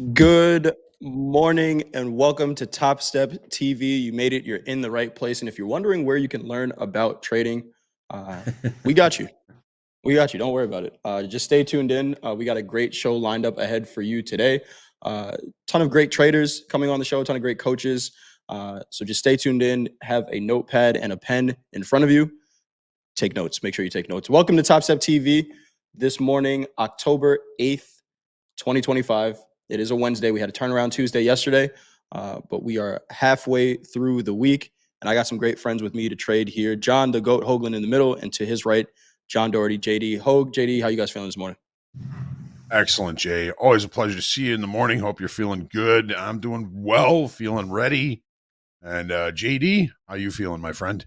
Good morning and welcome to Topstep TV. You made it. You're in the right place. And if you're wondering where you can learn about trading, we got you. We got you. Don't worry about it. Just stay tuned in. We got a great show lined up ahead for you today. Ton of great traders coming on the show, a ton of great coaches. So just stay tuned in. Have a notepad and a pen in front of you. Take notes. Make sure you take notes. Welcome to Topstep TV. This morning, October 8th, 2025. It is a Wednesday. We had a turnaround Tuesday yesterday, but we are halfway through the week, and I got some great friends with me to trade here. John, the GOAT Hoagland in the middle, and to his right, John Doherty, JD. Hoag, JD, how you guys feeling this morning? Excellent, Jay. Always a pleasure to see you in the morning. Hope you're feeling good. I'm doing well, feeling ready. And JD, how you feeling, my friend?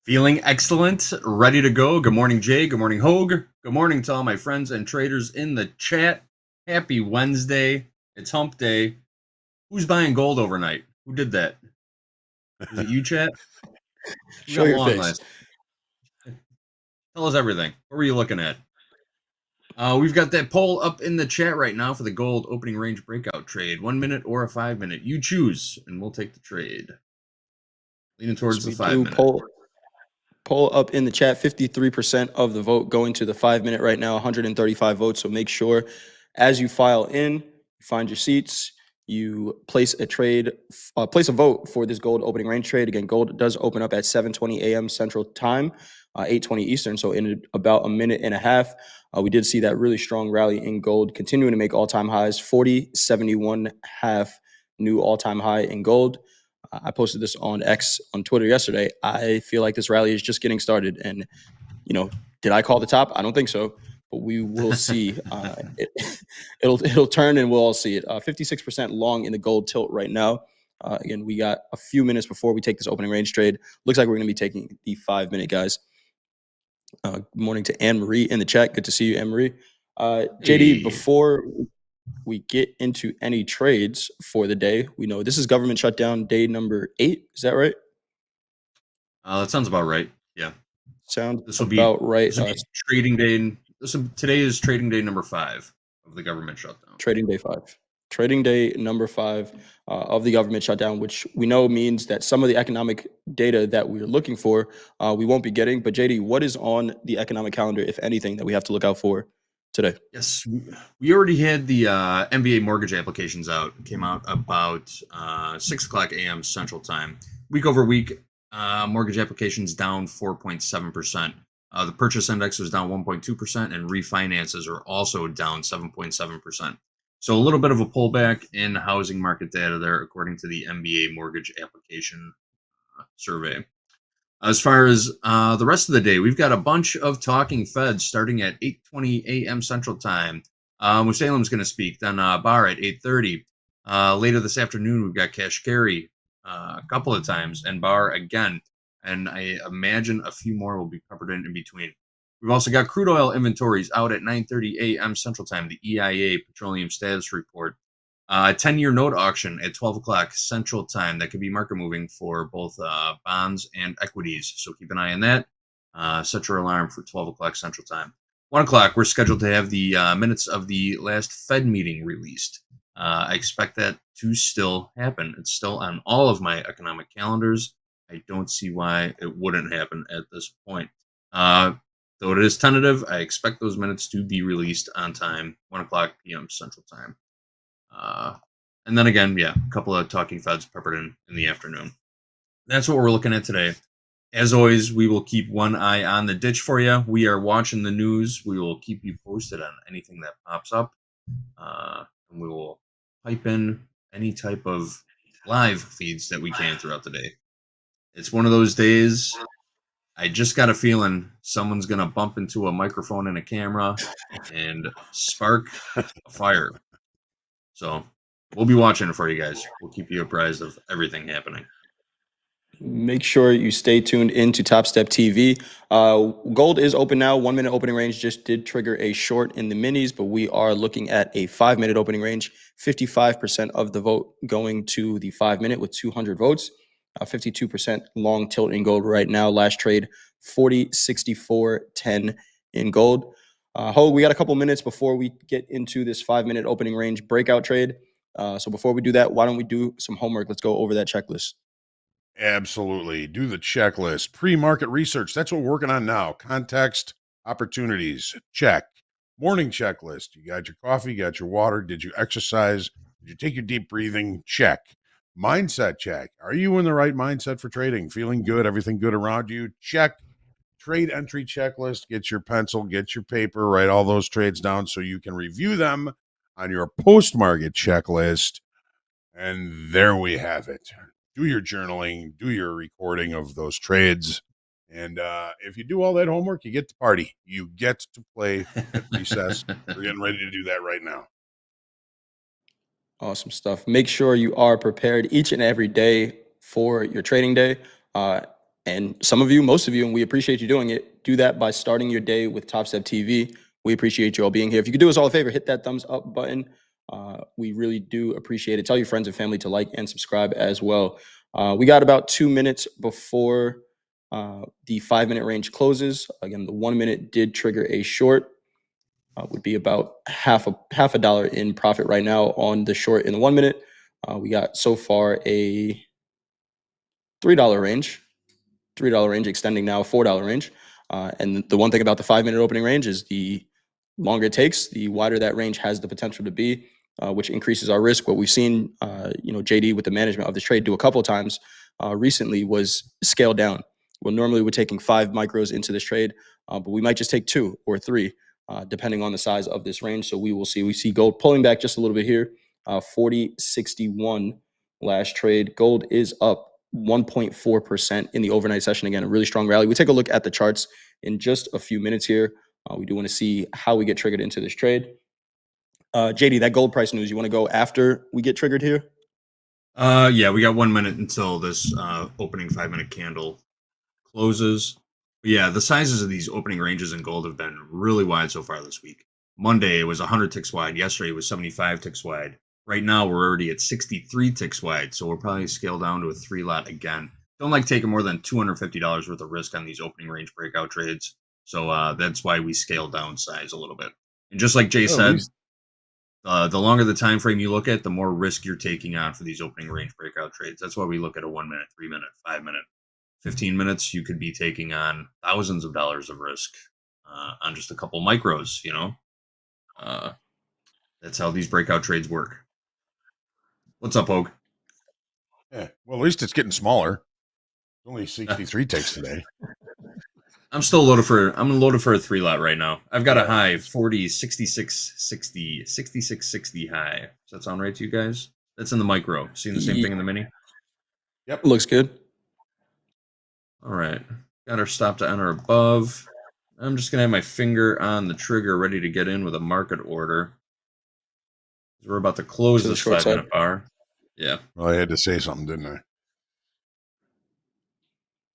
Feeling excellent, ready to go. Good morning, Jay. Good morning, Hoag. Good morning to all my friends and traders in the chat. Happy Wednesday. It's hump day. Who's buying gold overnight? Who did that? Was it you, chat? Show your face. Tell us everything. What were you looking at? We've got that poll up in the chat right now for the gold opening range breakout trade. 1 minute or a 5 minute. You choose, and we'll take the trade. Leaning towards the 5 minute. Poll up in the chat. 53% of the vote going to the 5 minute right now. 135 votes. So make sure as you file in, you find your seats. You place a vote for this gold opening range trade. Again, gold does open up at 7:20 a.m. Central Time, 8:20 Eastern. So in about a minute and a half, we did see that really strong rally in gold, continuing to make all-time highs. 40.71.5 new all-time high in gold. I posted this on X on Twitter yesterday. I feel like this rally is just getting started, and did I call the top? I don't think so. But we will see. It'll turn, and we'll all see it. 56% long in the gold tilt right now. Again, we got a few minutes before we take this opening range trade. Looks like we're going to be taking the 5 minute, guys. Good morning to Anne Marie in the chat. Good to see you, Anne Marie. JD, before we get into any trades for the day, we know this is government shutdown day number 8. Is that right? That sounds about right. Yeah. Sounds about right. Trading day. Today is trading day number 5 of the government shutdown. Trading day 5. Trading day number 5 of the government shutdown, which we know means that some of the economic data that we're looking for, we won't be getting. But JD, what is on the economic calendar, if anything, that we have to look out for today? Yes, we already had the MBA mortgage applications out. It came out about 6:00 a.m. Central Time. Week over week, mortgage applications down 4.7%. The purchase index was down 1.2%, and refinances are also down 7.7%. So a little bit of a pullback in housing market data there, according to the MBA mortgage application survey. As far as the rest of the day, we've got a bunch of talking Feds starting at 8:20 a.m. Central Time. Musalem's going to speak, then Barr at 8:30. Later this afternoon, we've got Kashkari a couple of times, and Barr again. And I imagine a few more will be covered in between. We've also got crude oil inventories out at 9:30 a.m. Central Time, the EIA Petroleum Status Report. 10-year note auction at 12 o'clock Central Time. That could be market moving for both bonds and equities. So keep an eye on that. Set your alarm for 12 o'clock Central Time. 1 o'clock, we're scheduled to have the minutes of the last Fed meeting released. I expect that to still happen. It's still on all of my economic calendars. I don't see why it wouldn't happen at this point. Though it is tentative, I expect those minutes to be released on time, 1 o'clock p.m. Central Time. And then again, a couple of talking Feds peppered in the afternoon. That's what we're looking at today. As always, we will keep one eye on the ditch for you. We are watching the news. We will keep you posted on anything that pops up. And we will pipe in any type of live feeds that we can throughout the day. It's one of those days, I just got a feeling someone's going to bump into a microphone and a camera and spark a fire. So we'll be watching it for you guys. We'll keep you apprised of everything happening. Make sure you stay tuned into Topstep TV. Gold is open now. 1 minute opening range just did trigger a short in the minis, but we are looking at a 5 minute opening range. 55% of the vote going to the 5 minute with 200 votes. 52% long tilt in gold right now. Last trade, 40.64.10 in gold. Hoag, we got a couple minutes before we get into this 5-minute opening range breakout trade. So before we do that, why don't we do some homework? Let's go over that checklist. Absolutely. Do the checklist. Pre-market research. That's what we're working on now. Context, opportunities. Check. Morning checklist. You got your coffee, you got your water. Did you exercise? Did you take your deep breathing? Check. Mindset check. Are you in the right mindset for trading? Feeling good? Everything good around you? Check. Trade entry checklist. Get your pencil, get your paper, write all those trades down so you can review them on your post-market checklist. And there we have it. Do your journaling, do your recording of those trades. And if you do all that homework, you get to party. You get to play at recess. We're getting ready to do that right now. Awesome stuff. Make sure you are prepared each and every day for your trading day. And some of you, most of you, and we appreciate you doing it, do that by starting your day with TopstepTV. We appreciate you all being here. If you could do us all a favor, hit that thumbs up button. We really do appreciate it. Tell your friends and family to like and subscribe as well. We got about 2 minutes before the 5-minute range closes. Again, the 1 minute did trigger a short. Would be about half a dollar in profit right now on the short in the 1 minute. We got so far a $3 range, extending now $4 range. And the one thing about the 5-minute opening range is the longer it takes, the wider that range has the potential to be, which increases our risk. What we've seen, JD with the management of this trade do a couple of times recently was scale down. Well, normally we're taking 5 micros into this trade, but we might just take 2 or 3. Depending on the size of this range. So we will see. We see gold pulling back just a little bit here. 40.61 last trade. Gold is up 1.4% in the overnight session. Again, a really strong rally. We take a look at the charts in just a few minutes here. We do want to see how we get triggered into this trade. JD, that gold price news, you want to go after we get triggered here? Yeah, we got 1 minute until this opening 5-minute candle closes. But yeah, the sizes of these opening ranges in gold have been really wide so far this week. Monday it was 100 ticks wide. Yesterday it was 75 ticks wide. Right now we're already at 63 ticks wide, so we'll probably scale down to a 3 lot again. Don't like taking more than $250 worth of risk on these opening range breakout trades. So that's why we scale down size a little bit. And just like Jay said, the longer the time frame you look at, the more risk you're taking on for these opening range breakout trades. That's why we look at a 1 minute, 3 minute, 5 minute. 15 minutes, you could be taking on thousands of dollars of risk on just a couple micros, That's how these breakout trades work. What's up, Hoag? Yeah. Well, at least it's getting smaller. Only 63 ticks today. I'm loaded for a 3 lot right now. I've got a high 40, 66, 60, 66, 60 high. Does that sound right to you guys? That's in the micro. Seeing the same thing in the mini? Yep. Looks good. All right. Got our stop to enter above. I'm just going to have my finger on the trigger ready to get in with a market order. We're about to close this 5-minute bar. Yeah. Well, I had to say something, didn't I?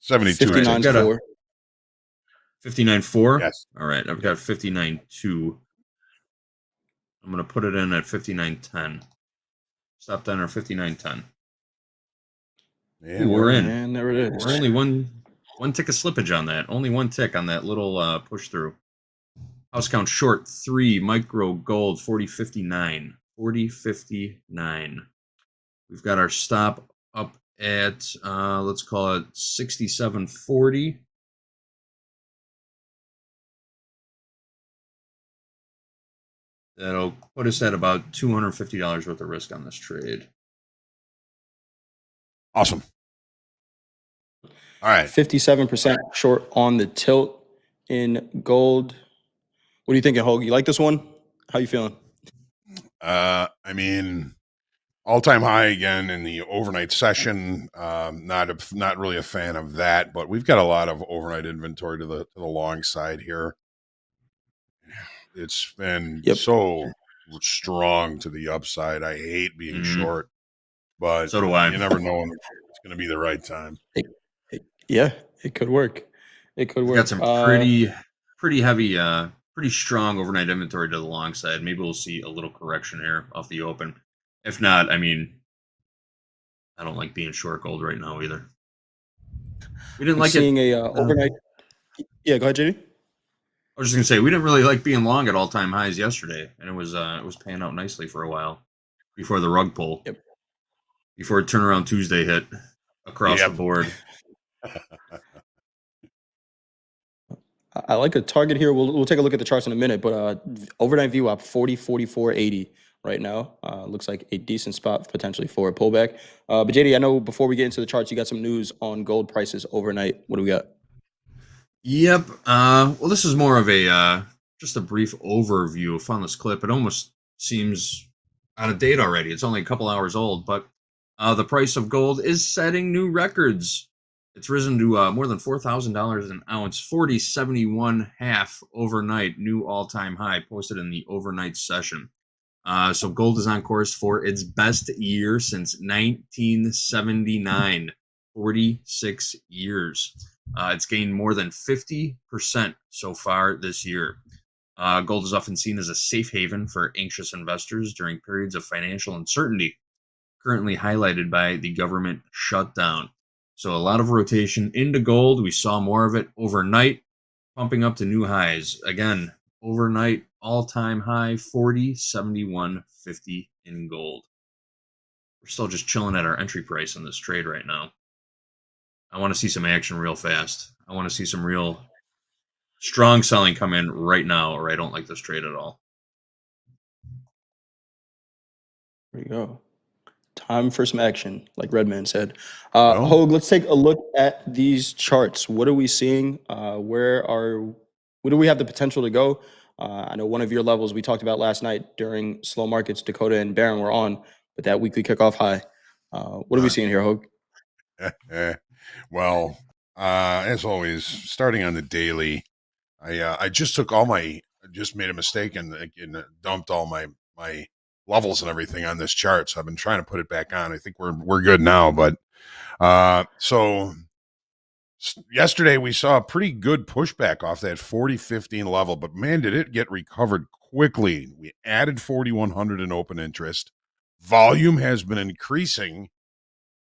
72. 59.4. 59.4? Yes. All right. I've got 59.2. I'm going to put it in at 59.10. Stop to enter 59.10. Yeah, we're in. And there it is. We're only one tick of slippage on that. Only one tick on that little push through. House count short 3, micro gold 40.59. 40.59. We've got our stop up at let's call it 67.40. That'll put us at about $250 worth of risk on this trade. Awesome. All right. 57% short on the tilt in gold. What are you thinking, Hoag? You like this one? How you feeling? I mean, all-time high again in the overnight session. Not really a fan of that, but we've got a lot of overnight inventory to the long side here. It's been so strong to the upside. I hate being short, but so do I. You never know when it's going to be the right time. Yeah, it could work. It could work. Got some pretty heavy, pretty strong overnight inventory to the long side. Maybe we'll see a little correction here off the open. If not, I mean, I don't like being short gold right now either. We didn't like seeing a overnight. Yeah, go ahead, JD. I was just gonna say we didn't really like being long at all-time highs yesterday, and it was paying out nicely for a while before the rug pull, Yep. before turnaround Tuesday hit across the Yep. board. I like a target here. We'll take a look at the charts in a minute, but overnight VWAP 40, 44, 80 right now. Looks like a decent spot potentially for a pullback. But JD, I know before we get into the charts, you got some news on gold prices overnight. What do we got? Yep. Well, this is more of a just a brief overview. I found this clip. It almost seems out of date already. It's only a couple hours old, but the price of gold is setting new records. It's risen to more than $4,000 an ounce, 40.71 half overnight, new all-time high posted in the overnight session. So gold is on course for its best year since 1979, 46 years. It's gained more than 50% so far this year. Gold is often seen as a safe haven for anxious investors during periods of financial uncertainty, currently highlighted by the government shutdown. So a lot of rotation into gold. We saw more of it overnight, pumping up to new highs. Again, overnight all-time high 40.71.50 in gold. We're still just chilling at our entry price on this trade right now. I want to see some action real fast. I want to see some real strong selling come in right now, or I don't like this trade at all. There you go. Time for some action, like Redman said. Well, Hoag, let's take a look at these charts. What are we seeing? Where do we have the potential to go? I know one of your levels we talked about last night during slow markets, Dakota and Barron were on, but that weekly kickoff high. What are we seeing here, Hoag? well, as always, starting on the daily, I just took all my, just made a mistake and dumped all my levels and everything on this chart. So I've been trying to put it back on. I think we're good now, but so yesterday we saw a pretty good pushback off that 40.15 level, but man, did it get recovered quickly. We added 4,100 in open interest. Volume has been increasing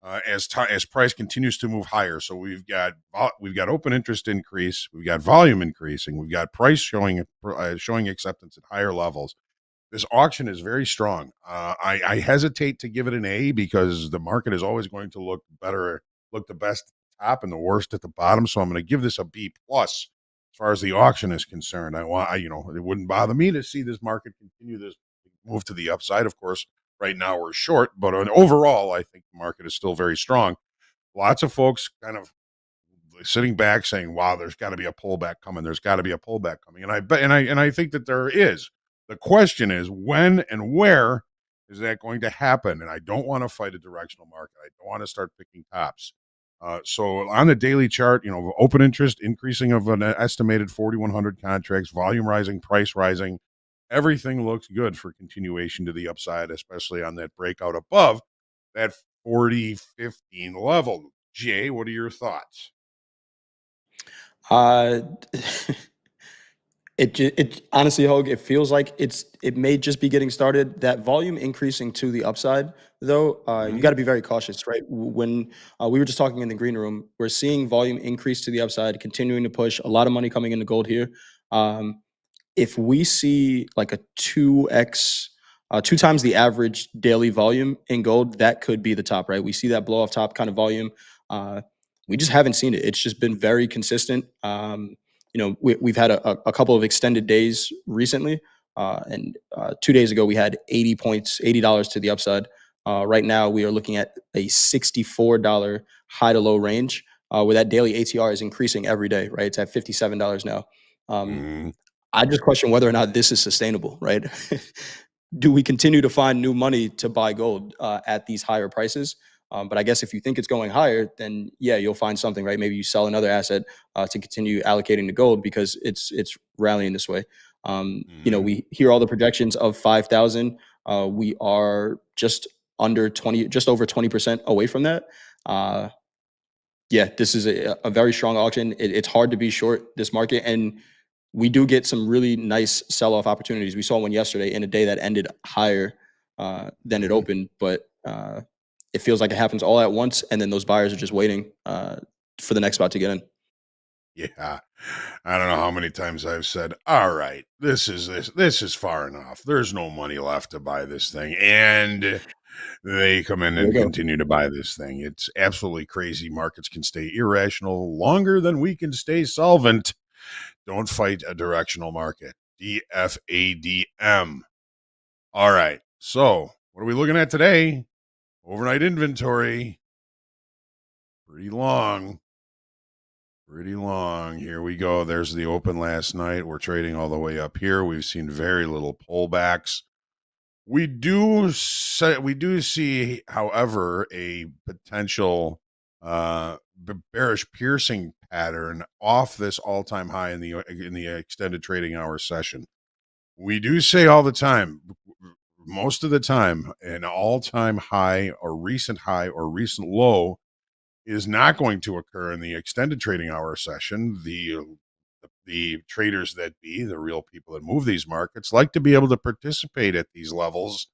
as price continues to move higher. So we've got open interest increase, we've got volume increasing, we've got price showing acceptance at higher levels. This auction is very strong. I hesitate to give it an A because the market is always going to look the best at the top and the worst at the bottom. So I'm going to give this a B plus as far as the auction is concerned. It wouldn't bother me to see this market continue this move to the upside. Of course, right now we're short, but overall, I think the market is still very strong. Lots of folks kind of sitting back saying, "Wow, there's got to be a pullback coming. There's got to be a pullback coming." And I think that there is. The question is when and where is that going to happen? And I don't want to fight a directional market. I don't want to start picking tops. So on the daily chart, open interest increasing of an estimated 4,100 contracts, volume rising, price rising. Everything looks good for continuation to the upside, especially on that breakout above that 40.15 level. Jay, what are your thoughts? Uh, it honestly, Hoag, it feels like it may just be getting started. That volume increasing to the upside, though, you got to be very cautious, right? When we were just talking in the green room, we're seeing volume increase to the upside, continuing to push. A lot of money coming into gold here. If we see like a 2x, 2 times the average daily volume in gold, that could be the top, right? We see that blow off top kind of volume. We just haven't seen it. It's just been very consistent. We've had a couple of extended days recently, and 2 days ago we had 80 points, $80 to the upside. Right now we are looking at a $64 high to low range, where that daily ATR is increasing every day, right? It's at $57 now. I just question whether or not this is sustainable, right? Do we continue to find new money to buy gold at these higher prices? But I guess if you think it's going higher, then yeah, you'll find something, right? Maybe you sell another asset to continue allocating to gold because it's rallying this way. We hear all the projections of 5,000. We are just over 20% away from that. This is a very strong auction. It's hard to be short this market, and we do get some really nice sell-off opportunities. We saw one yesterday in a day that ended higher than it opened, but it feels like it happens all at once, and then those buyers are just waiting for the next spot to get in. Yeah. I don't know how many times I've said, all right, this is far enough. There's no money left to buy this thing. And they come in There we and go. continue to buy this thing. It's absolutely crazy. Markets can stay irrational longer than we can stay solvent. Don't fight a directional market. DFADM. All right. So, what are we looking at today? Overnight inventory. Pretty long. Pretty long. Here we go. There's the open last night. We're trading all the way up here. We've seen very little pullbacks. We do see, however, a potential bearish piercing pattern off this all-time high in the extended trading hour session. We do say all the time, most of the time, an all-time high or recent low is not going to occur in the extended trading hour session. The traders that be the real people that move these markets like to be able to participate at these levels.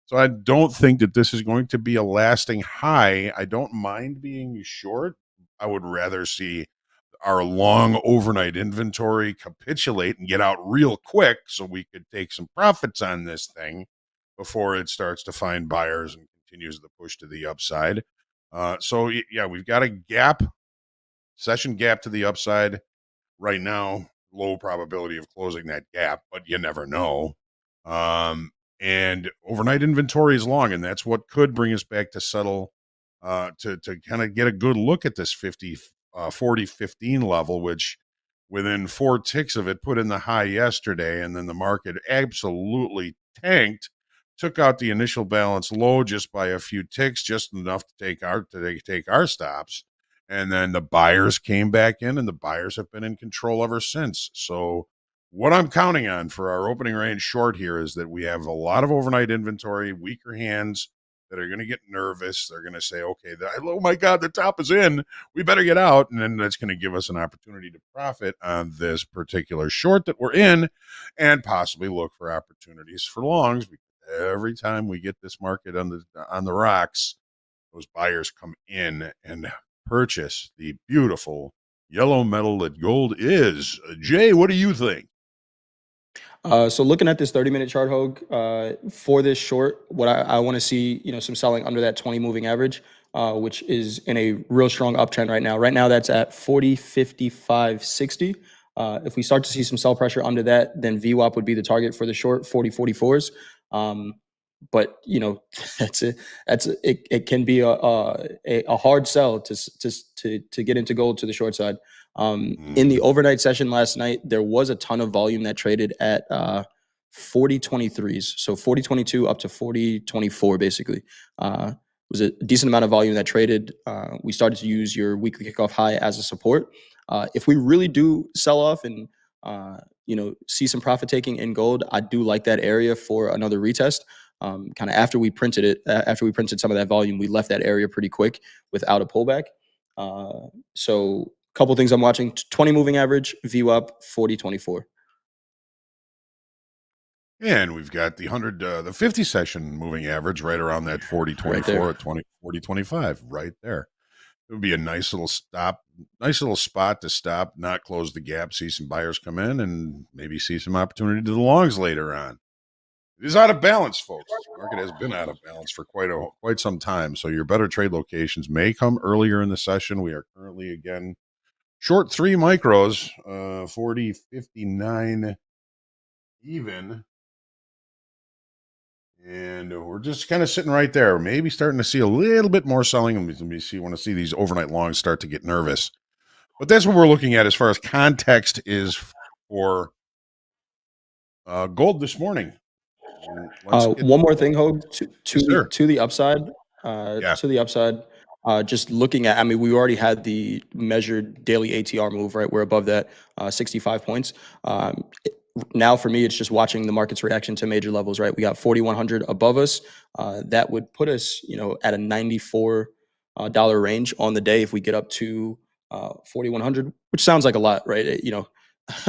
So I don't think that this is going to be a lasting high. I don't mind being short. I would rather see our long overnight inventory capitulate and get out real quick so we could take some profits on this thing before it starts to find buyers and continues the push to the upside. So yeah, we've got a session gap to the upside right now. Low probability of closing that gap, but you never know. And overnight inventory is long, and that's what could bring us back to settle to kind of get a good look at this 40-15 level, which within 4 ticks of it put in the high yesterday, and then the market absolutely tanked, took out the initial balance low just by a few ticks, just enough to take our stops. And then the buyers came back in, and the buyers have been in control ever since. So what I'm counting on for our opening range short here is that we have a lot of overnight inventory, weaker hands that are going to get nervous. They're going to say, okay, oh my God, the top is in. We better get out. And then that's going to give us an opportunity to profit on this particular short that we're in and possibly look for opportunities for longs. Because every time we get this market on the rocks, those buyers come in and purchase the beautiful yellow metal that gold is. Jay, what do you think? So looking at this 30-minute chart, Hoag, for this short, what I want to see, some selling under that 20 moving average, which is in a real strong uptrend right now. Right now, that's at 40.5560. If we start to see some sell pressure under that, then VWAP would be the target for the short, 40.44s. But it can be a hard sell to get into gold to the short side. In the overnight session last night, there was a ton of volume that traded at 40.23s, so 40.22 up to 40.24 basically. Was a decent amount of volume that traded. We started to use your weekly kickoff high as a support. If we really do sell off and see some profit taking in gold, I do like that area for another retest. Kind of after we printed some of that volume, we left that area pretty quick without a pullback. So a couple things I'm watching: 20 moving average, VWAP 40.24. And we've got the 50 session moving average right around that 40.24 at 40.25 right there. It would be a nice little spot to stop, not close the gap, see some buyers come in, and maybe see some opportunity to the longs later on. It is out of balance, folks. This market has been out of balance for quite some time. So your better trade locations may come earlier in the session. We are currently again short 3 micros, 40.59 even. And we're just kind of sitting right there. Maybe starting to see a little bit more selling. And want to see these overnight longs start to get nervous. But that's what we're looking at as far as context is for gold this morning. One more thing, Hoag, to the upside. Yeah. To the upside. Just looking at, we already had the measured daily ATR move, right? We're above that 65 points. Now for me, it's just watching the market's reaction to major levels, right? We got 4,100 above us. That would put us, at a $94 range on the day if we get up to 4,100, which sounds like a lot, right?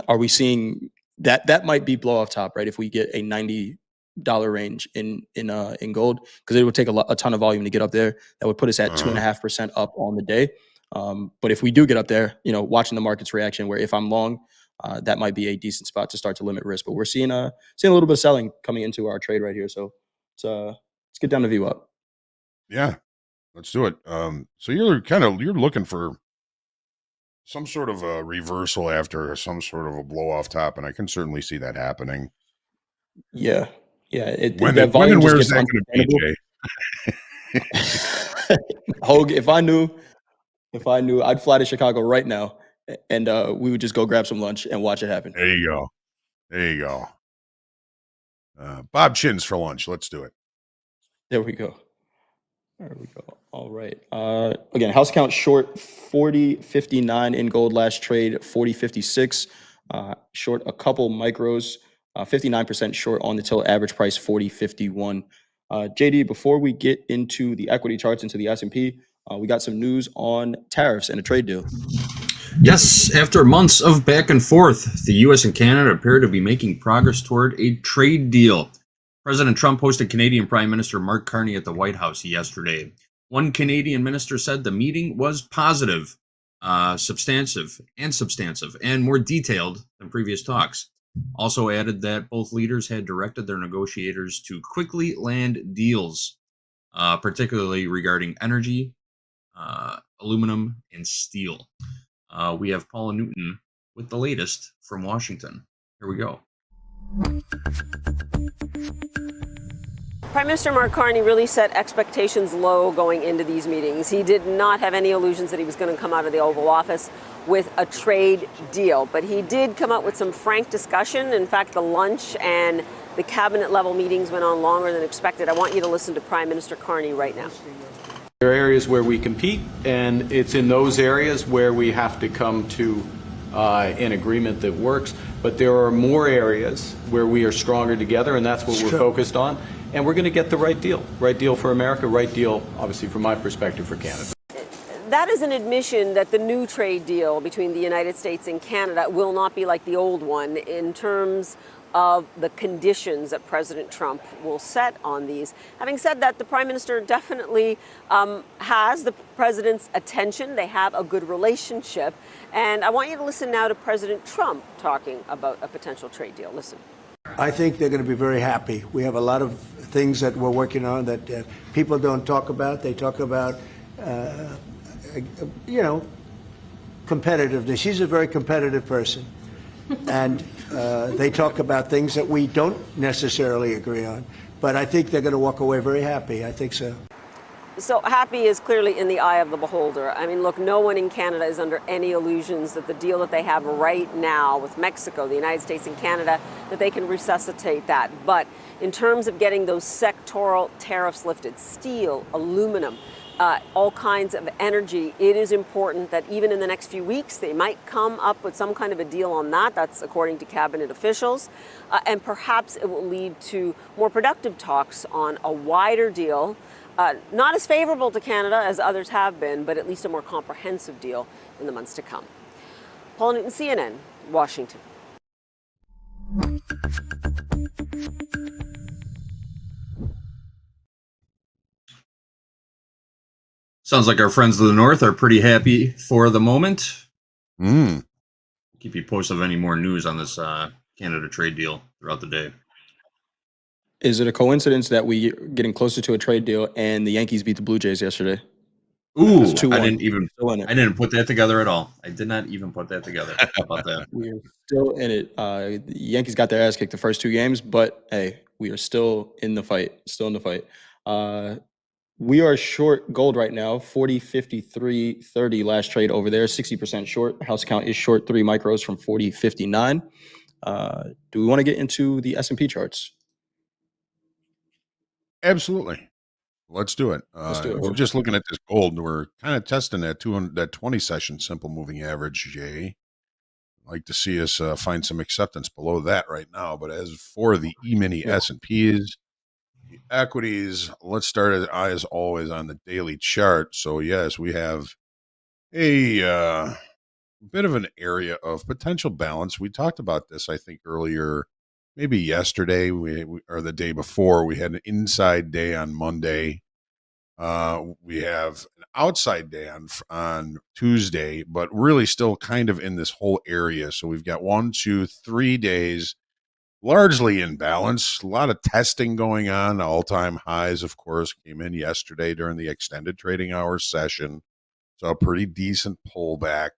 Are we seeing that? That might be blow off top, right? If we get a $90 range in gold, because it would take a ton of volume to get up there. That would put us at 2.5% up on the day. But if we do get up there, watching the market's reaction, where if I'm long, that might be a decent spot to start to limit risk. But we're seeing a little bit of selling coming into our trade right here. So let's get down to VWAP. Yeah, let's do it. So you're looking for some sort of a reversal after some sort of a blow off top, and I can certainly see that happening. Yeah. When That volume and just where is gets that going to be, Jay? Hoag, if I knew, I'd fly to Chicago right now, and we would just go grab some lunch and watch it happen. There you go. Bob Chins for lunch. Let's do it. There we go. All right. Again, house count short 40.59 in gold last trade, 40.56. Short a couple micros, 59% short on the till, average price 40.51. JD, before we get into the equity charts, into the S&P, we got some news on tariffs and a trade deal. Yes, after months of back and forth, the U.S. and Canada appear to be making progress toward a trade deal. President Trump hosted Canadian Prime Minister Mark Carney at the White House yesterday. One Canadian minister said the meeting was positive, substantive, and more detailed than previous talks. Also added that both leaders had directed their negotiators to quickly land deals, particularly regarding energy, aluminum, and steel. We have Paula Newton with the latest from Washington. Here we go. Prime Minister Mark Carney really set expectations low going into these meetings. He did not have any illusions that he was going to come out of the Oval Office with a trade deal, but he did come out with some frank discussion. In fact, the lunch and the cabinet level meetings went on longer than expected. I want you to listen to Prime Minister Carney right now. There are areas where we compete, and it's in those areas where we have to come to an agreement that works. But there are more areas where we are stronger together, and that's what we're focused on. And we're going to get the right deal for America, right deal, obviously, from my perspective, for Canada. That is an admission that the new trade deal between the United States and Canada will not be like the old one in terms of the conditions that President Trump will set on these. Having said that, the Prime Minister definitely has the President's attention. They have a good relationship. And I want you to listen now to President Trump talking about a potential trade deal. Listen. I think they're going to be very happy. We have a lot of things that we're working on that people don't talk about. They talk about, competitiveness. She's a very competitive person. And they talk about things that we don't necessarily agree on. But I think they're going to walk away very happy. I think so. So happy is clearly in the eye of the beholder. I mean, look, no one in Canada is under any illusions that the deal that they have right now with Mexico, the United States and Canada, that they can resuscitate that. But in terms of getting those sectoral tariffs lifted, steel, aluminum, all kinds of energy, it is important that even in the next few weeks, they might come up with some kind of a deal on that. That's according to cabinet officials. And perhaps it will lead to more productive talks on a wider deal. Not as favorable to Canada as others have been, but at least a more comprehensive deal in the months to come. Paula Newton, CNN, Washington. Sounds like our friends to the north are pretty happy for the moment. Keep you posted of any more news on this Canada trade deal throughout the day. Is it a coincidence that we're getting closer to a trade deal and the Yankees beat the Blue Jays yesterday? Ooh, I 2-1. didn't put that together at all. I did not even put that together. How about that? We're still in it. The Yankees got their ass kicked the first two games, but hey, we are still in the fight. We are short gold right now, 40.53.30 last trade over there, 60% short. House count is short 3 micros from 40.59. Do we want to get into the S&P charts? Absolutely. Let's do it. Let's do it. We're just looking at this gold, and we're kind of testing that 20 session simple moving average, Jay. I'd like to see us find some acceptance below that right now. But as for the E-mini S&Ps, the equities, let's start as always on the daily chart. So yes, we have a bit of an area of potential balance. We talked about this, I think, earlier, maybe yesterday or the day before. We had an inside day on Monday. We have an outside day on Tuesday, but really still kind of in this whole area. So we've got 1, 2, 3 days largely in balance. A lot of testing going on. All-time highs, of course, came in yesterday during the extended trading hours session. So a pretty decent pullback.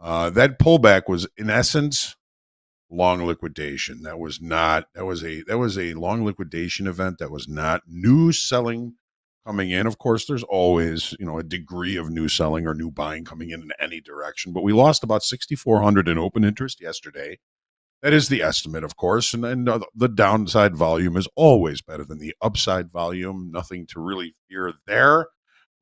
That pullback was in essence long liquidation. That was a long liquidation event. That was not new selling coming in. Of course, there's always, a degree of new selling or new buying coming in any direction, but we lost about 6,400 in open interest yesterday. That is the estimate, of course, and the downside volume is always better than the upside volume. Nothing to really fear there.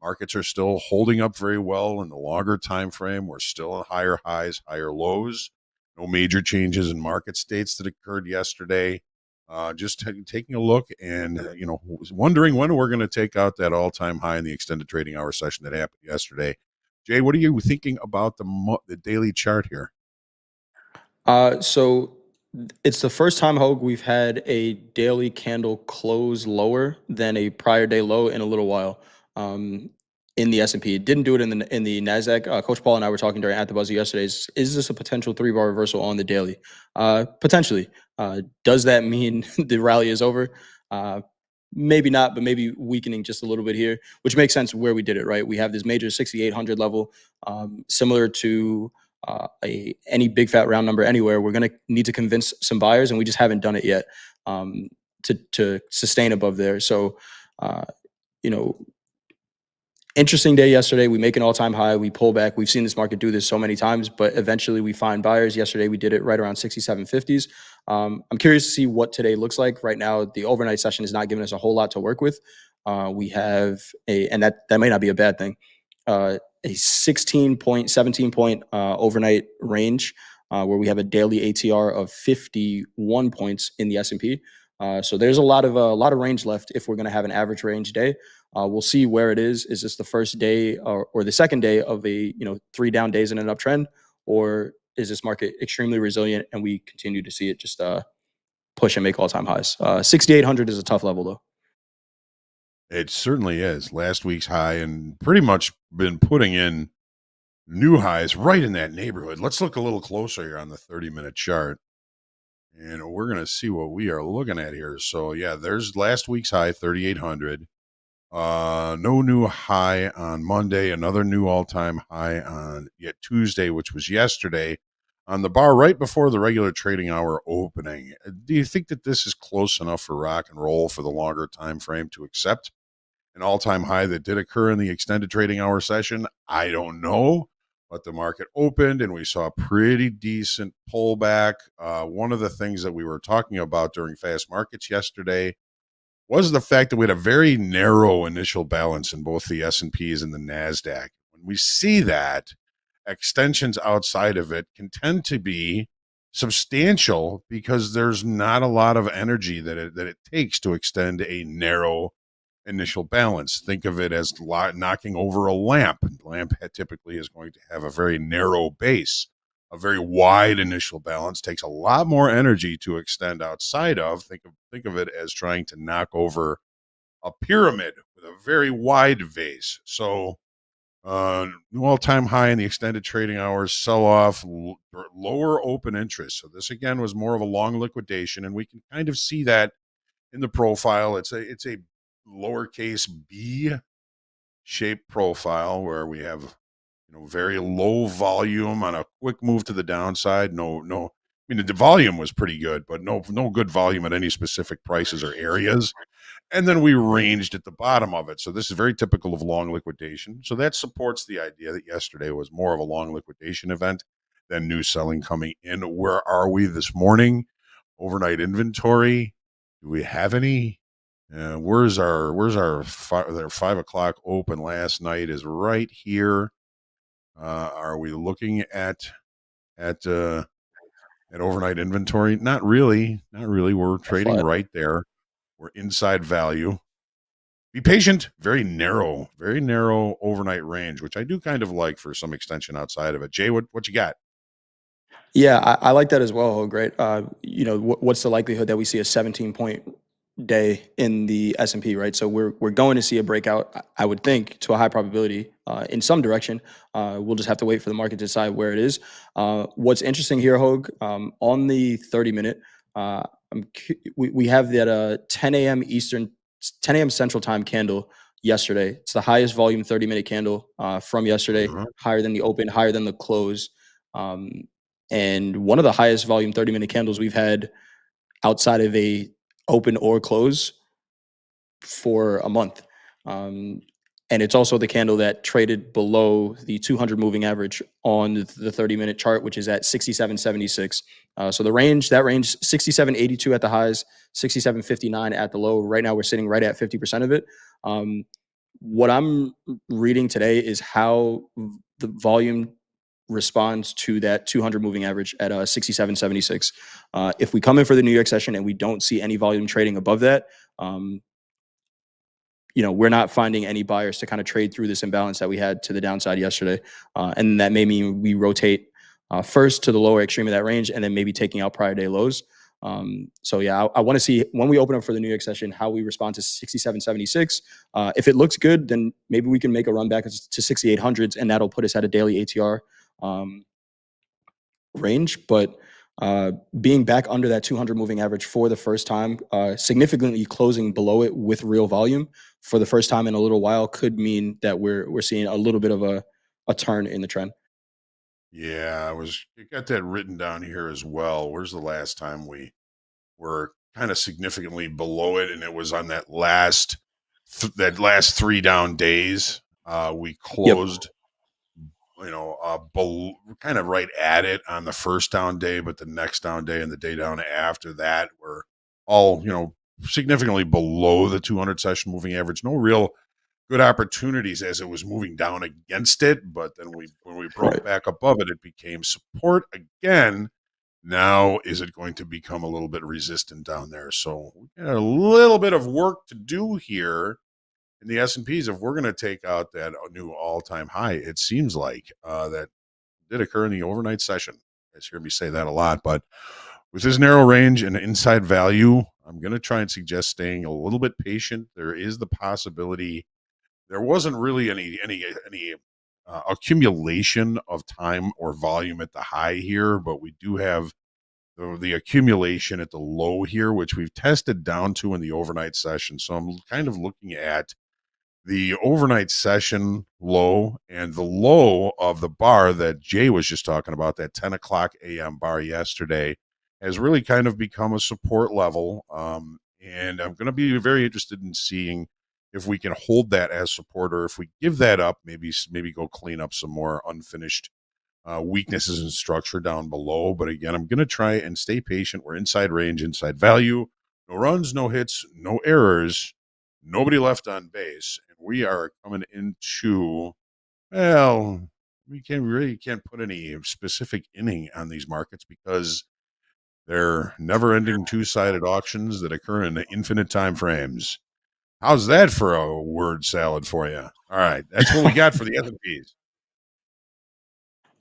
Markets are still holding up very well in the longer time frame. We're still at higher highs, higher lows. No major changes in market states that occurred yesterday. Just taking a look and wondering when we're going to take out that all-time high in the extended trading hour session that happened yesterday. Jay, what are you thinking about the daily chart here? So it's the first time, Hoag, we've had a daily candle close lower than a prior day low in a little while. In the S&P, it didn't do it in the Nasdaq. Coach Paul and I were talking during At the Buzzer yesterday. Is this a potential 3-bar reversal on the daily? Potentially. Does that mean the rally is over? Maybe not, but maybe weakening just a little bit here, which makes sense where we did it, right? We have this major 6,800 level, similar to any big fat round number anywhere. We're going to need to convince some buyers, and we just haven't done it yet to sustain above there. So, interesting day yesterday. We make an all-time high. We pull back. We've seen this market do this so many times, but eventually we find buyers. Yesterday we did it right around 67.50s. I'm curious to see what today looks like. Right now, the overnight session is not giving us a whole lot to work with. We have and that may not be a bad thing, a 16 point, 17 point overnight range where we have a daily ATR of 51 points in the S&P. So there's a lot of range left if we're going to have an average range day. We'll see where it is. Is this the first day or the second day of a 3 down days in an uptrend, or is this market extremely resilient and we continue to see it just push and make all-time highs? 6,800 is a tough level though. It certainly is. Last week's high and pretty much been putting in new highs right in that neighborhood. Let's look a little closer here on the 30-minute chart. And we're going to see what we are looking at here. So, yeah, there's last week's high, 3,800. No new high on Monday. Another new all-time high on Tuesday, which was yesterday, on the bar right before the regular trading hour opening. Do you think that this is close enough for rock and roll for the longer time frame to accept an all-time high that did occur in the extended trading hour session? I don't know. But the market opened and we saw a pretty decent pullback. One of the things that we were talking about during fast markets yesterday was the fact that we had a very narrow initial balance in both the S&Ps and the Nasdaq. When we see that, extensions outside of it can tend to be substantial because there's not a lot of energy that it takes to extend a narrow initial balance. Think of it as knocking over a lamp. The lamp typically is going to have a very narrow base. A very wide initial balance takes a lot more energy to extend outside of. Think of it as trying to knock over a pyramid with a very wide base. So new all-time high in the extended trading hours, sell-off, lower open interest. So this again was more of a long liquidation, and we can kind of see that in the profile. It's a lowercase b shaped profile where we have very low volume on a quick move to the downside. No, I mean the volume was pretty good, but no good volume at any specific prices or areas. And then we ranged at the bottom of it. So this is very typical of long liquidation. So that supports the idea that yesterday was more of a long liquidation event than new selling coming in. Where are we this morning? Overnight inventory. Do we have any? Where's our 5 o'clock open last night is right here. Are we looking at overnight inventory? Not really. We're trading right there. We're inside value. Be patient. Very narrow overnight range, which I do kind of like for some extension outside of it. Jay, what you got? Yeah, I like that as well. Great. What's the likelihood that we see a 17 point day in the S&P, right? So we're going to see a breakout, I would think, to a high probability in some direction. We'll just have to wait for the market to decide where it is. What's interesting here, Hoag, on the 30-minute, we have that 10 a.m. Eastern, 10 a.m. Central Time candle yesterday. It's the highest volume 30-minute candle from yesterday, higher than the open, higher than the close, and one of the highest volume 30-minute candles we've had outside of a open or close for a month. And it's also the candle that traded below the 200 moving average on the 30-minute chart, which is at 67.76. So that range, 67.82 at the highs, 67.59 at the low. Right now, we're sitting right at 50% of it. What I'm reading today is how the volume responds to that 200 moving average at 67.76. If we come in for the New York session and we don't see any volume trading above that, we're not finding any buyers to kind of trade through this imbalance that we had to the downside yesterday. And that may mean we rotate first to the lower extreme of that range and then maybe taking out prior day lows. So yeah, I want to see when we open up for the New York session, how we respond to 67.76. If it looks good, then maybe we can make a run back to 6,800s and that'll put us at a daily ATR range. But being back under that 200 moving average for the first time, significantly closing below it with real volume for the first time in a little while could mean that we're seeing a little bit of a turn in the trend. Yeah, you got that written down here as well. Where's the last time we were kind of significantly below it? And it was on that last 3 down days. We closed, kind of right at it on the first down day, but the next down day and the day down after that were all, significantly below the 200 session moving average. No real good opportunities as it was moving down against it, but then when we broke back above it, it became support again. Now, is it going to become a little bit resistant down there? So we got a little bit of work to do here in the S&Ps if we're going to take out that new all-time high. It seems like that did occur in the overnight session. You guys hear me say that a lot, but with this narrow range and inside value, I'm going to try and suggest staying a little bit patient. There is the possibility there wasn't really any accumulation of time or volume at the high here, but we do have the accumulation at the low here, which we've tested down to in the overnight session. So I'm kind of looking at the overnight session low and the low of the bar that Jay was just talking about, that 10 o'clock a.m. bar yesterday, has really kind of become a support level. And I'm going to be very interested in seeing if we can hold that as support, or if we give that up, maybe go clean up some more unfinished weaknesses in structure down below. But again, I'm going to try and stay patient. We're inside range, inside value. No runs, no hits, no errors. Nobody left on base. And we are coming into, well, we can't put any specific inning on these markets because they're never-ending two-sided auctions that occur in infinite time frames. How's that for a word salad for you? All right, that's what we got for the S&Ps.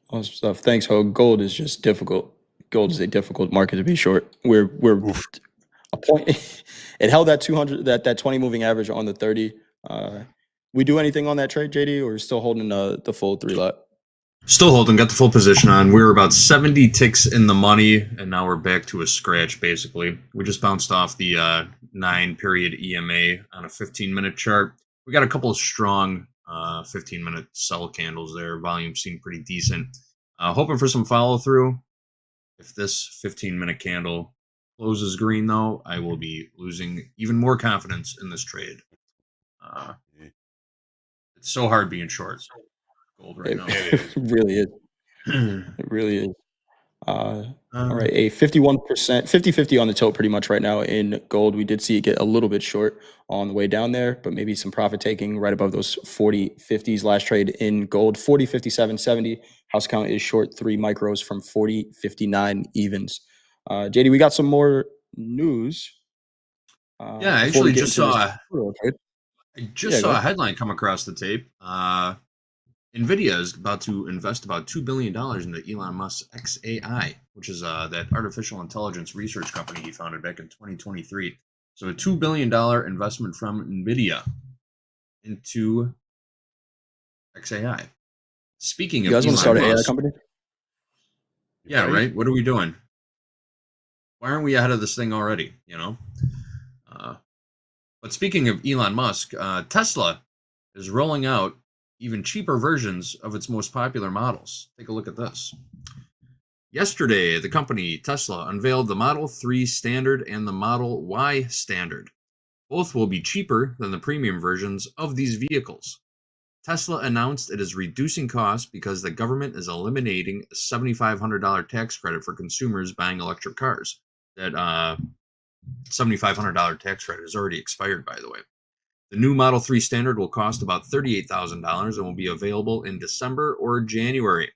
Awesome stuff. Thanks, Hoag. Gold is just difficult. Gold is a difficult market to be short. We're a point. It held that 200, that 20 moving average on the 30. We do anything on that trade, JD, or still holding the full 3 lot? Still holding, got the full position on. We were about 70 ticks in the money, and now we're back to a scratch, basically. We just bounced off the 9-period EMA on a 15-minute chart. We got a couple of strong 15-minute sell candles there. Volume seemed pretty decent. Hoping for some follow-through. If this 15-minute candle closes green, though, I will be losing even more confidence in this trade. It's so hard being short. Gold right now. It really is. It really is. All right, a 51%, 50-50 on the tilt pretty much right now in gold. We did see it get a little bit short on the way down there, but maybe some profit taking right above those 40-50s last trade in gold. 40-57-70. House count is short 3 micros from 40-59 evens. JD, we got some more news. Yeah, I actually just saw a headline come across the tape. NVIDIA is about to invest about $2 billion into Elon Musk's XAI, which is that artificial intelligence research company he founded back in 2023. So a $2 billion investment from NVIDIA into XAI. Speaking You of guys want to Elon start an AI Musk, company? yeah, right. What are we doing? Why aren't we ahead of this thing already? But speaking of Elon Musk, Tesla is rolling out even cheaper versions of its most popular models. Take a look at this. Yesterday, the company Tesla unveiled the Model 3 Standard and the Model Y Standard. Both will be cheaper than the premium versions of these vehicles. Tesla announced it is reducing costs because the government is eliminating a $7,500 tax credit for consumers buying electric cars. That $7,500 tax credit is already expired, by the way. The new Model 3 Standard will cost about $38,000 and will be available in December or January.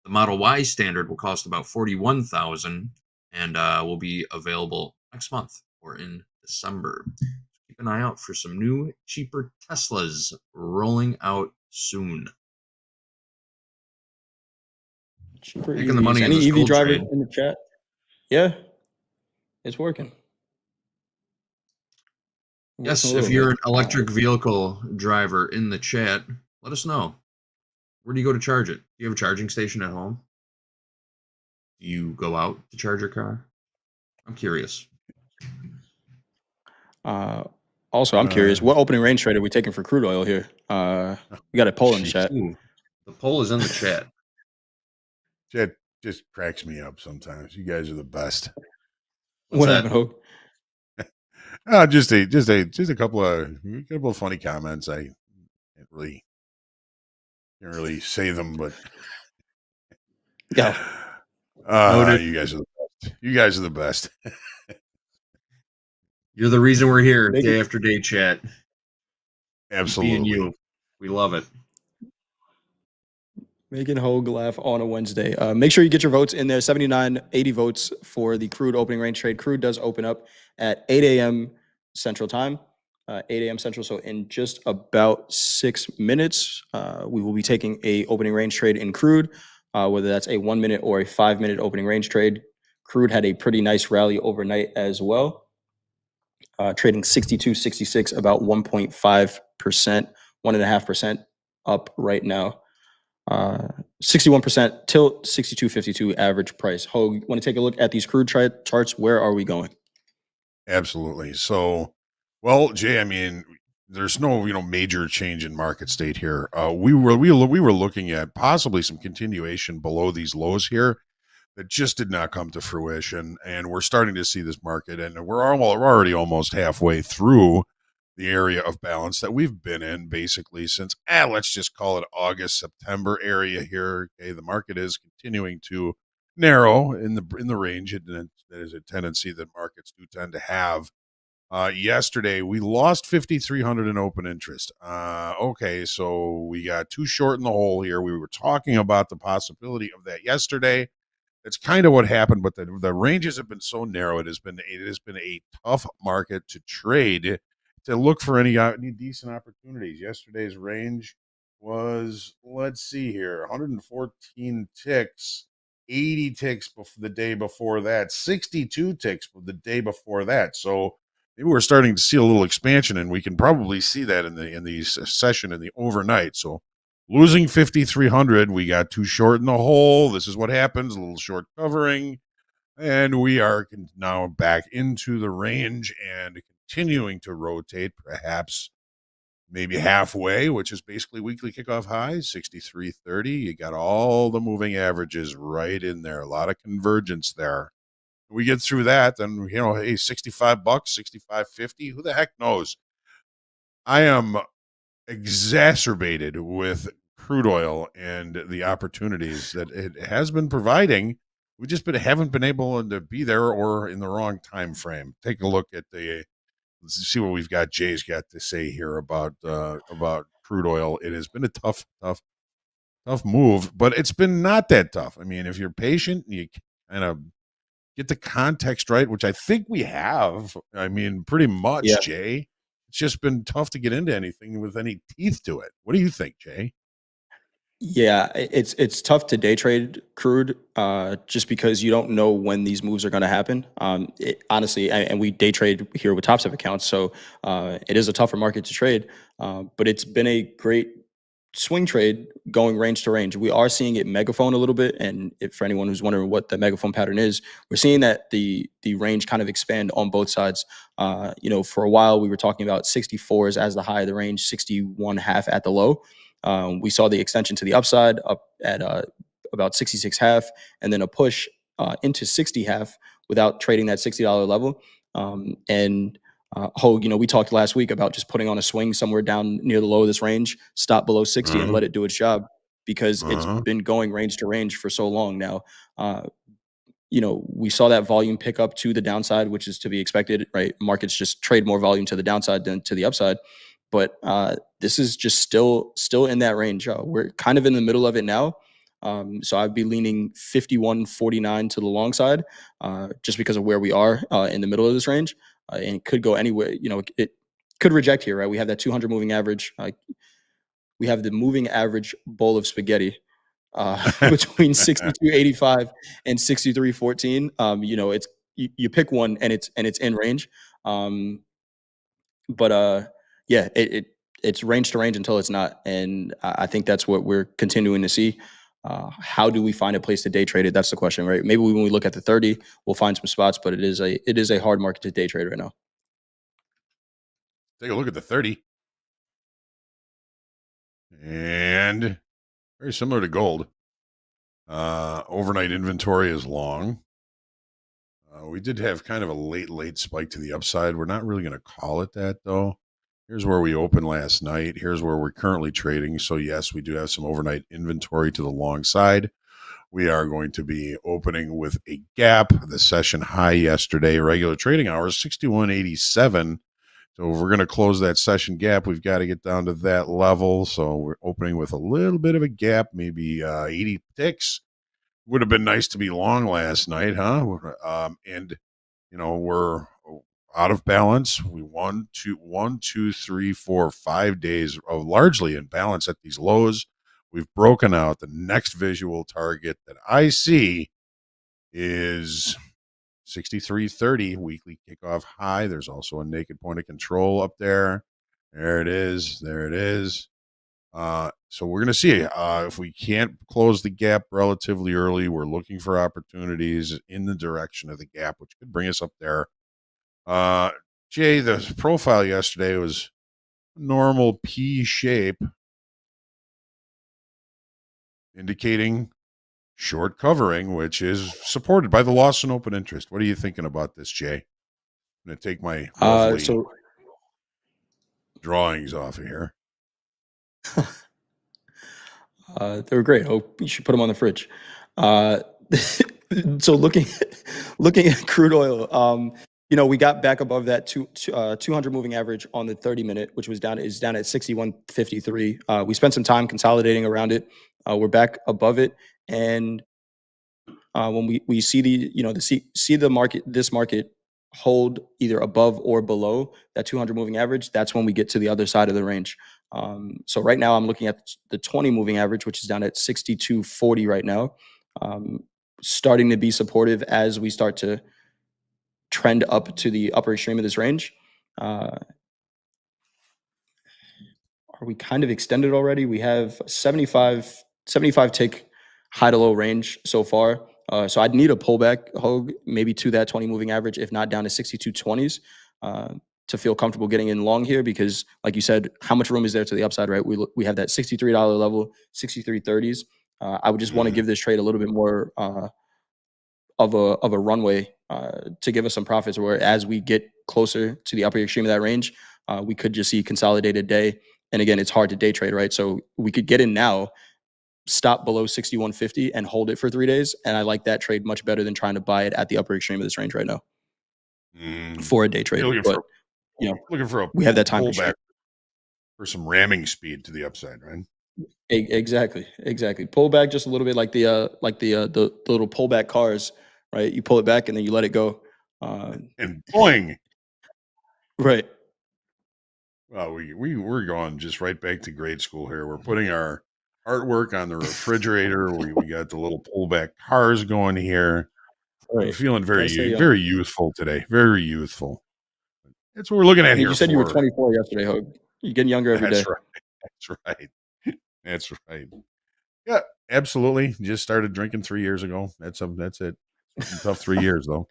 The Model Y Standard will cost about $41,000 and will be available next month or in December. Keep an eye out for some new, cheaper Teslas rolling out soon. Cheaper Making the EVs. money in Any this EV gold drivers trade. in the chat? Yeah, it's working. Yes, Working a if little you're an bit. electric vehicle driver in the chat, let us know. Where do you go to charge it? Do you have a charging station at home? Do you go out to charge your car? I'm curious. Also, I'm curious, what opening range trade are we taking for crude oil here? We got a poll in the Jeez. chat. Ooh, the poll is in the chat. That just cracks me up sometimes. You guys are the best. What's What that? happened, Hoag? Just a couple of funny comments. I can't really say them, but Yeah. Noted. you guys are the best. You guys are the best. You're the reason we're here Make day it- after day, chat. Absolutely. Being you. We love it. Making Hoag laugh on a Wednesday. Make sure you get your votes in there. 79, 80 votes for the crude opening range trade. Crude does open up at 8 a.m. Central Time, 8 a.m. Central. So in just about 6 minutes, we will be taking a opening range trade in crude, whether that's a 1 minute or a 5 minute opening range trade. Crude had a pretty nice rally overnight as well, trading 62.66, about 1.5%, 1.5% up right now. 61% till 62.52 average price. Hoag, want to take a look at these crude charts? Where are we going? Absolutely. So, well, Jay, I mean, there's no major change in market state here. We were looking at possibly some continuation below these lows here that just did not come to fruition, and we're starting to see this market, and we're already almost halfway through the area of balance that we've been in basically since let's just call it August, September area here. Okay, the market is continuing to narrow in the range. That is a tendency that markets do tend to have. Yesterday we lost 5,300 in open interest. Okay, so we got too short in the hole here. We were talking about the possibility of that yesterday. That's kind of what happened, but the ranges have been so narrow. It has been a tough market to trade, to look for any decent opportunities. Yesterday's range was, let's see here, 114 ticks, 80 ticks the day before that, 62 ticks the day before that. So maybe we're starting to see a little expansion, and we can probably see that in the session in the overnight. So losing 5,300, we got too short in the hole. This is what happens, a little short covering. And we are now back into the range and continuing to rotate, perhaps maybe halfway, which is basically weekly kickoff highs, 63.30. You got all the moving averages right in there. A lot of convergence there. We get through that, then, hey, $65, 65.50. Who the heck knows? I am exacerbated with crude oil and the opportunities that it has been providing. We just haven't been able to be there, or in the wrong time frame. Take a look at let's see what we've got. Jay's got to say here about crude oil. It has been a tough move, but it's been not that tough. I mean, if you're patient and you kind of get the context right, which I think we have. I mean, pretty much, Yeah. Jay. It's just been tough to get into anything with any teeth to it. What do you think, Jay? Yeah, it's tough to day trade crude, just because you don't know when these moves are going to happen. Honestly, and we day trade here with Topstep accounts, so it is a tougher market to trade. But it's been a great swing trade going range to range. We are seeing it megaphone a little bit, and if, for anyone who's wondering what the megaphone pattern is, we're seeing that the range kind of expand on both sides. For a while we were talking about 64s as the high of the range, 61 half at the low. We saw the extension to the upside up at about 66 half, and then a push into 60 half without trading that $60 level. And Hoag, we talked last week about just putting on a swing somewhere down near the low of this range, stop below 60 and Uh-huh. let it do its job, because it's Uh-huh. been going range to range for so long now. Uh, we saw that volume pick up to the downside, which is to be expected, right? Markets just trade more volume to the downside than to the upside. But this is just still in that range. We're kind of in the middle of it now. So I'd be leaning 51.49 to the long side, just because of where we are in the middle of this range. And it could go anywhere. It could reject here, right? We have that 200 moving average. We have the moving average bowl of spaghetti between 62.85 and 63.14. It's you pick one and it's in range. Um, but yeah, it's range to range until it's not, and I think that's what we're continuing to see. How do we find a place to day trade it? That's the question, right? Maybe when we look at the 30, we'll find some spots, but it is a hard market to day trade right now. Take a look at the 30. And very similar to gold. Overnight inventory is long. We did have kind of a late spike to the upside. We're not really going to call it that, though. Here's where we opened last night. Here's where we're currently trading. So, yes, we do have some overnight inventory to the long side. We are going to be opening with a gap. The session high yesterday, regular trading hours, 61.87. So if we're going to close that session gap, we've got to get down to that level. So we're opening with a little bit of a gap, maybe 80 ticks. Would have been nice to be long last night, huh? And we're out of balance. We one, two, three, 4, 5 days of largely in balance at these lows. We've broken out. The next visual target that I see is 63.30 weekly kickoff high. There's also a naked point of control up there. There it is. There it is. So we're going to see if we can't close the gap relatively early. We're looking for opportunities in the direction of the gap, which could bring us up there. Jay, the profile yesterday was normal P shape, indicating short covering, which is supported by the loss in open interest. What are you thinking about this, Jay? I'm going to take my lovely So drawings off of here. they were great. Oh, you should put them on the fridge. Uh, so looking at crude oil, we got back above that 200 moving average on the 30-minute, which is down at 61.53. We spent some time consolidating around it. We're back above it, and when we see this market hold either above or below that 200 moving average, that's when we get to the other side of the range. So right now I'm looking at the 20 moving average, which is down at 62.40 right now, starting to be supportive as we start to trend up to the upper extreme of this range. Are we kind of extended already? We have 75 tick high to low range so far. So I'd need a pullback, Hoag, maybe to that 20 moving average, if not down to 62.20s, to feel comfortable getting in long here. Because, like you said, how much room is there to the upside, right? We have that $63 level, 63.30s. I would just want to give this trade a little bit more of a runway to give us some profits. Where as we get closer to the upper extreme of that range, we could just see consolidated day. And again, it's hard to day trade, right? So we could get in now, stop below 61.50 and hold it for 3 days. And I like that trade much better than trying to buy it at the upper extreme of this range right now for a day trade. You're But looking for a we have that time pullback constraint. for some ramming speed to the upside, right? Exactly. Pull back just a little bit, like the little pullback cars, right? You pull it back and then you let it go. And boing. Right. Well, we're going just right back to grade school here. We're putting our artwork on the refrigerator. We got the little pullback cars going here. I'm Right. feeling Gotta stay very, young. very youthful today. Very youthful. That's what we're looking at Hey, here. you said you were for 24 yesterday, Hoag. You're getting younger every day. That's right. That's right. That's right. Yeah, absolutely. Just started drinking 3 years ago. That's it. Some tough 3 years though.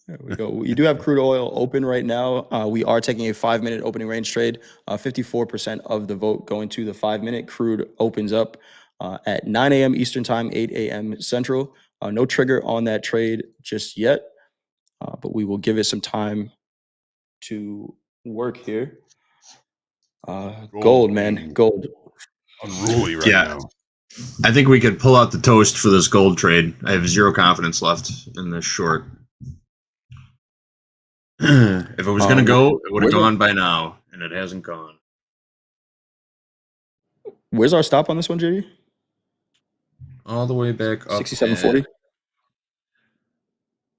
There we go. You do have crude oil open right now. We are taking a 5-minute opening range trade. 54% of the vote going to the 5-minute. Crude opens up at 9 a.m. Eastern Time, 8 a.m. Central. No trigger on that trade just yet, but we will give it some time to work here. Gold, man. being Gold. unruly right Yeah. now. I think we could pull out the toast for this gold trade. I have zero confidence left in this short. If it was going to go, it would have gone by now, and it hasn't gone. Where's our stop on this one, JD? All the way back up. 67.40?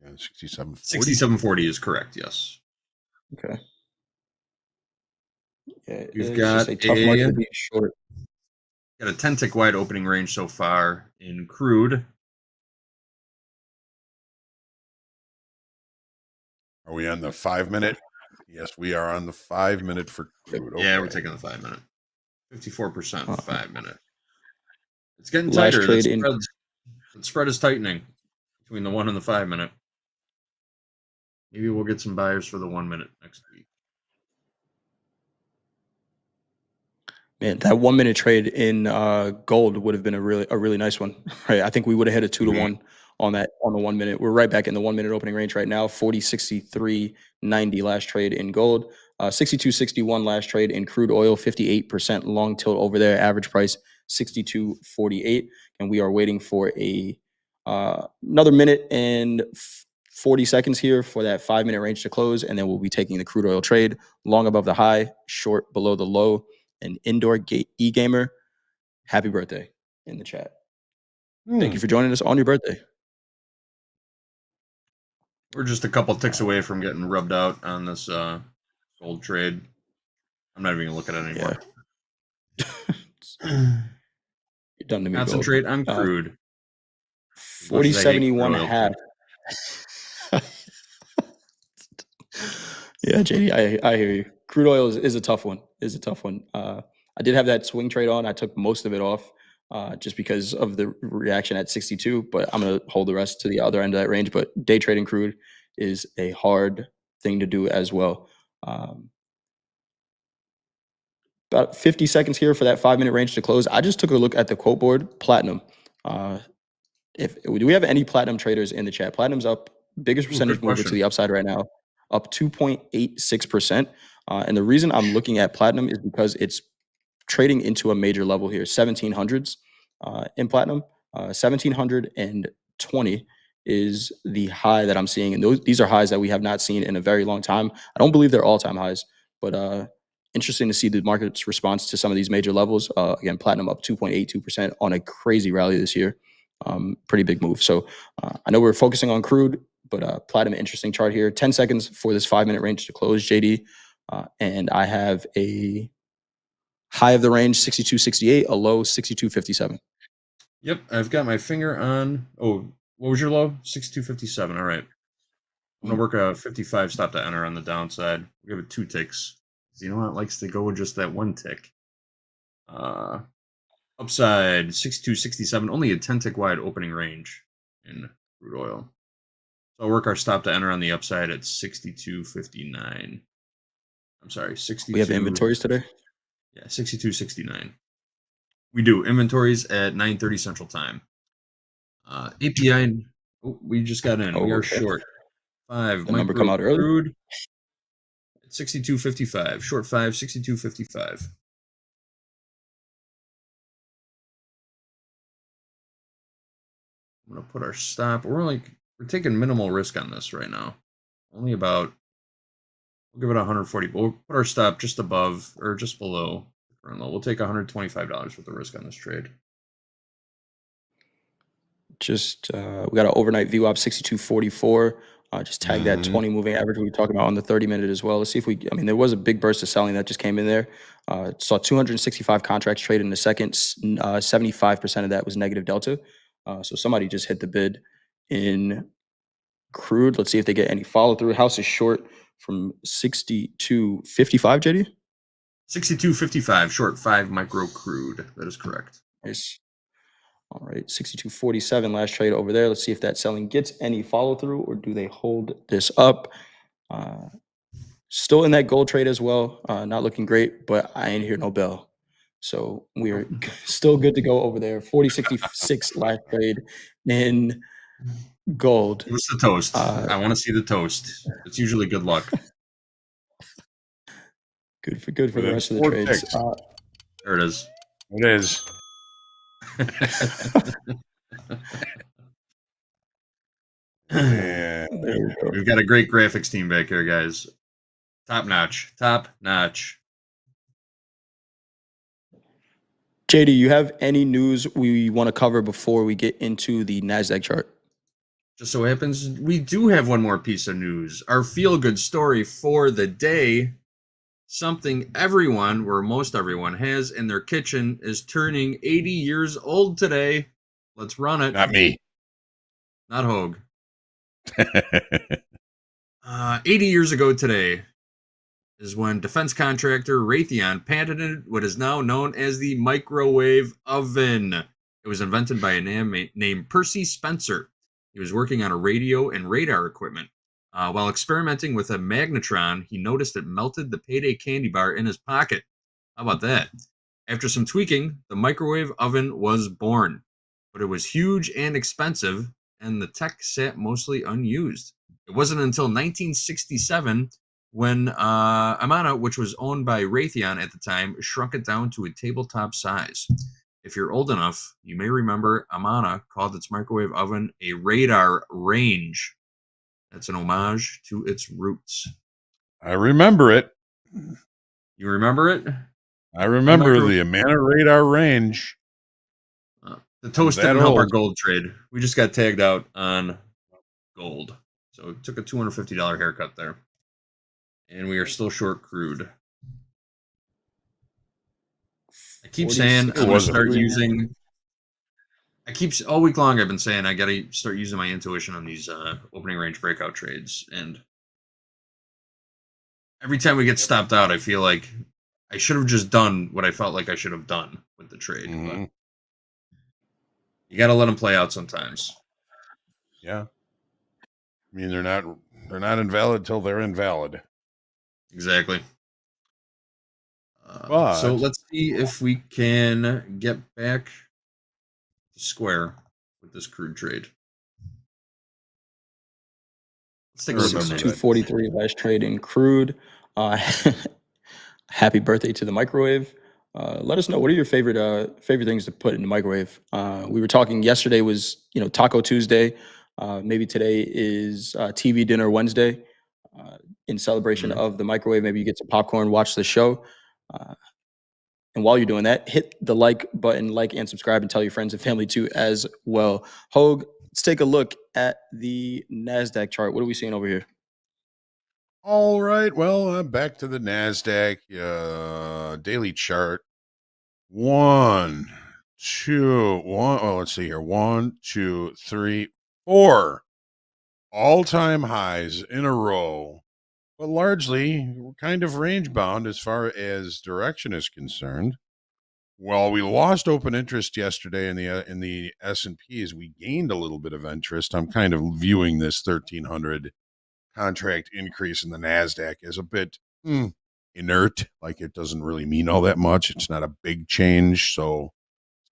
Yeah, 67.40. 67.40 is correct, yes. Okay. Yeah, We've it's got just a tough market to be short. Got a 10-tick wide opening range so far in crude. Are we on the 5-minute? Yes, we are on the 5-minute for crude. Yeah, we're Okay. taking the 5-minute. 54% 5-minute. It's getting Last tighter. trade The spread is tightening between the 1 and the 5-minute. Maybe we'll get some buyers for the 1-minute next week. Man, that 1-minute trade in gold would have been a really nice one, right? I think we would have hit a 2-to-1 on the 1-minute. We're right back in the 1-minute opening range right now. 40.63.90 last trade in gold. 62.61 last trade in crude oil. 58% long tilt over there. Average price 62.48, and we are waiting for another minute and 40 seconds here for that 5-minute range to close, and then we'll be taking the crude oil trade long above the high, short below the low. An indoor e-gamer, happy birthday in the chat. Thank you for joining us on your birthday. We're just a couple ticks away from getting rubbed out on this gold trade. I'm not even gonna look at it anymore. Yeah. You're done to me. Concentrate on crude. 40.71 half. Yeah, JD, I hear you. Crude oil is a tough one. I did have that swing trade on. I took most of it off just because of the reaction at 62, but I'm going to hold the rest to the other end of that range. But day trading crude is a hard thing to do as well. About 50 seconds here for that 5-minute range to close. I just took a look at the quote board. Platinum. Do we have any platinum traders in the chat? Platinum's up, biggest percentage mover to the upside right now, up 2.86%. And the reason I'm looking at platinum is because it's trading into a major level here, 1700s in platinum. 1720 is the high that I'm seeing. And these are highs that we have not seen in a very long time. I don't believe they're all-time highs, but interesting to see the market's response to some of these major levels. Again, platinum up 2.82% on a crazy rally this year. Pretty big move. So I know we're focusing on crude, but platinum, interesting chart here. 10 seconds for this 5-minute range to close, JD. And I have a high of the range, 62.68, a low, 62.57. Yep, I've got my finger on. Oh, what was your low? 62.57. All right. I'm going to work a 55 stop to enter on the downside. We'll give it 2 ticks. You know what? It likes to go with just that 1 tick. Upside 62.67, only a 10-tick wide opening range in crude oil. So I'll work our stop to enter on the upside at 62.59. I'm sorry, 62. We have inventories today? Yeah, 62.69. We do. Inventories at 9:30 Central Time. API, we just got in. We are short. 5. The number come out early? Crude at 62.55. Short 5, 62.55. I'm gonna put our stop. We're taking minimal risk on this right now. Only about, we'll give it 140. But we'll put our stop just above or just below the current low. We'll take $125 worth of risk on this trade. Just we got an overnight VWAP 62.44. Just tag that 20 moving average we were talking about on the 30-minute as well. Let's see if I mean, there was a big burst of selling that just came in there. Saw 265 contracts traded in a second. 75% of that was negative delta. So somebody just hit the bid in crude. Let's see if they get any follow through. House is short from 60 to 55, JD. 62.55, short 5 micro crude. That is correct. Nice. All right, 62.47 last trade over there. Let's see if that selling gets any follow through, or do they hold this up? Still in that gold trade as well. Not looking great, but I ain't hear no bell. So we are still good to go over there. 40.66 last trade in gold. What's the toast? I want to see the toast. It's usually good luck. Good for the rest of the trades. There it is. It is. Yeah. We've got a great graphics team back here, guys. Top notch. JD, you have any news we want to cover before we get into the NASDAQ chart? Just so happens we do have one more piece of news. Our feel-good story for the day. Something everyone, or most everyone, has in their kitchen is turning 80 years old today. Let's run it. Not me. Not Hoag. 80 years ago today is when defense contractor Raytheon patented what is now known as the microwave oven. It was invented by a man named Percy Spencer. He was working on a radio and radar equipment. While experimenting with a magnetron, he noticed it melted the payday candy bar in his pocket. How about that? After some tweaking, the microwave oven was born. But it was huge and expensive, and the tech sat mostly unused. It wasn't until 1967 when Amana, which was owned by Raytheon at the time, shrunk it down to a tabletop size. If you're old enough, you may remember Amana called its microwave oven a radar range. That's an homage to its roots. I remember it. You remember it? I remember the Amana radar range. The toast didn't help our gold trade. We just got tagged out on gold. So it took a $250 haircut there. And we are still short crude. I keep saying I'm going to start using... all week long I've been saying I got to start using my intuition on these opening range breakout trades. And every time we get stopped out, I feel like I should have just done what I felt like I should have done with the trade. Mm-hmm. But you got to let them play out sometimes. Yeah. I mean, they're not invalid till they're invalid. Exactly. So let's see if we can get back to square with this crude trade. Let's take a look at 243 last trade in crude. Happy birthday to the microwave. Let us know, what are your favorite things to put in the microwave? We were talking yesterday was Taco Tuesday. Maybe today is TV dinner Wednesday. In celebration of the microwave, maybe you get some popcorn, watch the show. And while you're doing that, hit the like button, like and subscribe, and tell your friends and family too as well. Hoag, let's take a look at the NASDAQ chart. What are we seeing over here? All right. Well, back to the NASDAQ daily chart. Let's see here. 1, 2, 3, 4 all-time highs in a row. But largely, we're kind of range-bound as far as direction is concerned. While we lost open interest yesterday in the S&Ps, we gained a little bit of interest. I'm kind of viewing this 1,300 contract increase in the NASDAQ as a bit inert, like it doesn't really mean all that much. It's not a big change, so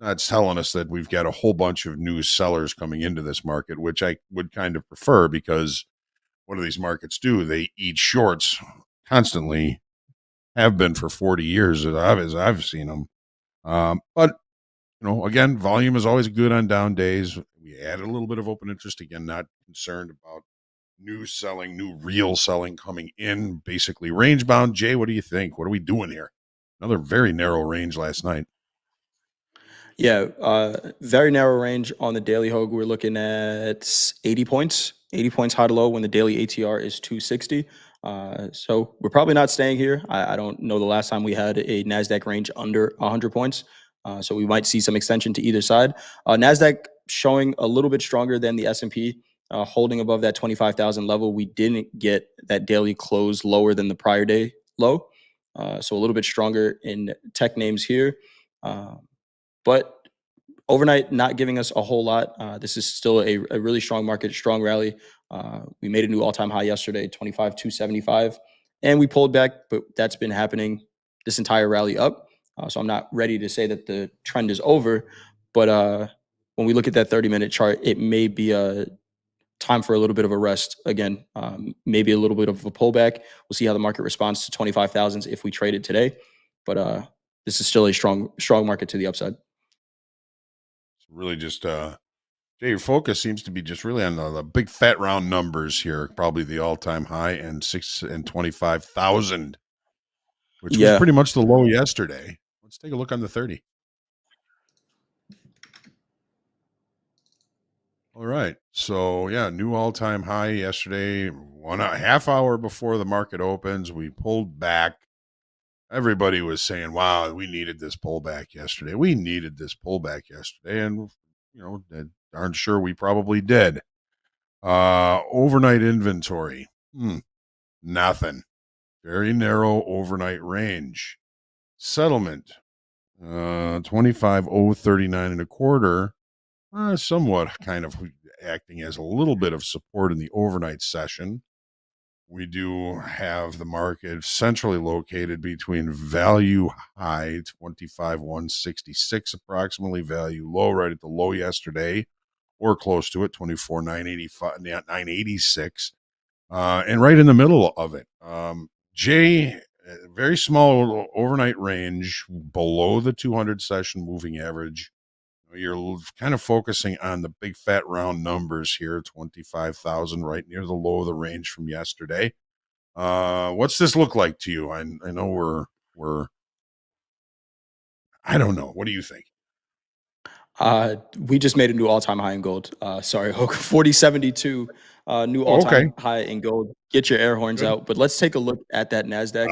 it's telling us that we've got a whole bunch of new sellers coming into this market, which I would kind of prefer, because what do these markets do? They eat shorts constantly, have been for 40 years as I've seen them. But, again, volume is always good on down days. We added a little bit of open interest. Again, not concerned about new real selling coming in, basically range bound. Jay, what do you think? What are we doing here? Another very narrow range last night. Yeah, very narrow range on the daily, Hoag. We're looking at 80 points 80 points high to low when the daily ATR is 260. So we're probably not staying here. I don't know the last time we had a NASDAQ range under 100 points. So we might see some extension to either side. NASDAQ showing a little bit stronger than the S&P, holding above that 25,000 level. We didn't get that daily close lower than the prior day low. So a little bit stronger in tech names here. But overnight, not giving us a whole lot. This is still a really strong market, strong rally. We made a new all-time high yesterday, 25,275, and we pulled back, but that's been happening this entire rally up. So I'm not ready to say that the trend is over, but when we look at that 30-minute chart, it may be a time for a little bit of a rest again, maybe a little bit of a pullback. We'll see how the market responds to 25,000s if we trade it today, but this is still a strong market to the upside. Really just Jay, your focus seems to be just really on the big fat round numbers here, probably the all-time high and 25,000, which was pretty much the low yesterday. Let's take a look on the 30. All right. So yeah, new all-time high yesterday, 1.5 hour before the market opens. We pulled back. Everybody was saying, wow, we needed this pullback yesterday. We needed this pullback yesterday. And, you know, darn sure we probably did. Overnight inventory. Nothing. Very narrow overnight range. Settlement. 25,039 and a quarter. Somewhat kind of acting as a little bit of support in the overnight session. We do have the market centrally located between value high 25,166 approximately, value low right at the low yesterday, or close to it, 24,986, and right in the middle of it. Jay, very small overnight range below the 200 session moving average. You're kind of focusing on the big fat round numbers here, 25,000 right near the low of the range from yesterday. What's this look like to you? I know we're I don't know. What do you think? We just made a new all-time high in gold. Sorry, Hoag, 4072, new all-time high in gold. Get your air horns out. But let's take a look at that NASDAQ.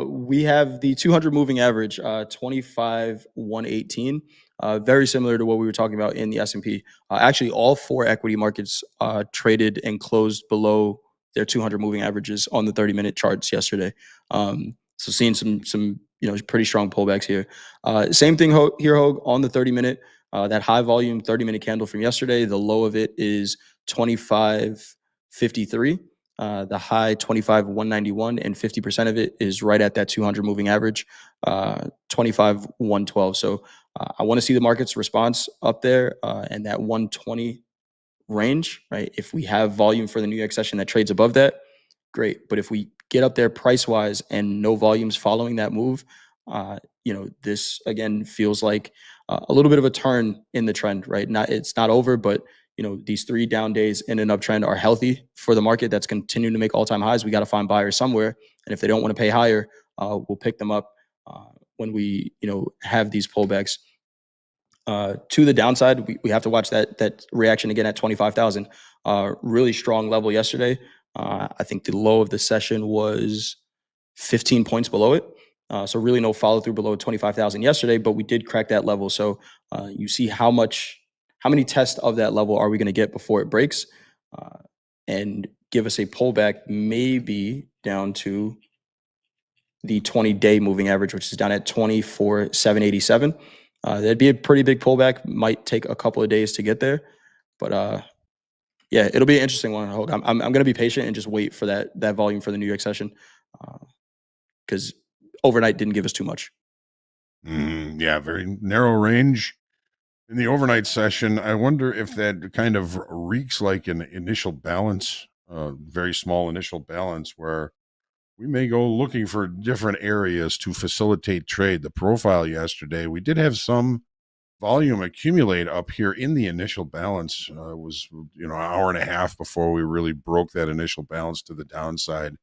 We have the 200 moving average, 25,118. Very similar to what we were talking about in the S&P. Actually, all four equity markets traded and closed below their 200 moving averages on the 30-minute charts yesterday. So seeing some pretty strong pullbacks here. Same thing here, Hoag, on the 30-minute. That high volume 30-minute candle from yesterday, the low of it is 25.53. The high 25,191, and 50% of it is right at that 200 moving average, 25,112. So I want to see the market's response up there and that 120 range, right? If we have volume for the New York session that trades above that, great. But if we get up there price wise and no volumes following that move, this again feels like a little bit of a turn in the trend, right? It's not over, but these 3 down days in an uptrend are healthy for the market that's continuing to make all-time highs. We got to find buyers somewhere, and if they don't want to pay higher, we'll pick them up when we have these pullbacks. To the downside, we have to watch that reaction again at 25,000. Really strong level yesterday. I think the low of the session was 15 points below it. So really no follow through below 25,000 yesterday, but we did crack that level. So you see how many tests of that level are we going to get before it breaks and give us a pullback maybe down to the 20-day moving average, which is down at 24,787. That'd be a pretty big pullback. Might take a couple of days to get there, but yeah, it'll be an interesting one. I'm going to be patient and just wait for that volume for the New York session because overnight didn't give us too much. Yeah, very narrow range in the overnight session. I wonder if that kind of reeks like an initial balance, very small initial balance where we may go looking for different areas to facilitate trade. The profile yesterday, we did have some volume accumulate up here in the initial balance. It was an hour and a half before we really broke that initial balance to the downside.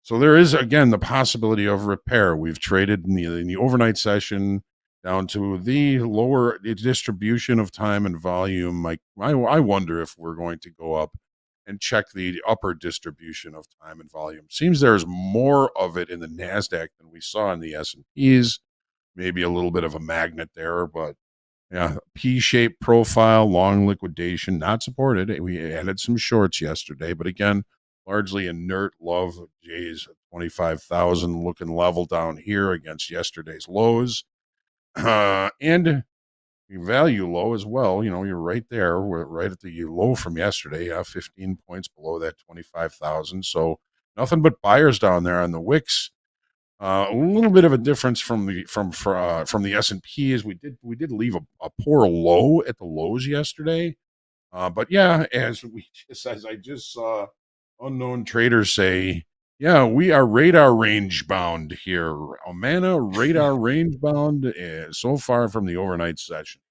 So there is, again, the possibility of repair. We've traded in the overnight session down to the lower distribution of time and volume. I wonder if we're going to go up and check the upper distribution of time and volume. Seems there's more of it in the NASDAQ than we saw in the S&Ps. Maybe a little bit of a magnet there, but yeah, P-shaped profile, long liquidation, not supported. We added some shorts yesterday, but again, largely inert. Love Jay's 25,000 looking level down here against yesterday's lows. And value low as well. You're right there. We're right at the low from yesterday, 15 points below that 25,000. So nothing but buyers down there on the wicks. A little bit of a difference from the S&P is we did leave a poor low at the lows yesterday. But yeah, as I just saw unknown traders say, yeah, we are radar range bound here. Omana radar range bound so far from the overnight session.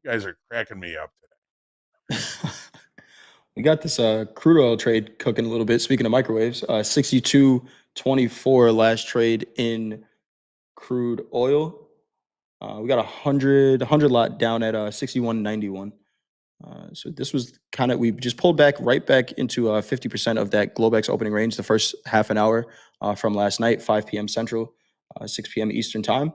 You guys are cracking me up today. We got this crude oil trade cooking a little bit. Speaking of microwaves, 62.24 last trade in crude oil. We got 100 lot down at 61.91. So this was we just pulled right back into 50% of that Globex opening range the first half an hour from last night, 5 p.m. Central, 6 p.m. Eastern time.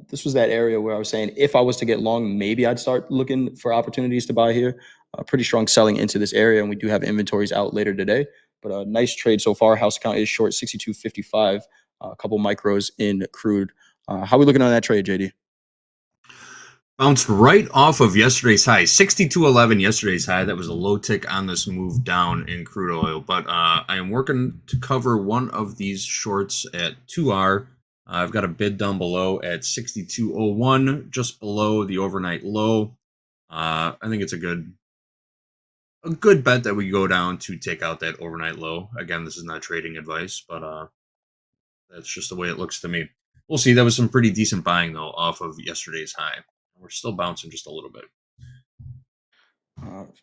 This was that area where I was saying if I was to get long, maybe I'd start looking for opportunities to buy here. Pretty strong selling into this area, and we do have inventories out later today. But a nice trade so far. House account is short 62.55, a couple micros in crude. How are we looking on that trade, JD? Bounced right off of yesterday's high, 62.11 yesterday's high. That was a low tick on this move down in crude oil. But I am working to cover one of these shorts at 2R. I've got a bid down below at 62.01, just below the overnight low. I think it's a good bet that we go down to take out that overnight low. Again, this is not trading advice, but that's just the way it looks to me. We'll see. That was some pretty decent buying, though, off of yesterday's high. We're still bouncing just a little bit.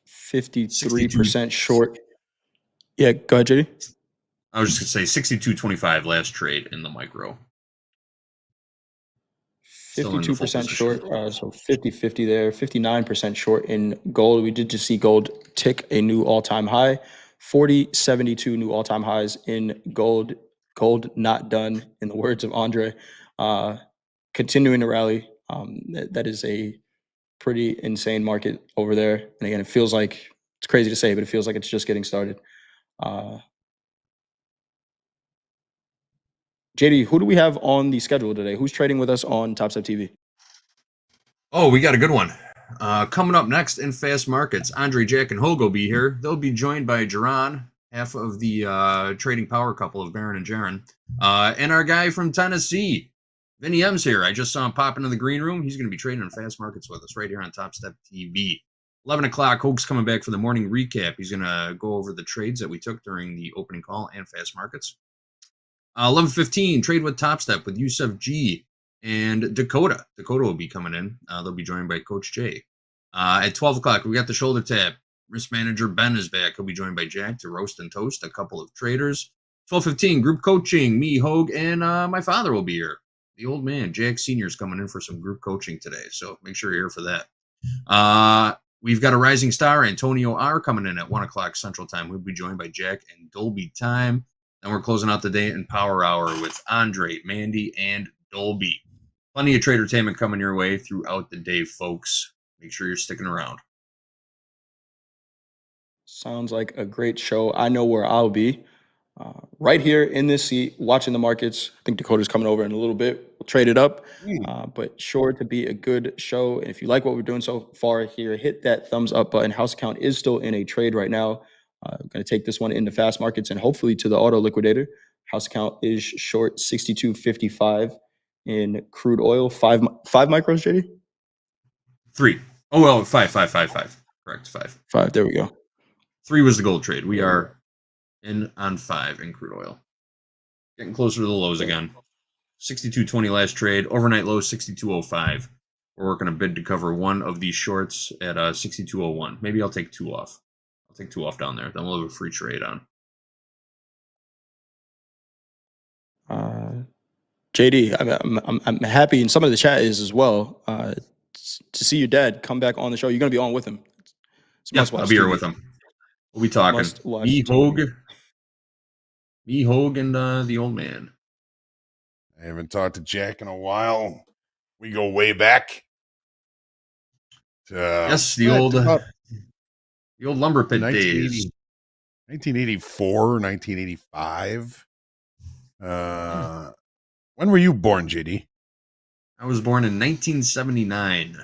53% short. Yeah, go ahead, JD. I was just going to say 62.25 last trade in the micro. 52% short, so 50-50 there. 59% short in gold. We did just see gold tick a new all-time high. 40.72 new all-time highs in gold. Gold not done, in the words of Andre. Continuing to rally. That is a pretty insane market over there. And again, it feels like, it's crazy to say, but it feels like it's just getting started. JD, who do we have on the schedule today? Who's trading with us on TopstepTV? Oh, we got a good one. Coming up next in Fast Markets, Andre, Jack, and Hoag will be here. They'll be joined by Jaron, half of the trading power couple of Baron and Jaron, and our guy from Tennessee, Vinny M's here. I just saw him pop into the green room. He's going to be trading in Fast Markets with us right here on TopstepTV. 11 o'clock, Hoag's coming back for the morning recap. He's going to go over the trades that we took during the opening call and Fast Markets. 11:15, Trade with Topstep with Yusuf G and Dakota. Dakota will be coming in. They'll be joined by Coach Jay. At 12 o'clock, we got the shoulder tap. Risk manager Ben is back. He'll be joined by Jack to roast and toast a couple of traders. 12:15, group coaching. Me, Hoag, and my father will be here. The old man, Jack Sr. is coming in for some group coaching today, so make sure you're here for that. We've got a rising star, Antonio R., coming in at 1 o'clock Central Time. We'll be joined by Jack and Dolby Time. Then we're closing out the day in Power Hour with Andre, Mandy, and Dolby. Plenty of tradertainment coming your way throughout the day, folks. Make sure you're sticking around. Sounds like a great show. I know where I'll be. Right here in this seat, watching the markets. I think Dakota's coming over in a little bit. We'll trade it up, but sure to be a good show. And if you like what we're doing so far here, hit that thumbs up button. House account is still in a trade right now. I'm going to take this one into Fast Markets and hopefully to the auto liquidator. House account is short 62.55 in crude oil. Five micros, JD? 3. Oh, well, 5. Correct, 5. 5, there we go. 3 was the gold trade. We are in on 5 in crude oil. Getting closer to the lows again. 62.20 last trade. Overnight low 62.05. We're working a bid to cover one of these shorts at 62.01. Maybe I'll take 2 off. I'll take 2 off down there. Then we'll have a free trade on. JD, I'm happy, and some of the chat is as well. To see your dad come back on the show. You're gonna be on with him. It's Yeah, must watch I'll be here TV. with him. We'll be talking. Must watch Me, TV. Hoag, and the old man. I haven't talked to Jack in a while. We go way back. Yes, the back old to about lumber pit days. 1984, 1985. When were you born, JD? I was born in 1979.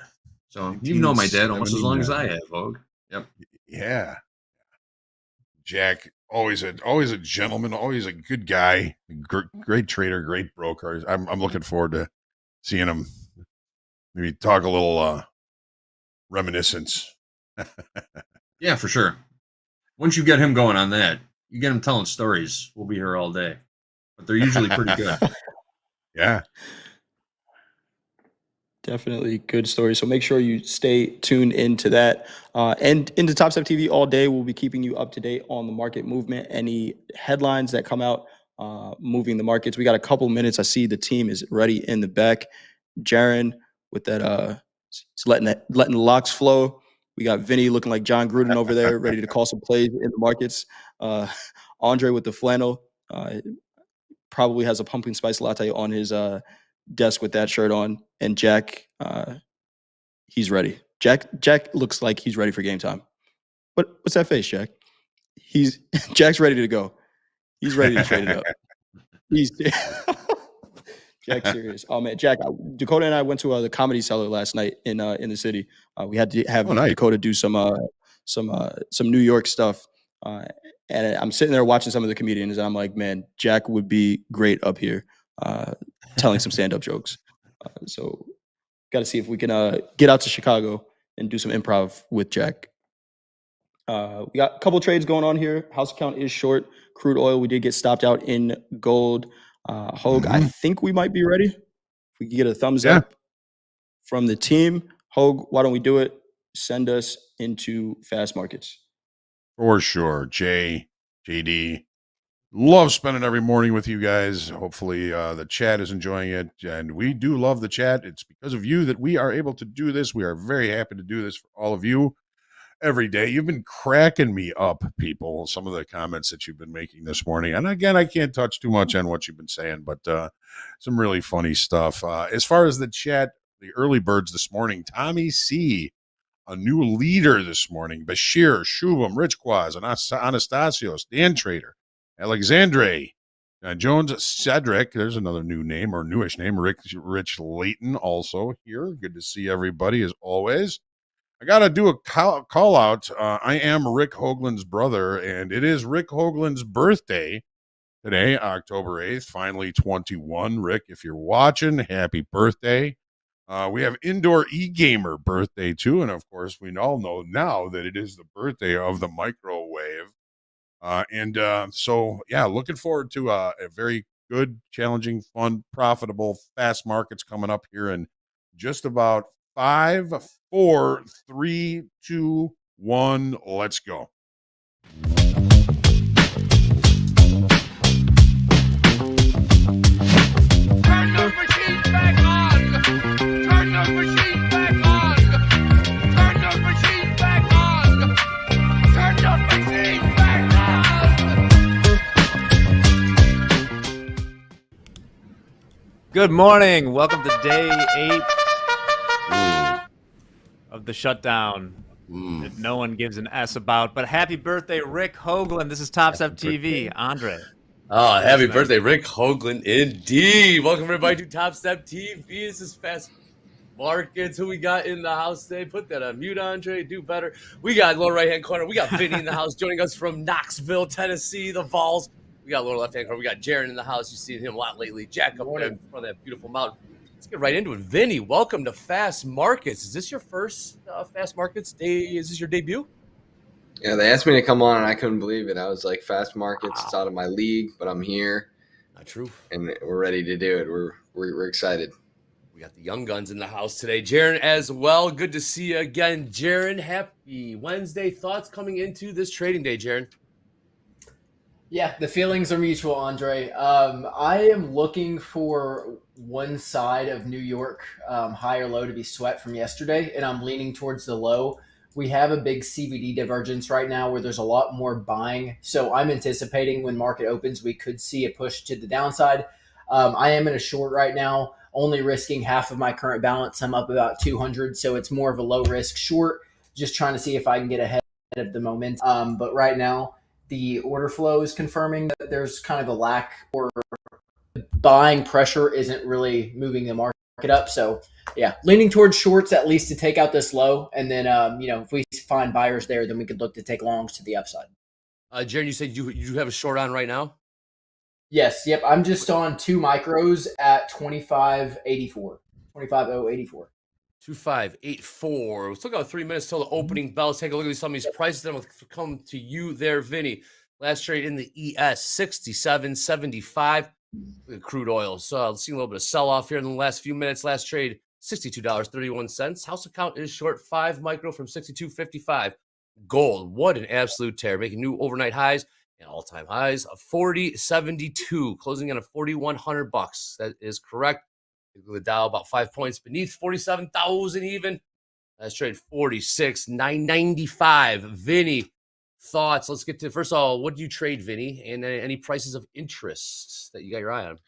So you know my dad almost as long as I have, Hoag. Yep. Yeah. Jack, always a gentleman, always a good guy, great trader, great broker. I'm looking forward to seeing him. Maybe talk a little reminiscence. Yeah, for sure. Once you get him going on that, you get him telling stories, we'll be here all day. But they're usually pretty good. Yeah. Definitely good story. So make sure you stay tuned into that. And into Topstep TV all day, we'll be keeping you up to date on the market movement, any headlines that come out moving the markets. We got a couple minutes. I see the team is ready in the back. Jaron with that, letting the locks flow. We got Vinny looking like John Gruden over there, ready to call some plays in the markets. Andre with the flannel. Probably has a pumpkin spice latte on his desk with that shirt on, and Jack, he's ready. Jack looks like he's ready for game time. What's that face, Jack? Jack's ready to go. He's ready to trade it up. He's Jack's serious. Oh man, Jack, Dakota and I went to the Comedy Cellar last night in the city. We had to have nice. Dakota do some New York stuff. And I'm sitting there watching some of the comedians, and I'm like, man, Jack would be great up here telling some stand-up jokes. So got to see if we can get out to Chicago and do some improv with Jack. We got a couple trades going on here. House account is short. Crude oil, we did get stopped out in gold. Hoag, I think we might be ready. If we can get a thumbs up from the team. Hoag, why don't we do it? Send us into fast markets. For sure. JD, love spending every morning with you guys. Hopefully the chat is enjoying it. And we do love the chat. It's because of you that we are able to do this. We are very happy to do this for all of you every day. You've been cracking me up, people. Some of the comments that you've been making this morning. And again, I can't touch too much on what you've been saying, but some really funny stuff. As far as the chat, the early birds this morning, Tommy C., a new leader this morning, Bashir, Shubham, Rich Quaz, Anastasios, Dan Trader, Alexandre, Jones, Cedric, there's another new name or newish name, Rich Layton also here. Good to see everybody as always. I got to do a call out. I am Rick Hoagland's brother, and it is Rick Hoagland's birthday today, October 8th, finally 21. Rick, if you're watching, happy birthday. We have Indoor E-Gamer birthday, too. And, of course, we all know now that it is the birthday of the microwave. So, looking forward to a very good, challenging, fun, profitable, fast markets coming up here in just about 5, 4, 3, 2, 1. Let's go. Turn those machines back on! Turn those machines back on! Turn those machines back on! Turn those machines back on! Good morning. Welcome to day 8 of the shutdown that no one gives an S about. But happy birthday, Rick Hoagland. This is Topstep TV. Andre. Oh, happy birthday, Rick Hoagland, indeed. Welcome, everybody, to Topstep TV. This is Fast Markets. Who we got in the house today? Put that on mute, Andre. Do better. We got lower right-hand corner. We got Vinny in the house joining us from Knoxville, Tennessee, the Vols. We got lower left-hand corner. We got Jaron in the house. You've seen him a lot lately. Jack up there in front of that beautiful mountain. Let's get right into it. Vinny, welcome to Fast Markets. Is this your first Fast Markets day? Is this your debut? Yeah, they asked me to come on, and I couldn't believe it. I was like, Fast Markets, It's out of my league, but I'm here. Not true. And we're ready to do it. We're excited. We got the young guns in the house today. Jaron as well. Good to see you again, Jaron. Happy Wednesday. Thoughts coming into this trading day, Jaron? Yeah, the feelings are mutual, Andre. I am looking for one side of New York, high or low, to be sweat from yesterday, and I'm leaning towards the low. We have a big CVD divergence right now where there's a lot more buying. So I'm anticipating when market opens, we could see a push to the downside. I am in a short right now, only risking half of my current balance. I'm up about 200, so it's more of a low risk short, just trying to see if I can get ahead of the moment. But right now, the order flow is confirming that there's kind of a lack, or buying pressure isn't really moving the market up. So yeah, leaning towards shorts at least to take out this low, and then if we find buyers there, then we could look to take longs to the upside. Jared, you said you have a short on right now? Yes, yep. I'm just on 2 micros at 25.84. 25.084. 2584. We still got 3 minutes till the opening bell. Let's take a look at some of these prices. Then we'll come to you there, Vinny. Last trade in the ES 67.75. Crude oil. So let's see a little bit of sell off here in the last few minutes. Last trade $62.31. House account is short 5 micro from 62.55. Gold. What an absolute tear, making new overnight highs and all-time highs of 40.72, closing in at 4,100 bucks. That is correct. The Dow about 5 points beneath 47,000 even. Let's trade 46,995. Vinny, thoughts? Let's get to, first of all, what do you trade, Vinny? And any prices of interest that you got your eye on?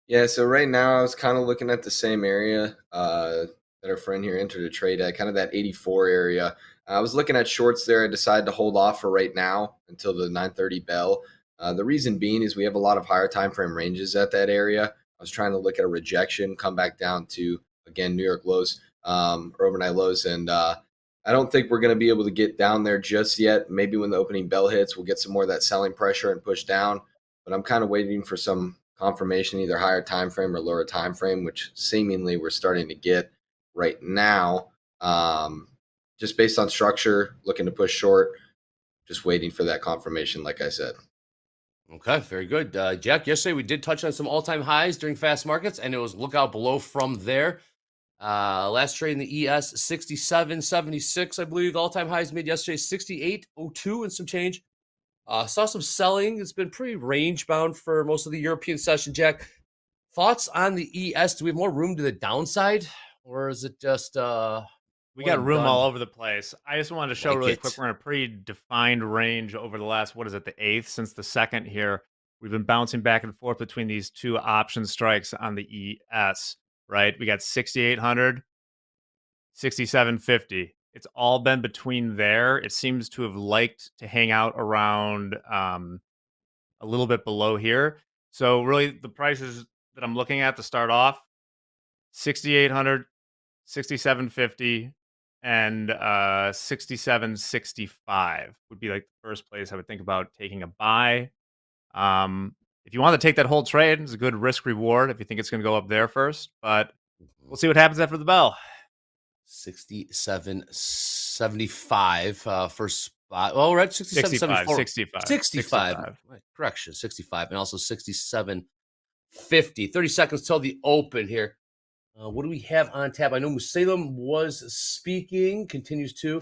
Yeah, so right now I was kind of looking at the same area that our friend here entered a trade at, kind of that 84 area. I was looking at shorts there. I decided to hold off for right now until the 9:30 bell. The reason being is we have a lot of higher time frame ranges at that area. I was trying to look at a rejection, come back down to, again, New York lows, or overnight lows. And I don't think we're going to be able to get down there just yet. Maybe when the opening bell hits, we'll get some more of that selling pressure and push down. But I'm kind of waiting for some confirmation, either higher time frame or lower time frame, which seemingly we're starting to get right now. Just based on structure, looking to push short, just waiting for that confirmation, like I said. Okay, very good. Jack, yesterday we did touch on some all-time highs during fast markets, and it was look out below from there. Last trade in the ES, 67.76, I believe. The all-time highs made yesterday, 68.02 and some change. Saw some selling. It's been pretty range-bound for most of the European session, Jack. Thoughts on the ES? Do we have more room to the downside, or is it just... we got room all over the place. I just wanted to show really quick, we're in a pretty defined range over the last, what is it, the 8th since the 2nd here. We've been bouncing back and forth between these two option strikes on the ES, right? We got 6,800, 6,750. It's all been between there. It seems to have liked to hang out around a little bit below here. So really the prices that I'm looking at to start off, 6,800, 6,750, and 67.65 would be like the first place I would think about taking a buy. If you want to take that whole trade, it's a good risk reward if you think it's going to go up there first, but we'll see what happens after the bell. 67.75 first spot. Well, we're at 67.74. 65. Correction, 65, and also 67.50. 30 seconds till the open here. What do we have on tap? I know Musalem was speaking, continues to.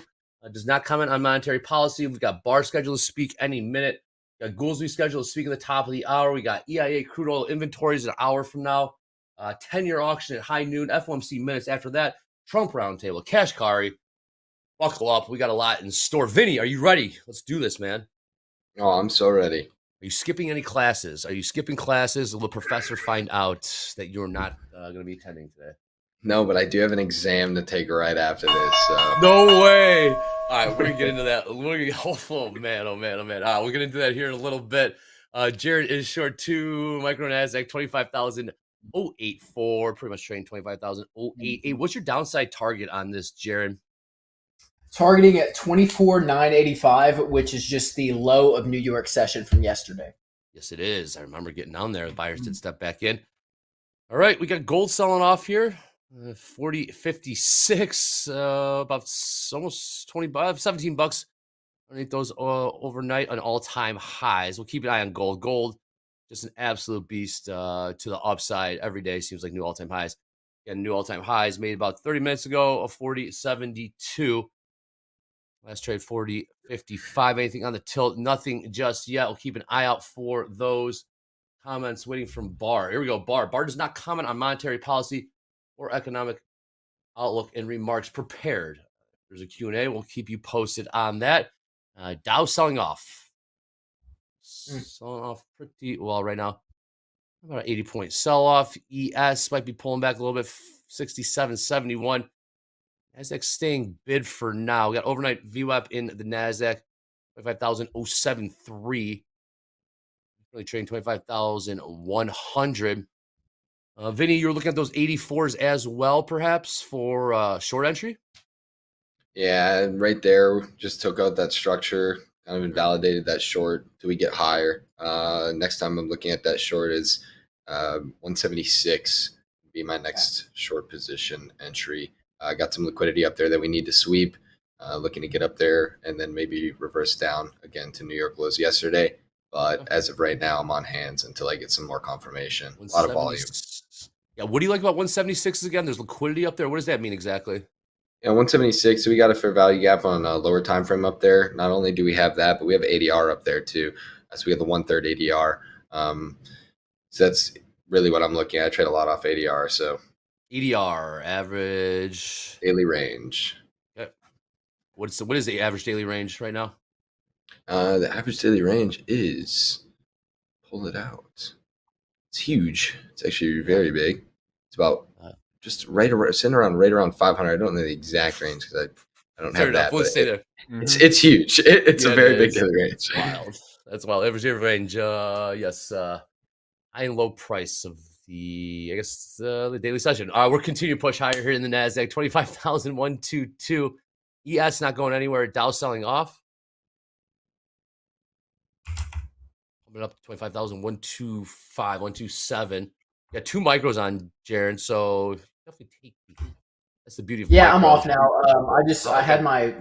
Does not comment on monetary policy. We've got Barr scheduled to speak any minute. We got Goolsby scheduled to speak at the top of the hour. We got EIA crude oil inventories an hour from now. 10-year auction at high noon. FOMC minutes after that. Trump roundtable. Kashkari. Buckle up. We got a lot in store. Vinny, are you ready? Let's do this, man. Oh, I'm so ready. Are you skipping any classes? Are you skipping classes? Will the professor find out that you're not going to be attending today? No, but I do have an exam to take right after this. So. No way. All right, we're going to get into that. Oh, man. We'll get into that here in a little bit. Jared is short 2. Micro NASDAQ, 25,084. Pretty much trading 25,088. What's your downside target on this, Jared? Targeting at 24,985, which is just the low of New York session from yesterday. Yes, it is. I remember getting down there. The buyers did step back in. All right, we got gold selling off here. 40.56, about almost 20 bucks, 17 bucks underneath those overnight on all-time highs. We'll keep an eye on gold. Gold, just an absolute beast to the upside. Every day seems like new all-time highs. Again, new all-time highs made about 30 minutes ago of 40.72. Last trade 40.55. Anything on the tilt? Nothing just yet. We'll keep an eye out for those comments waiting from Bar. Here we go. Bar does not comment on monetary policy or economic outlook and remarks prepared. There's a Q&A. We'll keep you posted on that. Dow selling off. Selling off pretty well right now. About an 80-point sell-off. ES might be pulling back a little bit. 67.71. NASDAQ staying bid for now. We got overnight VWAP in the NASDAQ. 25,073. Really trading 25,100. Vinny, you're looking at those 84s as well, perhaps, for short entry? Yeah, right there, just took out that structure, kind of invalidated that short till we get higher. Next time I'm looking at that short is 176 would be my next short position entry. I got some liquidity up there that we need to sweep. Looking to get up there and then maybe reverse down again to New York lows yesterday. But as of right now, I'm on hands until I get some more confirmation. A lot of volume. Yeah, what do you like about 176s again? There's liquidity up there. What does that mean exactly? Yeah, 176. So we got a fair value gap on a lower time frame up there. Not only do we have that, but we have ADR up there too. So we have the 1/3 ADR. So that's really what I'm looking at. I trade a lot off ADR. So ADR average daily range. Yep. What is the average daily range right now? The average daily range is, pull it out. It's huge. It's actually very big. It's about just sitting around right around 500. I don't know the exact range because I don't have that. We'll stay there. It's huge. It's a very big daily range. Wild. That's wild. Average daily range. Yes. High and low price of the daily session. We're continuing to push higher here in the NASDAQ. 25,122. ES not going anywhere. Dow selling off. Coming up to 25,125, 127. Got 2 micros on, Jaron. So definitely take these. That's the beauty of Yeah, micros. I'm off now. I had my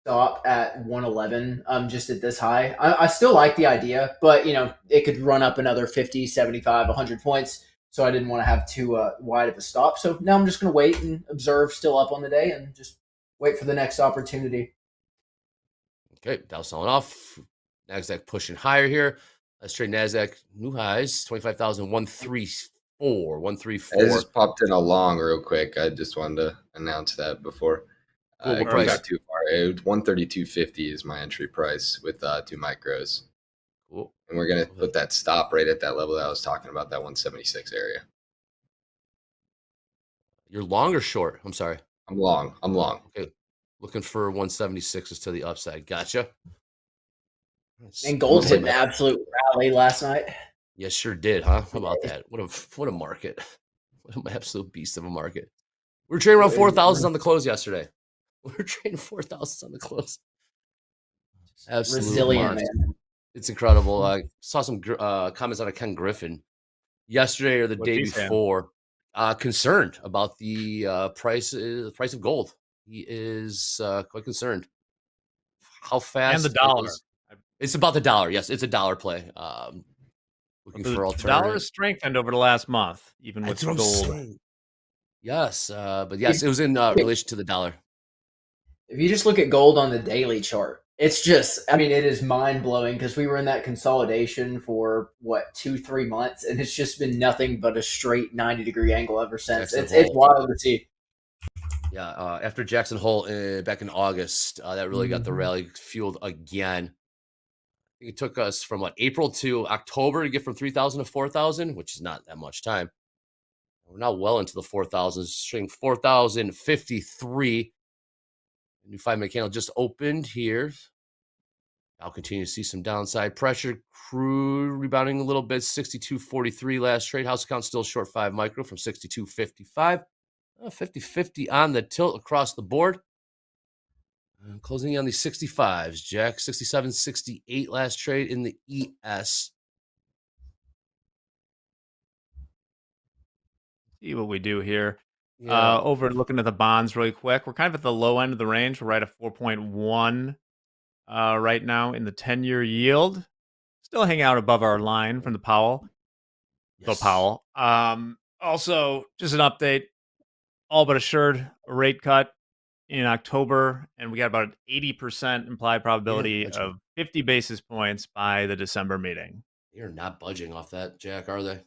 stop at 111 just at this high. I still like the idea, but it could run up another 50, 75, 100 points. So I didn't want to have too wide of a stop. So now I'm just going to wait and observe, still up on the day, and just wait for the next opportunity. Okay, Dow selling off. NASDAQ pushing higher here. Let's trade NASDAQ new highs, 25,134, 134. I just popped in a long real quick. I just wanted to announce that before. Cool, I price? got too far. 132.50 is my entry price with 2 micros. Cool. And we're going to put that stop right at that level that I was talking about, that 176 area. You're long or short? I'm sorry. I'm long. Okay. Looking for 176s to the upside. Gotcha. And gold hit an absolute rally last night. Yes, sure did, huh? How about that? What a market. What an absolute beast of a market. We were trading around 4,000 on the close yesterday. We were trading 4,000 on the close. Absolutely resilient, man. It's incredible. I saw some comments out of Ken Griffin yesterday or the day before. Concerned about the price of gold. He is quite concerned. How fast? And the dollar. It's about the dollar. Yes, it's a dollar play. Looking for alternatives. The dollar has strengthened over the last month, even with the gold. Yes, but yes, it was in relation to the dollar. If you just look at gold on the daily chart, it's just, it is mind-blowing because we were in that consolidation for, 2-3 months, and it's just been nothing but a straight 90-degree angle ever since. It's wild to see. Yeah, after Jackson Hole back in August, that really got the rally fueled again. I think it took us from April to October to get from 3,000 to 4,000, which is not that much time. We're now well into the 4,000s, trading 4,053. The new 5-minute candle just opened here. I'll continue to see some downside pressure. Crude rebounding a little bit, 62.43 last trade. House account still short 5 micro from 62.55. 50-50 on the tilt across the board. Closing in on the 65s, Jack. 67.68 last trade in the ES. See what we do here. Yeah. Over looking at the bonds really quick. We're kind of at the low end of the range. We're right at 4.1 right now in the 10-year yield. Still hanging out above our line from the Powell. Yes. The Powell. Also, just an update. All but assured a rate cut in October, and we got about an 80% implied probability budging. of 50 basis points by the December meeting. They're not budging off that, Jack, are they?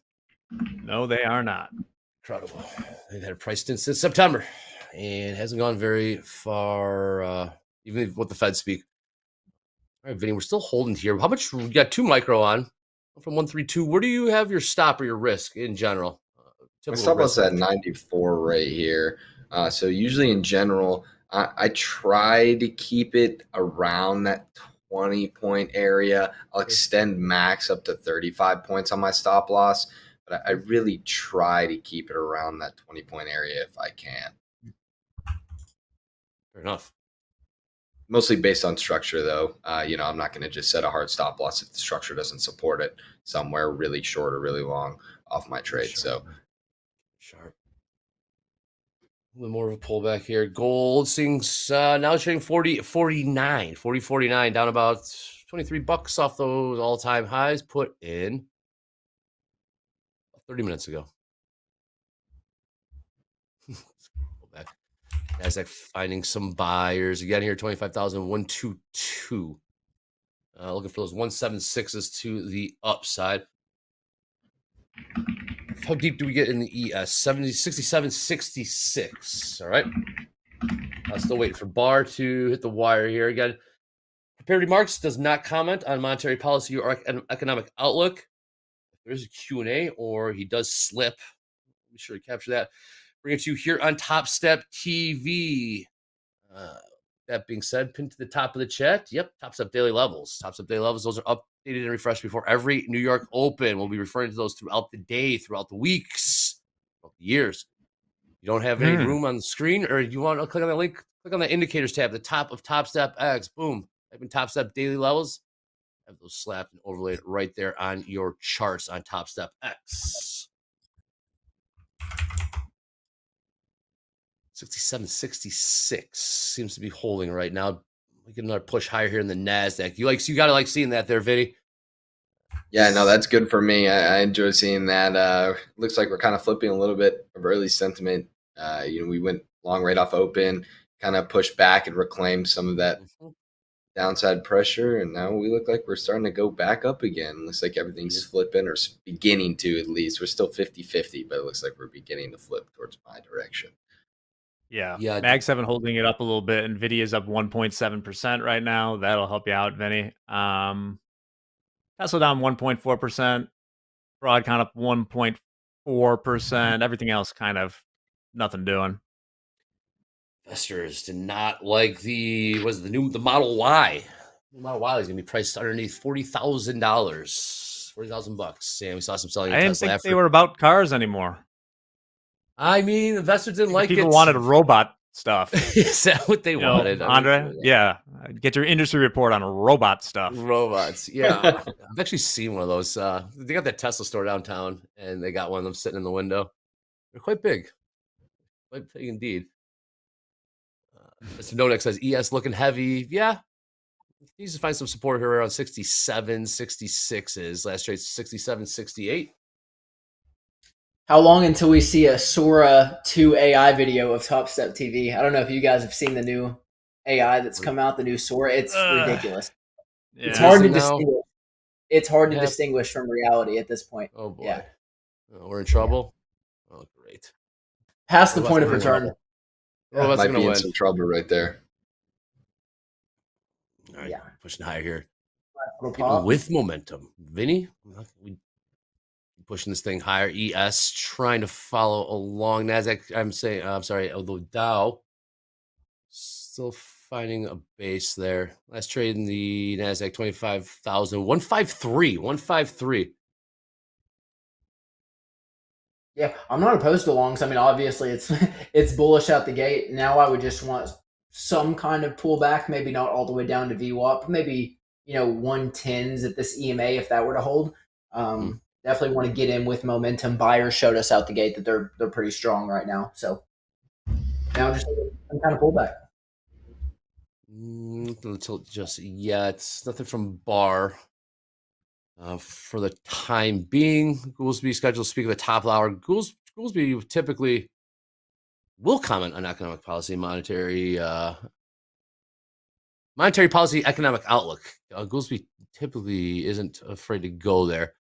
No, they are not. Incredible. They've had it priced in since September and hasn't gone very far, even what the Fed speak. All right, Vinny, we're still holding here. How much? We got 2 micro on from 132. Where do you have your stop or your risk in general? My Typical stop loss risk. at 94 right here. So usually in general, I try to keep it around that 20-point area. I'll extend max up to 35 points on my stop loss, but I really try to keep it around that 20-point area if I can. Fair enough. Mostly based on structure, though. I'm not going to just set a hard stop loss if the structure doesn't support it somewhere really short or really long off my trade. Sharp. So Sharp. A little more of a pullback here. Gold things now trading 49, down about $23 off those all-time highs put in 30 minutes ago. Pull back. Nasdaq finding some buyers again here. 25,122. Looking for those 176s to the upside. How deep do we get in the ES? 70, 67, 66. All right. Still waiting for bar to hit the wire here. Again, prepared remarks, does not comment on monetary policy or economic outlook. If there is a Q&A or he does slip, be sure to capture that. Bring it to you here on Topstep TV. That being said, pin to the top of the chat. Yep, Topstep Daily Levels. Topstep Daily Levels, those are updated and refreshed before every New York Open. We'll be referring to those throughout the day, throughout the weeks, throughout the years. You don't have any room on the screen, or you want to click on the link, click on the indicators tab, the top of Topstep X. Boom. Type in Topstep Daily Levels. Have those slapped and overlaid right there on your charts on Topstep X. 67, 66 seems to be holding right now. We get another push higher here in the Nasdaq. You got to like seeing that there, Vinny. yeah, no, that's good for me. I enjoy seeing that. Looks like we're kind of flipping a little bit of early sentiment. We went long right off open, kind of pushed back and reclaimed some of that downside pressure, and now we look like we're starting to go back up again. Looks like everything's flipping, or beginning to at least. We're still 50-50, but it looks like we're beginning to flip towards my direction. Yeah. Yeah. Mag 7 holding it up a little bit. Nvidia's up 1.7% right now. That'll help you out, Vinny. Tesla down 1.4%. Broadcom up 1.4%. Everything else kind of nothing doing. Investors did not like the Model Y. The Model Y is going to be priced underneath $40,000. $40,000. Yeah, we saw some selling. I didn't think they were about cars anymore. I mean, investors didn't like it. People wanted robot stuff. Is that what they wanted? Andre? Yeah. Get your industry report on robot stuff. Robots. Yeah. I've actually seen one of those. They got that Tesla store downtown, and they got one of them sitting in the window. They're quite big. Quite big indeed. Mr. Nodex says ES looking heavy. Yeah. Needs to find some support here around 67, 66s. Last trade 67, 68. How long until we see a Sora 2 AI video of Topstep TV? I don't know if you guys have seen the new AI that's come out, the new Sora. It's ridiculous. Yeah. It's hard to Now- distinguish. It's hard to Yeah. distinguish from reality at this point. Oh, boy. Yeah. Oh, we're in trouble? Oh, great. Past the Robots point of are in return. trouble. Robots Might going be to in win. some trouble right there. All right, Yeah. pushing higher here. Little People pop. with momentum. Vinny, we pushing this thing higher. ES trying to follow along. Nasdaq, although Dow still finding a base there. Last trade in the Nasdaq 25,000, 153, 153. Yeah, I'm not opposed to longs. I mean, obviously it's it's bullish out the gate. Now I would just want some kind of pullback, maybe not all the way down to VWAP, maybe 110s at this EMA if that were to hold. Definitely want to get in with momentum. Buyers showed us out the gate that they're pretty strong right now. So now just some kind of pullback. Nothing until just yet. Nothing from Bar. For the time being, Goolsby scheduled to speak at the top of the hour. Goolsby typically will comment on economic policy, monetary policy, economic outlook. Goolsby typically isn't afraid to go there.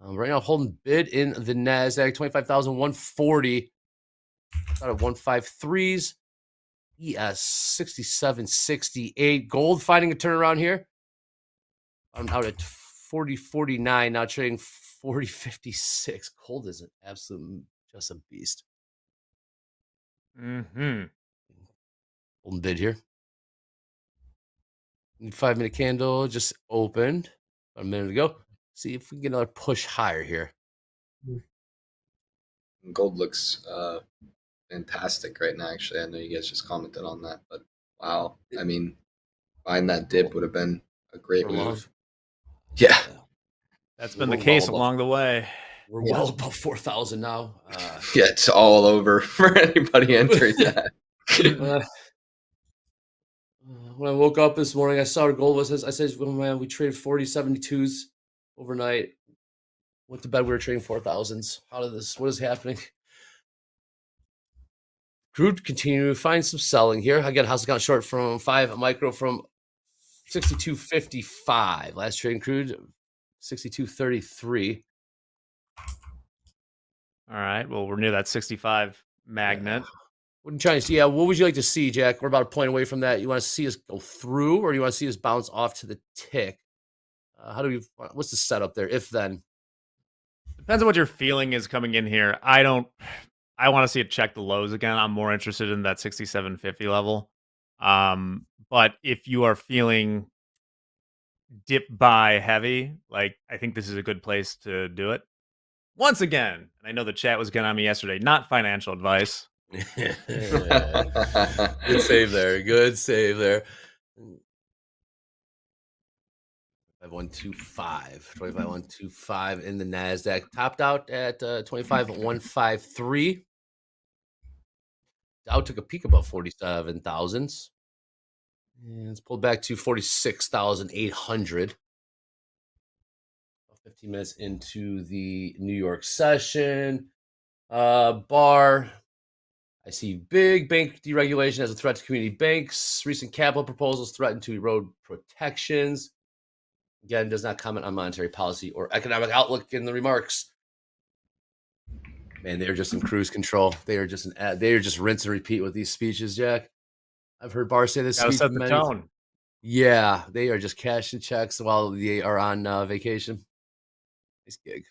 Right now, holding bid in the NASDAQ, 25,140. Out of 153s. ES 6768. Gold finding a turnaround here. I'm out at 40.49, now trading 40.56. Gold is an absolute, just a beast. Holding bid here. 5-minute candle just opened about a minute ago. See if we can get another push higher here. Gold looks fantastic right now. Actually, I know you guys just commented on that, but wow, I mean, buying that dip would have been a great move. Yeah, that's been the case along the way. We're well above 4,000 now. Yeah, it's all over for anybody entering that. When I woke up this morning, I saw what gold was. I said, well, man, we traded 40.72s overnight. Went to bed, we were trading 4,000s. What is happening? Crude continue to find some selling here. Again, how's it gone short from 5 micro from 62.55. Last trading crude, 62.33. All right. Well, we're near that 65 magnet. What are you trying to see? Yeah, what would you like to see, Jack? We're about a point away from that. You want to see us go through, or you want to see us bounce off to the tick? What's the setup there? If then, depends on what your feeling is coming in here. I want to see it check the lows again. I'm more interested in that 67.50 level. But if you are feeling dip buy heavy, like, I think this is a good place to do it. Once again, and I know the chat was getting on me yesterday, not financial advice. Good save there. Good save there. 25,125 in the NASDAQ. Topped out at 25,153. Dow took a peek above 47,000s. And it's pulled back to 46,800. 15 minutes into the New York session. Bar. I see big bank deregulation as a threat to community banks. Recent capital proposals threaten to erode protections. Again, does not comment on monetary policy or economic outlook in the remarks. Man, they are just in cruise control. They are just rinse and repeat with these speeches, Jack. I've heard Barr say this. Gotta set the tone. Yeah, they are just cashing checks while they are on vacation. Nice gig.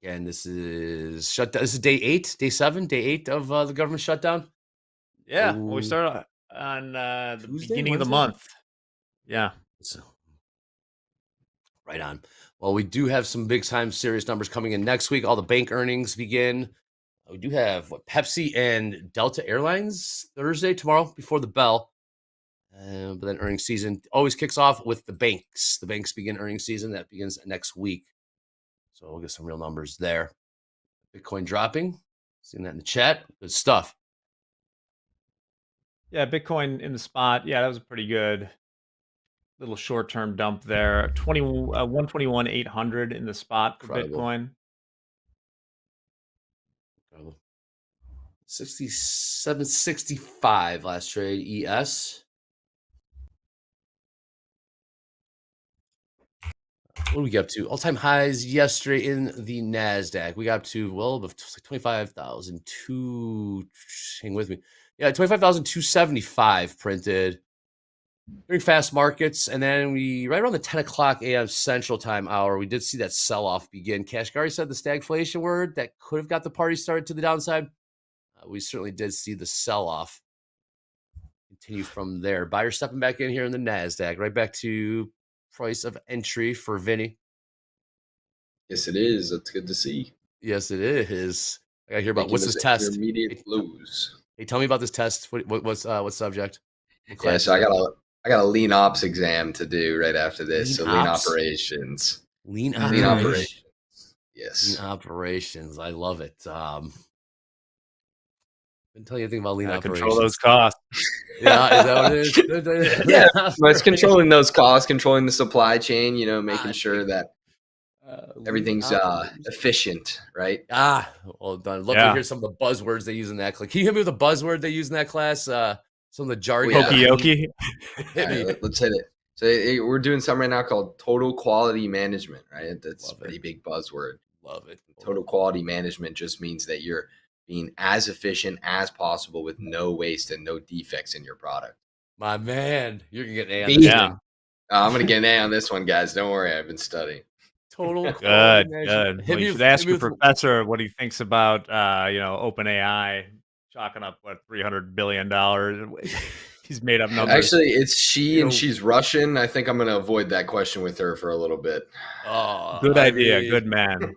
Again, this is shutdown. This is day 8 of the government shutdown. Yeah, well, we started on the beginning of the month. Yeah. So, right on. Well, we do have some big time serious numbers coming in next week. All the bank earnings begin. We do have Pepsi and Delta Airlines Thursday, tomorrow, before the bell. But then earnings season always kicks off with the banks. The banks begin earnings season. That begins next week. So we'll get some real numbers there. Bitcoin dropping. Seeing that in the chat. Good stuff. Yeah, Bitcoin in the spot. Yeah, that was a pretty good little short-term dump there. 121,800 in the spot for Bitcoin. Incredible. 67.65 last trade. ES. What do we get up to? All-time highs yesterday in the NASDAQ. We got up to well above 25,002. Hang with me. Yeah, 25,275 printed during fast markets. And then right around the 10 o'clock a.m. Central Time hour, we did see that sell-off begin. Kashgari said the stagflation word that could have got the party started to the downside. We certainly did see the sell-off continue from there. Buyers stepping back in here in the NASDAQ. Right back to price of entry for Vinny. Yes, it is. That's good to see. Yes, it is. I gotta hear about what's this test. Immediate lose. Hey, tell me about this test. What subject? Yeah, so I got a lean ops exam to do right after this. Lean operations. Lean operations. Yes. Lean operations. I love it. Didn't tell you anything about lean operations. Control those costs. Yeah, is that what it is? Yeah, but it's controlling those costs, controlling the supply chain. Making sure that Everything's efficient, right? Well done. Love to hear some of the buzzwords they use in that class. Can you hit me with a buzzword they use in that class? Some of the jargon. Pokey. Hit me. Let's hit it. So we're doing something right now called total quality management, right? That's a pretty big buzzword. Love it. Total quality management just means that you're being as efficient as possible with no waste and no defects in your product. My man, you're gonna get an A on this thing. I'm gonna get an A on this one, guys. Don't worry, I've been studying. Total good. Well, you should ask your professor what he thinks about OpenAI chalking up $300 billion. He's made up numbers. Actually, it's she and she's Russian. I think I'm going to avoid that question with her for a little bit. Oh, good idea. Good man.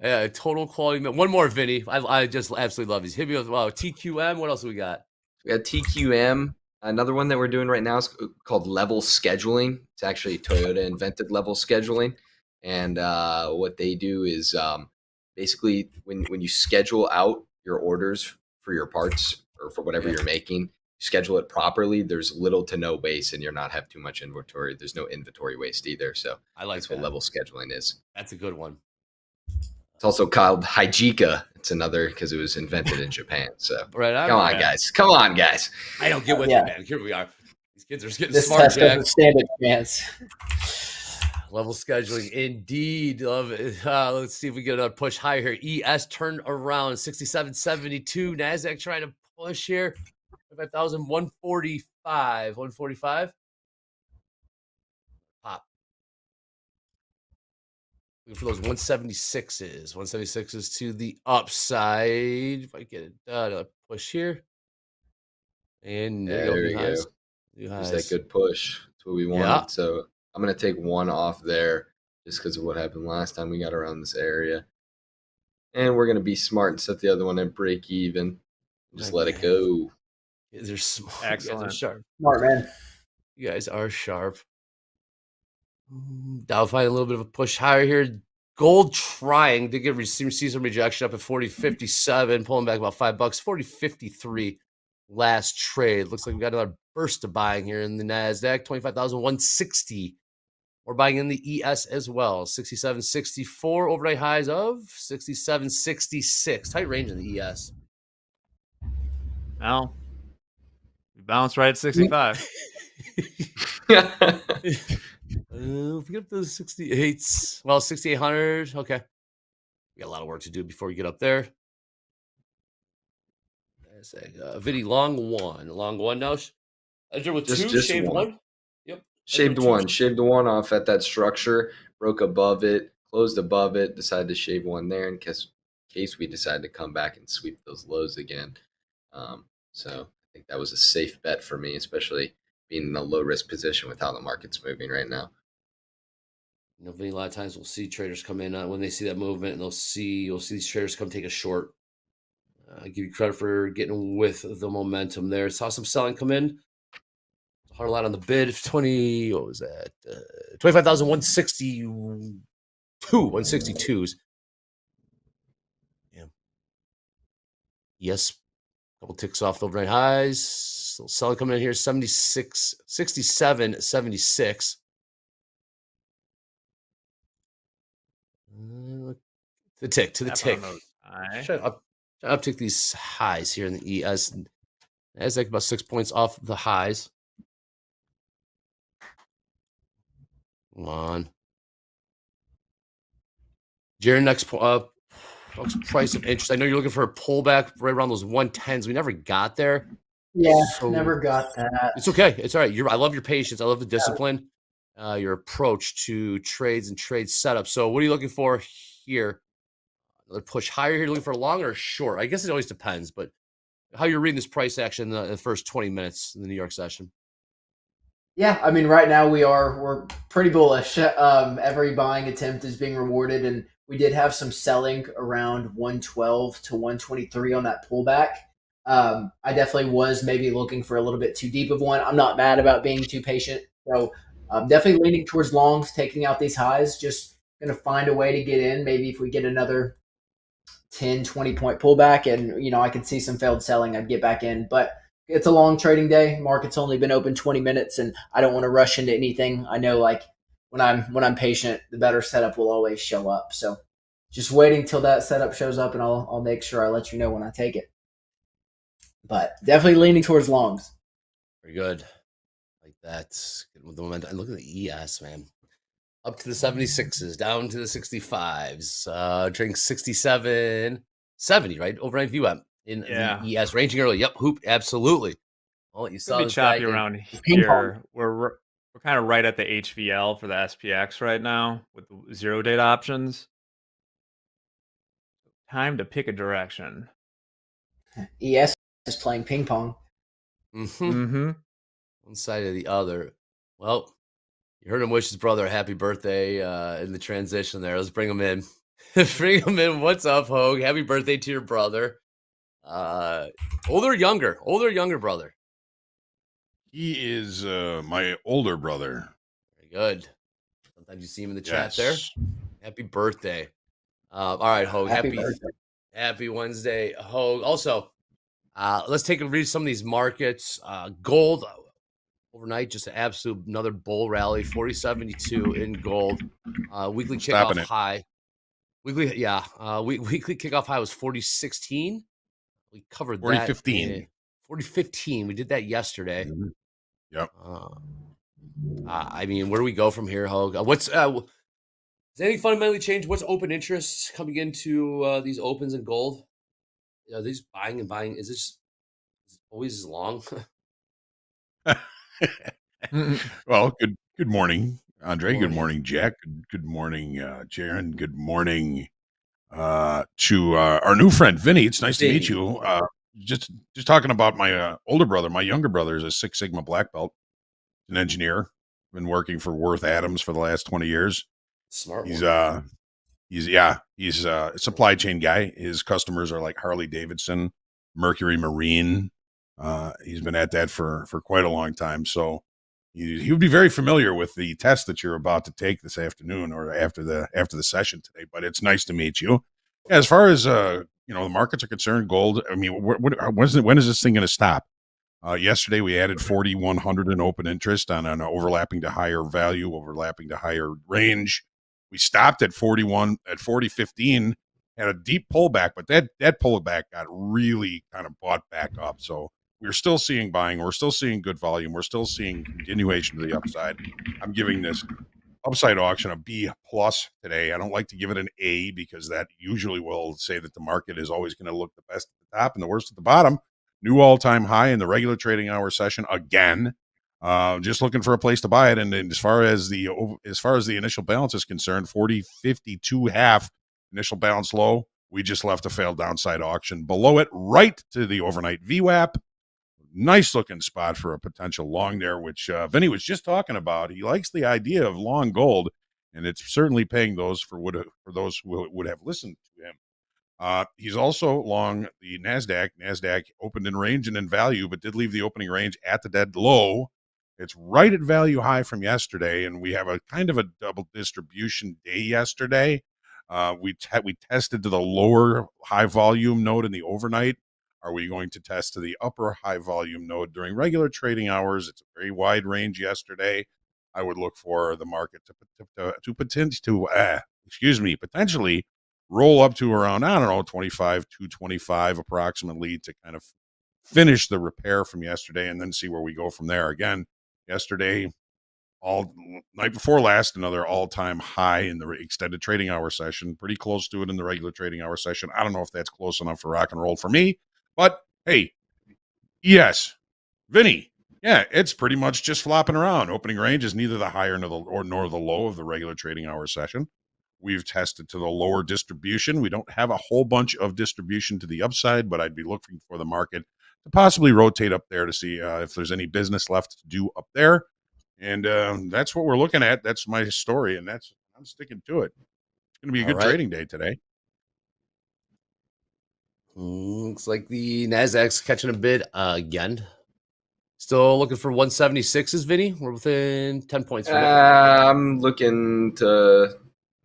Yeah, total quality. One more, Vinny. I just absolutely love these. Hit me with TQM. What else do we got? We got TQM. Another one that we're doing right now is called level scheduling. It's actually Toyota invented level scheduling. And what they do is basically when you schedule out your orders for your parts or for whatever you're making, schedule it properly. There's little to no waste and you're not have too much inventory. There's no inventory waste either. So I like that's what level scheduling is. That's a good one. It's also called Hijika. It's another because it was invented in Japan. So come on, guys. Come on, guys. I don't get with you, man. Here we are. These kids are just getting this smart, test Jack. doesn't stand a chance. Level scheduling, indeed. Love it. Let's see if we get a push higher here. ES turned around 67.72. NASDAQ trying to push here. 5,145. 145. Pop. Looking for those 176s. 176s to the upside. If I get it done, a push here. And there we go. There's that good push. That's what we wanted. Yeah. So I'm going to take one off there just because of what happened last time we got around this area. And we're going to be smart and set the other one at break even. Just let it go. You guys are smart. Excellent. You guys are sharp. Smart, man. You guys are sharp. Dow finding a little bit of a push higher here. Gold trying to see some rejection up at 40.57, pulling back about $5. 40.53 last trade. Looks like we got another burst of buying here in the NASDAQ. 25,160. We're buying in the ES as well. 67.64 overnight highs of 67.66. Tight range in the ES. Now, we bounced right at 65. If we get up to the 68s, well, 6,800. Okay. We got a lot of work to do before we get up there. Vinny, long one now. Enter with just two, shaved one. Yep. Shaved one off at that structure, broke above it, closed above it, decided to shave one there in case we decide to come back and sweep those lows again. So I think that was a safe bet for me, especially being in a low risk position with how the market's moving right now. You know, Vinny, a lot of times we'll see traders come in when they see that movement, and you'll see these traders come take a short. I give you credit for getting with the momentum there. Saw some selling come in. Hard line on the bid. 20. What was that? 162. Yeah. Yes. Couple ticks off the overnight highs. Still selling coming in here. 67.76. The tick to the tick. Try to uptick these highs here in the ES. NASDAQ about 6 points off the highs. Come on. Jared, next price of interest. I know you're looking for a pullback right around those 110s. We never got there. Yeah, never got that. It's okay. It's all right. I love your patience. I love the discipline, your approach to trades and trade setup. So what are you looking for here? Another push higher here, looking for a long or a short? I guess it always depends, but how you're reading this price action in the first 20 minutes in the New York session? Yeah, I mean, right now we're pretty bullish. Every buying attempt is being rewarded, and we did have some selling around 112 to 123 on that pullback. I definitely was maybe looking for a little bit too deep of one. I'm not mad about being too patient, so I'm definitely leaning towards longs, taking out these highs. Just going to find a way to get in. Maybe if we get another 10, 20 point pullback and, I could see some failed selling, I'd get back in. But it's a long trading day. Market's only been open 20 minutes, and I don't want to rush into anything. I know, when when I'm patient, the better setup will always show up. So just waiting till that setup shows up, and I'll make sure I let you know when I take it. But definitely leaning towards longs. Very good. Like that. Good with the momentum. And look at the ES, man. Up to the 76s, down to the 65s. Trading 67, 70, right? Overnight VWAP in the ES, ranging early. Yep, hoop, absolutely. Well, you saw It'll be this guy choppy around here. We're kind of right at the HVL for the SPX right now with the 0-date options. Time to pick a direction. ES is playing ping pong. One side or the other. Well, you heard him wish his brother a happy birthday in the transition there. Let's bring him in. Bring him in. What's up, Hoag? Happy birthday to your brother. Older or younger? Older or younger brother? He is my older brother. Very good. Sometimes you see him in the chat there. Happy birthday. All right, Hoag. Happy Wednesday, Hoag. Also, let's take a read of some of these markets. Gold overnight, just an absolute another bull rally, 40.72 in gold. Weekly kickoff high. Weekly kickoff high was 40.16. We covered 40.15. 40.15. We did that yesterday. Yep. I mean, where do we go from here, Hoag? What's has anything fundamentally changed? What's open interest coming into these opens in gold? Are they just buying and buying? Is it always as long? Well, good morning, Andre. Good morning, Jack. Good morning, Jaron. Good morning to our new friend Vinny. It's nice to meet you. Just talking about my older brother. My younger brother is a Six Sigma black belt, an engineer. Been working for Worth Adams for the last 20 years. Smart. He's a supply chain guy. His customers are like Harley Davidson, Mercury Marine. He's been at that for quite a long time. So he would be very familiar with the test that you're about to take this afternoon or after the session today. But it's nice to meet you. As far as the markets are concerned, gold. I mean, when is this thing going to stop? Yesterday we added 4,100 in open interest on an overlapping to higher value, overlapping to higher range. We stopped at 40.15, had a deep pullback, but that pullback got really kind of bought back up. So we're still seeing buying. We're still seeing good volume. We're still seeing continuation to the upside. I'm giving this upside auction a B plus today. I don't like to give it an A because that usually will say that the market is always going to look the best at the top and the worst at the bottom. New all-time high in the regular trading hour session again. Just looking for a place to buy it. And as far as the initial balance is concerned, 40.52 half initial balance low. We just left a failed downside auction below it, right to the overnight VWAP. Nice looking spot for a potential long there, which Vinny was just talking about. He likes the idea of long gold, and it's certainly paying those for those who would have listened to him. He's also long the NASDAQ. NASDAQ opened in range and in value, but did leave the opening range at the dead low. It's right at value high from yesterday, and we have a kind of a double distribution day yesterday. We tested to the lower high volume node in the overnight. Are we going to test to the upper high volume node during regular trading hours? It's a very wide range yesterday. I would look for the market to potentially roll up to around, 225 approximately to kind of finish the repair from yesterday and then see where we go from there. Again, yesterday, all night before last, another all-time high in the extended trading hour session, pretty close to it in the regular trading hour session. I don't know if that's close enough for rock and roll for me, but hey, yes, Vinny. Yeah, it's pretty much just flopping around. Opening range is neither the higher nor the low of the regular trading hour session. We've tested to the lower distribution. We don't have a whole bunch of distribution to the upside, but I'd be looking for the market to possibly rotate up there to see if there's any business left to do up there. And that's what we're looking at. That's my story, and I'm sticking to it. It's going to be a good trading day today. Looks like the NASDAQ's catching a bid again. Still looking for 176s, Vinny? We're within 10 points from it. I'm looking to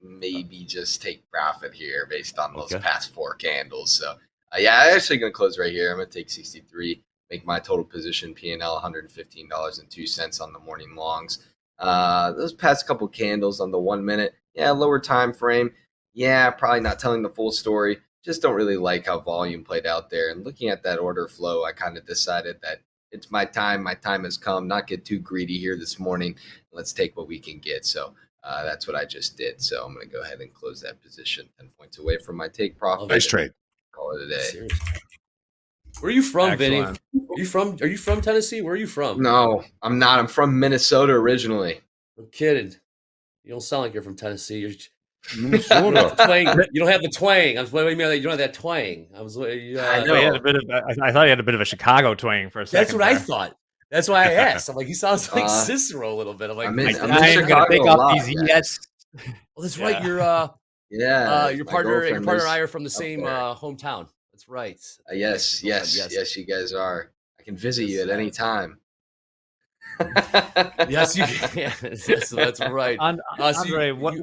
maybe just take profit here based on those past four candles. So, I'm actually going to close right here. I'm going to take 63, make my total position P&L $115.02 on the morning longs. Those past couple candles on the 1 minute, yeah, lower time frame. Yeah, probably not telling the full story. Just don't really like how volume played out there. And looking at that order flow, I kind of decided that it's my time. My time has come. Not get too greedy here this morning. Let's take what we can get. So that's what I just did. So I'm going to go ahead and close that position 10 points away from my take profit. Nice trade. Call it a day. Seriously. Where are you from, Vinny? Excellent. Are you from Tennessee? Where are you from? No, I'm not. I'm from Minnesota originally. I'm kidding. You don't sound like you're from Tennessee. You're Minnesota. twang. You don't have the twang. I was wondering, you don't have that twang. I was. I So he had a bit of, I thought he had a bit of a Chicago twang for a second. That's what I there. thought. That's why I asked. I'm like, he sounds like Uh, Cicero a little bit. I'm like, I'm in I am gonna take Chicago a off lot, these guys. yes. well, that's right. Yeah. You're Yeah. your my partner girlfriend and lives I are from the up same there. hometown. That's right. Yes, yes, you guys are. I can visit you at any time. Yes, you can. Yes, that's right. So Andre, what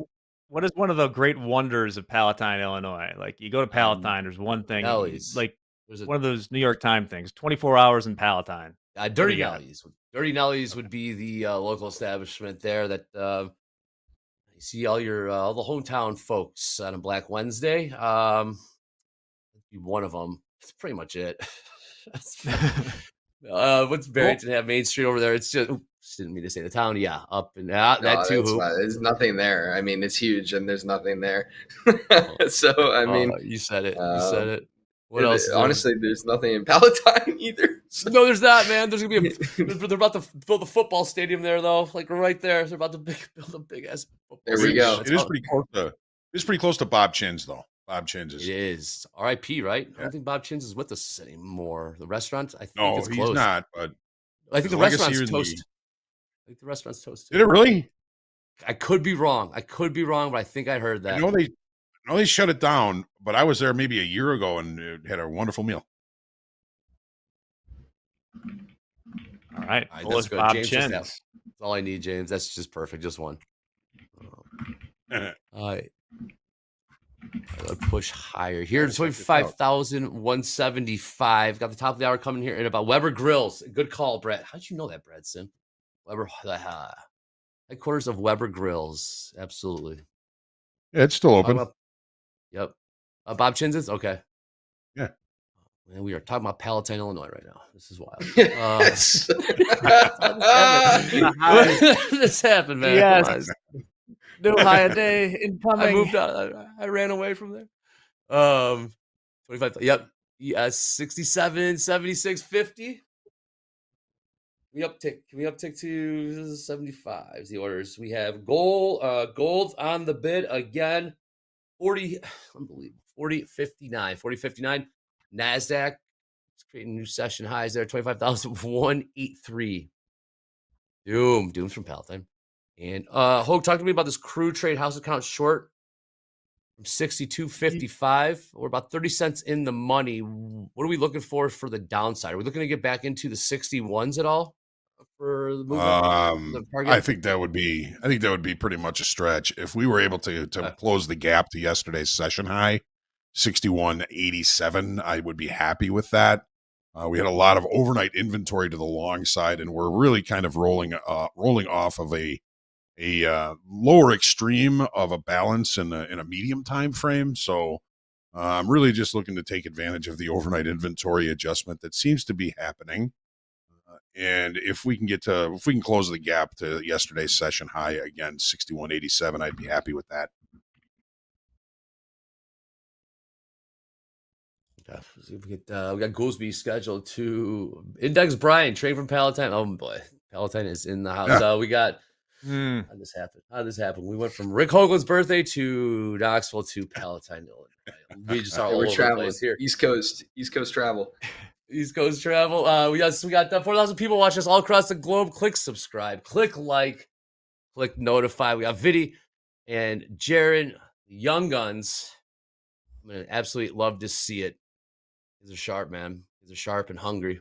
is one of the great wonders of Palatine, Illinois? Like you go to Palatine, there's one thing, Nelly's. like There's one of those New York Times things, 24 hours in Palatine. Dirty you got? Nelly's. Dirty Nelly's would be the local establishment there that you see all the hometown folks on a Black Wednesday. Be one of them. That's pretty much it. What's Barrington have Main Street over there? It's just didn't mean to say the town. Yeah, up and out. No, That too. there's nothing there. I mean, it's huge, and there's nothing there. So I mean, you said it. You said it. What else? is there? Honestly, there's nothing in Palatine either. So. No, there's not, man. There's gonna be they're about to build a football stadium there, though. Like right there, they're about to build a big ass. There we go. It is pretty close to. It's pretty close to Bob Chin's though. Bob Chin's is. It is. R.I.P. Right? Yeah. I don't think Bob Chin's is with us anymore. The restaurant, I think No, it's he's closed. not. But I think his the legacy restaurant's in the- toast. I think the restaurant's toast. did it really? I could be wrong. But I think I heard that. I know they shut it down, but I was there maybe a year ago and had a wonderful meal. All right, All right, full that's is good. Bob James, just Chin's. That's all I need, James. That's just perfect. Just one. All right. Let's push higher here. Check this out. 25,175. Got the top of the hour coming here in about Weber Grills. Good call, Brett. How'd you know that, Bradson? Weber, headquarters of Weber Grills. Absolutely. Yeah, it's still Talking open. about- yep. Bob Chin's is? Okay. Yeah. Man, we are talking about Palatine, Illinois right now. This is wild. Yes. This happened, man. Yes. Come on. New high day incoming. I moved on. I ran away from there. 25. Yep. 67, 76, 50. Can we uptick to 75 is the orders. We have gold on the bid again. 40, unbelievable. 40.59. 40.59. NASDAQ. It's creating new session highs there. 25,183. Doom's from Palatine. And Hoag, talk to me about this crew trade house account short from 62.55. We're about 30 cents in the money. What are we looking for the downside? Are we looking to get back into the 61s at all for the movement? The target? I think that would be pretty much a stretch. If we were able to close the gap to yesterday's session high, 61.87, I would be happy with that. We had a lot of overnight inventory to the long side, and we're really kind of rolling off of a lower extreme of a balance in a medium time frame. So I'm really just looking to take advantage of the overnight inventory adjustment that seems to be happening. And if we can close the gap to yesterday's session high again, 61.87, I'd be happy with that. We got Goolsby scheduled to index Brian, trade from Palatine. Oh boy, Palatine is in the house. We got how'd this happen? We went from Rick Hoagland's birthday to Knoxville to Palatine, Illinois. We just are all We're over the traveling place here. East Coast travel. East Coast travel. We got 4,000 people watching us all across the globe. Click subscribe, click like, click notify. We got Viddy and Jared, Young Guns. I'm gonna absolutely love to see it. These are sharp, man. These are sharp and hungry.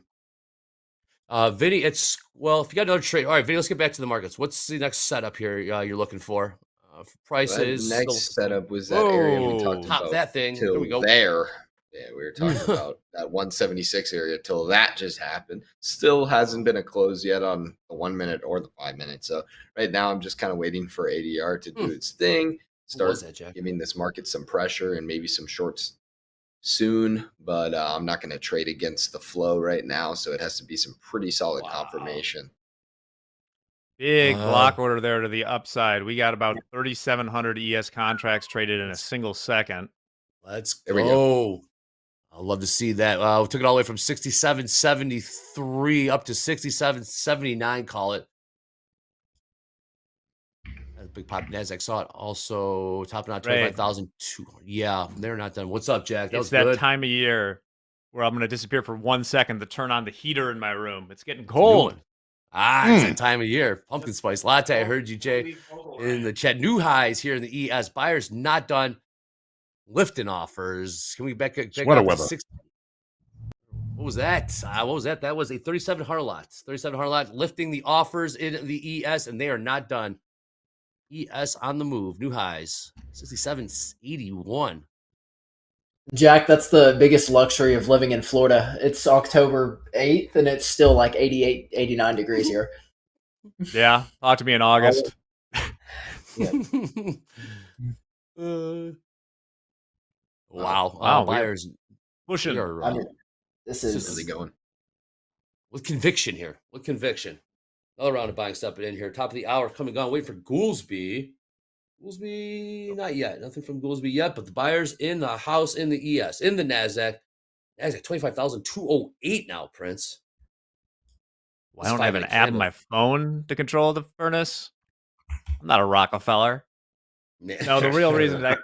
Vinny, if you got another trade. All right, Vinny, let's get back to the markets. What's the next setup here you're looking for? Prices. That next setup was that area we talked Top about. that thing. Till There we go. there. Yeah, we were talking about that 176 area till that just happened. Still hasn't been a close yet on the 1 minute or the 5 minute. So right now I'm just kind of waiting for ADR to do its thing, start giving this market some pressure and maybe some shorts soon. But I'm not going to trade against the flow right now. So it has to be some pretty solid confirmation. Big block order there to the upside. We got about 3,700 ES contracts traded in a single second. Let's There we go. I'd love to see that. We took it all the way from 67.73 up to 67.79, call it. That's a big pop. NASDAQ saw it also topping out 25,200. Yeah, they're not done. What's up, Jack? It's that time of year where I'm going to disappear for 1 second to turn on the heater in my room. It's getting cold. It's that time of year. Pumpkin spice latte. I heard you, Jay, in the chat. New highs here in the ES. Buyers not done. Lifting offers. Can we back up to 60? What was that? What was that? That was a 3,700 lots. 3,700 lots lifting the offers in the ES, and they are not done. ES on the move. New highs. 67.81. Jack, that's the biggest luxury of living in Florida. It's October 8th, and it's still like 88, 89 degrees here. Yeah, talk to me in August. Wow. Buyers pushing. This is really going with conviction here. With conviction. Another round of buying stuff in here. Top of the hour coming on. Wait for Goolsby. Goolsby, not yet. Nothing from Goolsby yet, but the buyers in the house, in the ES, in the NASDAQ. NASDAQ 25,208 now, Prince. Well, I don't have an app on my phone to control the furnace. I'm not a Rockefeller. No, the real reason is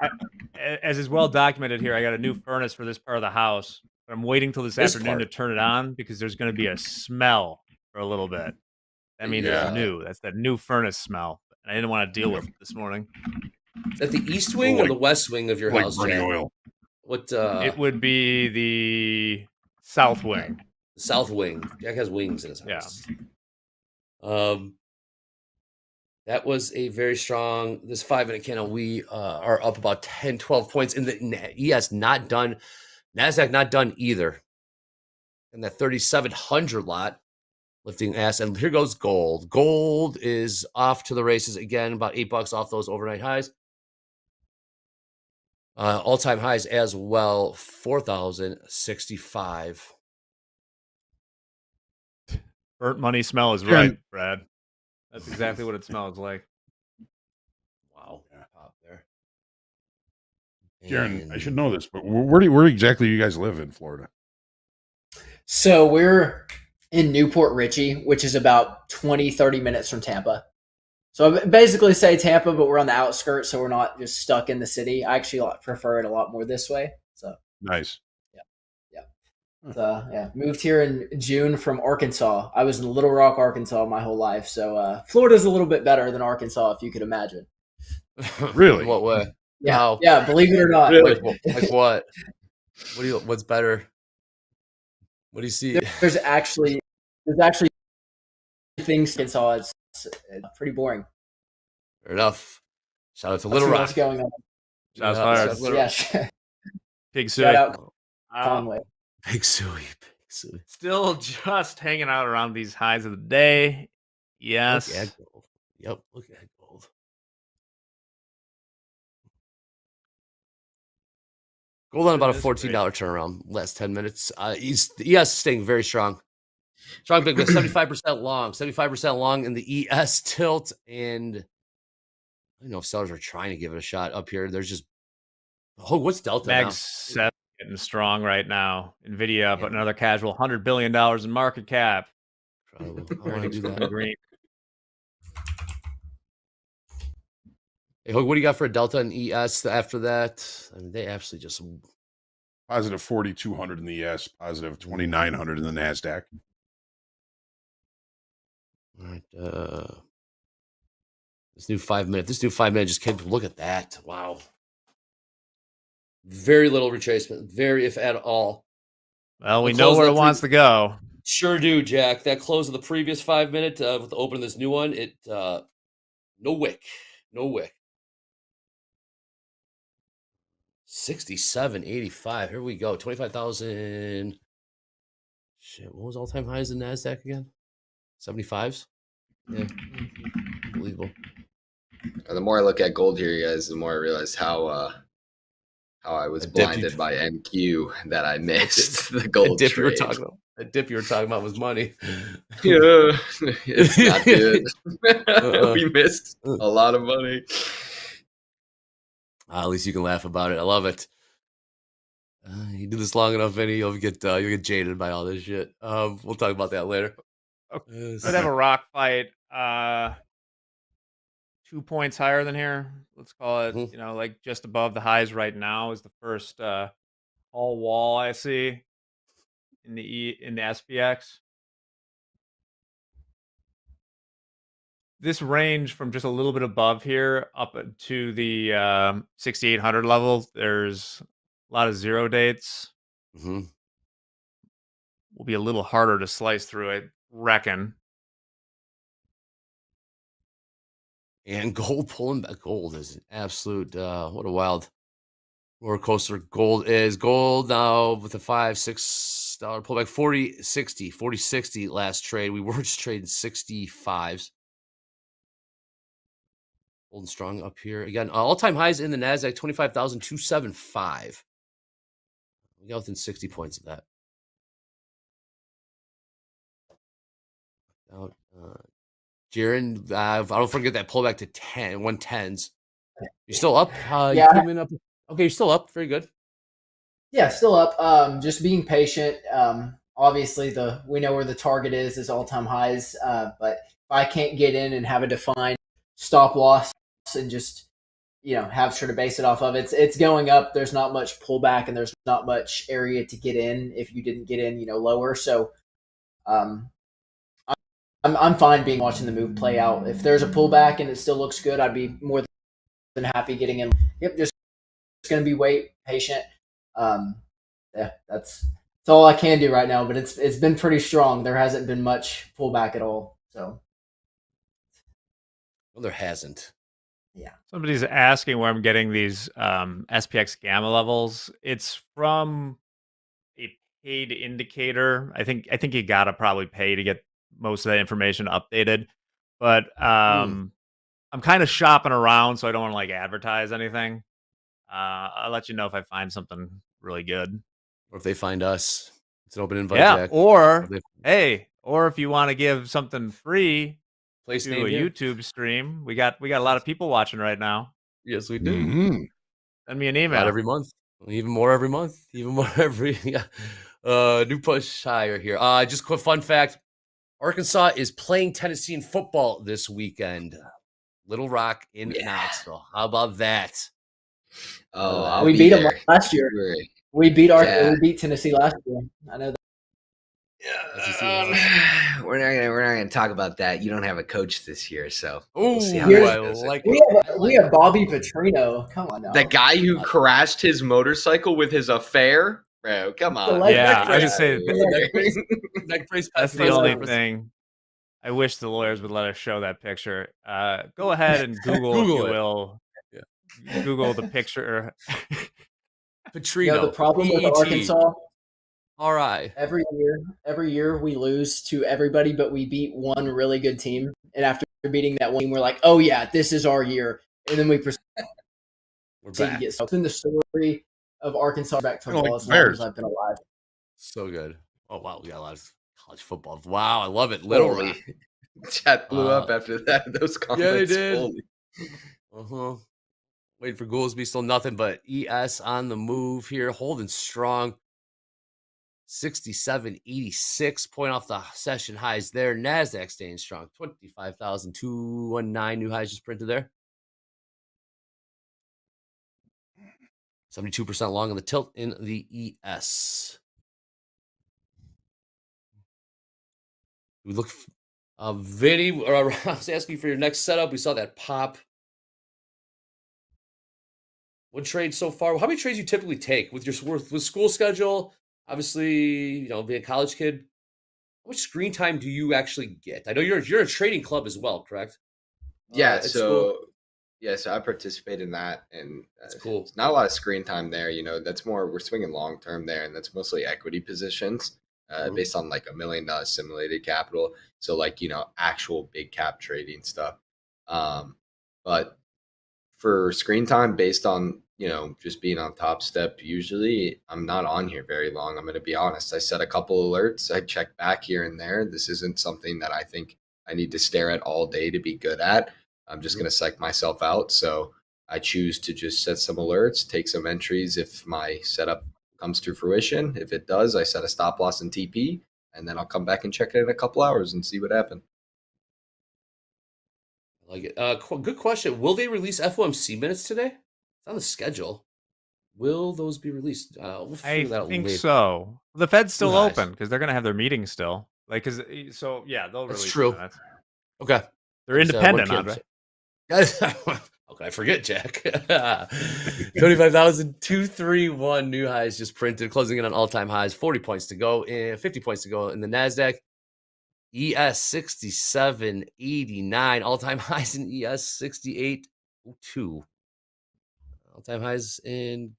as is well documented here, I got a new furnace for this part of the house. But I'm waiting till this afternoon to turn it on because there's going to be a smell for a little bit. I mean, it's new. That's that new furnace smell. And I didn't want to deal with it this morning. Is that the east wing or the west wing of your house? Burning oil. What? It would be the south wing. The south wing. Jack has wings in his house. Yeah. That was a very strong. This 5-minute candle. We are up about 10, 12 points in the ES. Not done. NASDAQ not done either. And that 3,700 lot. Lifting ass, and here goes gold. Gold is off to the races again, about $8 off those overnight highs. All-time highs as well, 4,065. Burnt money smell is right, Brad. That's exactly what it smells like. Wow, top there. Jaron, I should know this, but where exactly do you guys live in Florida? So we're in Newport Richey, which is about 20, 30 minutes from Tampa. So I basically say Tampa, but we're on the outskirts, so we're not just stuck in the city. I actually prefer it a lot more this way. So nice. So moved here in June from Arkansas. I was in Little Rock, Arkansas my whole life. So Florida's a little bit better than Arkansas, if you could imagine. Really? In what way? Yeah, Wow. yeah. Believe it or not. Really? Like what? What's better? What do you see? There's actually things Arkansas is pretty boring. Fair enough. Shout out to Little Rock. What's going on? Shots fired. Yeah. Big Suey. Shout out Conway. Big Suey. Still just hanging out around these highs of the day. Yes. Look at gold. Yep. Look at gold. Gold on about a $14 turnaround last 10 minutes. ES staying very strong. Strong big 75% long. 75% long in the ES tilt. And I don't know if sellers are trying to give it a shot up here. There's just what's Delta Mag now? 7 getting strong right now. Nvidia put another casual $100 billion in market cap. I want to do that. Green. Hey, Hoag, what do you got for a Delta and ES after that? I mean, they absolutely just positive 4,200 in the ES, positive 2,900 in the NASDAQ. All right. This new 5 minute just came to look at that. Wow. Very little retracement, very if at all. Well, we know where it wants to go. Sure do, Jack. That close of the previous 5 minute with the open of this new one, it no wick. 67.85. Here we go. 25,000. Shit, what was all-time highs in NASDAQ again? 75s? Yeah. Unbelievable. The more I look at gold here, you guys, the more I realize how I was blinded by NQ that I missed the gold dip trade. That dip you were talking about was money. Yeah, it's not good. We missed a lot of money. At least you can laugh about it. I love it. You do this long enough, Vinny, you'll get jaded by all this shit. We'll talk about that later. Could have a rock fight 2 points higher than here. Let's call it, you know, like just above the highs right now is the first all wall I see in the SPX. This range from just a little bit above here up to the 6,800 level, there's a lot of zero dates. Will be a little harder to slice through, I reckon. And gold pulling back. Gold is an absolute, what a wild roller coaster. Gold now with a $5-6 pullback. 40.60 last trade. We were just trading 65s. Holding strong up here. Again, all-time highs in the NASDAQ, 25,275. We got within 60 points of that. Jaron, I don't forget that pullback to 110s. You're still up? Yeah. You came in up. Okay, you're still up. Very good. Yeah, still up. Just being patient. Obviously, we know where the target is all-time highs. But if I can't get in and have a defined stop loss and just, you know, have sort of base it off of it's going up. There's not much pullback and there's not much area to get in if you didn't get in, you know, lower. So I'm fine watching the move play out. If there's a pullback and it still looks good, I'd be more than happy getting in. Yep, just going to be patient. Yeah, that's all I can do right now. But it's been pretty strong. There hasn't been much pullback at all. So, well, there hasn't. Yeah. Somebody's asking where I'm getting these SPX gamma levels. It's from a paid indicator. I think you gotta probably pay to get most of that information updated. But I'm kind of shopping around, so I don't want to like advertise anything. I'll let you know if I find something really good. Or if they find us. It's an open invite, Jack. Or if you want to give something free to a YouTube stream. We got a lot of people watching right now. Yes, we do. Send me an email. Not every month. Even more every month. Even more every new push higher here. Just quick fun fact. Arkansas is playing Tennessee in football this weekend. Little Rock in Knoxville. How about that? Oh, we beat them last year. We beat Tennessee last year. I know that. We're not gonna talk about that. You don't have a coach this year, so we'll see how we have Bobby Petrino. Come on now. The guy who crashed his motorcycle with his affair, bro. Come on. Yeah, I just say that's the only thing. I wish the lawyers would let us show that picture. Go ahead and Google if you will. Google the picture. Petrino. The problem with Arkansas. All right. Every year we lose to everybody, but we beat one really good team. And after beating that one team, we're like, oh yeah, this is our year. And then we're back. It's been the story of Arkansas back football as long as I've been alive. So good. Oh wow, we got a lot of college football. Wow, I love it. Literally. Chat blew up after that. Those comments. Yeah, they did. Waiting for Goolsby, still nothing but ES on the move here, holding strong. 67.86, point off the session highs there. NASDAQ staying strong. 25,219 new highs just printed there. 72% long on the tilt in the ES. We look, Vinny, I was asking for your next setup. We saw that pop. What trade so far? How many trades you typically take with your school schedule? Obviously, you know, being a college kid, how much screen time do you actually get? I know you're a trading club as well, correct? Yeah. Yeah, so I participate in that, and That's cool. it's not a lot of screen time there. That's more we're swinging long term there, and that's mostly equity positions based on like $1 million simulated capital. So like actual big cap trading stuff. But for screen time based on just being on Top Step, usually I'm not on here very long. I'm going to be honest. I set a couple alerts. I check back here and there. This isn't something that I think I need to stare at all day to be good at. I'm just going to psych myself out. So I choose to just set some alerts, take some entries if my setup comes to fruition. If it does, I set a stop loss in TP, and then I'll come back and check it in a couple hours and see what happened. I like it. Good question. Will they release FOMC minutes today? It's on the schedule. Will those be released? We'll I figure that out think later. so. The Fed's still Nice. open because they're going to have their meeting still. Like, so yeah, they'll That's release true. the minutes. Okay. They're It's, independent, 1 Andre. Guys, how can I forget, Jack? 25,231 new highs just printed, closing in on all-time highs. 40 points to go, and 50 points to go in the NASDAQ. ES 6789, all-time highs in ES 6802. All-time highs in.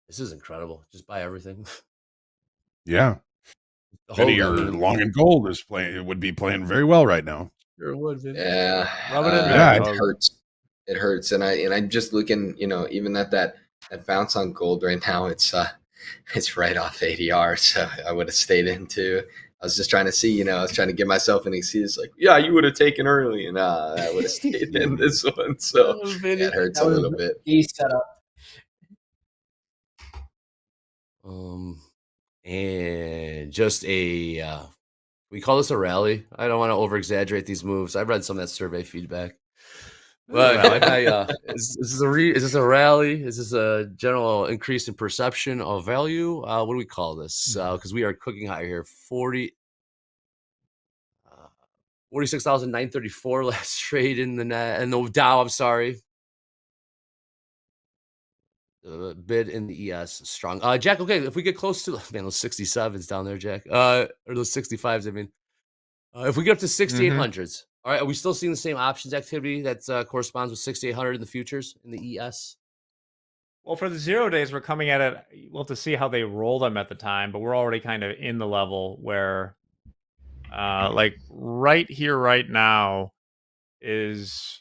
This is incredible. Just buy everything. Yeah. Vinny, your long and gold is playing. It would be playing very well right now. Sure would, Vinny. Yeah, Rub it in there, it dog. hurts. It hurts, and I'm just looking. Even at that bounce on gold right now, it's right off ADR. So I would have stayed in too. I was just trying to see. I was trying to give myself an excuse, like, yeah, you would have taken early, and I would have stayed in this one. So it hurts a little bit. Setup. And just we call this a rally. I don't want to over exaggerate these moves. I've read some of that survey feedback. But is this a rally? Is this a general increase in perception of value? What do we call this? Because we are cooking higher here. 46,934 last trade in the Dow. I'm sorry. Bid in the ES strong. Jack, okay, if we get close to those 67s down there, Jack, or those 65s, I mean, if we get up to 6,800s, all right, are we still seeing the same options activity that corresponds with 6,800 in the futures in the ES? Well, for the 0 days, we're coming at it. We'll have to see how they roll them at the time, but we're already kind of in the level where, like right here, right now, is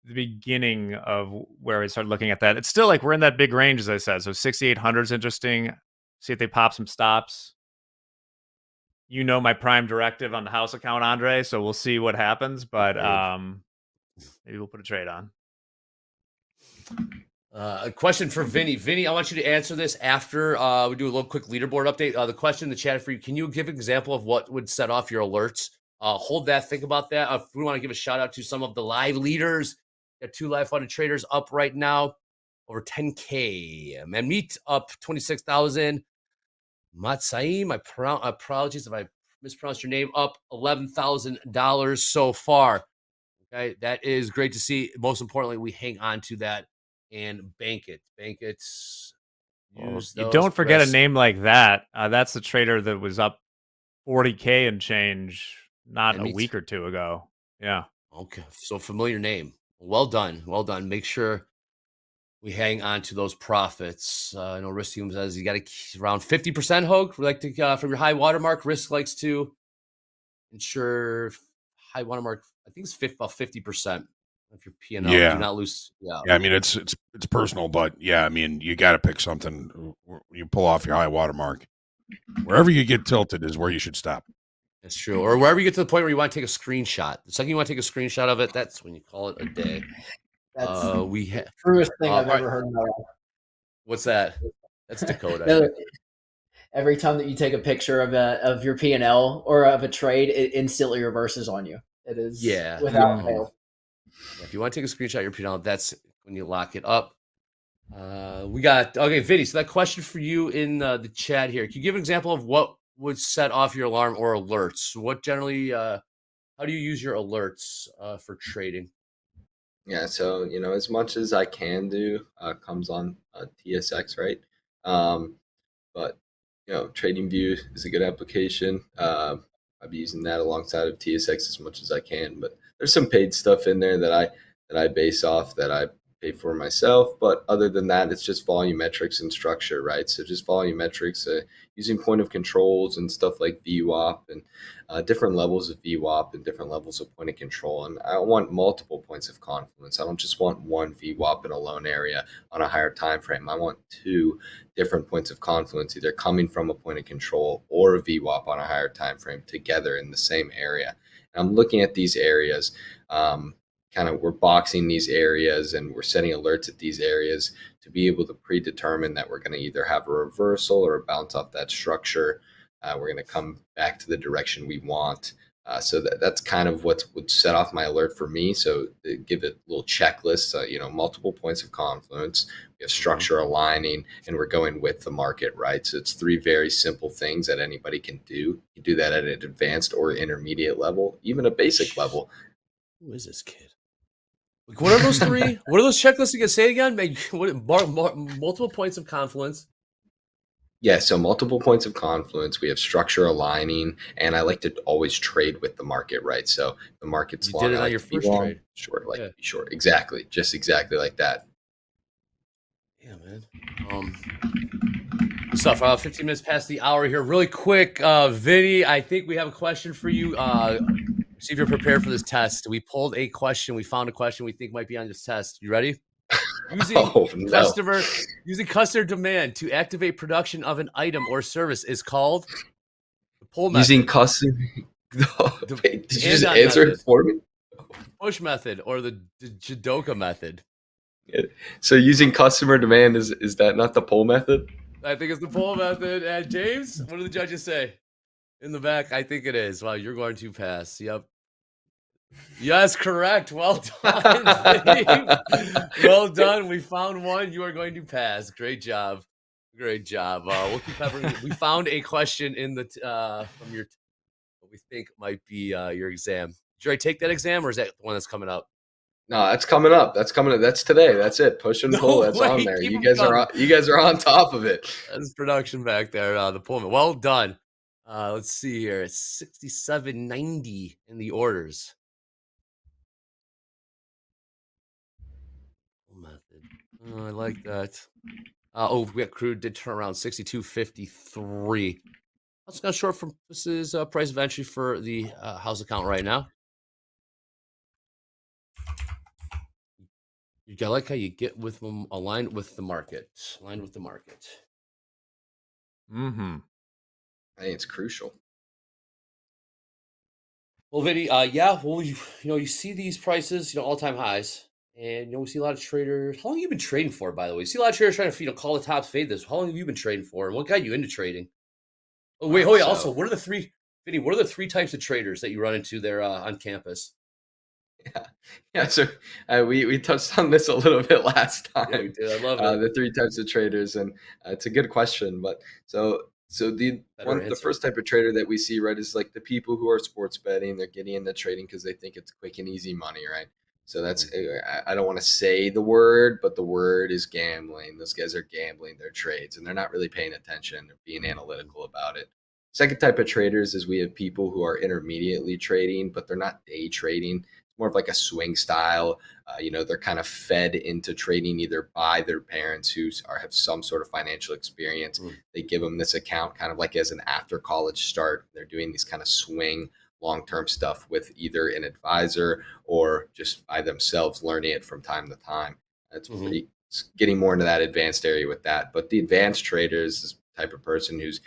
the beginning of where I started looking at that. It's still like we're in that big range, as I said. So 6,800 is interesting. See if they pop some stops. My prime directive on the house account, Andre. So we'll see what happens, but maybe we'll put a trade on. A question for Vinny. Vinny, I want you to answer this after we do a little quick leaderboard update. The question in the chat for you: can you give an example of what would set off your alerts? Hold that. Think about that. If we want to give a shout out to some of the live leaders. Got 2 live funded traders up right now, over 10K. Manmeet up 26,000. Matsai, my apologies if I mispronounced your name, up $11,000 so far. Okay, that is great to see. Most importantly, we hang on to that and bank it. You don't forget a name like that. That's the trader that was up 40K and change not a week or two ago. Yeah. Okay, so familiar name. Well done. Make sure we hang on to those profits. I know Risk Team says you got to around 50%, Hoag. We like to, from your high watermark, Risk likes to ensure high watermark, I think it's about 50% of your P&L. Yeah. Do not lose. Yeah, I mean, it's personal, but yeah, I mean, you got to pick something. You pull off your high watermark. Wherever you get tilted is where you should stop. That's true. Or wherever you get to the point where you want to take a screenshot. The second you want to take a screenshot of it, that's when you call it a day. That's the truest thing I've ever heard in my life. What's that? That's Dakota. Every time that you take a picture of your P&L or of a trade, it instantly reverses on you. It is without fail. If you want to take a screenshot of your P&L, that's when you lock it up. We got Vinny. So that question for you in the chat here. Can you give an example of what would set off your alarm or alerts? What generally, how do you use your alerts for trading? Yeah, so as much as I can do comes on TSX, right? But TradingView is a good application. I'll be using that alongside of TSX as much as I can. But there's some paid stuff in there that that I base off, that I pay for myself. But other than that, it's just volumetrics and structure, right? So just volumetrics, using point of controls and stuff like VWAP and different levels of VWAP and different levels of point of control. And I want multiple points of confluence. I don't just want one VWAP in a loan area on a higher time frame. I want two different points of confluence, either coming from a point of control or a VWAP on a higher time frame together in the same area. And I'm looking at these areas. We're boxing these areas and we're setting alerts at these areas to be able to predetermine that we're going to either have a reversal or a bounce off that structure. We're going to come back to the direction we want. So that's kind of what would set off my alert for me. So give it a little checklist, multiple points of confluence. We have structure aligning, and we're going with the market, right? So it's three very simple things that anybody can do. You do that at an advanced or intermediate level, even a basic level. Who is this kid? What are those three? What are those checklists again? Say it again. Multiple points of confluence. Yeah, so multiple points of confluence. We have structure aligning, and I like to always trade with the market, right? So the market's long. You did it on your first trade. Short, be short. Exactly. Just exactly like that. Yeah, man. Stuff. 15 minutes past the hour here. Really quick, Vinny, I think we have a question for you. See if you're prepared for this test. We pulled a question. We found a question we think might be on this test. You ready? Using customer demand to activate production of an item or service is called the pull method. Using customer. Did you just answer it for me? Push method or the Jidoka method. Yeah. So using customer demand is that not the pull method? I think it's the pull method. And James, what do the judges say? In the back, I think it is. Wow, you're going to pass. Yep. Yes, correct. Well done. Well done. We found one. You are going to pass. Great job. Great job. We'll keep covering. We found a question in the from your what we think might be your exam. Did you already take that exam, or is that the one that's coming up? No, that's coming up. That's coming up. That's today. That's it. Push and pull. That's on there. You guys are on top of it. That's production back there. The Pullman. Well done. Let's see here. It's 67.90 in the orders. Method. Oh, I like that. We got crude did turn around 62.53. That's kind of short from this is price of entry for the house account right now. I like how you get with them aligned with the market. Aligned with the market. I think it's crucial. Well, Vinny, you see these prices, all-time highs. And we see a lot of traders. How long have you been trading for, by the way? You see a lot of traders trying to call the tops, fade this. How long have you been trading for, and what got you into trading? Oh wait, also, what are the three types of traders that you run into there on campus? Yeah. So we touched on this a little bit last time. Yeah, we did. I love it. The three types of traders, and it's a good question. But so the first type of trader that we see, right, is like the people who are sports betting. They're getting into trading because they think it's quick and easy money, right? So that's, I don't want to say the word, but the word is gambling. Those guys are gambling their trades, and they're not really paying attention or being analytical about it. Second type of traders is we have people who are intermediately trading, but they're not day trading. It's more of like a swing style. They're kind of fed into trading either by their parents who have some sort of financial experience. They give them this account kind of like as an after college start. They're doing these kind of swing long-term stuff with either an advisor or just by themselves learning it from time to time. It's getting more into that advanced area with that. But the advanced trader is this type of person who's,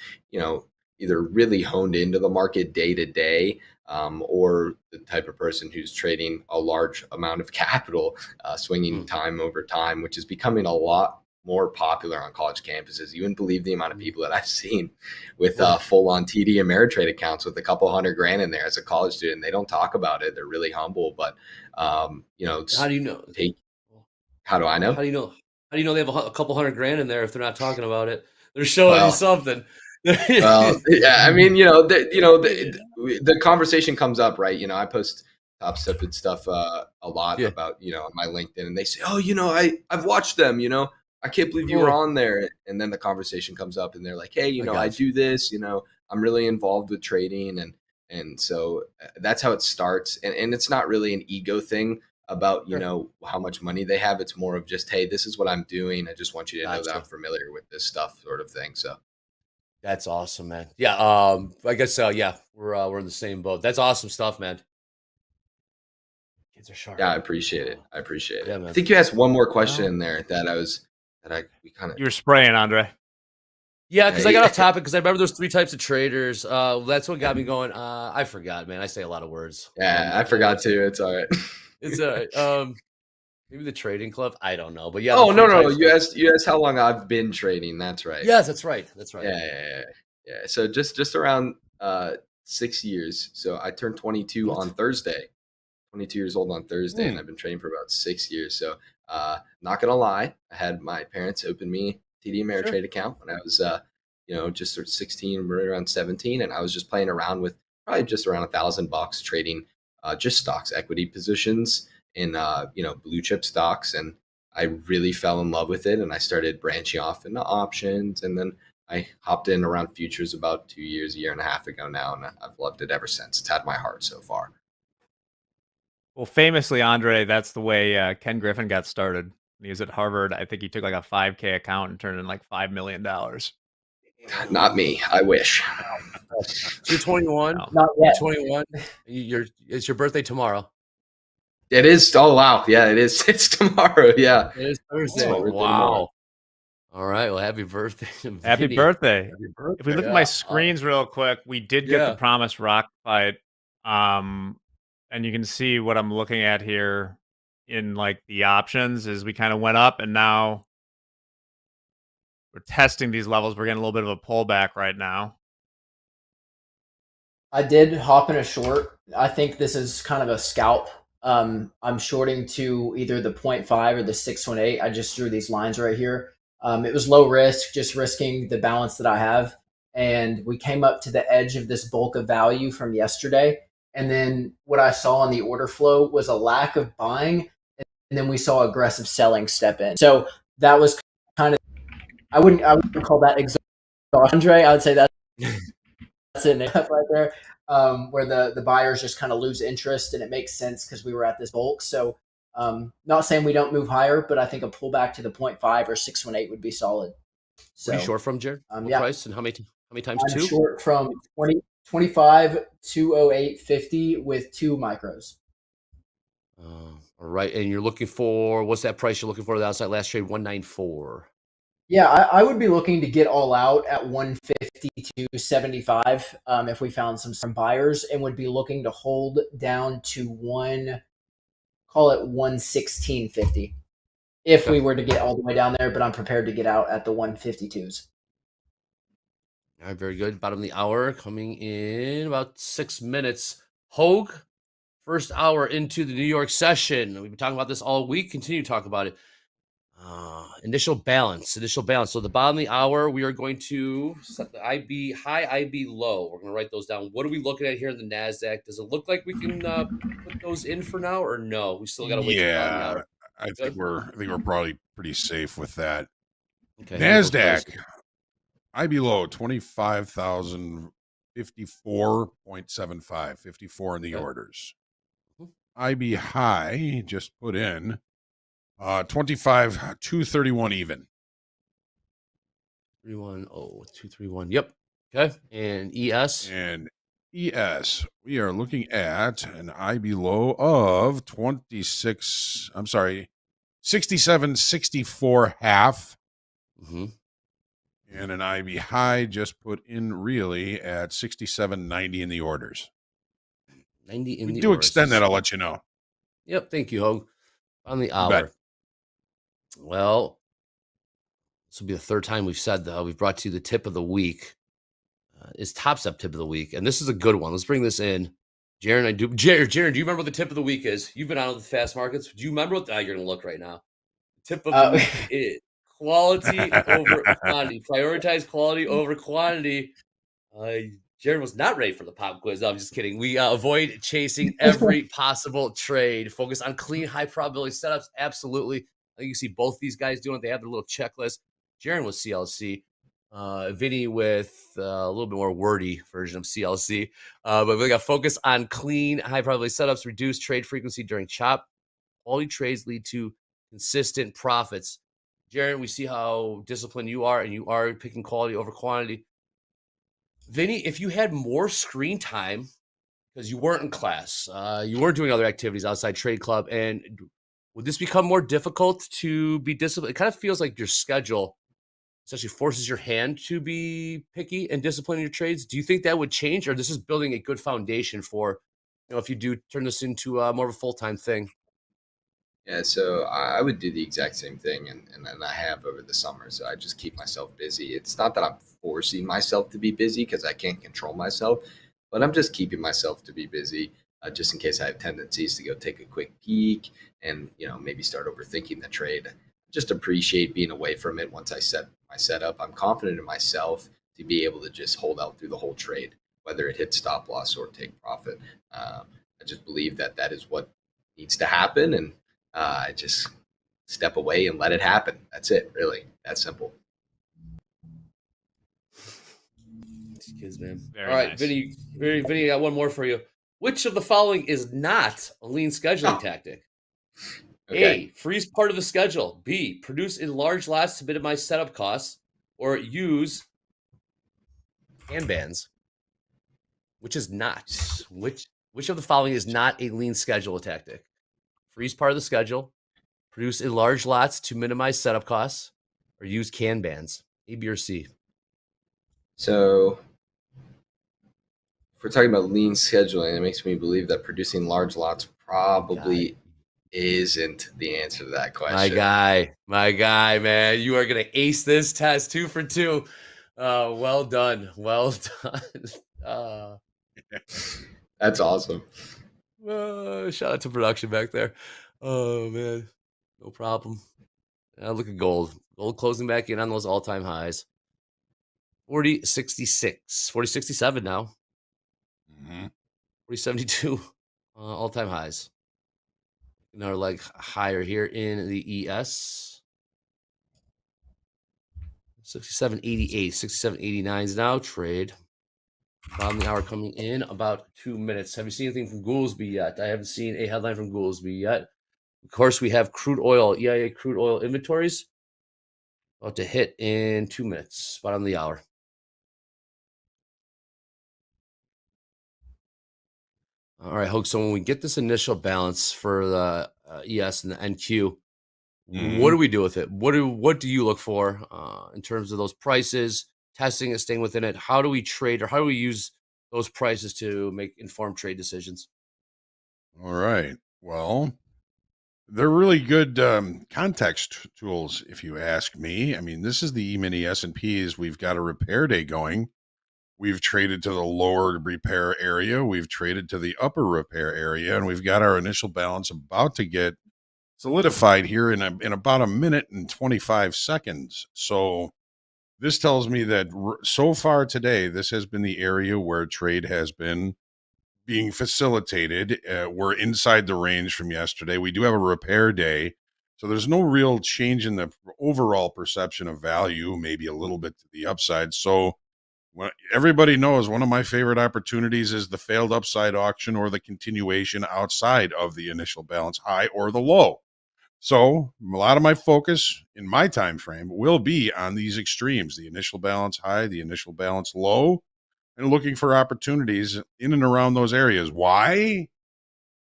either really honed into the market day to day, or the type of person who's trading a large amount of capital, swinging time over time, which is becoming a lot more popular on college campuses. You wouldn't believe the amount of people that I've seen with full-on TD Ameritrade accounts with a couple $100,000 in there as a college student. They don't talk about it. They're really humble, but how do you know? How do I know? How do you know? How do you know they have a couple $100,000 in there if they're not talking about it? They're showing you something. Well, yeah, I mean, the conversation comes up, right? I post Topstep and stuff a lot about, on my LinkedIn, and they say, oh, I've watched them, I can't believe you were on there. And then the conversation comes up and they're like, hey, I do this, I'm really involved with trading. And so that's how it starts. And it's not really an ego thing. about, you Sure. know, how much money they have. It's more of just, hey, this is what I'm doing. I just want you to know that I'm Gotcha. familiar with this stuff, sort of thing. So That's awesome, man. Yeah. I guess yeah, we're in the same boat. That's awesome stuff, man. Kids are sharp. yeah, I appreciate it. I appreciate Yeah, it. I man. think you asked one more question Well, in there that we kind of You were spraying, Andre. yeah, because I yeah, got off topic because I remember there's 3 types of traders. That's what got me going. I forgot, man. I say a lot of words. yeah, I forgot to. It's all right. It's maybe the trading club. I don't know, but yeah. Oh the no, 3 no, types. you asked how long I've been trading. That's right. Yes, that's right. That's right. Yeah. So just around 6 years. So I turned 22 What? on Thursday. 22 years old on Thursday, and Hmm. I've been trading for about 6 years. So not gonna lie, I had my parents open me TD Ameritrade Sure. account when I was you know, just sort of 16, right around 17, and I was just playing around with probably just around $1,000 trading just stocks, equity positions in you know, blue chip stocks, and I really fell in love with it, and I started branching off into options, and then I hopped in around futures about 2 years, a year and a half ago now, and I've loved it ever since. It's had my heart so far. Well, famously, Andre, that's the way Ken Griffin got started. When he was at Harvard. I think he took like a 5K account and turned in like $5 million. Not me. I wish. So you're 21. No. Not You're yet. 21. It's your birthday tomorrow. It is. Oh wow. Yeah, it is. It's tomorrow. Yeah. It is Thursday. It's my birthday Wow. tomorrow. All right. Well, happy birthday. Happy Vinny. birthday. Happy birthday. If we look at my screens real quick, we did get the Yeah. promised rock fight. And you can see what I'm looking at here in like the options is we kind of went up and now we're testing these levels. We're getting a little bit of a pullback right now. I did hop in a short. I think this is kind of a scalp. I'm shorting to either the 0.5 or the 618. I just drew these lines right here. It was low risk, just risking the balance that I have. And we came up to the edge of this bulk of value from yesterday. And then what I saw on the order flow was a lack of buying. And then we saw aggressive selling step in. So that was kind of, I wouldn't call that exhaust, Andre. I would say that's in it right there, where the buyers just kind of lose interest, and it makes sense because we were at this bulk. So not saying we don't move higher, but I think a pullback to the 0.5 or 618 would be solid. So What are you short from, Jared? What yeah. price and how many times? I'm 2? short from 25 208.50 with 2 micros. All right. And you're looking for, what's that price you're looking for? The outside last trade 194. Yeah, I would be looking to get all out at 152.75 if we found some buyers, and would be looking to hold down to call it 116.50 if we were to get all the way down there, but I'm prepared to get out at the 152s. All right, very good. Bottom of the hour coming in about 6 minutes. Hoag, first hour into the New York session. We've been talking about this all week. Continue to talk about it. Initial balance. So the bottom of the hour, we are going to set the IB high, IB low. We're going to write those down. What are we looking at here in the NASDAQ? Does it look like we can put those in for now, or no? We still got to wait till the bottom of the hour. I think we're probably pretty safe with that. Okay, NASDAQ, IB low 25,054.75, 54 in the orders. IB high just put in 25,231 even. 310,231. Yep. Okay. And ES. And ES, we are looking at an IB low of 67.64 half. Mm-hmm. And an IB high just put in really at 67.90 in the orders. 90 in we the do orders. extend that, I'll let you know. Yep. Thank you, Hoag. On the You hour. bet. Well, this will be the third time we've said that. We've brought to you the tip of the week. Is Topstep tip of the week. And this is a good one. Let's bring this in. Jared, do you remember what the tip of the week is? You've been on with the fast markets. Do you remember what you're going to look right now? Tip of the week is quality over quantity. Prioritize quality over quantity. Jared was not ready for the pop quiz. No, I'm just kidding. We avoid chasing every possible trade. Focus on clean, high probability setups. Absolutely. I think you see both these guys doing it. They have their little checklist. Jared with CLC. Vinny with a little bit more wordy version of CLC. But we got focus on clean, high probability setups, reduce trade frequency during chop. Quality trades lead to consistent profits. Jaron, we see how disciplined you are, and you are picking quality over quantity. Vinny, if you had more screen time because you weren't in class, you were doing other activities outside trade club, and would this become more difficult to be disciplined? It kind of feels like your schedule essentially forces your hand to be picky and disciplined in your trades. Do you think that would change, or this is building a good foundation for, if you do turn this into more of a full-time thing? Yeah, so I would do the exact same thing, and I have over the summer. So I just keep myself busy. It's not that I'm forcing myself to be busy because I can't control myself, but I'm just keeping myself to be busy, just in case I have tendencies to go take a quick peek and maybe start overthinking the trade. Just appreciate being away from it once I set my setup. I'm confident in myself to be able to just hold out through the whole trade, whether it hits stop loss or take profit. I just believe that that is what needs to happen, and I just step away and let it happen. That's it, really. That simple. These kids, man. Very All right, nice. Vinny, I got one more for you. Which of the following is not a lean scheduling tactic? Okay. A, freeze part of the schedule. B, produce in large lots to minimize setup costs. Or use hand bands. Which is not? Which of the following is not a lean schedule tactic? Freeze part of the schedule, produce in large lots to minimize setup costs, or use can bands. A, B, or C? So if we're talking about lean scheduling, it makes me believe that producing large lots probably isn't the answer to that question. My guy, man. You are going to ace this test 2 for 2. Well done. Well done. That's awesome. Shout out to production back there. Oh, man. No problem. Look at gold. Gold closing back in on those all-time highs. 40.66. 40.67 now. 40.72. All-time highs. Another leg higher here in the ES. 67.88. 67.89 is now trade. Bottom of the hour coming in about 2 minutes. Have you seen anything from Goolsby yet? I haven't seen a headline from Goolsby yet. Of course, we have crude oil, EIA crude oil inventories about to hit in 2 minutes, bottom of the hour. All right, Hoag. So when we get this initial balance for the ES and the NQ, what do we do with it? What do you look for in terms of those prices, testing it, staying within it? How do we trade, or how do we use those prices to make informed trade decisions? All right. Well, they're really good context tools, if you ask me. I mean, this is the E-mini S&Ps. We've got a repair day going. We've traded to the lower repair area. We've traded to the upper repair area, and we've got our initial balance about to get solidified here in about a minute and 25 seconds. So this tells me that so far today, this has been the area where trade has been being facilitated. We're inside the range from yesterday. We do have a repair day, so there's no real change in the overall perception of value, maybe a little bit to the upside. So everybody knows one of my favorite opportunities is the failed upside auction or the continuation outside of the initial balance high or the low. So a lot of my focus in my time frame will be on these extremes, the initial balance high, the initial balance low, and looking for opportunities in and around those areas. Why?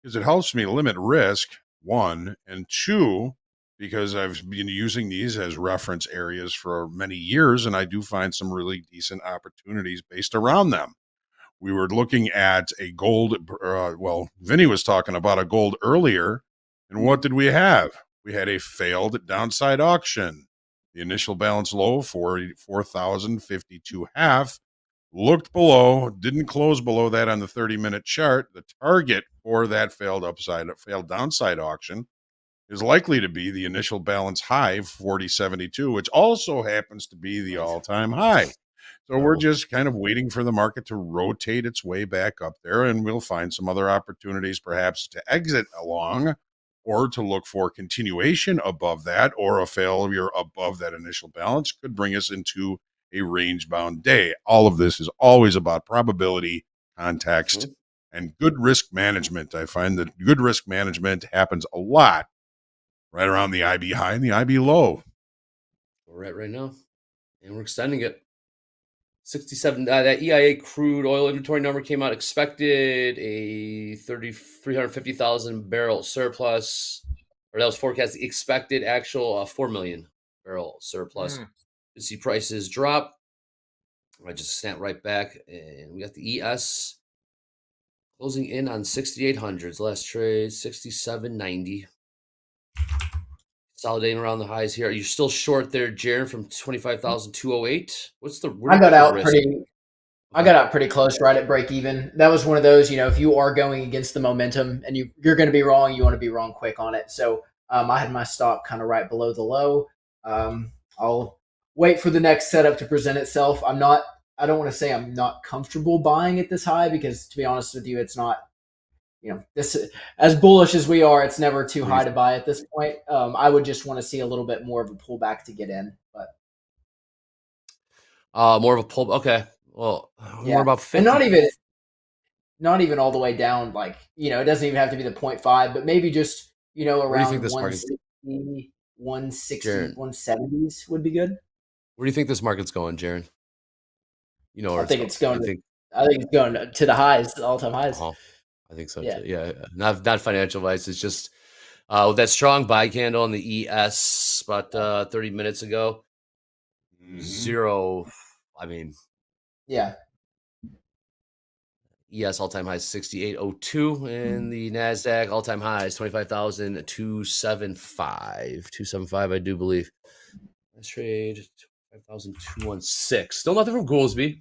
Because it helps me limit risk, one, and two, because I've been using these as reference areas for many years, and I do find some really decent opportunities based around them. We were looking at a gold, Vinny was talking about a gold earlier, and what did we have? We had a failed downside auction. The initial balance low, 44,052.5, looked below, didn't close below that on the 30-minute chart. The target for that failed downside auction is likely to be the initial balance high, 40.72, which also happens to be the all-time high. So we're just kind of waiting for the market to rotate its way back up there, and we'll find some other opportunities perhaps to exit along, or to look for continuation above that, or a failure above that initial balance could bring us into a range-bound day. All of this is always about probability, context, and good risk management. I find that good risk management happens a lot right around the IB high and the IB low. We're at right now, and we're extending it. 67. That EIA crude oil inventory number came out. Expected a 350,000 barrel surplus, or that was forecast. Expected actual 4 million barrel surplus. You see prices drop. I just snap right back, and we got the ES closing in on 6,800s. Last trade 67.90. Consolidating around the highs here. Are you still short there, Jaron, from 25,208? What's the I got out risk? I got out pretty close, right at break even. That was one of those, if you are going against the momentum and you're going to be wrong, you want to be wrong quick on it. So I had my stop kind of right below the low. I'll wait for the next setup to present itself. I don't want to say I'm not comfortable buying at this high, because to be honest with you, it's not, this, as bullish as we are, it's never too high to buy at this point. I would just want to see a little bit more of a pullback to get in, but more of a pull. Okay. Well, more about 50. And not even all the way down. Like, it doesn't even have to be the 0.5, but maybe just, around 160, 170s would be good. Where do you think this market's going, Jaron? I think it's going to the highs, the all-time highs. I think so too. Yeah. Not financial advice. It's just with that strong buy candle on the ES about 30 minutes ago. Zero. I mean, yeah. ES all-time high is 68.02, and the NASDAQ all-time high is 25,275. 275, I do believe. Let's trade 25,216. Still nothing from Goolsby.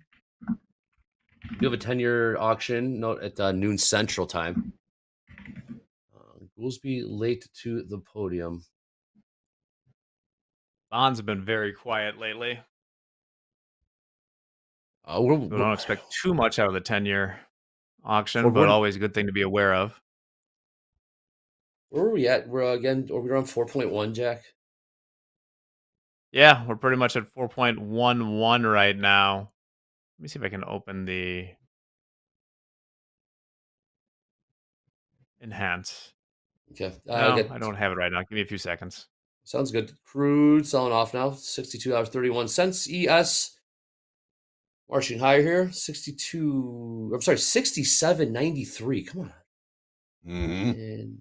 You have a 10-year auction note at noon Central Time. Goolsby late to the podium. Bonds have been very quiet lately. We don't expect too much out of the 10-year auction, but always a good thing to be aware of. Where are we at? We're around 4.1, Jack. Yeah, we're pretty much at 4.11 right now. Let me see if I can open the enhance. Okay. No, I don't have it right now. Give me a few seconds. Sounds good. Crude selling off now. $62.31. ES marching higher here. 67.93. Come on. And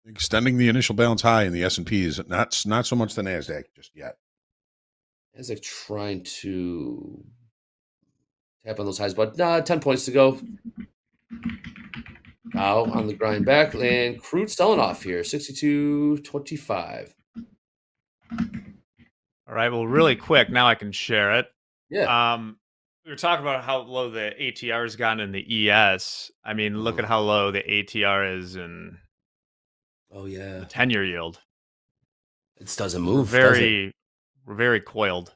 extending the initial balance high in the S&P is not so much the NASDAQ just yet. NASDAQ trying to tap on those highs, but 10 points to go. Now on the grind back, and crude selling off here. 62.25. All right. Well, really quick. Now I can share it. Yeah. We were talking about how low the ATR has gotten in the ES. I mean, look at how low the ATR is in the 10-year yield. It doesn't move. We're very coiled.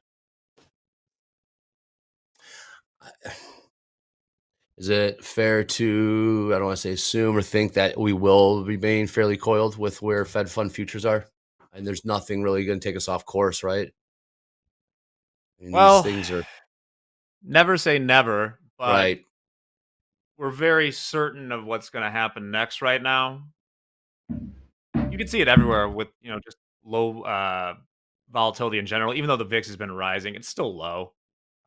Is it fair to, I don't want to say assume or think that we will remain fairly coiled with where Fed fund futures are? And there's nothing really going to take us off course, right? I mean, well, these things are... Never say never, but right. We're very certain of what's going to happen next right now. You can see it everywhere with, just low volatility in general. Even though the VIX has been rising, it's still low.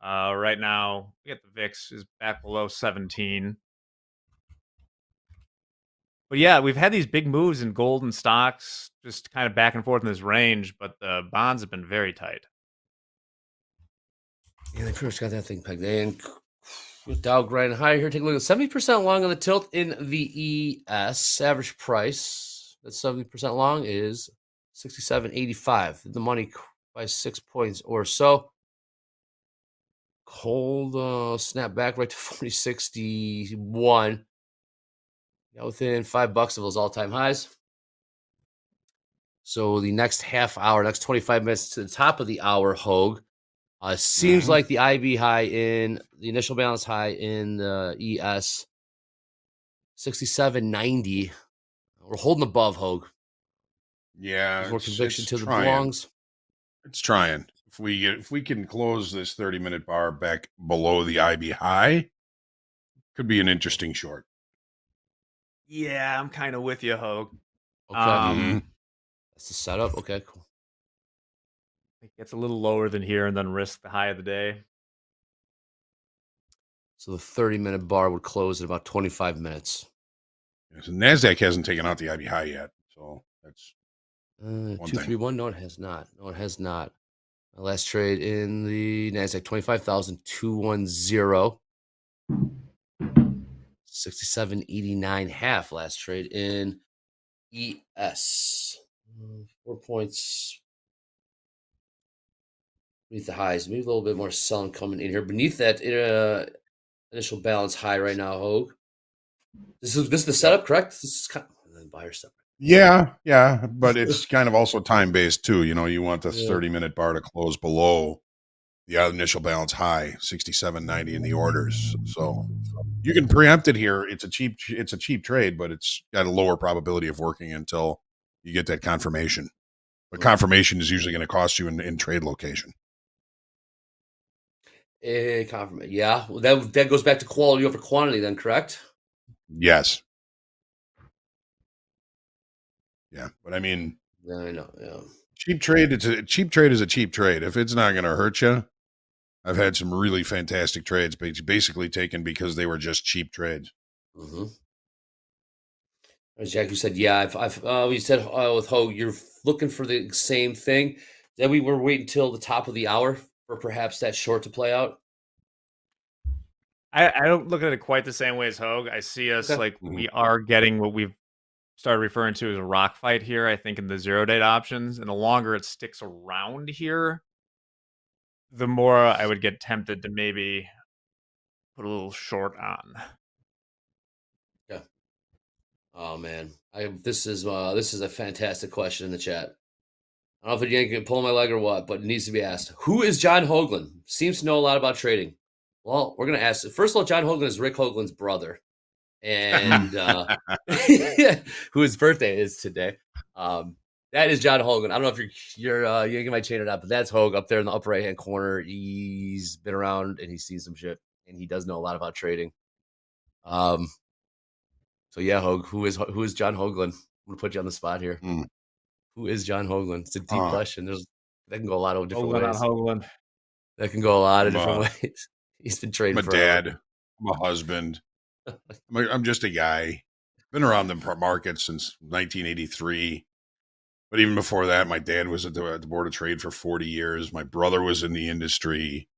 Right now, the VIX is back below 17. But yeah, we've had these big moves in gold and stocks, just kind of back and forth in this range, but the bonds have been very tight. Yeah, they pretty much got that thing pegged in. With Dow grinding higher here, take a look at 70% long on the tilt in the ES. Average price that's 70% long is 67.85. The money by 6 points or so. Cold snap back right to 40.61. Got within $5 of those all-time highs. So the next half hour, next 25 minutes to the top of the hour, Hoag. Seems like the IB high in the initial balance high in the ES 67.90. We're holding above Hoag. Yeah, more conviction to the belongs. It's trying. If we can close this 30-minute bar back below the IB high, could be an interesting short. Yeah, I'm kind of with you, Hoag. Okay. Mhm. That's the setup. Okay, cool. It gets a little lower than here and then risk the high of the day. So the 30-minute bar would close in about 25 minutes. Yeah, so NASDAQ hasn't taken out the IB high yet. So that's one thing. 231. No, it has not. No, it has not. My last trade in the NASDAQ 25,210. 67.89 half last trade in ES. 4 points beneath the highs. Maybe a little bit more selling coming in here. Beneath that initial balance high right now, Hoag. This is the setup, correct? This is kind of the buyer setup. Yeah, but it's kind of also time based too. You know, you want the 30-minute bar to close below the initial balance high, 67.90 in the orders. So you can preempt it here. It's a cheap trade, but it's got a lower probability of working until you get that confirmation. But confirmation is usually going to cost you in trade location. Confirmation. Yeah, well, that goes back to quality over quantity, then, correct? Yes. Yeah, but I mean, Yeah, I know. Yeah. cheap trade. A cheap trade is a cheap trade. If it's not going to hurt you, I've had some really fantastic trades, basically taken because they were just cheap trades. Mm-hmm. As Jack, you said, yeah. We said with Hoag, you're looking for the same thing. Then we were waiting till the top of the hour for perhaps that short to play out. I don't look at it quite the same way as Hoag. I see us Okay. like we are getting what we've started referring to as a rock fight here, I think, in the 0-date options. And the longer it sticks around here, the more I would get tempted to maybe put a little short on. Yeah. Oh man, this is a fantastic question in the chat. I don't know if you can pull my leg or what, but it needs to be asked. Who is John Hoagland? Seems to know a lot about trading. Well, we're gonna ask. First of all, John Hoagland is Rick Hoagland's brother, and who his birthday is today. That is John Hoagland. I don't know if you're yanking my chain or not, but that's Hoag up there in the upper right hand corner. He's been around and he's seen some shit, and he does know a lot about trading. So yeah, Hoag, who is John Hoagland? I'm gonna put you on the spot here. Who is John Hoagland? It's a deep question. That can go a lot of different ways. Hoagland. That can go a lot of different ways. He's been trading I'm a forever. dad. I'm a husband. I'm just a guy. Been around the market since 1983. But even before that, my dad was at the Board of Trade for 40 years. My brother was in the industry.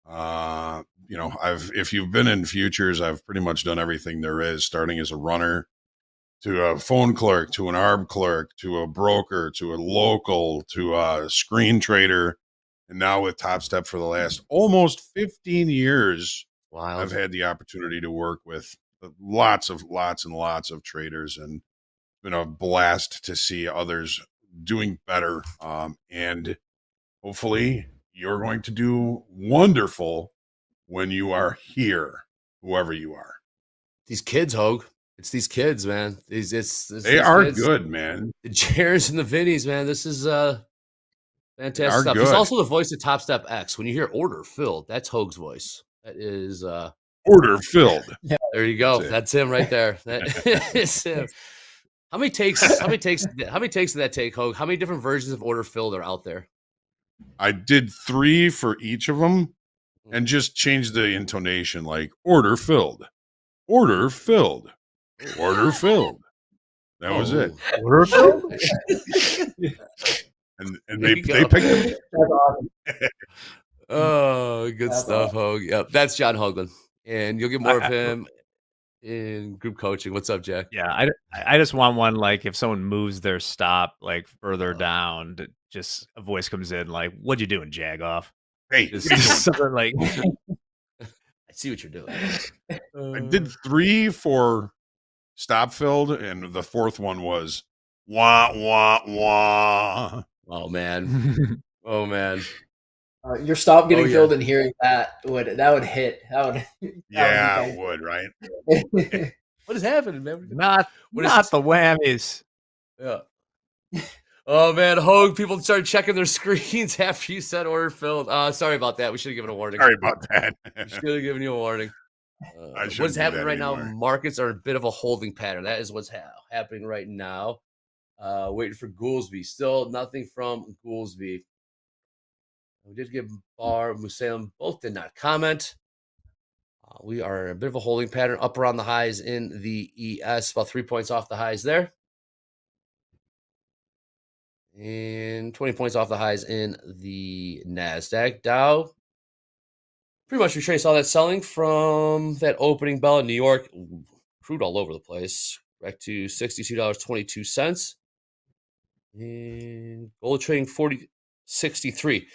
If you've been in futures, I've pretty much done everything there is, starting as a runner to a phone clerk, to an arb clerk, to a broker, to a local, to a screen trader. And now with Topstep for the last almost 15 years, Wild. I've had the opportunity to work with lots and lots of traders, and it's been a blast to see others doing better. And hopefully you're going to do wonderful when you are here, whoever you are. These kids, Hoag. It's these kids, man. They these are kids. good, man. The Jares and the Vinnies, man. This is fantastic stuff. Good. He's also the voice of Topstep X. When you hear order filled, that's Hoag's voice. That is order filled. Yeah. There you go. That's him right there. That is him. How many takes did that take, Hoag? How many different versions of order filled are out there? I did 3 for each of them and just changed the intonation, like order filled, order filled, order filled. That was it. Order filled? and they picked him. That's awesome. Oh, good stuff, Hoag. Yep, that's John Hoagland. And you'll get more of him in group coaching. What's up, Jack? Yeah, I just want one, like, if someone moves their stop like further down, just a voice comes in like, "What you doing, Jagoff?" Hey, just something like. I see what you're doing. I did 3 for stop filled, and the 4th one was wah wah wah. Oh man, oh man. Your stop getting filled and hearing that would hit. It would, right? What is happening, man? Not the whammies. Yeah. Oh man, Hoag, people started checking their screens after you said order filled. Sorry about that. We should have given a warning. Sorry about that. We should have given you a warning. I shouldn't What's do happening that right now? anymore. Markets are a bit of a holding pattern. That is what's happening right now. Waiting for Goolsby. Still nothing from Goolsby. We did get Barr, Museum. Both did not comment. We are in a bit of a holding pattern up around the highs in the ES, about 3 points off the highs there. And 20 points off the highs in the NASDAQ. Dow, pretty much retrace all that selling from that opening bell in New York. Crude all over the place. Back to $62.22. And gold trading 40.63.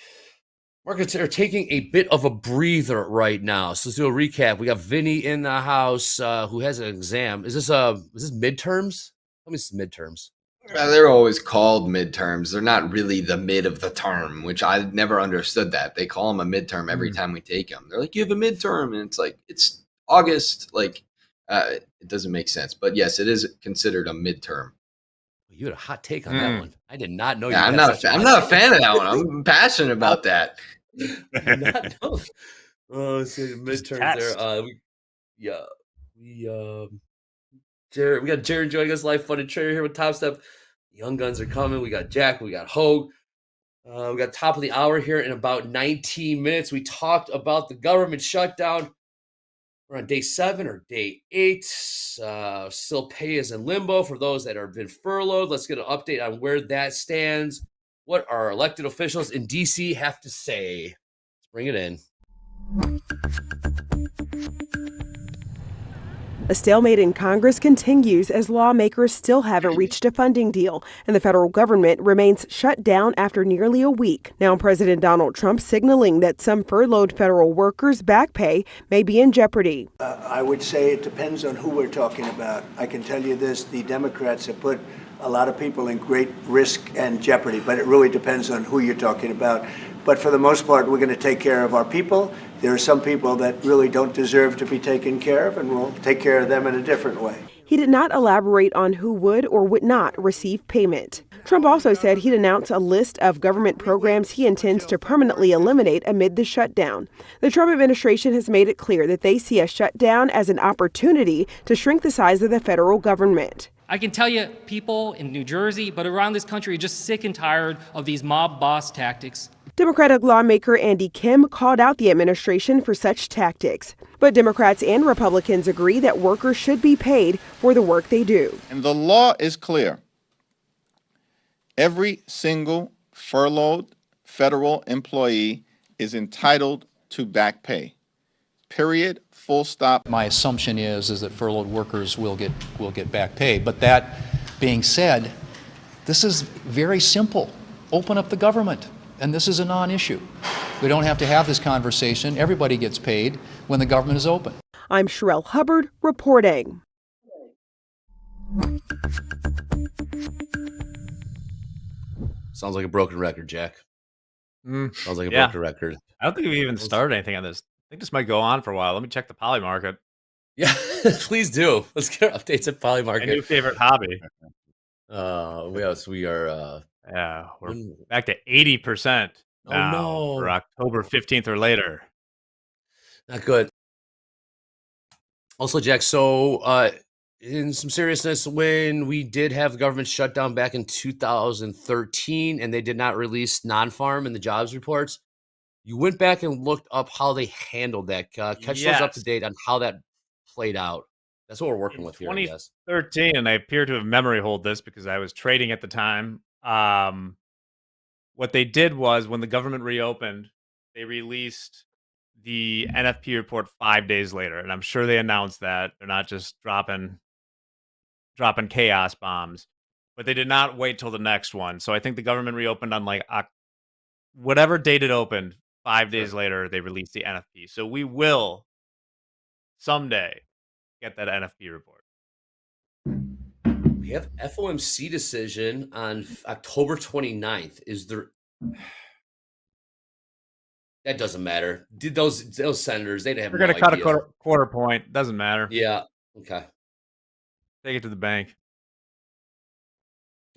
Markets are taking a bit of a breather right now. So let's do a recap. We got Vinny in the house who has an exam. Is this midterms? Tell me this is midterms. They're always called midterms. They're not really the mid of the term, which I never understood that. They call them a midterm every time we take them. They're like, you have a midterm, and it's like, it's August. Like, it doesn't make sense. But yes, it is considered a midterm. You had a hot take on that one. I did not know. Yeah, I'm not a fan of that one. I'm passionate about that. Not know. Oh, so midterms there. We got Jared joining us live, funded trader here with Topstep. Young guns are coming. We got Jack. We got Hoag. We got top of the hour here in about 19 minutes. We talked about the government shutdown. We're on day 7 or day 8. Still pay is in limbo for those that have been furloughed. Let's get an update on where that stands. What our elected officials in D.C. have to say. Let's bring it in. A stalemate in Congress continues as lawmakers still haven't reached a funding deal, and the federal government remains shut down after nearly a week. Now, President Donald Trump signaling that some furloughed federal workers' back pay may be in jeopardy. I would say it depends on who we're talking about. I can tell you this, the Democrats have put a lot of people in great risk and jeopardy, but it really depends on who you're talking about. But for the most part, we're going to take care of our people. There are some people that really don't deserve to be taken care of, and we'll take care of them in a different way. He did not elaborate on who would or would not receive payment. Trump also said he'd announce a list of government programs he intends to permanently eliminate amid the shutdown. The Trump administration has made it clear that they see a shutdown as an opportunity to shrink the size of the federal government. I can tell you people in New Jersey, but around this country, are just sick and tired of these mob boss tactics. Democratic lawmaker Andy Kim called out the administration for such tactics. But Democrats and Republicans agree that workers should be paid for the work they do. And the law is clear. Every single furloughed federal employee is entitled to back pay. Period. Full stop. My assumption is that furloughed workers will get back pay. But that being said, this is very simple. Open up the government. And this is a non-issue. We don't have to have this conversation. Everybody gets paid when the government is open. I'm Sherelle Hubbard reporting. Sounds like a broken record, Jack. Sounds like a broken record. I don't think we even started anything on this. I think this might go on for a while. Let me check the poly market. Yeah, please do. Let's get our updates at poly market. My new favorite hobby. Yes, we are. Yeah, we're back to 80% now for October 15th or later. Not good. Also, Jack, so in some seriousness, when we did have the government shutdown back in 2013 and they did not release non-farm in the jobs reports, you went back and looked up how they handled that. Catch those up to date on how that played out. That's what we're working with here, I guess. 2013, and I appear to have memory hold this because I was trading at the time. What they did was when the government reopened, they released the NFP report 5 days later, and I'm sure they announced that they're not just dropping chaos bombs, but they did not wait till the next one. So I think the government reopened on like whatever date it opened. 5 days later, they released the NFP. So we will someday get that NFP report. We have FOMC decision on October 29th. Is there... That doesn't matter. Did those senators, they didn't have We're going to cut a quarter point. Doesn't matter. Yeah. Okay. Take it to the bank.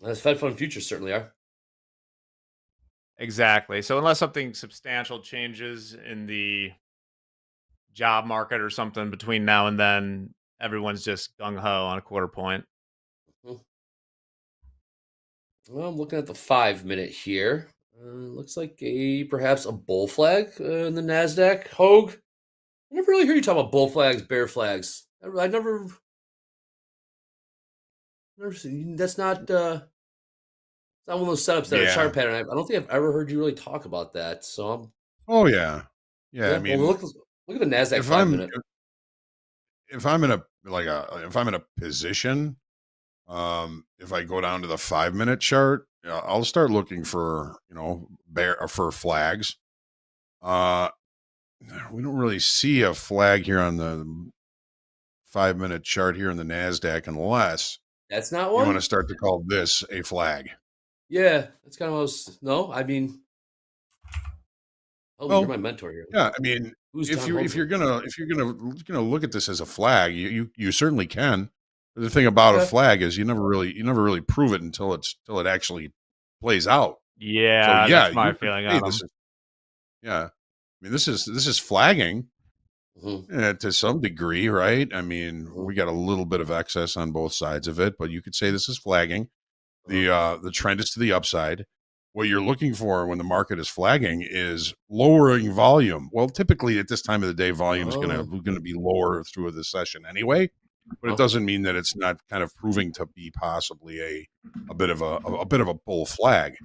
Well, Fed fund futures certainly are. Exactly. So unless something substantial changes in the job market or something between now and then, everyone's just gung ho on a quarter point. Well, I'm looking at the 5-minute here. Looks like perhaps a bull flag in the Nasdaq. Hoag. I never really heard you talk about bull flags, bear flags. I never seen. That's not. It's not one of those setups that are Yeah. chart pattern. I don't think I've ever heard you really talk about that. So I'm. Oh yeah. Yeah. I mean, well, look at the Nasdaq if 5-minute. if I'm in a position, if I go down to the 5-minute chart, I'll start looking for for flags. We don't really see a flag here on the 5-minute chart here in the Nasdaq unless That's not you one. want to start to call this a flag. Yeah, that's kind of what I was. No, I mean, oh, Well, you're my mentor here. Yeah, I mean, Who's if John you're Hoagland? gonna look at this as a flag, you certainly can. But the thing about a Okay. flag is you never really prove it until it actually plays out. Yeah, So yeah, that's my you could feeling say on this them. is yeah. I mean, this is flagging to some degree, right? I mean, we got a little bit of excess on both sides of it, but you could say this is flagging. The trend is to the upside. What you're looking for when the market is flagging is lowering volume. Well, typically at this time of the day, volume is going to be lower through the session anyway, but it doesn't mean that it's not kind of proving to be possibly a bit of a bull flag.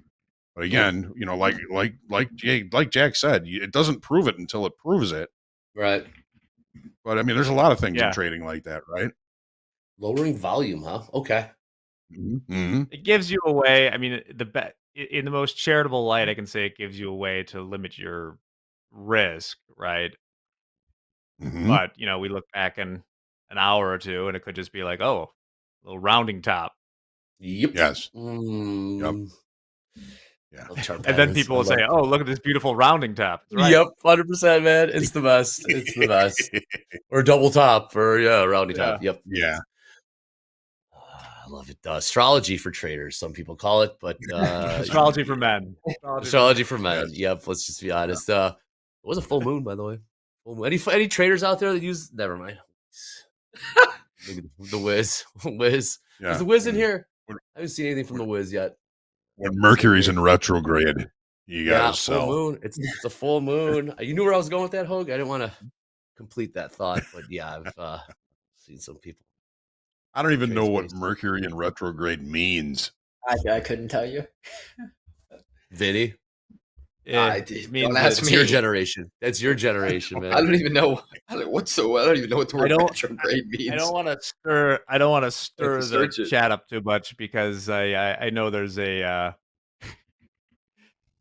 But again, like Jack said, it doesn't prove it until it proves it. Right. But I mean, there's a lot of things in Yeah. trading like that, right? Lowering volume, huh? Okay. Mm-hmm. It gives you a way. I mean, in the most charitable light, I can say it gives you a way to limit your risk, right? Mm-hmm. But we look back in an hour or two, and it could just be like, oh, a little rounding top, Yep. Yes. Mm. Yeah. Love chart and then patterns. people I will say, love- oh, look at this beautiful rounding top. It's right. Yep, 100%, man. It's the best. It's the best. Or double top, or rounding top. Yep. Yeah. I love it. Astrology for traders, some people call it, but Astrology for men. astrology for men. Yes. Yep. Let's just be honest. It was a full moon, by the way. Full moon. Any traders out there that use? Never mind. Look at the Wiz. Wiz. Yeah. Is the Wiz in here? I haven't seen anything from the Wiz yet. When Mercury's in retrograde, you gotta full sell. moon. It's a full moon. You knew where I was going with that, Hoag. I didn't want to complete that thought, but yeah, I've seen some people. I don't even know what Mercury in retrograde means. I couldn't tell you. Vinny. Don't ask That's me. your generation. That's your generation, man. I don't even know. I don't even know what the word retrograde means. I don't want to stir. I don't want to stir the search it. chat up too much because I know there's a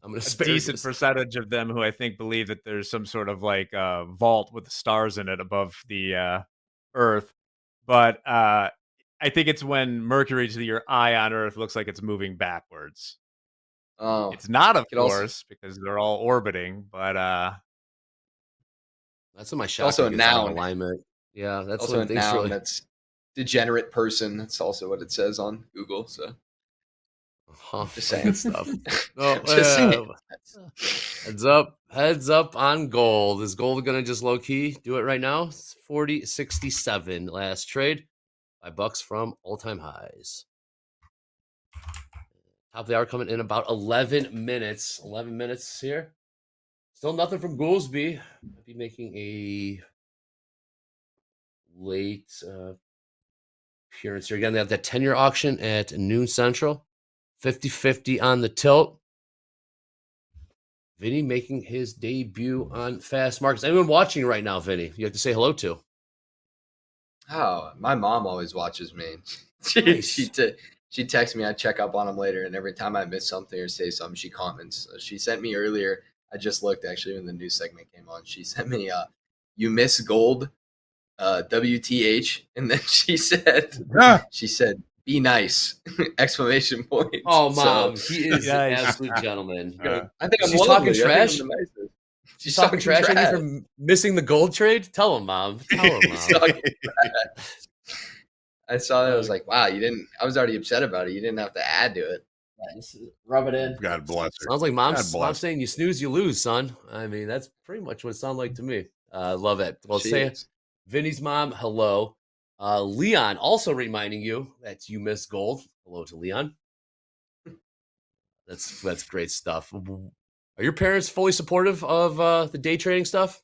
I'm gonna decent percentage of them who I think believe that there's some sort of like vault with the stars in it above the Earth, but I think it's when Mercury to your eye on Earth looks like it's moving backwards. Oh, It's not, of It also- course, because they're all orbiting, but That's what my shot also a gets out of noun. alignment. Yeah, that's also a when things noun really. that's degenerate person. That's also what it says on Google. So just saying. Good stuff. No, Just saying. Heads up on gold. Is gold gonna just low key do it right now? It's 40.67 last trade. $5 from all time highs. Top of the hour coming in about 11 minutes. 11 minutes here. Still nothing from Goolsby. I'll be making a late appearance here. Again, they have that 10-year auction at noon central. 50-50 on the tilt. Vinny making his debut on Fast Markets. Anyone watching right now, Vinny? You have to say hello to. Oh, my mom always watches me. Nice. She texts me. I check up on him later, and every time I miss something or say something, she comments. She sent me earlier. I just looked actually when the news segment came on. She sent me, "You miss gold, WTH," and then she said, "Be nice!" Exclamation point. Oh, Mom, So- he is an absolute gentleman. I think I'm She's lovely. talking I think I'm trash. the nicest. She's talking trash on you for missing the gold trade. Tell him, Mom. Tell him, He's Mom. talking trash. I saw that. I was like, wow, you didn't. I was already upset about it. You didn't have to add to it. Just rub it in. God bless her. Sounds like mom's God bless. saying you snooze, you lose, son. I mean, that's pretty much what it sounded like to me. Love it. Well, She say is. Vinny's mom, hello. Leon also reminding you that you missed gold. Hello to Leon. That's great stuff. Are your parents fully supportive of the day trading stuff,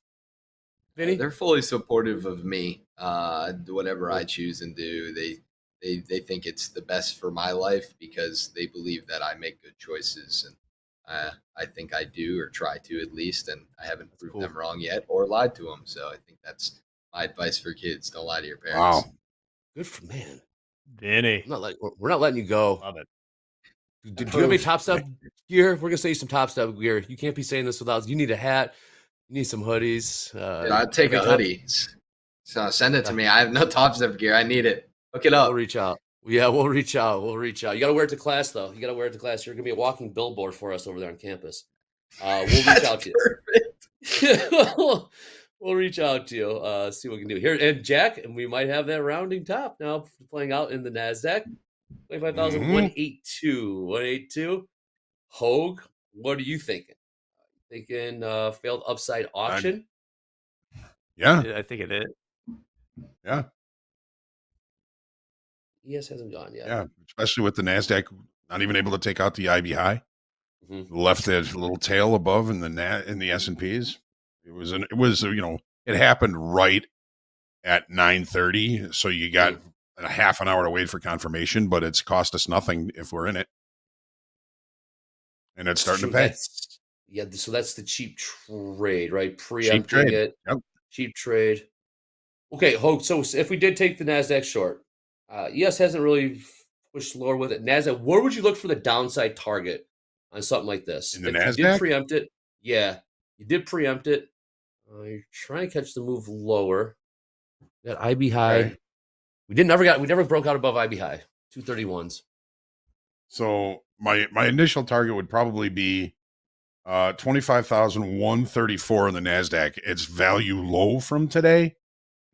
Vinny? They're fully supportive of me. Whatever I choose and do, they think it's the best for my life because they believe that I make good choices, and I think I do, or try to at least, and I haven't proved them wrong yet or lied to them. So I think that's my advice for kids: don't lie to your parents. Wow. Good for man. Vinny. We're not letting you go. Love it. Do you have any Top Step gear? We're gonna say some Top Step gear. You can't be saying this without. You need a hat. You need some hoodies. I'd take a hoodie. So send it to me. I have no Topstep gear. I need it. Hook it up. We'll reach out. Yeah, we'll reach out. We'll reach out. You got to wear it to class, though. You got to wear it to class. You're gonna be a walking billboard for us over there on campus. We'll reach out to you. We'll reach out to you. See what we can do here. And Jack, and we might have that rounding top now playing out in the Nasdaq. 25,182. 182. Hoag, what are you thinking? Thinking failed upside auction? Yeah. I think it is. Yeah. ES hasn't gone yet. Yeah. Especially with the NASDAQ not even able to take out the IB high. Mm-hmm. Left that little tail above in the S&Ps. It was it happened right at 9:30. So you got a half an hour to wait for confirmation, but it's cost us nothing if we're in it. And it's starting to pay. So that's the cheap trade, right? Cheap Preempting trade. it. Yep. Cheap trade. Okay, Hoag. So if we did take the NASDAQ short, ES hasn't really pushed lower with it. NASDAQ, where would you look for the downside target on something like this? In the if NASDAQ? you did preempt it, yeah, you did preempt it. You're trying to catch the move lower. That IB high. Okay. We never broke out above IB high. 231s. So my initial target would probably be 25,134 in the NASDAQ. It's value low from today.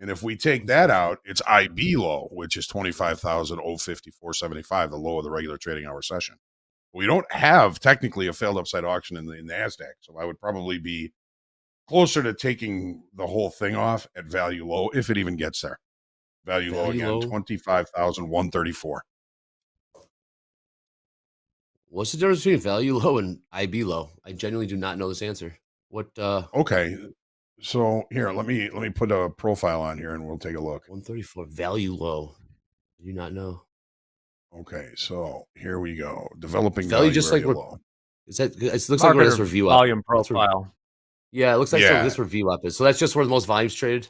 And if we take that out, it's IB low, which is 25,054.75, the low of the regular trading hour session. We don't have technically a failed upside auction in the NASDAQ. So I would probably be closer to taking the whole thing off at value low, if it even gets there. Value low again, 25,134. What's the difference between value low and IB low? I genuinely do not know this answer. What? Okay, so here, let me put a profile on here and we'll take a look. 134 value low. I do not know. Okay, so here we go. Developing value just like low. Is that? It looks like where this review volume profile. Yeah, it looks like this review up is. So that's just where the most volume's traded.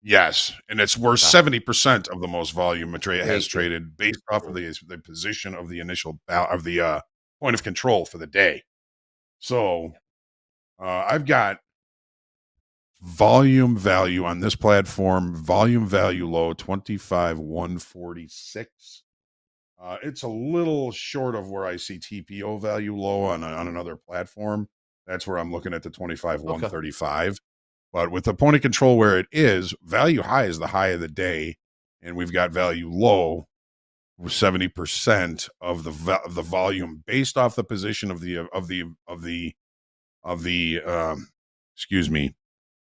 Yes, and it's where 70% of the most volume has traded based off of the position of the initial of the point of control for the day. So I've got volume value on this platform. Volume value low 25,146. It's a little short of where I see TPO value low on another platform. That's where I'm looking at the 25,135. Okay. But with the point of control where it is, value high is the high of the day, and we've got value low, 70% of the volume based off the position of the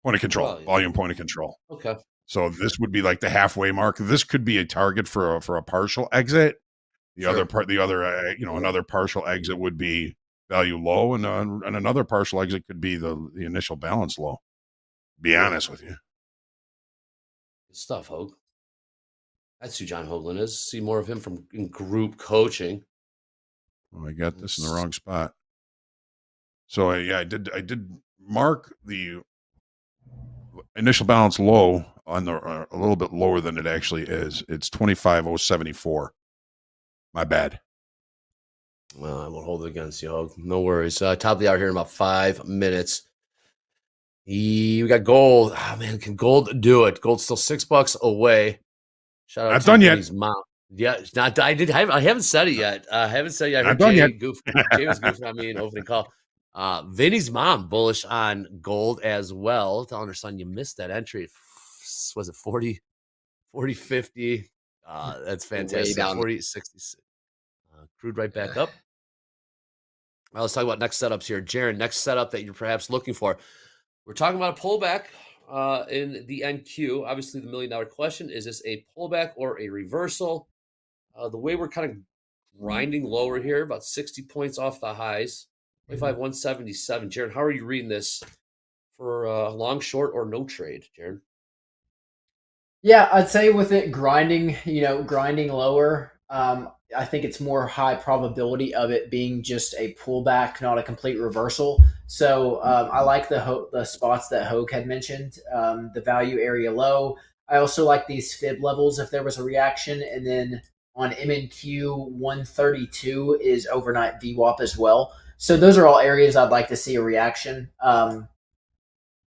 point of control, volume point of control. Okay. So this would be like the halfway mark. This could be a target for a partial exit. Another partial exit would be value low, and another partial exit could be the initial balance low. Be honest with you. Good stuff, Hoag. That's who John Hoagland is. See more of him in group coaching. Oh, I got this in the wrong spot. So I did mark the initial balance low on the a little bit lower than it actually is. It's 25,074. My bad. Well, I won't hold it against you, Hoag. No worries. Top of the hour here in about 5 minutes. We got gold. Oh, man, can gold do it? Gold's still $6 away. Shout out not to done Vinny's yet. Mom. Yeah, it's not. I haven't said it yet. I haven't said it yet. I heard not done Jay yet. Jay was goofing on me in opening call. Vinny's mom bullish on gold as well. Telling her son, you missed that entry. Was it 40, 50? That's fantastic. 40, 60. Crude right back up. Well, let's talk about next setups here. Jaron, next setup that you're perhaps looking for. We're talking about a pullback in the NQ. Obviously, the $1 million question: is this a pullback or a reversal? The way we're kind of grinding lower here, about 60 points off the highs, 25,177. Jared, how are you reading this for long, short, or no trade, Jared? Yeah, I'd say with it grinding, grinding lower, I think it's more high probability of it being just a pullback, not a complete reversal. So I like the spots that Hoag had mentioned, the value area low. I also like these fib levels if there was a reaction, and then on MNQ 132 is overnight VWAP as well. So those are all areas I'd like to see a reaction.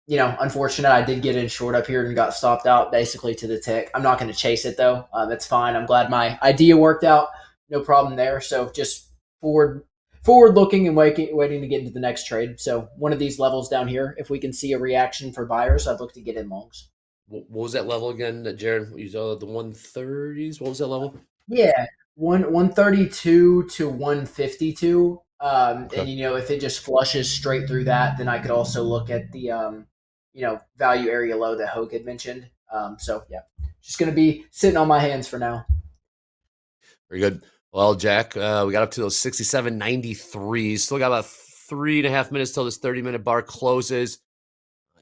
Unfortunate, I did get in short up here and got stopped out basically to the tick. I'm not going to chase it though. That's fine. I'm glad my idea worked out. No problem there. So just forward looking and waiting to get into the next trade. So one of these levels down here, if we can see a reaction for buyers, I'd look to get in longs. What was that level again, Jared? You saw the 130s. What was that level? Yeah, 132 to 152. Okay. And if it just flushes straight through that, then I could also look at the value area low that Hoag had mentioned. So yeah, just going to be sitting on my hands for now. Very good. Well, Jack, we got up to those 67.93s. Still got about 3.5 minutes till this 30-minute bar closes.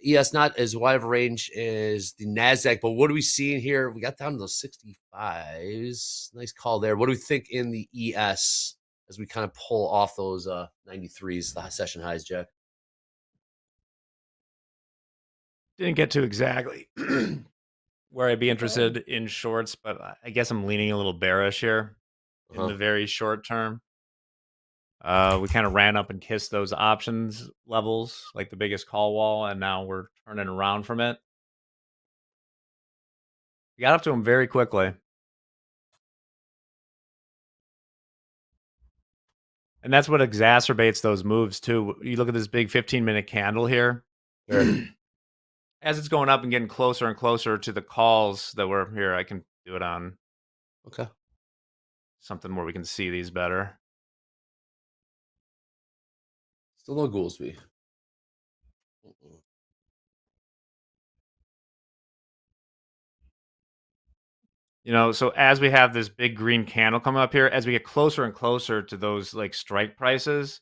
ES not as wide of a range as the NASDAQ, but what are we seeing here? We got down to those 65s. Nice call there. What do we think in the ES as we kind of pull off those 93s, the session highs, Jack? Didn't get to exactly where I'd be interested in shorts, but I guess I'm leaning a little bearish here in the very short term. We kind of ran up and kissed those options levels, like the biggest call wall, and now we're turning around from it. We got up to them very quickly. And that's what exacerbates those moves, too. You look at this big 15-minute candle here. As it's going up and getting closer and closer to the calls that were here, I can do it on something where we can see these better. Still no Goolsby. So as we have this big green candle coming up here, as we get closer and closer to those like strike prices,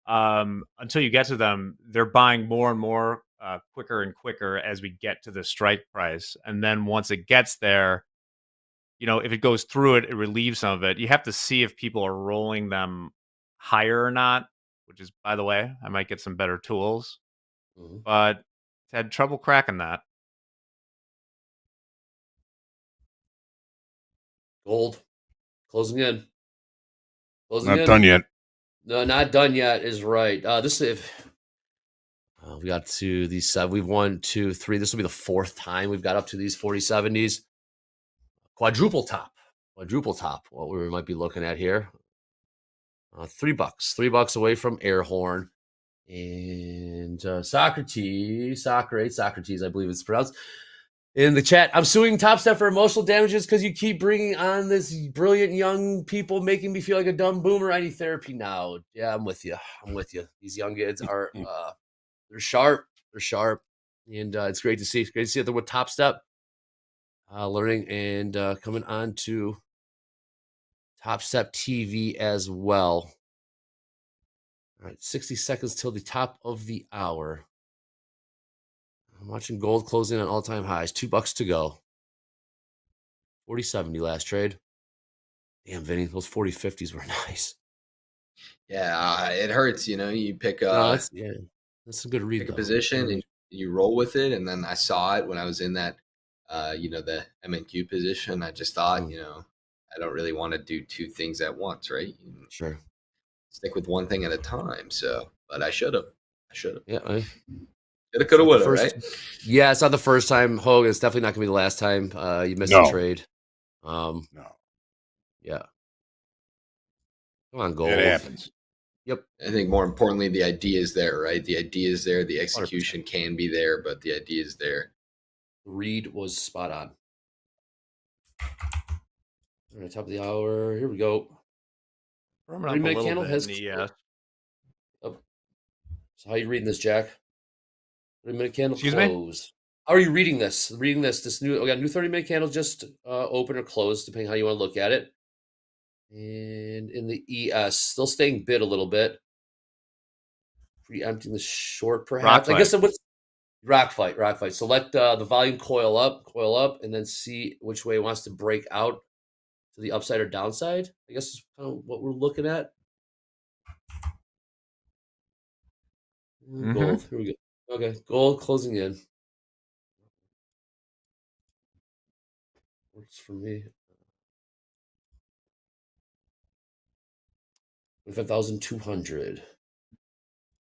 until you get to them, they're buying more and more quicker and quicker as we get to the strike price. And then once it gets there, if it goes through it, it relieves some of it. You have to see if people are rolling them higher or not, which is, by the way, I might get some better tools. But it's had trouble cracking that. Gold closing in. Not done yet. No, not done yet is right. This if we got to these we've 1, 2, 3. This will be the fourth time we've got up to these 40-70s. Quadruple top. What we might be looking at here. $3 away from air horn. And Socrates, I believe it's pronounced. In the chat, I'm suing Topstep for emotional damages because you keep bringing on this brilliant young people, making me feel like a dumb boomer. I need therapy now. Yeah, I'm with you. These young kids are, they're sharp. And it's great to see. It's great to see that they're with Topstep, learning and coming on to TopstepTV as well. All right, 60 seconds till the top of the hour. I'm watching gold closing on all-time highs. $2 to go. 40-70 last trade. Damn, Vinny, those 40-50s were nice. Yeah, it hurts. You pick that's a good read. Pick a position and you roll with it. And then I saw it when I was in that, the MNQ position. I just thought, I don't really want to do two things at once, right? Sure. Stick with one thing at a time. So, but I should have. Yeah. Coulda, woulda, right? Yeah, it's not the first time, Hoag. It's definitely not going to be the last time you missed a trade. No. Yeah. Come on, gold. It happens. Yep. I think more importantly, the idea is there, right? The idea is there. The execution 100%. Can be there, but the idea is there. Read was spot on. All right, top of the hour. Here we go. 3-minute candle has. So how you reading this, Jack? 3-minute candle close. How are you reading this? This new, we got new 30-minute candle just open or closed, depending how you want to look at it. And in the ES, still staying bid a little bit. Preempting the short, perhaps. I guess it was rock fight. So let the volume coil up, and then see which way it wants to break out to the upside or downside. I guess is kind of what we're looking at. Gold. Here we go. Okay, gold closing in. Works for me. 25,200.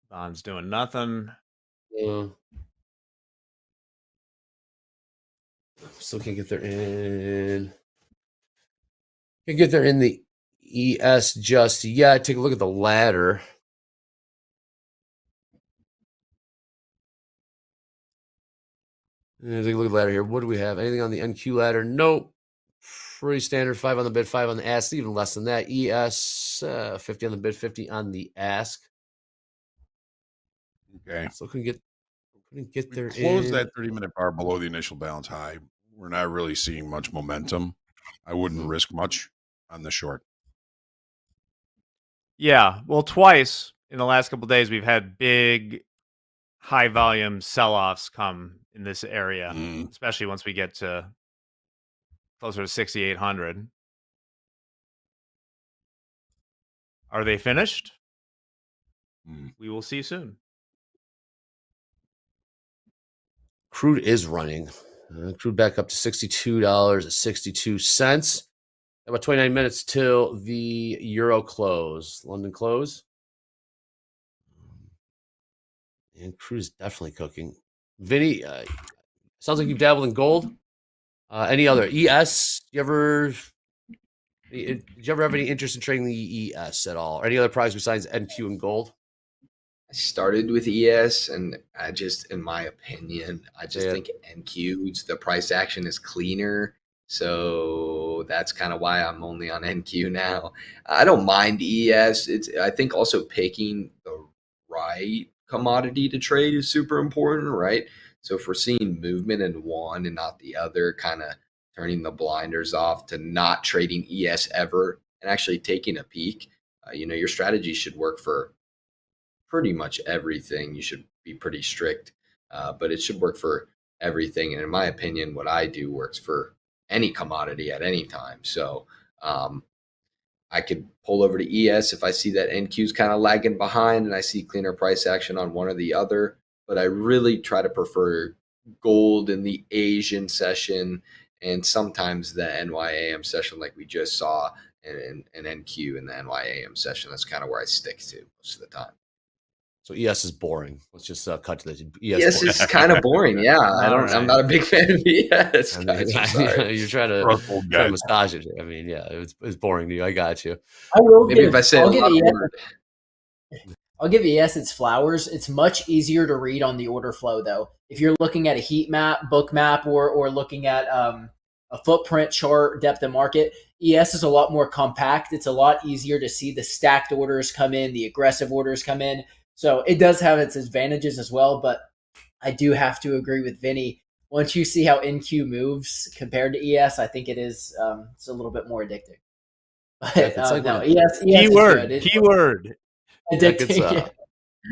Bond's doing nothing. Still can't get there in. Can't get there in the ES just yet. Take a look at the ladder. Take a look at the ladder here. What do we have? Anything on the NQ ladder? Nope. Pretty standard. 5 on the bid, 5 on the ask. Even less than that. ES 50 on the bid, 50 on the ask. Okay. So couldn't get there. Close that 30-minute bar below the initial balance high. We're not really seeing much momentum. I wouldn't risk much on the short. Yeah, well, twice in the last couple of days, we've had big, high volume sell-offs come in this area, especially once we get to closer to 6,800. Are they finished? We will see soon. Crude is running. Crude back up to $62.62. About 29 minutes till the euro close. London close. And crude is definitely cooking. Vinny, sounds like you've dabbled in gold. Any other ES? Did you ever have any interest in trading the ES at all? Or any other price besides NQ and gold? I started with ES, and I just, in my opinion, I just think NQ's, the price action is cleaner. So that's kind of why I'm only on NQ now. I don't mind ES. I think also picking the right commodity to trade is super important, right? So if we're seeing movement in one and not the other, kind of turning the blinders off to not trading ES ever and actually taking a peek, your strategy should work for pretty much everything. You should be pretty strict, but it should work for everything. And in my opinion, what I do works for any commodity at any time. So I could pull over to ES if I see that NQ is kind of lagging behind and I see cleaner price action on one or the other. But I really try to prefer gold in the Asian session and sometimes the NYAM session like we just saw, and NQ in the NYAM session. That's kind of where I stick to most of the time. So ES is boring. Let's just cut to this. ES is kind of boring. Yeah, I'm not a big fan of ES. You're trying to massage it. I mean, yeah, it's boring to you. I got you. I will I'll give ES its flowers. It's much easier to read on the order flow, though. If you're looking at a heat map, book map, or looking at a footprint chart, depth of market, ES is a lot more compact. It's a lot easier to see the stacked orders come in, the aggressive orders come in. So it does have its advantages as well, but I do have to agree with Vinny. Once you see how NQ moves compared to ES, I think it's a little bit more addicting. But it's like ES keyword. Addicting.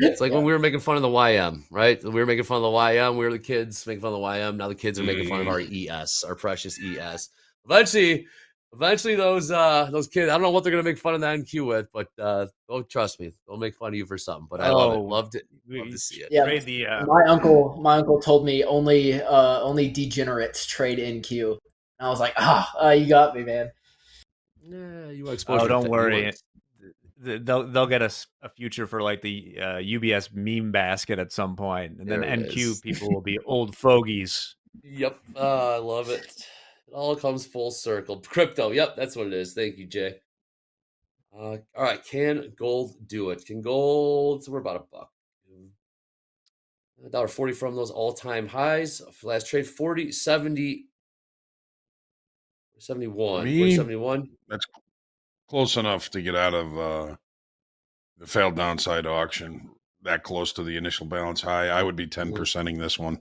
It's like when we were making fun of the YM, right? We were making fun of the YM. We were the kids making fun of the YM. Now the kids are making fun of our ES, our precious ES. Eventually, those kids, I don't know what they're gonna make fun of the NQ with, but don't trust me, they'll make fun of you for something. But I love it, love to see it. Yeah, my uncle told me only degenerates trade NQ, and I was like, you got me, man. Yeah, you exposed. Oh, don't worry. They'll get us a future for like the UBS meme basket at some point, and then NQ people will be old fogies. Yep, I love it. It all comes full circle. Crypto, yep, that's what it is. Thank you, Jay. All right, can gold do it? Can gold? So we're about $1.40 from those all-time highs. Last trade 40.70. 71. 40.71. That's close enough to get out of the failed downside auction. That close to the initial balance high, I would be 10%ing this one.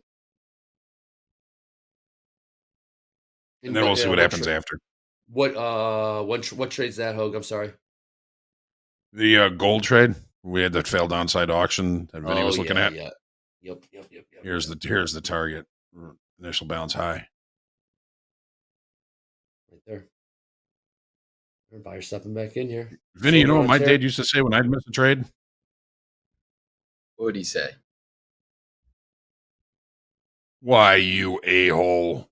And then we'll see what happens after. What trade's that, Hoag? I'm sorry. The gold trade. We had that failed downside auction that Vinny was looking at. Yeah. Yep. Here's the target. Initial bounce high. Right there. Buyer stepping back in here. Vinny, you know what my dad used to say when I'd miss a trade? What would he say? Why, you a-hole.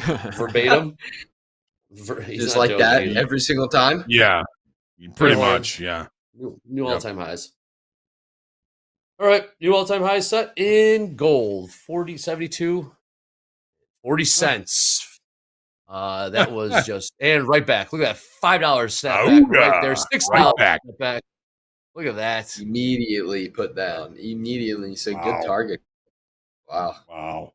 Verbatim? Just like that every single time? Yeah. Pretty much, yeah. New all-time highs. All right, new all-time highs set in gold. 40.72. 40 cents. That was just, and right back. Look at that $5 snap back right there. $6 back. Back. Look at that. Immediately put down. Immediately. So good target. Wow.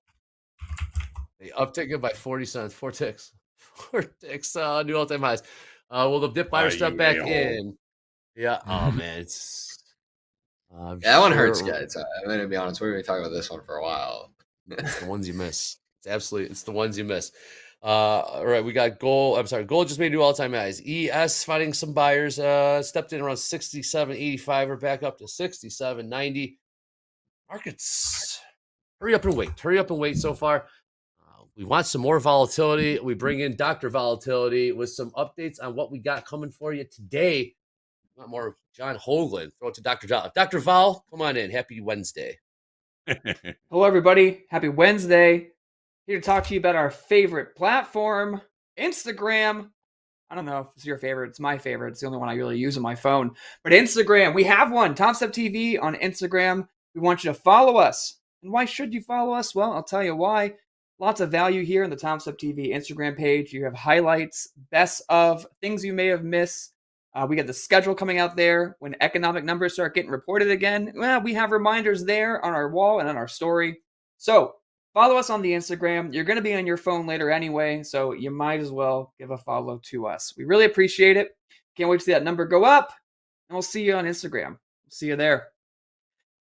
They uptick it by 40 cents. 4 ticks. 4 ticks. New all-time highs. Will the dip buyer step back in? Yeah. Oh, man. It's. That one hurts, guys. I'm going to be honest. We're going to be talking about this one for a while. It's the ones you miss. It's the ones you miss. All right, we got gold. I'm sorry, gold just made new all-time highs. ES finding some buyers. Stepped in around 67.85. We're back up to 67.90. Markets, hurry up and wait. Hurry up and wait. So far, we want some more volatility. We bring in Dr. Volatility with some updates on what we got coming for you today. Want more John Hoagland? Throw it to Dr. Vol. Dr. Vol, come on in. Happy Wednesday. Hello, everybody. Happy Wednesday. Here to talk to you about our favorite platform, Instagram. I don't know if it's your favorite. It's my favorite. It's the only one I really use on my phone. But Instagram, we have one, TopstepTV on Instagram. We want you to follow us. And why should you follow us? Well, I'll tell you why. Lots of value here on the TopstepTV Instagram page. You have highlights, best of, things you may have missed. We got the schedule coming out there. When economic numbers start getting reported again, well, we have reminders there on our wall and on our story. So follow us on the Instagram. You're going to be on your phone later anyway, so you might as well give a follow to us. We really appreciate it. Can't wait to see that number go up, and we'll see you on Instagram. See you there.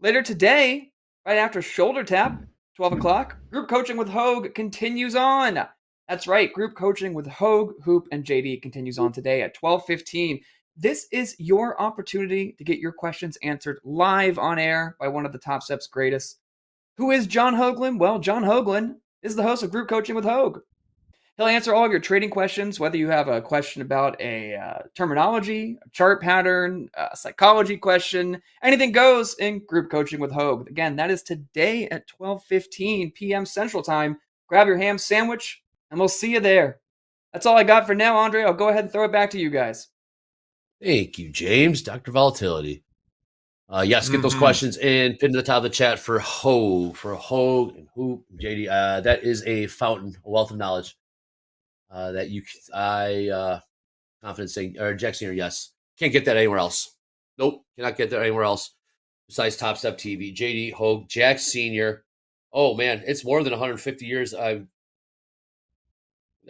Later today, right after Shoulder Tap, 12 o'clock, Group Coaching with Hoag continues on. That's right, Group Coaching with Hoag, Hoop, and JD continues on today at 12:15. This is your opportunity to get your questions answered live on air by one of the Topstep's greatest. Who is John Hoagland? Well, John Hoagland is the host of Group Coaching with Hoag. He'll answer all of your trading questions, whether you have a question about a terminology, a chart pattern, a psychology question, anything goes in Group Coaching with Hoag. Again, that is today at 12:15 p.m. Central Time. Grab your ham sandwich, and we'll see you there. That's all I got for now, Andre. I'll go ahead and throw it back to you guys. Thank you, James. Dr. Volatility. Yes, get those questions in. Pin to the top of the chat for Hoag and Hoop, JD. That is a fountain, a wealth of knowledge that you. Confident saying or Jackson or yes, can't get that anywhere else. Nope, cannot get that anywhere else besides Topstep TV. JD Hoag, Jack Senior. Oh man, it's more than 150 years.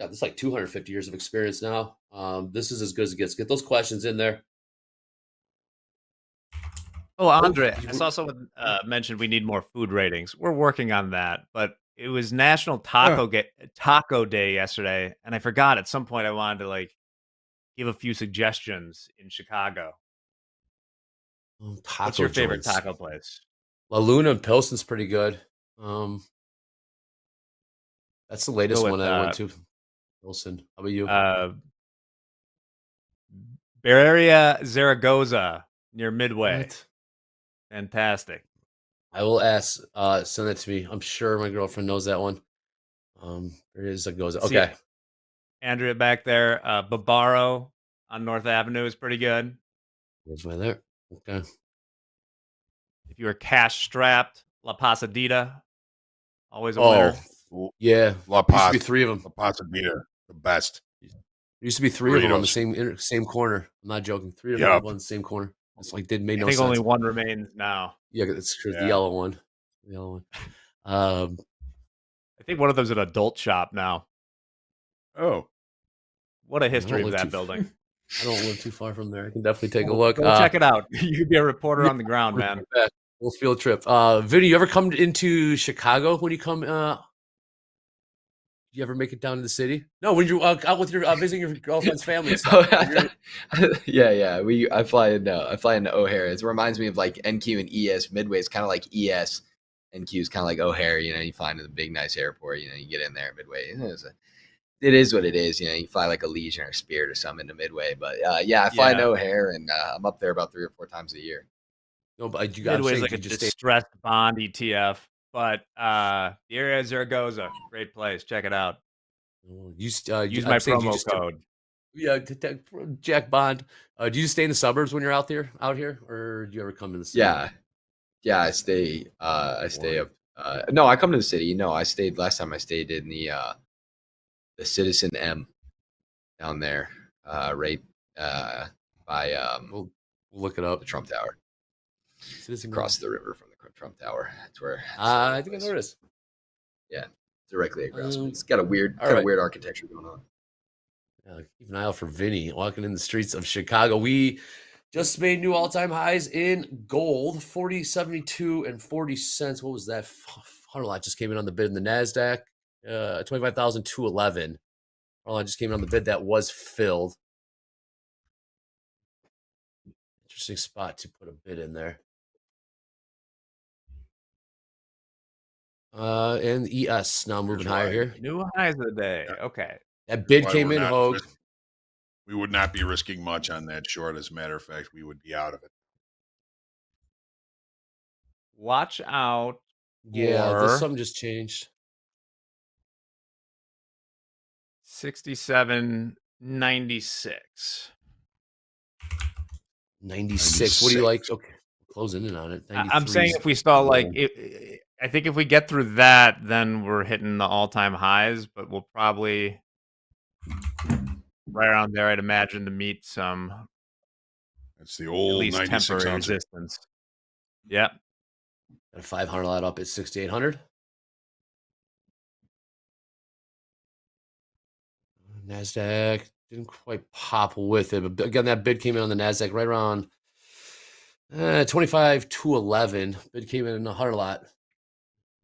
It's like 250 years of experience now. This is as good as it gets. Get those questions in there. Oh, Andre, I saw someone mentioned we need more food ratings. We're working on that, but it was National Taco Day yesterday, and I forgot at some point I wanted to give a few suggestions in Chicago. What's your favorite taco place? La Luna and Pilsen's pretty good. That's the latest one I went to. Wilson, how about you? Barreria Zaragoza near Midway. What? Fantastic. I will ask. Send that to me. I'm sure my girlfriend knows that one. Barreria Zaragoza. Okay. See, Andrea back there. Barbaro on North Avenue is pretty good. There's my there. Okay. If you were cash strapped, La Pasadita, always a winner. Yeah, La Paz. Used to be 3 of them. La Pasadita, the best. There used to be 3 of them on the same corner. I'm not joking. 3 of them on the same corner. It's like made no sense. I think only one remains now. Yeah, it's true. The yellow one. The yellow one. I think one of them's an adult shop now. Oh, what a history of that building! I don't live too far from there. I can definitely take a look. Go check it out. You could be a reporter on the ground, man. Little field trip. Vinny, you ever come into Chicago when you come? you ever make it down to the city? No, when you're out with your visiting your girlfriend's family and stuff. Yeah. I fly into O'Hare. It reminds me of like NQ and ES. Midway is kind of like ES. NQ is kind of like O'Hare. You fly into the big nice airport. You get in there Midway. It is what it is. You fly like a Legion or Spirit or something to Midway. But yeah, I fly into O'Hare, and I'm up there about 3 or 4 times a year. No, but you got Midway's like a distressed bond ETF, but the area of Zaragoza, great place. Check it out. Use my promo code. Jack Bond. Do you stay in the suburbs when you're out here, or do you ever come to the city? Yeah. I stay up. No, I come to the city. No, I stayed last time. I stayed in the Citizen M down there, right by we'll look it up. The Trump Tower. Citizen across the river from the Trump Tower. That's where. I think I know this. Yeah, directly across. It's got a weird, weird architecture going on. Keep an eye out for Vinny walking in the streets of Chicago. We just made new all-time highs in gold, 40, 72, and 40 cents. What was that? A lot just came in on the bid in the NASDAQ, 25,211. A lot just came in on the bid that was filled. Interesting spot to put a bid in there. And ES now moving higher here. New highs of the day. Okay. That bid came in, Hoag. We would not be risking much on that short. As a matter of fact, we would be out of it. Watch out. Something just changed. 67.96. 96. What do you like? Okay, closing in on it. I'm saying if we saw I think if we get through that, then we're hitting the all-time highs, but we'll probably right around there, I'd imagine, to meet some. That's the old 96 temporary ounce resistance. Yep. Got a 500 lot up at 6,800. NASDAQ didn't quite pop with it, but again, that bid came in on the NASDAQ right around 25,211. Bid came in a 100 lot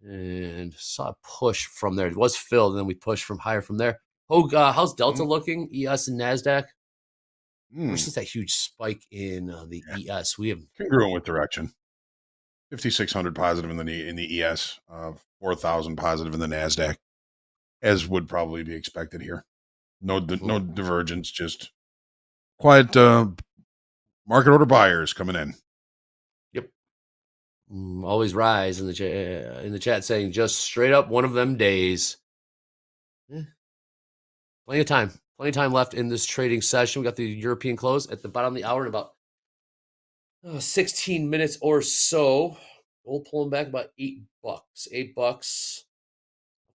and saw a push from there. It was filled, and then we pushed from higher from there. Hoag, how's Delta looking? ES and NASDAQ? Versus that huge spike in the ES. We have congruent with direction. 5,600 positive in the ES, 4,000 positive in the NASDAQ, as would probably be expected here. No divergence, just quiet market order buyers coming in. Yep. Always rise in the chat saying just straight up one of them days. Plenty of time left in this trading session. We got the European close at the bottom of the hour in about 16 minutes or so. Gold pulling back about $8. $8.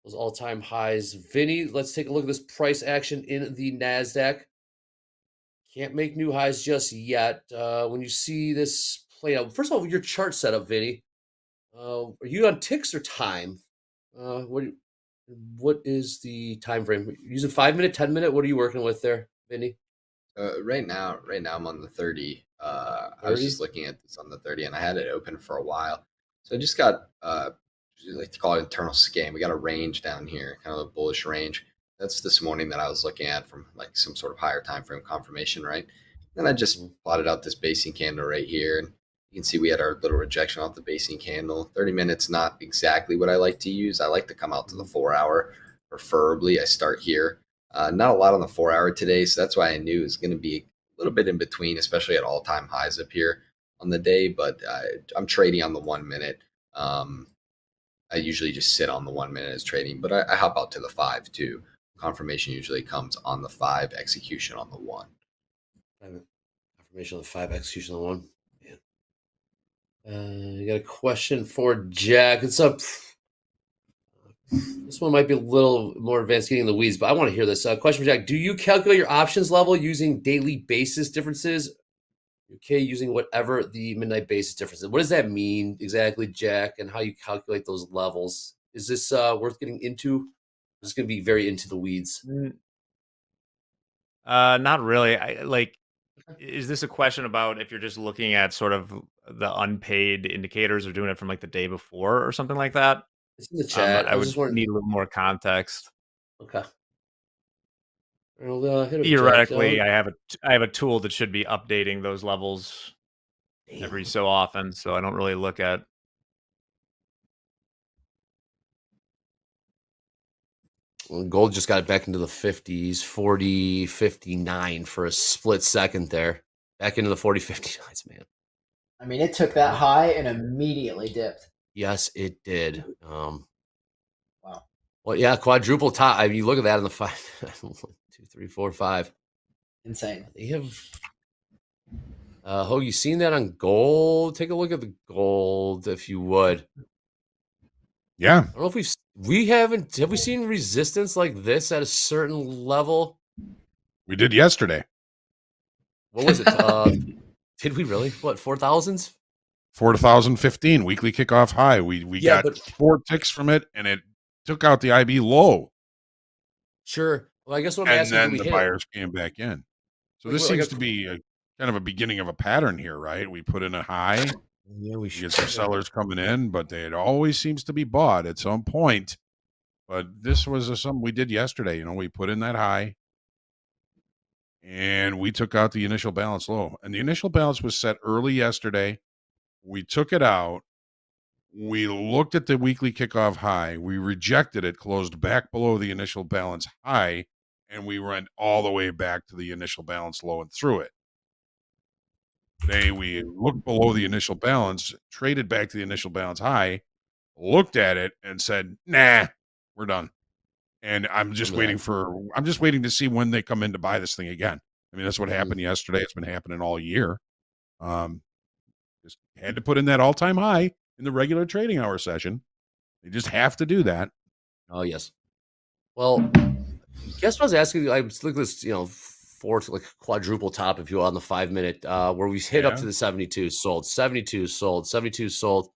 Those all-time highs. Vinny, let's take a look at this price action in the NASDAQ. Can't make new highs just yet. When you see this play out, first of all, your chart setup, Vinny. Are you on ticks or time? What is the time frame? Using 5 minute, 10 minute? What are you working with there, Vinny? Right now I'm on the 30. I was just looking at this on the 30, and I had it open for a while. So I just got I like to call it internal scan. We got a range down here, kind of a bullish range. That's this morning that I was looking at from like some sort of higher time frame confirmation, right? Then I just plotted out this basing candle right here, and you can see we had our little rejection off the basing candle. 30 minutes, not exactly what I like to use. I like to come out to the 4 hour, preferably. I start here. Not a lot on the 4 hour today, so that's why I knew it was going to be a little bit in between, especially at all-time highs up here on the day. But I'm trading on the 1 minute. I usually just sit on the 1 minute as trading, but I hop out to the 5 too. Confirmation usually comes on the 5, execution on the 1. Confirmation on the 5, execution on the 1. You got a question for Jack. It's up. This one might be a little more advanced, getting in the weeds, but I want to hear this. Question for Jack. Do you calculate your options level using daily basis differences? Okay, using whatever the midnight basis difference is. What does that mean exactly, Jack, and how you calculate those levels? Is this worth getting into? This is going to be very into the weeds. Not really. Is this a question about if you're just looking at sort of the unpaid indicators or doing it from like the day before or something like that? It's in the chat. I would need a little more context. Okay. We'll hit up Jack Theoretically, Down. I have a tool that should be updating those levels every so often, so I don't really look at. Well, gold just got back into the 50s, 40, 59 for a split second there. Back into the 40, 59s, man. I mean, it took that high and immediately dipped. Yes, it did. Wow. Well, yeah, quadruple top. I mean, you look at that in the 5. 1, 2, 3, 4, 5. Insane. They have. Hoag, you seen that on gold? Take a look at the gold, if you would. Yeah. I don't know if have we seen resistance like this at a certain level? We did yesterday. What was it? Did we really? What, 4,000s? 4,015 weekly kickoff high. We got 4 ticks from it, and it took out the IB low. Sure. Well, I guess what I'm asking, and then the buyers came back in. So this seems to be kind of a beginning of a pattern here, right? We put in a high. Yeah, we get some sellers coming in, but it always seems to be bought at some point. But this was something we did yesterday. You know, we put in that high, and we took out the initial balance low. And the initial balance was set early yesterday. We took it out. We looked at the weekly kickoff high. We rejected it, closed back below the initial balance high, and we went all the way back to the initial balance low and through it. Today, we looked below the initial balance, traded back to the initial balance high, looked at it, and said, nah, we're done. And I'm just waiting to see when they come in to buy this thing again. I mean, that's what happened yesterday. It's been happening all year. Just had to put in that all-time high in the regular trading hour session. They just have to do that. Oh, yes. Well, guess what I was asking you? I was looking at this, fourth, like quadruple top, if you will, on the 5 minute, where we hit up to the 72, sold, 72, sold, 72, sold.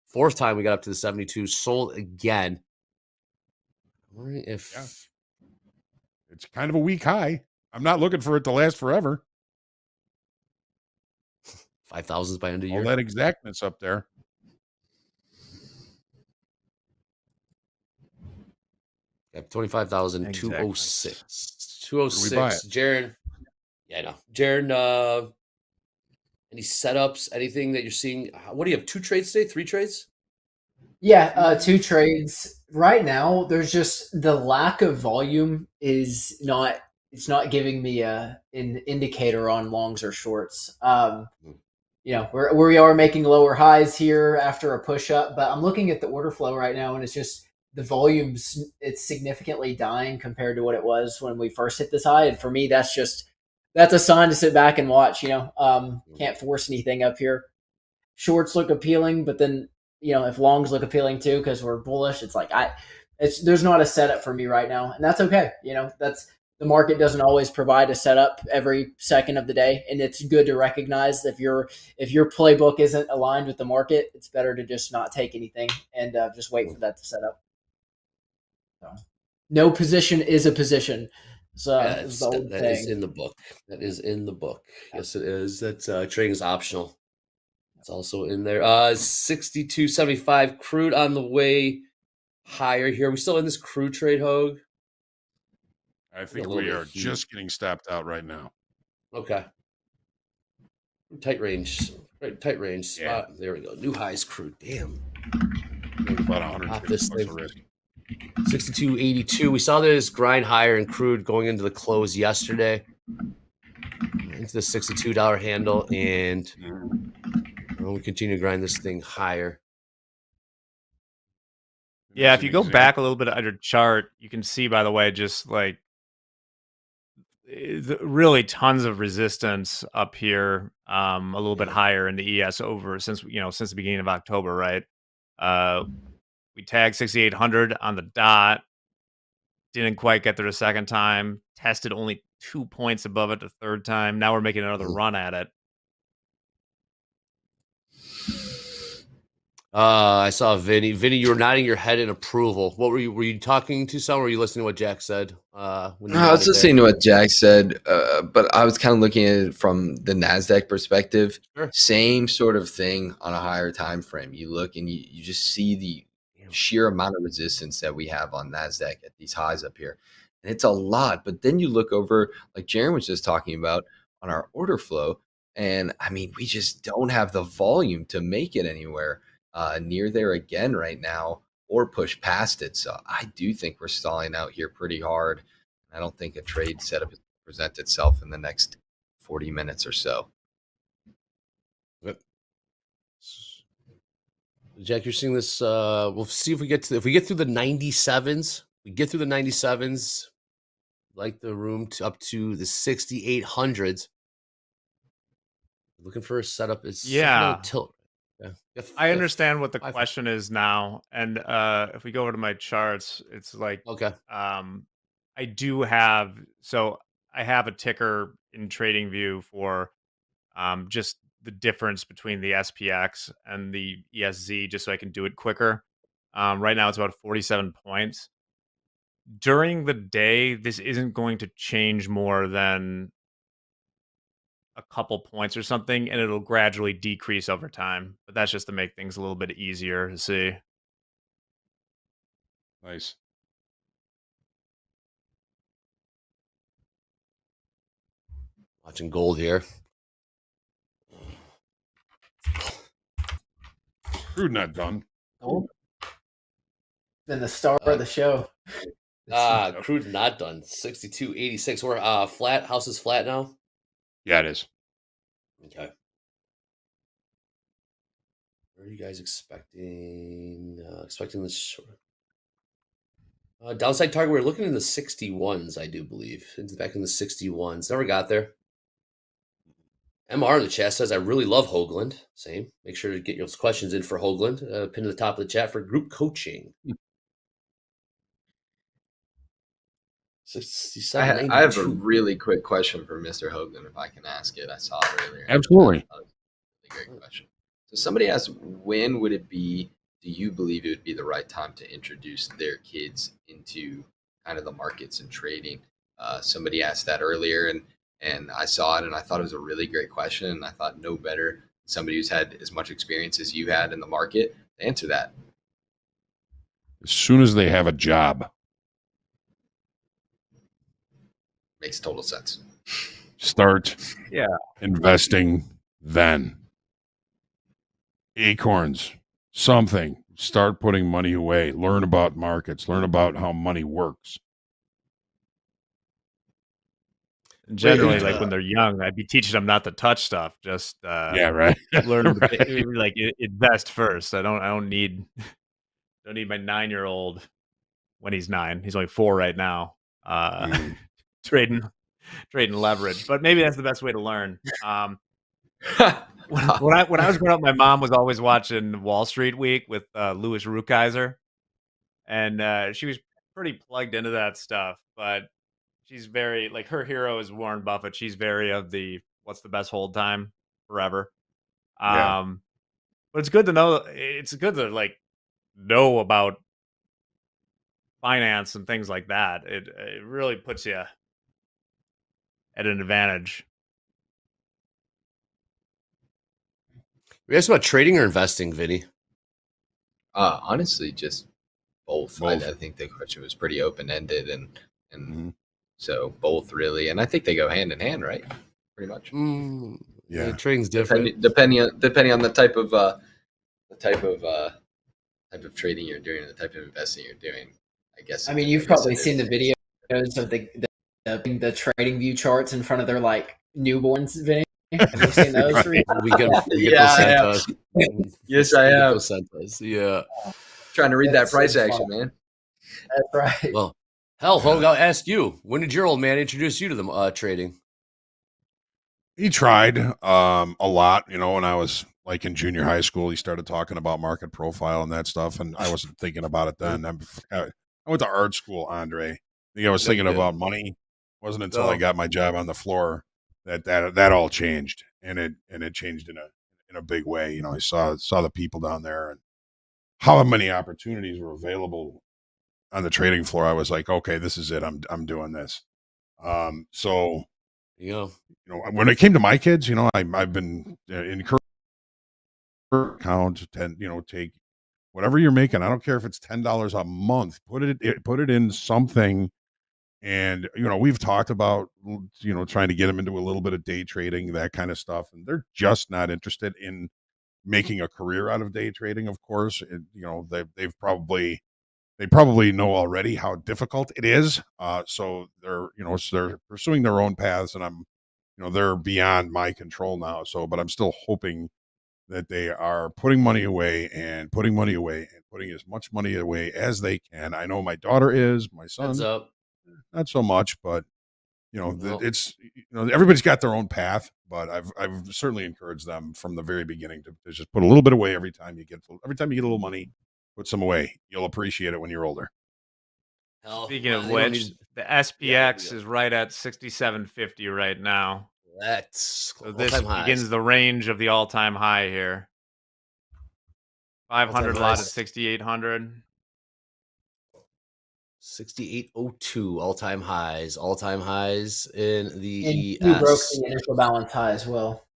Fourth time we got up to the 72, sold again. It's kind of a weak high. I'm not looking for it to last forever. 5,000s by end of year. All that exactness up there. Got 25,206. 206. Jaron. Yeah, I know. Jaron, any setups, anything that you're seeing? What do you have? 2 trades today? 3 trades? Yeah, 2 trades. Right now, there's just the lack of volume is not, it's not giving me an indicator on longs or shorts. We are making lower highs here after a push up, but I'm looking at the order flow right now, and it's just the volumes, it's significantly dying compared to what it was when we first hit this high. And for me, that's a sign to sit back and watch. Can't force anything up here. Shorts look appealing, but then if longs look appealing too because we're bullish, it's like there's not a setup for me right now, and that's okay. That's the market doesn't always provide a setup every second of the day, and it's good to recognize that if your playbook isn't aligned with the market, it's better to just not take anything and just wait for that to set up. So, no position is a position. So that is in the book. That is in the book. Yes, it is. That's trading is optional. It's also in there. 62.75 crude on the way higher here. Are we still in this crude trade, Hoag? I think we are just getting stopped out right now. Okay. Tight range. Right, tight range spot. Yeah. There we go. New highs crude. Damn. About 150 this bucks thing. a risk. 62.82. We saw this grind higher in crude going into the close yesterday. Into the $62 handle, and we continue to grind this thing higher. Yeah, if you go back a little bit on your chart, you can see, by the way, just like really tons of resistance up here, a little bit higher in the ES over since the beginning of October, right? We tagged 6,800 on the dot, didn't quite get there a second time, tested only 2 points above it the third time. Now we're making another run at it. I saw Vinny. Vinny, you were nodding your head in approval. What were you talking to someone? Or were you listening to what Jack said? I was listening to what Jack said, but I was kind of looking at it from the NASDAQ perspective. Sure. Same sort of thing on a higher time frame. You look and you just see the sheer amount of resistance that we have on NASDAQ at these highs up here. And it's a lot. But then you look over, like Jaron was just talking about, on our order flow. And I mean, we just don't have the volume to make it anywhere near there again right now or push past it. So I do think we're stalling out here pretty hard. I don't think a trade setup is going to present itself in the next 40 minutes or so. Jack, you're seeing this. We'll see if we get through the 97s. We get through the 97s, like the room up to the 6800s. Looking for a setup. It's Yeah. tilt. I understand what the question is now, and if we go over to my charts, it's like I do have I have a ticker in TradingView for just the difference between the SPX and the ESZ, just so I can do it quicker. Right now, it's about 47 points. During the day, this isn't going to change more than a couple points or something, and it'll gradually decrease over time. But that's just to make things a little bit easier to see. Nice. Watching gold here. Crude not done. Gold. Then the star of the show. Crude not done. 62.86. We're flat. House is flat now. Yeah, it is. Okay. What are you guys expecting? Expecting this short. Downside target, we're looking in the 61s, I do believe. It's back in the 61s. Never got there. MR in the chat says, I really love Hoagland. Same. Make sure to get your questions in for Hoagland. Pin to the top of the chat for group coaching. 67, I have a really quick question for Mr. Hoagland, if I can ask it. I saw it earlier. Absolutely. That was a really great question. So somebody asked, when would it be, do you believe it would be the right time to introduce their kids into kind of the markets and trading? Somebody asked that earlier, and I saw it, and I thought it was a really great question, and I thought no better somebody who's had as much experience as you had in the market to answer that. As soon as they have a job. Makes total sense. Start investing then. Acorns, something. Start putting money away. Learn about markets. Learn about how money works. Generally, like when they're young, I'd be teaching them not to touch stuff. Just right. Learn them to like invest first. I don't need my 9-year-old when he's 9. He's only 4 right now. Trading leverage, but maybe that's the best way to learn. When I was growing up, my mom was always watching Wall Street Week with Louis Rukeyser, and she was pretty plugged into that stuff. But she's very like her hero is Warren Buffett. She's very of the what's the best hold time forever. But it's good to know. It's good to like know about finance and things like that. It really puts you at an advantage. We asked about trading or investing, Vinny. Honestly, just both. I think the question was pretty open-ended, and so both really. And I think they go hand in hand, right? Pretty much. Yeah, trading's different depending on the type of trading you're doing, and the type of investing you're doing. I guess. I mean, you've probably seen the videos of the trading view charts in front of their like newborns, Vinny. Have you seen those? We get those sent us. Yes, I have. Those sent us. Yeah. Trying to read that price action, man. That's right. Well, hell, Hoag, I'll ask you. When did your old man introduce you to the trading? He tried a lot, when I was like in junior high school. He started talking about market profile and that stuff, and I wasn't thinking about it then. I went to art school, Andre. I think I was thinking about money. It wasn't until I got my job on the floor that all changed, and it changed in a big way. I saw the people down there and how many opportunities were available on the trading floor. I was like, okay, this is it. I'm doing this. So when it came to my kids, I've been encouraged account and take whatever you're making, I don't care if it's $10 a month, put it in something. And, we've talked about, trying to get them into a little bit of day trading, that kind of stuff. And they're just not interested in making a career out of day trading, of course. They probably know already how difficult it is. So they're pursuing their own paths, and they're beyond my control now. So, but I'm still hoping that they are putting money away and putting as much money away as they can. I know my daughter is, my son, Heads up. not so much, but Well, it's everybody's got their own path. But I've certainly encouraged them from the very beginning to just put a little bit away every time you get a little money. Put some away. You'll appreciate it when you're older. hell, Speaking of they don't which, need- the SPX is right at 67.50 right now. That's So this all-time highs. begins the range of the all-time high here. 500 All-time lot at highs. 6,800. 6802 all-time highs in the And ES. Q broke the initial balance high as well.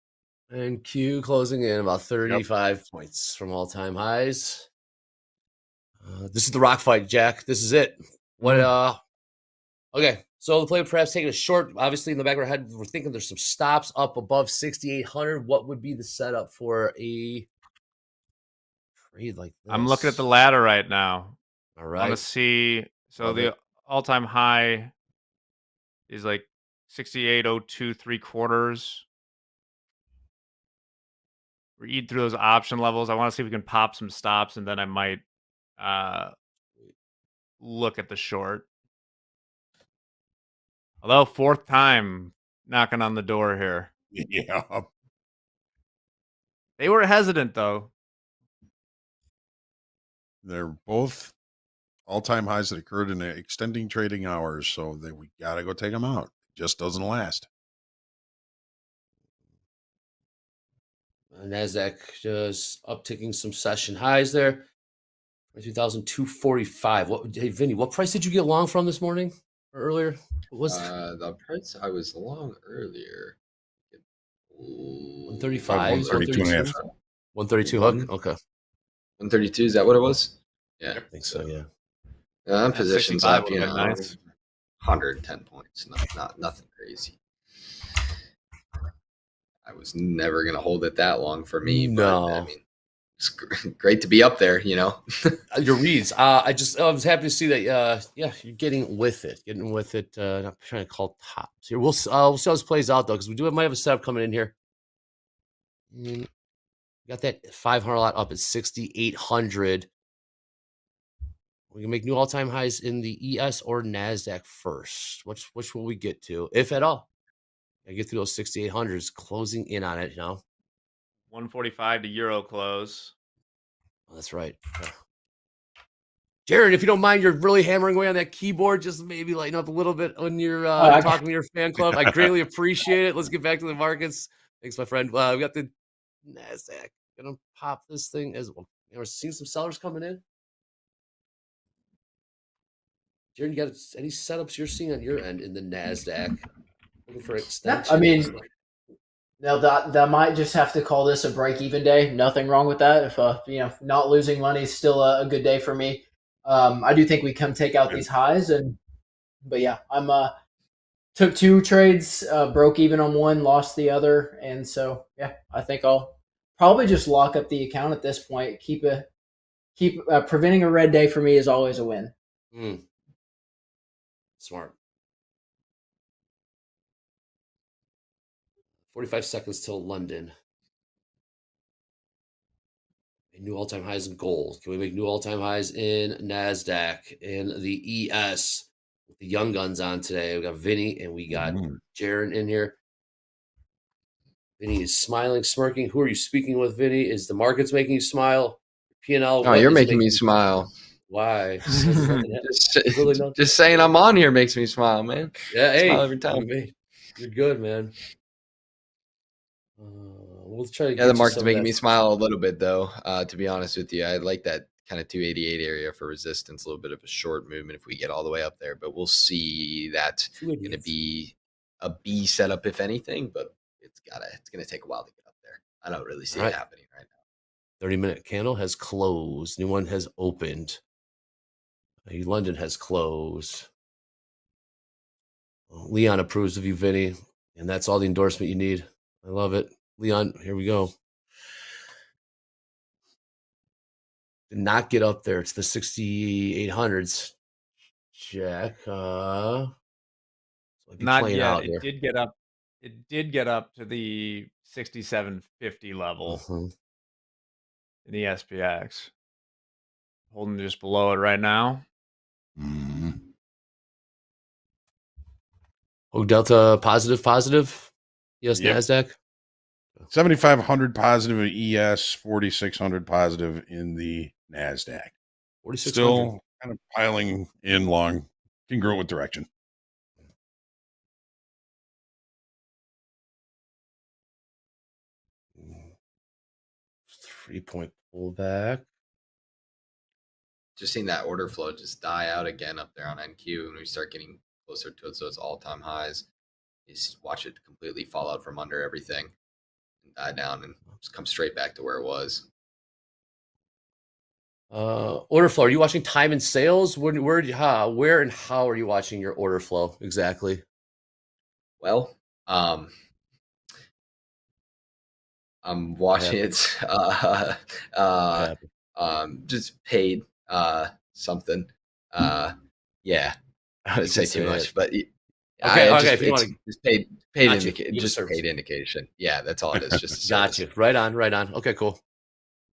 And Q closing in about 35 points from all-time highs. This is the rock fight, Jack. This is it. Okay, so the play perhaps taking a short. Obviously, in the back of our head, we're thinking there's some stops up above 6,800. What would be the setup for a trade like this? I'm looking at the ladder right now. All I right. want to see. So Love the it. all-time high is like 68.02 3/4. We're eating through those option levels. I want to see if we can pop some stops, and then I might look at the short. Although fourth time knocking on the door here. Yeah. They were hesitant though. They're both all-time highs that occurred in extending trading hours, so we gotta go take them out. It just doesn't last. NASDAQ just upticking some session highs there. 2,245. Hey, Vinny, what price did you get long from this morning or earlier? What was the price I was long earlier? 135, 132 and a half. 132 hook. Okay. 132. Is that what it was? Yeah, I think so. Yeah. Yeah, positions up, 65 would've been nice. 110 points. Not nothing crazy. I was never gonna hold it that long for me. No. But, I mean, it's great to be up there. Your reads. I was happy to see that. Yeah, you're getting with it. I'm trying to call tops here. We'll see how this plays out though, because might have a setup coming in here. Got that 500 lot up at 6,800. We can make new all-time highs in the ES or NASDAQ first. Which will we get to, if at all? I get through those 6,800s, closing in on it, 145 to euro close. Oh, that's right. Okay. Jared, if you don't mind, you're really hammering away on that keyboard. Just maybe lighten up a little bit when you're talking to your fan club. I greatly appreciate it. Let's get back to the markets. Thanks, my friend. We got the NASDAQ. Gonna pop this thing as well. We're seeing some sellers coming in. Jared, you got any setups you're seeing on your end in the NASDAQ? Looking for extension? I mean, now that might just have to call this a break-even day. Nothing wrong with that. If not losing money is still a good day for me. I do think we come take out these highs, but yeah, I'm took two trades, broke even on one, lost the other, and so yeah, I think I'll probably just lock up the account at this point. Keep preventing a red day for me is always a win. Smart. 45 seconds till London. New all-time highs in gold. Can we make new all-time highs in NASDAQ, in the ES? With the young guns on today. We got Vinny and we got Jaron in here. Vinny is smiling, smirking. Who are you speaking with, Vinny? Is the markets making you smile? P&L? Oh, you're making me smile. Why? Just saying I'm on here makes me smile, man. Yeah, hey, smile every time. You're good, man. We'll try to the market's making me smile a little bit, though. To be honest with you, I like that kind of 288 area for resistance. A little bit of a short movement if we get all the way up there, but we'll see. That's going to be a B setup, if anything. But it's gonna take a while to get up there. I don't really see it happening right now. 30-minute candle has closed. New one has opened. London has closed. Leon approves of you, Vinny. And that's all the endorsement you need. I love it. Leon, here we go. Did not get up there. It's the 6,800s. Jack. Not yet. Out it here. did get up. It did get up to the 6750 level in the SPX. Holding just below it right now. Hoag Delta positive. Yes, Yep. NASDAQ. 7,500 positive in ES, 4,600 positive in the NASDAQ. 4,600. Still kind of piling in long, congruent direction. Three-point pullback. Just seeing that order flow just die out again up there on NQ when we start getting closer to those all-time highs. You just watch it completely fall out from under everything and die down and just come straight back to where it was. Order flow. Are you watching time and sales? Where and how are you watching your order flow exactly? Well, I'm watching it. Just paid something. Yeah, I would say too much, but if you want to just paid gotcha. Paid indication. Yeah, that's all it is. Just got you. Right on. Okay, cool.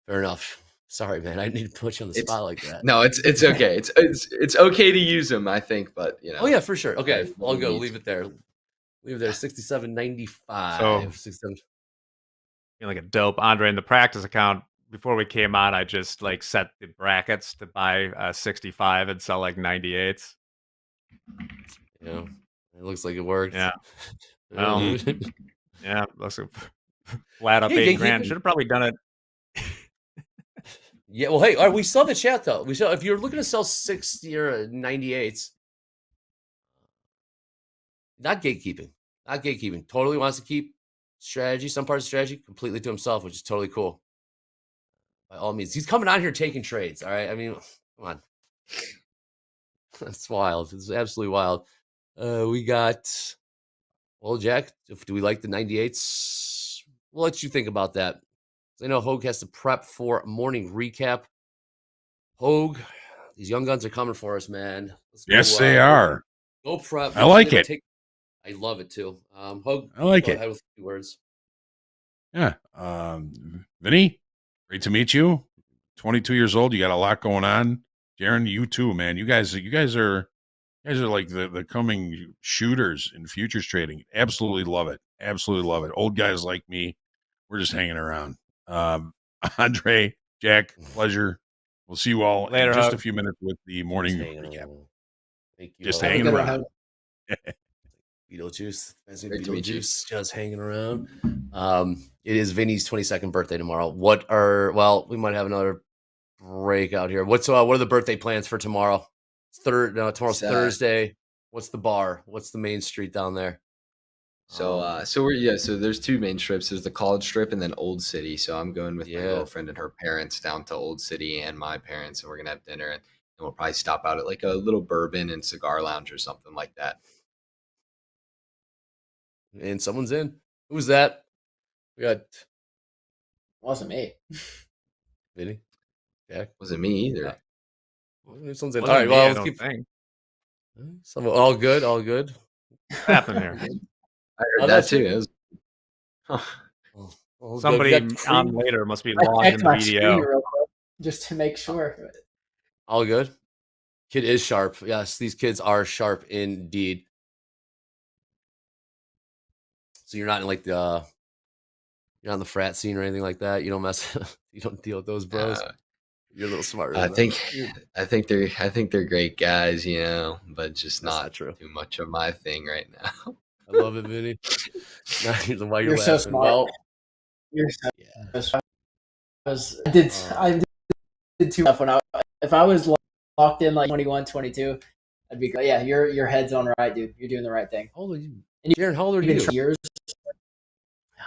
Fair enough. Sorry, man. I didn't need to put you on the spot like that. No, it's okay. It's okay to use them, I think, but you know. Oh yeah, for sure. Okay, I'll go. Leave it there. 67.95. 67. Feeling like a dope. Andre, in the practice account, before we came on, I just like set the brackets to buy 65 and sell like 98s. Yeah, it looks like it worked. Yeah. Well, yeah, looks like flat up 8 grand. Should have probably done it. Yeah, well, hey, all right, we saw the chat though. We saw if you're looking to sell 60 or 98s, not gatekeeping. Totally wants to keep strategy, some parts of strategy completely to himself, which is totally cool. By all means, he's coming out here taking trades. All right, I mean, come on, that's wild. It's absolutely wild. We got, well, Jack. Do we like the 98s? We'll let you think about that. I know Hoag has to prep for morning recap. Hoag, these young guns are coming for us, man. Yes, they are. Go prep. I like it. I love it too. Hoag, I like go it. ahead with a few words. Yeah. Vinny, great to meet you. 22 years old. You got a lot going on. Jaron, you too, man. You guys are like the coming shooters in futures trading. Absolutely love it. Absolutely love it. Old guys like me, we're just hanging around. Andre, Jack, pleasure. We'll see you all later, in just Hoag. a few minutes with the morning recap. Thank you. Just hanging around. Beetlejuice. Great to meet you. Just hanging around. It is Vinny's 22nd birthday tomorrow. We might have another breakout here. What are the birthday plans for tomorrow? Tomorrow's Thursday. What's the bar? What's the main street down there? So there's two main strips. There's the College Strip and then Old City. So I'm going with my girlfriend and her parents down to Old City and my parents, and we're gonna have dinner, and we'll probably stop out at like a little bourbon and cigar lounge or something like that. And someone's in. Who's that? We got. Wasn't me. Vinny. Jack. Wasn't me either. Someone's in. All right. Well, let's keep. All good. All good. What happened there? I heard that too. Somebody on later must be logged in the VDO. Real quick, just to make sure. All good. Kid is sharp. Yes, these kids are sharp indeed. So you're not in like you're not on the frat scene or anything like that. You don't you don't deal with those bros. You're a little smarter. I think they're great guys, you know, but just not too much of my thing right now. I love it, Vinny. Why you're so smart. Well, you're so smart. I did too much when if I was locked in like 21, 22, I'd be great. Yeah, your head's on right, dude. You're doing the right thing. How old are you? And Jaron, how old are you? Years.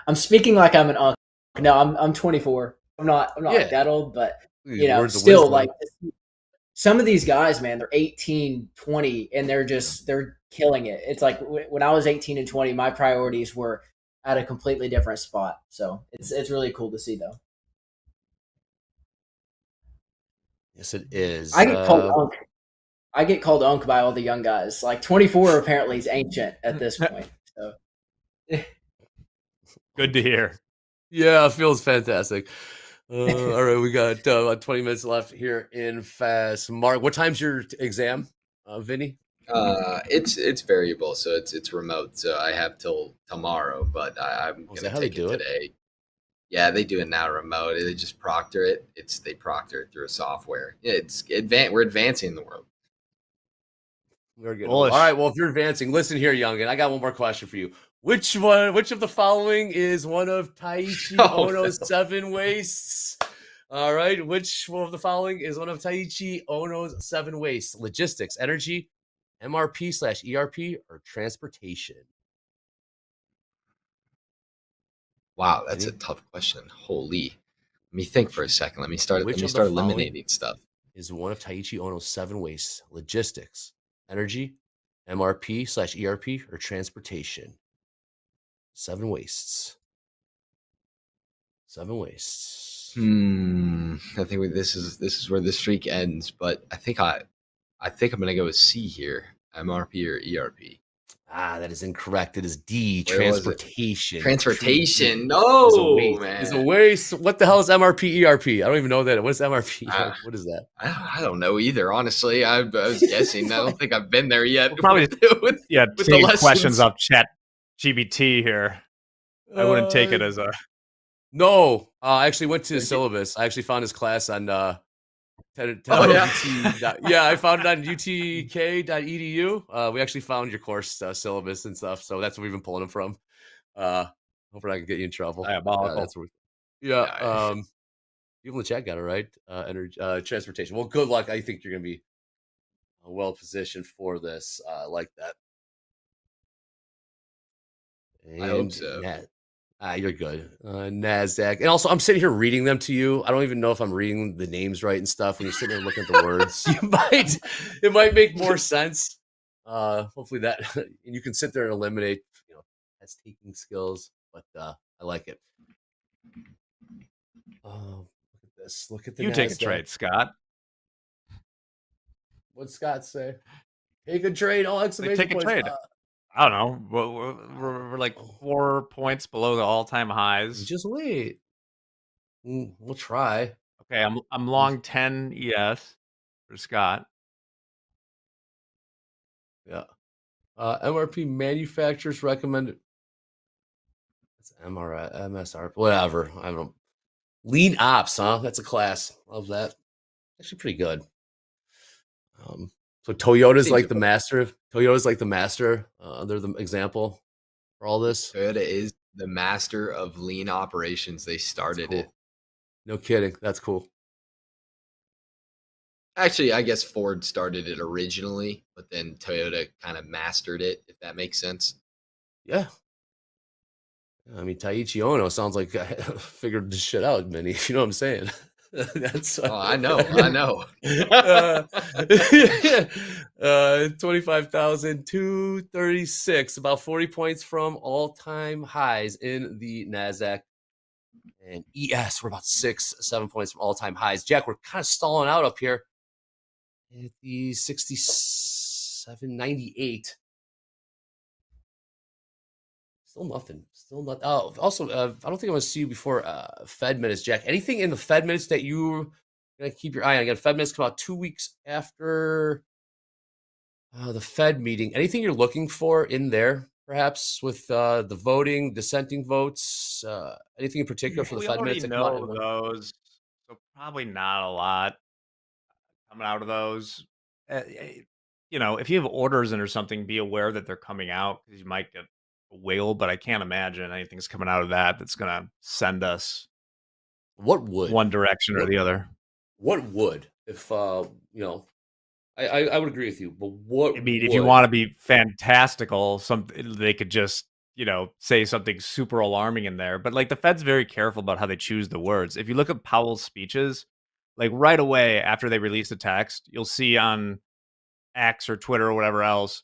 I'm speaking like I'm an uncle. No, I'm 24. I'm not Yeah. like that old, but These you know, words of still wisdom. like some of these guys, man, they're 18, 20, and they're killing it. It's like when I was 18 and 20, my priorities were at a completely different spot. So it's really cool to see, though. Yes, it is. I get called Unk. I get called Unk by all the young guys. Like 24 apparently is ancient at this point. So Good to hear. Yeah, it feels fantastic. All right, we got about 20 minutes left here in Fast Mark. What time's your exam, Vinny? It's variable, so it's remote. So I have till tomorrow, but I'm Is gonna that how they take do it it? today. Yeah, they do it now remote. They just proctor it. They proctor it through a software. We're advancing the world. We're good. Bullish. All right. Well, if you're advancing, listen here, youngin. I got one more question for you. Which of the following is one of Taiichi Ono's 7 wastes? All right. Which one of the following is one of Taiichi Ono's 7 wastes? Logistics, energy, MRP/ERP, or transportation? Wow, that's a tough question. Holy. Let me think for a second. Let me start eliminating stuff. Is one of Taiichi Ono's 7 wastes? Logistics, energy, MRP/ERP, or transportation? 7 wastes. 7 wastes. I think this is where the streak ends, but I think I'm gonna go with C here. MRP or ERP. Ah, that is incorrect. It is D, Where was it? transportation. Transportation. No, man. It's a waste. What the hell is MRP, ERP? I don't even know that. What's MRP? What is that? I don't know either, honestly. I was guessing. I don't think I've been there yet. We'll probably with the take lessons. questions off Chat GBT here. I wouldn't take it as a. No, I actually went to his syllabus. I actually found his class on yeah, I found it on utk.edu. We actually found your course syllabus and stuff, so that's where we've been pulling them from. Hoping I can get you in trouble. Diabolical. That's where, yeah. People in the chat got it right. Energy, transportation. Well, good luck. I think you're gonna be well positioned for this. I like that. I hope so. You're good. NASDAQ. And also, I'm sitting here reading them to you. I don't even know if I'm reading the names right and stuff. When you're sitting there looking at the words, it might make more sense. Hopefully that, and you can sit there and eliminate, test taking skills, but I like it. Oh, look at this. Look at the You NASDAQ. take a trade, Scott. What'd Scott say? Take a trade. All exclamation Take a points. trade. I don't know. We're like 4 points below the all-time highs. Just wait. We'll try. Okay, I'm long 10 ES for Scott. Yeah. MRP manufacturers recommended. That's MSR, whatever. I don't know. Lean ops, huh? That's a class. Love that. Actually, pretty good. So Toyota's like the master. Toyota's like the master. They're the example for all this. Toyota is the master of lean operations. They started it. No kidding. That's cool. Actually, I guess Ford started it originally, but then Toyota kind of mastered it, if that makes sense. Yeah. I mean, Taiichi Ono sounds like I figured this shit out, Minnie. If you know what I'm saying. That's I know. 25,236, about 40 points from all-time highs in the NASDAQ. And ES, we're about 6-7 points from all-time highs. Jack, we're kind of stalling out up here at the 67.98. Still nothing. Oh, also, I don't think I'm going to see you before Fed minutes, Jack. Anything in the Fed minutes that you're going to keep your eye on? Again, Fed minutes come out 2 weeks after the Fed meeting. Anything you're looking for in there, perhaps, with the voting, dissenting votes? Anything in particular for the Fed minutes? We already know those, so probably not a lot coming out of those. If you have orders in or something, be aware that they're coming out because you might get whale, but I can't imagine anything's coming out of that's going to send us one direction or the other. What would if I would agree with you, but what I mean, if you want to be fantastical, they could just say something super alarming in there. But like the Fed's very careful about how they choose the words. If you look at Powell's speeches, like right away after they release the text, you'll see on X or Twitter or whatever else,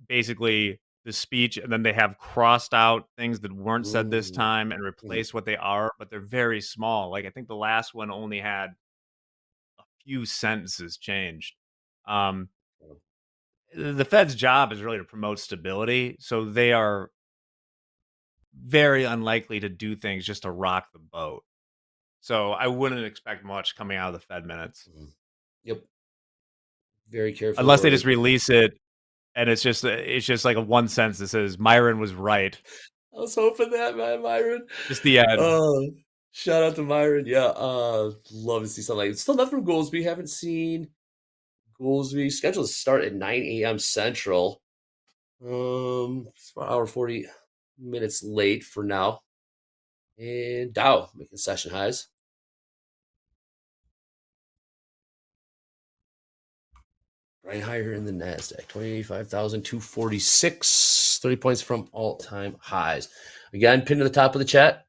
basically the speech, and then they have crossed out things that weren't said this time and replaced what they are, but they're very small. Like I think the last one only had a few sentences changed. The Fed's job is really to promote stability, so they are very unlikely to do things just to rock the boat. So I wouldn't expect much coming out of the Fed minutes. Yep. Very careful. Unless they just release it and it's just like a one sentence that says Myron was right. I was hoping that, man, Myron. Just the end. Oh, shout out to Myron. Yeah, love to see something like still nothing from Goolsby. Haven't seen Goolsby. Scheduled to start at 9 a.m. Central. It's about an hour 40 minutes late for now. And Dow making session highs. Right higher in the NASDAQ, 25,246, 30 points from all-time highs. Again, pinned to the top of the chat.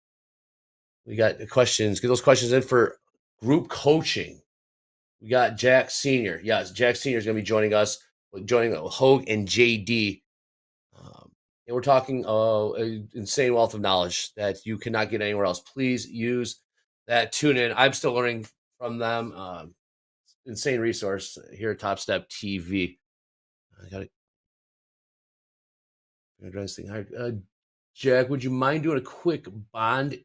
We got the questions. Get those questions in for group coaching. We got Jack Sr. Yes, Jack Sr. is going to be joining us, joining Hoag and JD. And we're talking an insane wealth of knowledge that you cannot get anywhere else. Please use that. Tune in. I'm still learning from them. Insane resource here at TopstepTV. I got it. Jack, would you mind doing a quick bond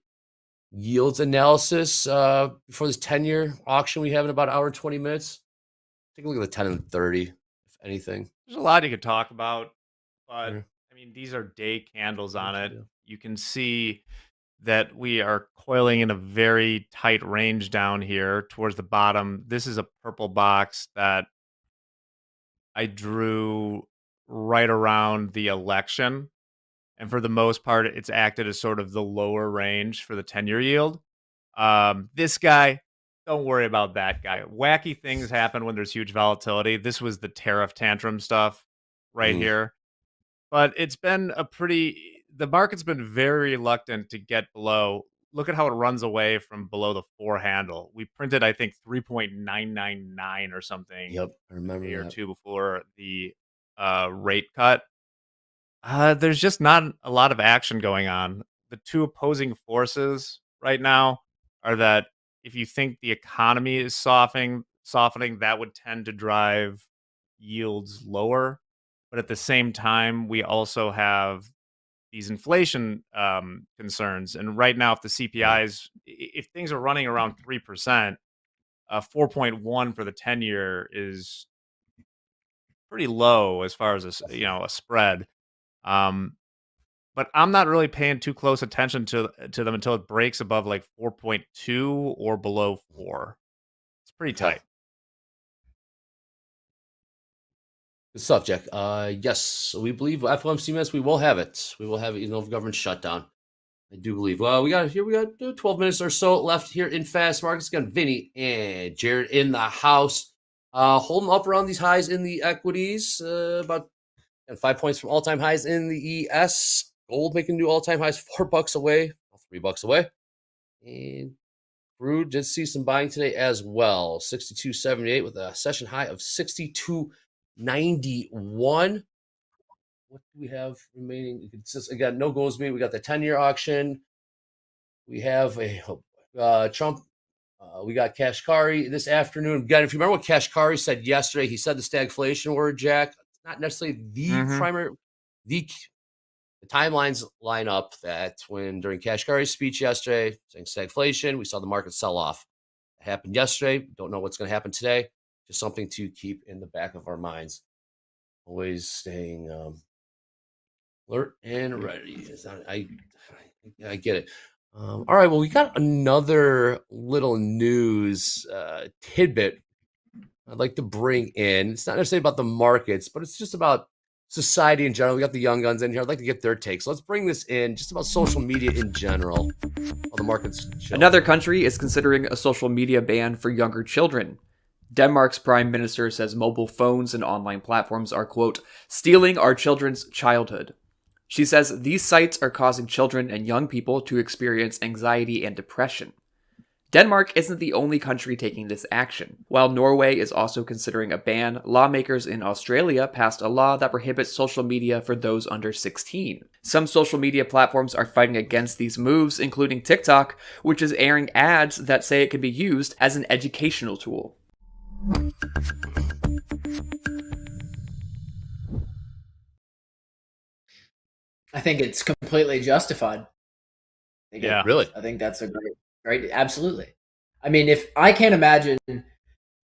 yields analysis before this 10-year auction we have in about an hour and 20 minutes? Take a look at the 10 and 30, if anything. There's a lot you could talk about, but I mean, these are day candles on it. You can see that we are coiling in a very tight range down here towards the bottom. This is a purple box that I drew right around the election. And for the most part, it's acted as sort of the lower range for the 10-year yield. This guy, don't worry about that guy. Wacky things happen when there's huge volatility. This was the tariff tantrum stuff right here. But it's been the market's been very reluctant to get below. Look at how it runs away from below the 4 handle. We printed, I think, 3.999 or something. Yep, I remember a day or that. two before the rate cut. There's just not a lot of action going on. The two opposing forces right now are that if you think the economy is softening, that would tend to drive yields lower. But at the same time, we also have these inflation concerns. And right now, if the CPIs, if things are running around 3%, 4.1 for the 10-year is pretty low as far as a spread. But I'm not really paying too close attention to them until it breaks above like 4.2 or below 4. It's pretty tight. Good stuff, Jack. Yes, we believe FOMC minutes. We will have it. We will have it, even though the government shutdown. I do believe. Well, we got 12 minutes or so left here in Fast Markets. Got Vinny and Jared in the house, holding up around these highs in the equities. About 5 points from all-time highs in the ES. Gold making new all-time highs, $4 away, $3 away. And crude did see some buying today as well. 62.78 with a session high of 62.91. What do we have remaining? Again, no Goolsby. We got the 10-year auction. We have a Trump. We got Kashkari this afternoon. Again, if you remember what Kashkari said yesterday, he said the stagflation word, Jack. It's not necessarily the primary. The timelines line up that when during Kashkari's speech yesterday, saying stagflation, we saw the market sell off. It happened yesterday. Don't know what's going to happen today. Just something to keep in the back of our minds. Always staying alert and ready. I get it. All right. Well, we got another little news tidbit I'd like to bring in. It's not necessarily about the markets, but it's just about society in general. We got the young guns in here. I'd like to get their takes. So let's bring this in just about social media in general. While the markets chill. Another country is considering a social media ban for younger children. Denmark's prime minister says mobile phones and online platforms are, quote, stealing our children's childhood. She says these sites are causing children and young people to experience anxiety and depression. Denmark isn't the only country taking this action. While Norway is also considering a ban, lawmakers in Australia passed a law that prohibits social media for those under 16. Some social media platforms are fighting against these moves, including TikTok, which is airing ads that say it can be used as an educational tool. I think it's completely justified. Yeah. Really? I think that's a great, absolutely. I mean, if I can't imagine,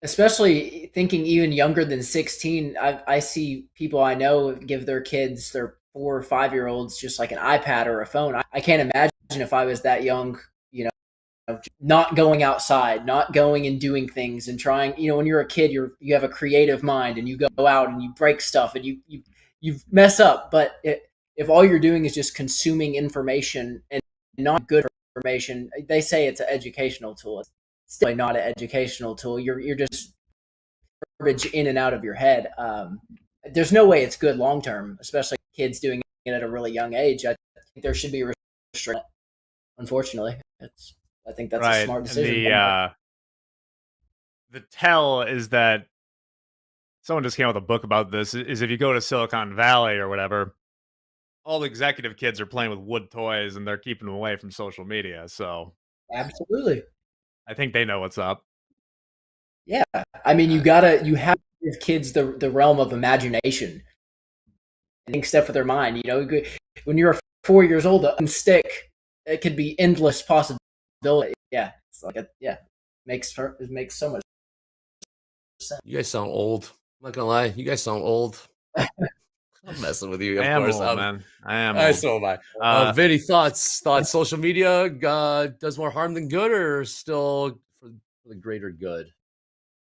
especially thinking even younger than 16, I see people I know give their kids, their 4 or 5-year-olds, just like an iPad or a phone. I can't imagine if I was that young, not going outside, not going and doing things and trying. When you're a kid, you have a creative mind and you go out and you break stuff and you mess up. But if all you're doing is just consuming information and not good information, they say it's an educational tool. It's still not an educational tool. You're just garbage in and out of your head. There's no way it's good long term, especially kids doing it at a really young age. I think there should be restriction. Unfortunately, I think that's a smart decision. The tell is that someone just came out with a book about this. Is if you go to Silicon Valley or whatever, all the executive kids are playing with wood toys and they're keeping them away from social media. So absolutely, I think they know what's up. Yeah, I mean, you have to give kids the realm of imagination and think stuff with their mind. When you're 4 years old, a stick, it could be endless possibility. Yeah, it's like it makes so much sense. You guys sound old. I'm not gonna lie, you guys sound old. I'm messing with you, of course. Old, man. I am. Old. So am I. Vinny, thoughts? Social media does more harm than good, or still for the greater good?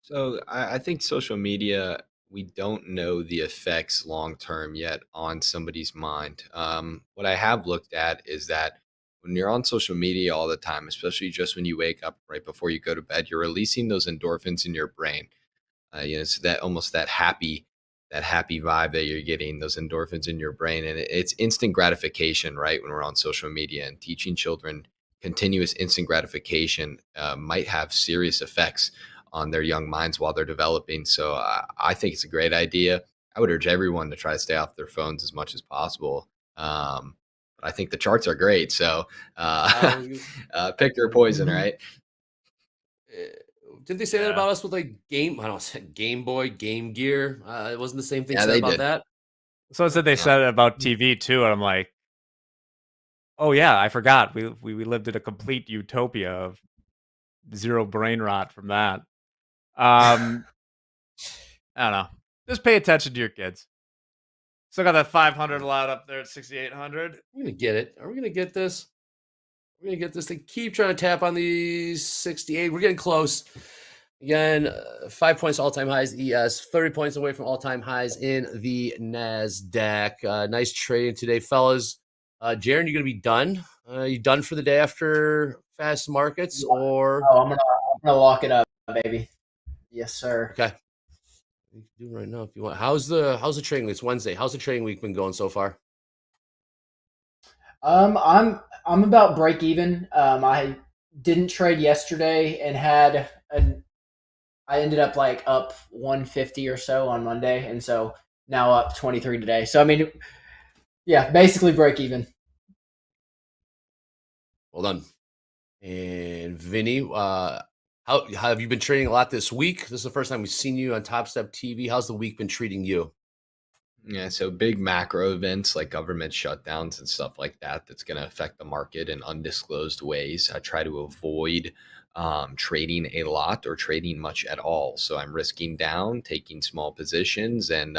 So I think social media, we don't know the effects long term yet on somebody's mind. What I have looked at is that when you're on social media all the time, especially just when you wake up right before you go to bed, you're releasing those endorphins in your brain. So that almost that happy vibe that you're getting, those endorphins in your brain, and it's instant gratification, right? When we're on social media, and teaching children continuous instant gratification might have serious effects on their young minds while they're developing. So I think it's a great idea. I would urge everyone to try to stay off their phones as much as possible. But I think the charts are great. So pick your poison, right? Didn't they say that about us with like Game Boy, Game Gear? It wasn't the same thing said about that. So I said they said it about TV too, and I'm like, oh yeah, I forgot. We lived in a complete utopia of zero brain rot from that. I don't know. Just pay attention to your kids. Still got that 500 allowed up there at 6,800. We're gonna get it. Are we gonna get this? We're gonna get this. They keep trying to tap on these 68. We're getting close. Again, 5 points all-time highs. ES 30 points away from all-time highs in the Nasdaq. Nice trading today, fellas. Jaron, you gonna be done? You done for the day after fast markets, or? Oh, I'm gonna lock it up, baby. Yes, sir. Okay. You can do it right now if you want. How's the trading week? It's Wednesday. How's the trading week been going so far? I'm about break even. I didn't trade yesterday and I ended up like up 150 or so on Monday, and so now up 23 today. So I mean, yeah, basically break even. Well done. And Vinny, how have you been trading a lot this week? This is the first time we've seen you on TopstepTV. How's the week been treating you? Yeah, so big macro events like government shutdowns and stuff like that, that's going to affect the market in undisclosed ways. I try to avoid trading a lot or trading much at all. So I'm risking down, taking small positions, and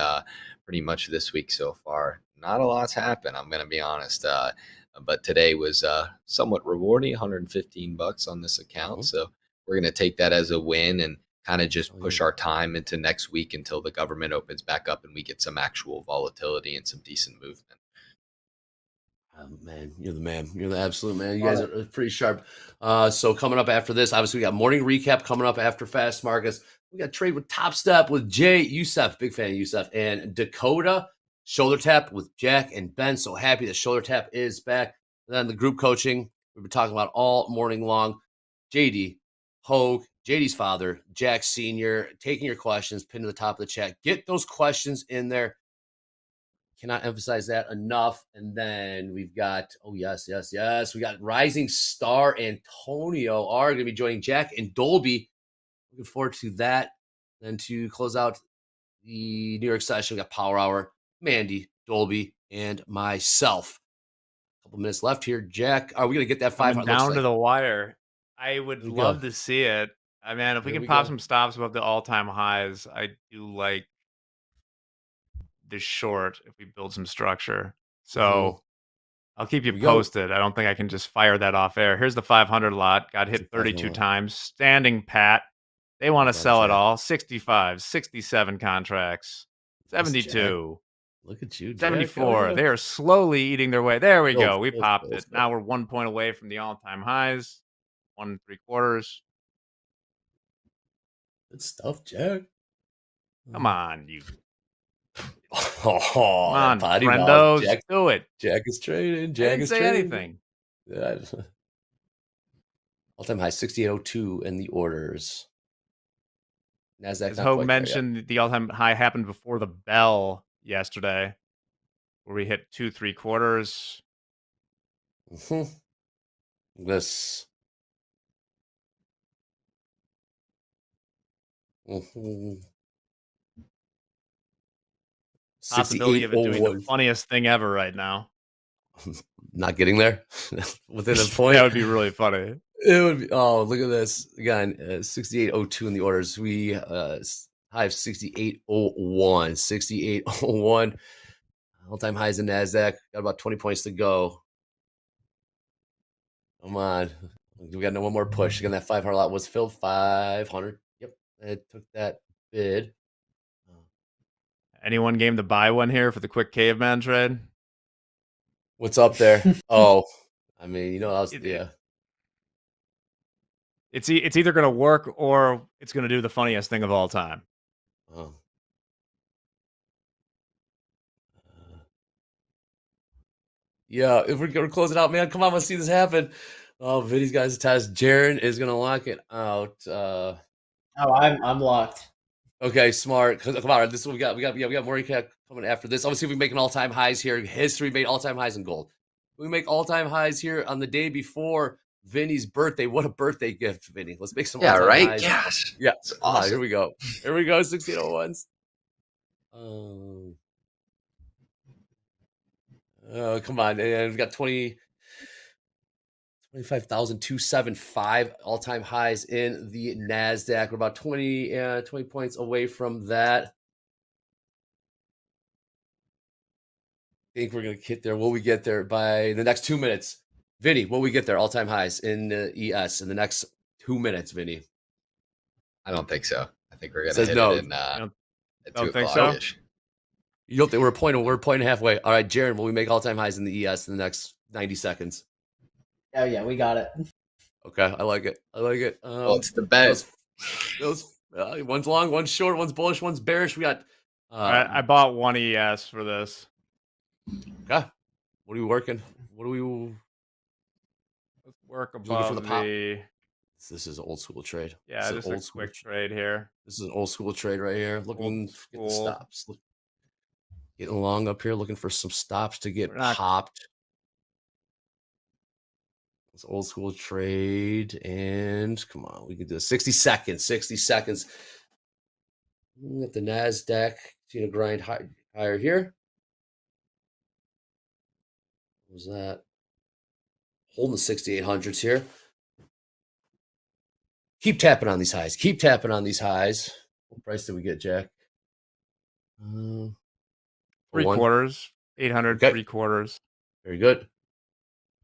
pretty much this week so far, not a lot's happened. I'm going to be honest. But today was somewhat rewarding, $115 on this account. So we're going to take that as a win and kind of just push our time into next week until the government opens back up and we get some actual volatility and some decent movement. Man, you're the man. You're the absolute man. You guys are pretty sharp. So coming up after this, obviously we got morning recap coming up after fast markets. We got trade with Topstep with Jay Youssef, big fan of Youssef, and Dakota. Shoulder Tap with Jack and Ben. So happy that Shoulder Tap is back. And then the group coaching we've been talking about all morning long. JD, Hoag, JD's father, Jack Sr., taking your questions, pinned to the top of the chat. Get those questions in there. Cannot emphasize that enough. And then we've got, oh, yes. We got Rising Star Antonio are going to be joining Jack and Dolby. Looking forward to that. Then to close out the New York session, we got Power Hour, Mandy, Dolby, and myself. A couple minutes left here. Jack, are we going to get that 500? Down to the wire. I would love to see it. I mean, if we can pop some stops above the all-time highs, I do like this short if we build some structure. So I'll keep you posted. I don't think I can just fire that off air. Here's the 500 lot. Got hit 32 times. Standing pat. They want to sell it all. 65, 67 contracts. 72. Look at you, Jack. 74. They are slowly eating their way. There we go. We popped it. Now we're 1 point away from the all-time highs. 1 3/4. Good stuff, Jack. Come on, you. Come on, friendos. Jack, do it. Jack is trading. I Jack didn't is say trading. anything. Yeah. All-time high 6802 in the orders. NASDAQ. As Hoag mentioned, the all-time high happened before the bell yesterday, where we hit 2 3/4. This. Possibility of it doing the funniest thing ever right now. Not getting there within a point. That would be really funny. It would be. Oh, look at this again. 6802 in the orders. We high of 6801. 6801. All-time highs in NASDAQ. Got about 20 points to go. Come on. We got no one more push. Again, that 500 lot was filled. 500. Yep. It took that bid. Anyone game to buy one here for the quick caveman trade? What's up there? Oh, I mean, you know, I was, yeah. It's either going to work or it's going to do the funniest thing of all time. Oh. Yeah, if we're going to close it out, man, come on, let's see this happen. Oh, Vinny's guys test. Jaron is going to lock it out. Oh, I'm locked. Okay, smart. Come on, this is what we got. We got more recap coming after this. Obviously, we make an all-time highs here. History made all-time highs in gold. We make all-time highs here on the day before Vinny's birthday. What a birthday gift, Vinny. Let's make some all-time highs. Yes. Yeah. It's awesome. Here we go. 1601s. Oh, come on. And we've got 25,275 all-time highs in the NASDAQ. We're about 20 points away from that. I think we're going to get there. Will we get there by the next 2 minutes? Vinny, will we get there? All-time highs in the ES in the next 2 minutes, Vinny? I don't think so. I think we're going to Says hit no. it in at 2 think o'clock. so? You don't think we're a point and a half away? All right, Jaron, will we make all-time highs in the ES in the next 90 seconds? Oh, yeah, we got it. Okay, I like it. Well, it's the bet. One's long, one's short, one's bullish, one's bearish. We got. I bought one ES for this. Okay. What are we working? What do we? Let's work Looking above for the pop. the. This is an old school trade. Yeah, this just a quick trade here. This is an old school trade right here. Looking get the stops. Getting long up here, looking for some stops to get popped. It's old school trade, and come on, we can do 60 seconds. 60 seconds. At the NASDAQ, continue to grind higher here. What was that? Holding the 6,800s here. Keep tapping on these highs. Keep tapping on these highs. What price did we get, Jack? 3/4, 800, Okay. 3/4. Very good.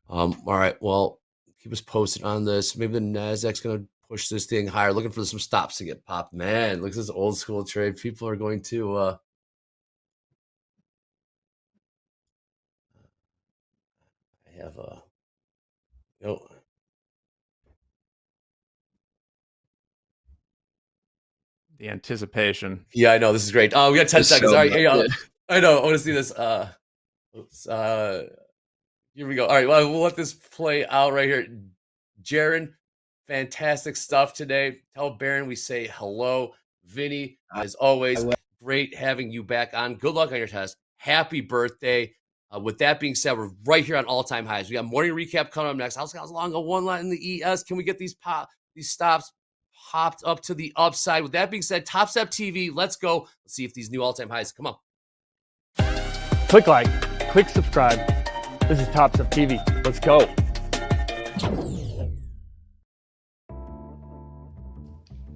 All right. Well, keep us posted on this. Maybe the NASDAQ's going to push this thing higher. Looking for some stops to get popped. Man, look at this old school trade. People are going to I have The anticipation. Yeah, I know. This is great. We got 10 It's seconds. so All right. Hey, good. I know. I want to see this. Oops. Here we go. All right. Well, we'll let this play out right here. Jaron, fantastic stuff today. Tell Baron we say hello. Vinny, as always, great having you back on. Good luck on your test. Happy birthday. With that being said, we're right here on all-time highs. We got morning recap coming up next. How's long a one line in the ES? Can we get these stops popped up to the upside? With that being said, TopstepTV, let's go. Let's see if these new all-time highs come on. Click like, click subscribe. This is Topstep TV. Let's go.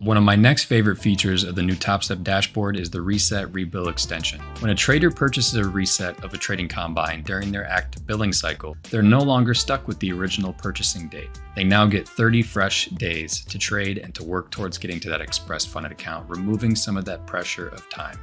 One of my next favorite features of the new Topstep dashboard is the Reset Rebill extension. When a trader purchases a reset of a trading combine during their active billing cycle, they're no longer stuck with the original purchasing date. They now get 30 fresh days to trade and to work towards getting to that express funded account, removing some of that pressure of time.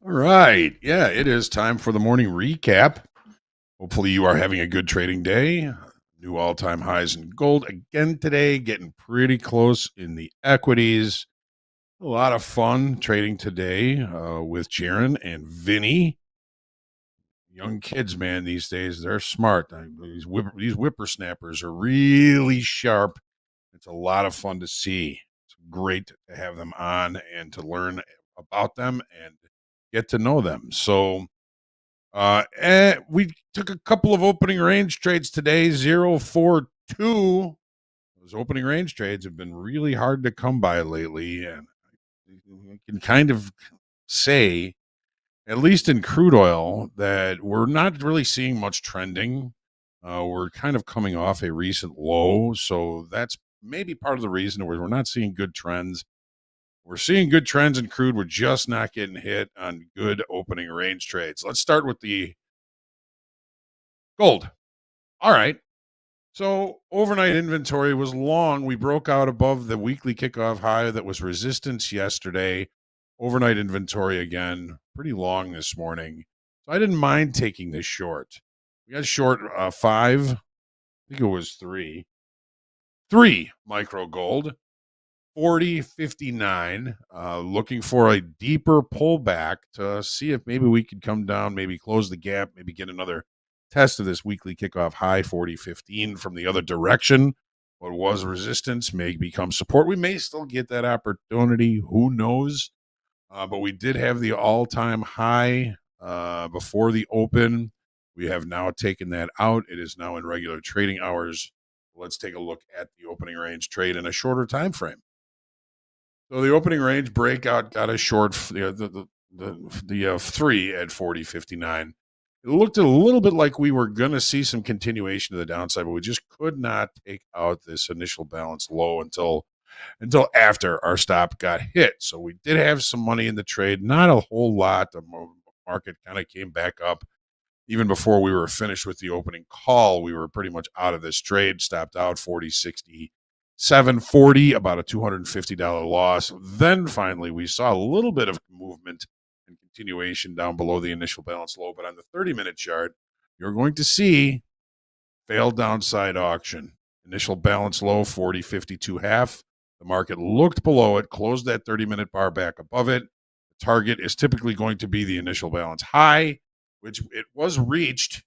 All right. Yeah, it is time for the morning recap. Hopefully you are having a good trading day. New all-time highs in gold again today, getting pretty close in the equities. A lot of fun trading today with Jaron and Vinny. Young kids, man, these days, they're smart. These whippersnappers are really sharp. It's a lot of fun to see. It's great to have them on and to learn about them and get to know them. So we took a couple of opening range trades today, 0-4-2. Those opening range trades have been really hard to come by lately, and I can kind of say, at least in crude oil, that we're not really seeing much trending. We're kind of coming off a recent low, so that's maybe part of the reason we're not seeing good trends. We're seeing good trends in crude. We're just not getting hit on good opening range trades. Let's start with the gold. All right. So overnight inventory was long. We broke out above the weekly kickoff high that was resistance yesterday. Overnight inventory again, pretty long this morning. So I didn't mind taking this short. We got short 5. I think it was 3. 3 micro gold. 40.59, looking for a deeper pullback to see if maybe we could come down, maybe close the gap, maybe get another test of this weekly kickoff high 40.15 from the other direction. What was resistance may become support. We may still get that opportunity. Who knows? But we did have the all-time high before the open. We have now taken that out. It is now in regular trading hours. Let's take a look at the opening range trade in a shorter time frame. So the opening range breakout got a short, the 3 at 40.59. It looked a little bit like we were going to see some continuation to the downside, but we just could not take out this initial balance low until after our stop got hit. So we did have some money in the trade, not a whole lot. The market kind of came back up. Even before we were finished with the opening call, we were pretty much out of this trade, stopped out 40.60. 740, about a $250 loss. Then finally, we saw a little bit of movement and continuation down below the initial balance low. But on the 30-minute chart, you're going to see failed downside auction. Initial balance low, 40.52.5. The market looked below it, closed that 30-minute bar back above it. The target is typically going to be the initial balance high, which it was reached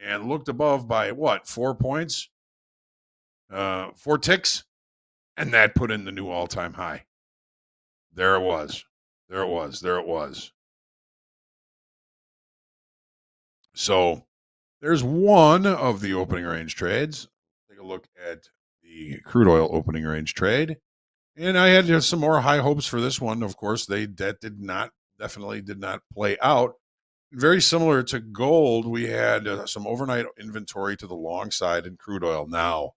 and looked above by what, 4 points? 4 ticks, and that put in the new all-time high. There it was. There it was. There it was. So there's one of the opening range trades. Take a look at the crude oil opening range trade. And I had some more high hopes for this one. Of course, that definitely did not play out. Very similar to gold, we had some overnight inventory to the long side in crude oil. Now,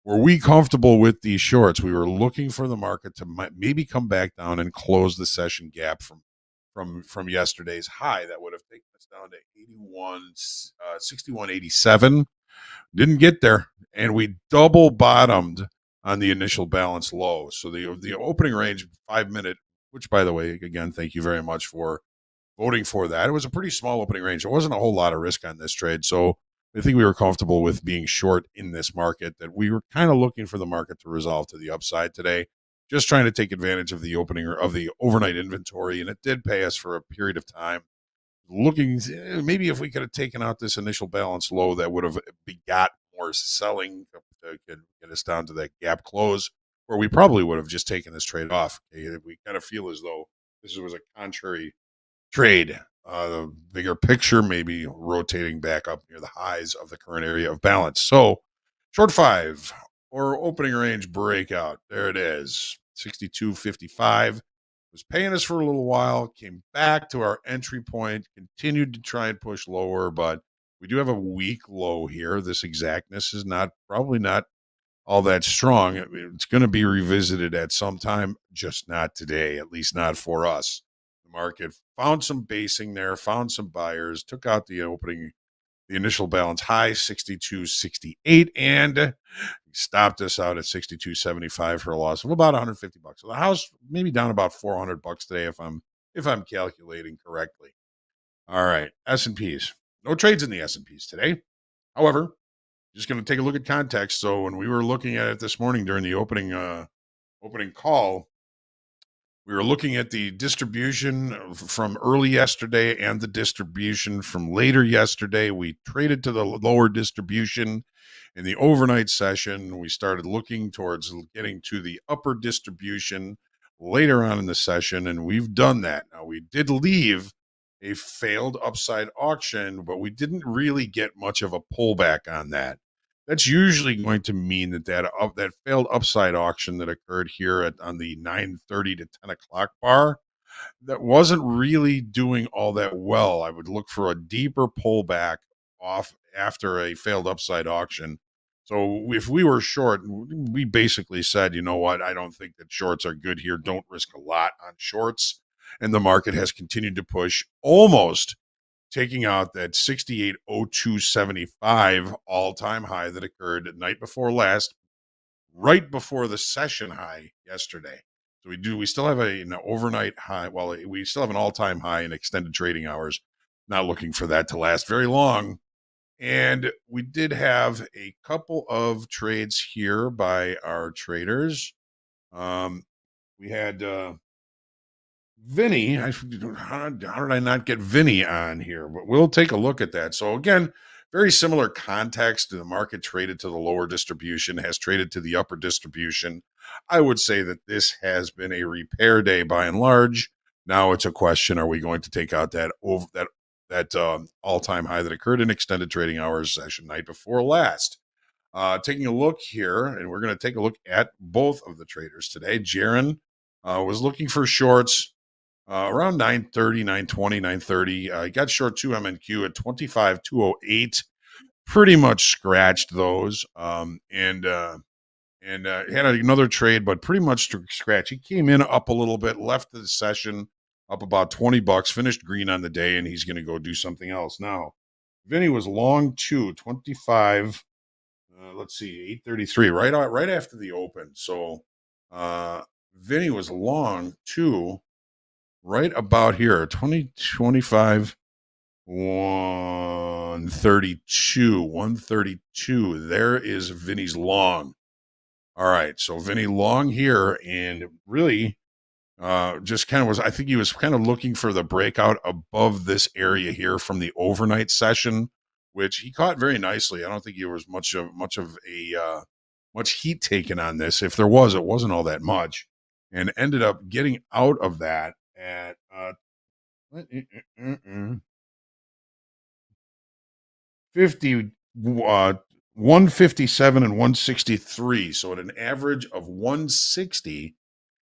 were we comfortable with these shorts? We were looking for the market to maybe come back down and close the session gap from yesterday's high. That would have taken us down to 61.87. Didn't get there, and we double bottomed on the initial balance low. So the opening range 5-minute, which, by the way, again, thank you very much for voting for that. It was a pretty small opening range. There wasn't a whole lot of risk on this trade, so I think we were comfortable with being short in this market, that we were kind of looking for the market to resolve to the upside today, just trying to take advantage of the opening or of the overnight inventory, and it did pay us for a period of time. Looking, maybe if we could have taken out this initial balance low, that would have begot more selling to get us down to that gap close, where we probably would have just taken this trade off. Okay? We kind of feel as though this was a contrary trade. The bigger picture, maybe rotating back up near the highs of the current area of balance. So, short 5 or opening range breakout. There it is, 62.55. Was paying us for a little while, came back to our entry point, continued to try and push lower, but we do have a weak low here. This exactness is probably not all that strong. It's going to be revisited at some time, just not today, at least not for us. The market found some basing there, found some buyers, took out the initial balance high, 62.68, and stopped us out at 62.75 for a loss of about $150. So the house maybe down about $400 today, if I'm calculating correctly. All right, S&Ps. No trades in the S&Ps today. However, just going to take a look at context. So when we were looking at it this morning during the opening call, we were looking at the distribution from early yesterday and the distribution from later yesterday. We traded to the lower distribution in the overnight session. We started looking towards getting to the upper distribution later on in the session, and we've done that. Now, we did leave a failed upside auction, but we didn't really get much of a pullback on that. That's usually going to mean that failed upside auction that occurred here on the 9:30 to 10 o'clock bar, that wasn't really doing all that well. I would look for a deeper pullback off after a failed upside auction. So if we were short, we basically said, you know what, I don't think that shorts are good here. Don't risk a lot on shorts. And the market has continued to push, almost taking out that 68.0275 all-time high that occurred the night before last, right before the session high yesterday. So we still have an overnight high. Well, we still have an all-time high in extended trading hours. Not looking for that to last very long. And we did have a couple of trades here by our traders. We had Vinny. How did I not get Vinny on here? But we'll take a look at that. So again, very similar context. The market traded to the lower distribution, has traded to the upper distribution. I would say that this has been a repair day by and large. Now it's a question: are we going to take out that all-time high that occurred in extended trading hours session night before last? Taking a look here, and we're going to take a look at both of the traders today. Jaron was looking for shorts around 9:30, 9:20, 9:30. He got short 2 MNQ at 25.208. Pretty much scratched those. And had another trade, but pretty much scratch. He came in up a little bit, left the session up about $20, finished green on the day, and he's going to go do something else. Now, Vinny was long 25. Let's see, 8:33, right after the open. So Vinny was long 2 right about here, 25. 132. 132. There is Vinny's long. All right. So Vinny long here, and really just kind of was, I think he was kind of looking for the breakout above this area here from the overnight session, which he caught very nicely. I don't think there was much heat taken on this. If there was, it wasn't all that much, and ended up getting out of that at 157 and 163. So at an average of 160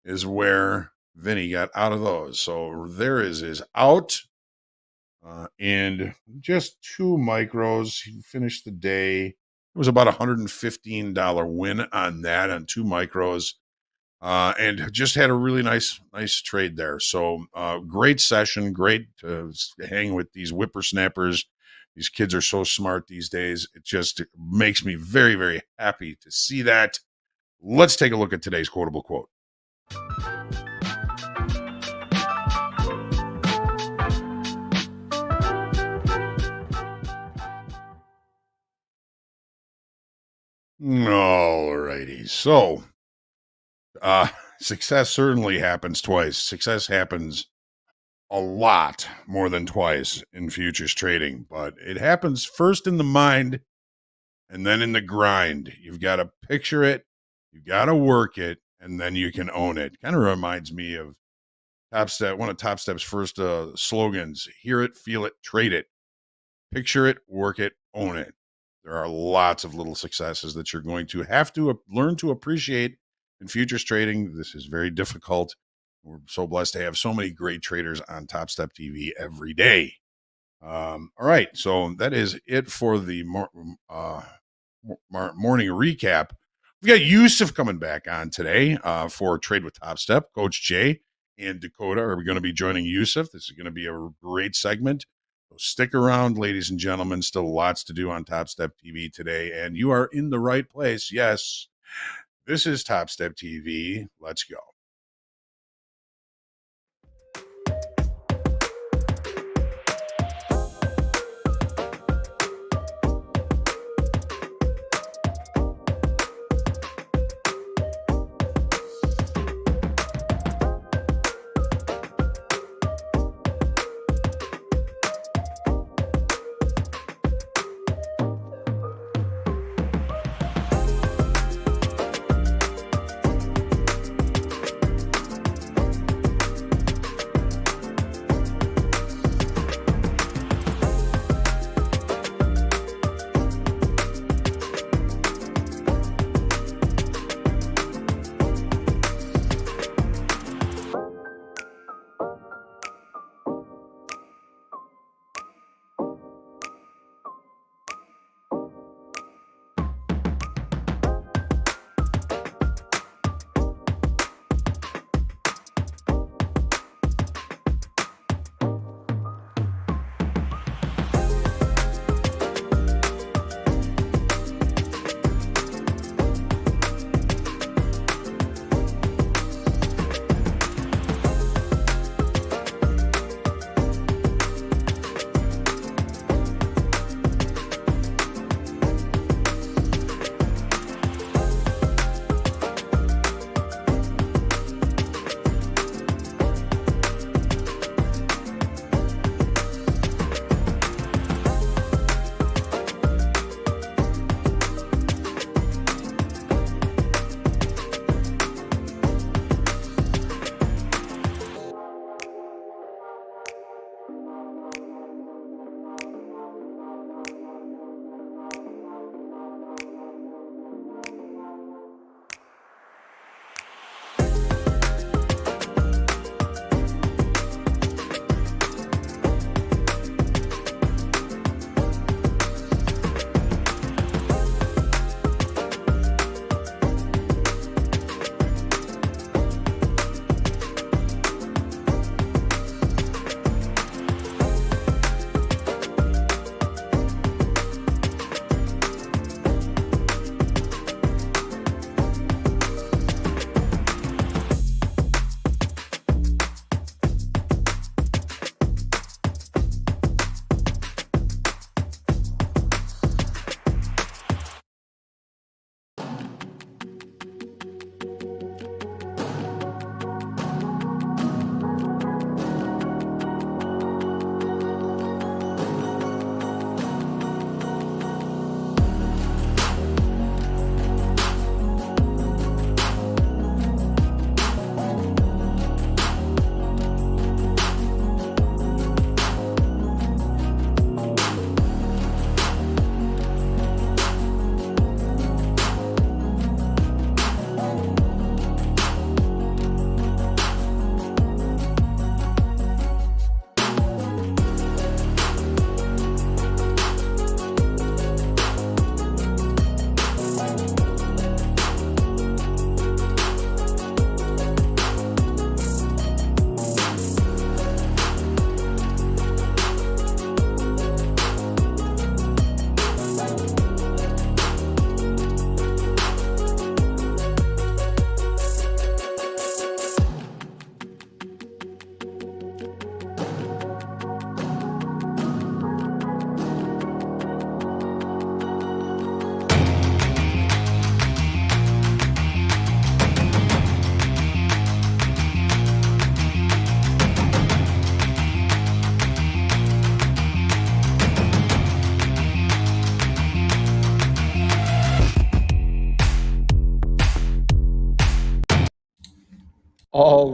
is where Vinny got out of those. So there is his out. And just 2 micros. He finished the day. It was about $115 win on that on 2 micros. And just had a really nice trade there. So great session, great to hang with these whippersnappers. These kids are so smart these days. It just makes me very, very happy to see that. Let's take a look at today's quotable quote. All righty. So success certainly happens twice. Success happens a lot more than twice in futures trading, but it happens first in the mind and then in the grind. You've got to picture it, you got to work it, and then you can own it. Kind of reminds me of Topstep, one of Topstep's first slogans: hear it, feel it, trade it. Picture it, work it, own it. There are lots of little successes that you're going to have to learn to appreciate in futures trading. This is very difficult. We're so blessed to have so many great traders on Topstep TV every day. All right, so that is it for the morning recap. We got Yusuf coming back on today for Trade with Topstep. Coach Jay and Dakota are going to be joining Yusuf. This is going to be a great segment. So stick around, ladies and gentlemen. Still lots to do on Topstep TV today, and you are in the right place. Yes, this is Topstep TV. Let's go.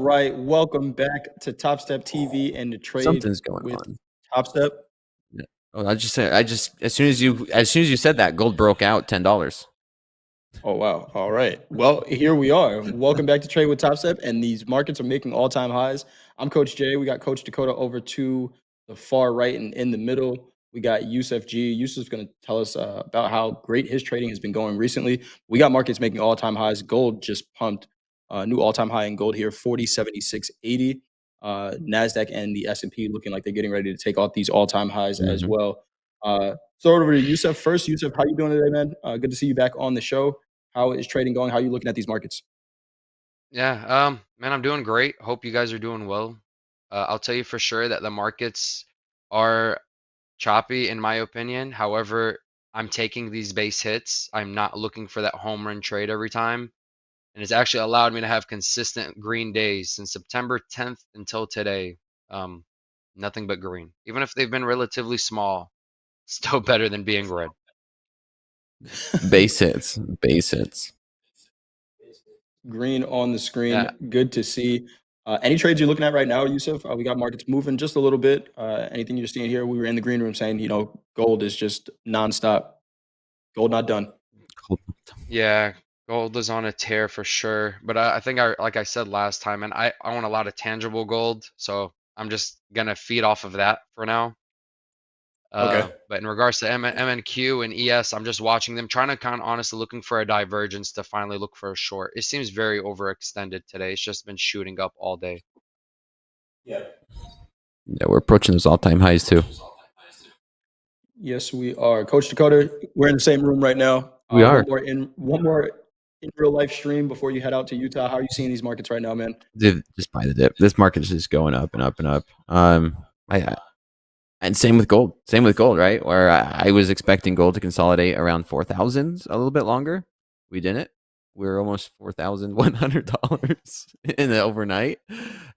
right, welcome back to Topstep TV and the trade Something's going with on. Topstep. Yeah. Oh, I just as soon as you said that, gold broke out $10. Oh wow! All right, well here we are. Welcome back to Trade with Topstep, and these markets are making all-time highs. I'm Coach Jay. We got Coach Dakota over to the far right, and in the middle we got Yusuf G. Yusuf's going to tell us about how great his trading has been going recently. We got markets making all-time highs. Gold just pumped new all-time high in gold here, 40.7680. Nasdaq and the S&P looking like they're getting ready to take off these all-time highs as well. Throw it over to Yusuf first. Yusuf, how you doing today, man? Good to see you back on the show. How is trading going? How are you looking at these markets? Yeah, man, I'm doing great. Hope you guys are doing well. I'll tell you for sure that the markets are choppy, in my opinion. However, I'm taking these base hits. I'm not looking for that home run trade every time. And it's actually allowed me to have consistent green days since September 10th until today. Nothing but green. Even if they've been relatively small, still better than being red. Base hits. Base hits. Green on the screen. Yeah. Good to see. Any trades you're looking at right now, Yusuf? We got markets moving just a little bit. Anything you're seeing here? We were in the green room saying, gold is just nonstop. Gold not done. Yeah, gold is on a tear for sure. But I think like I said last time, and I want a lot of tangible gold, so I'm just gonna feed off of that for now. Okay. But in regards to MNQ and ES, I'm just watching them, trying to kind of honestly looking for a divergence to finally look for a short. It seems very overextended today. It's just been shooting up all day. Yeah. Yeah, we're approaching those all-time highs too. Yes, we are. Coach Dakota, we're in the same room right now. We are. One more in real life stream before you head out to Utah. How are you seeing these markets right now, man? Dude, just buy the dip. This market is just going up and up and up. And same with gold. Same with gold, right? Where I was expecting gold to consolidate around 4,000 a little bit longer. We didn't. We're almost $4,100 in the overnight.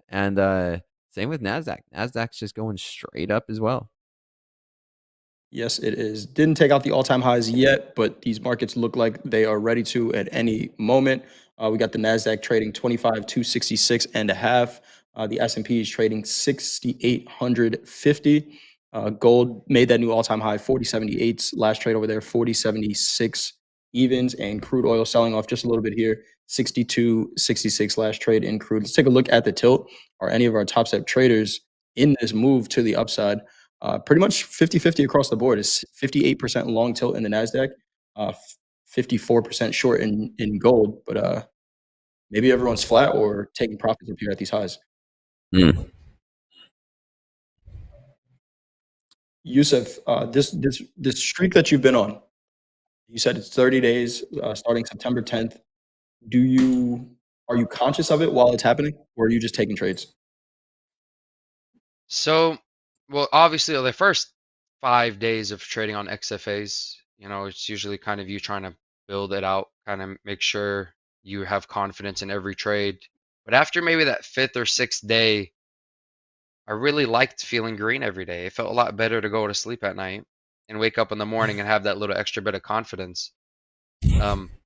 And same with Nasdaq. Nasdaq's just going straight up as well. Yes, it is. Didn't take out the all-time highs yet, but these markets look like they are ready to at any moment. We got the Nasdaq trading 25,266 and a half. The S&P is trading 6,850. Gold made that new all-time high, 40.78. Last trade over there, 40.76 evens, and crude oil selling off just a little bit here, 62.66 last trade in crude. Let's take a look at the tilt. Are any of our top step traders in this move to the upside? Pretty much 50-50 across the board. Is 58% long tilt in the Nasdaq, 54% short in gold. But maybe everyone's flat or taking profits up here at these highs. Yusuf, this streak that you've been on, you said it's 30 days, starting September 10th. Are you conscious of it while it's happening, or are you just taking trades? So, well, obviously, the first 5 days of trading on XFAs, it's usually kind of you trying to build it out, kind of make sure you have confidence in every trade. But after maybe that 5th or 6th day, I really liked feeling green every day. It felt a lot better to go to sleep at night and wake up in the morning and have that little extra bit of confidence.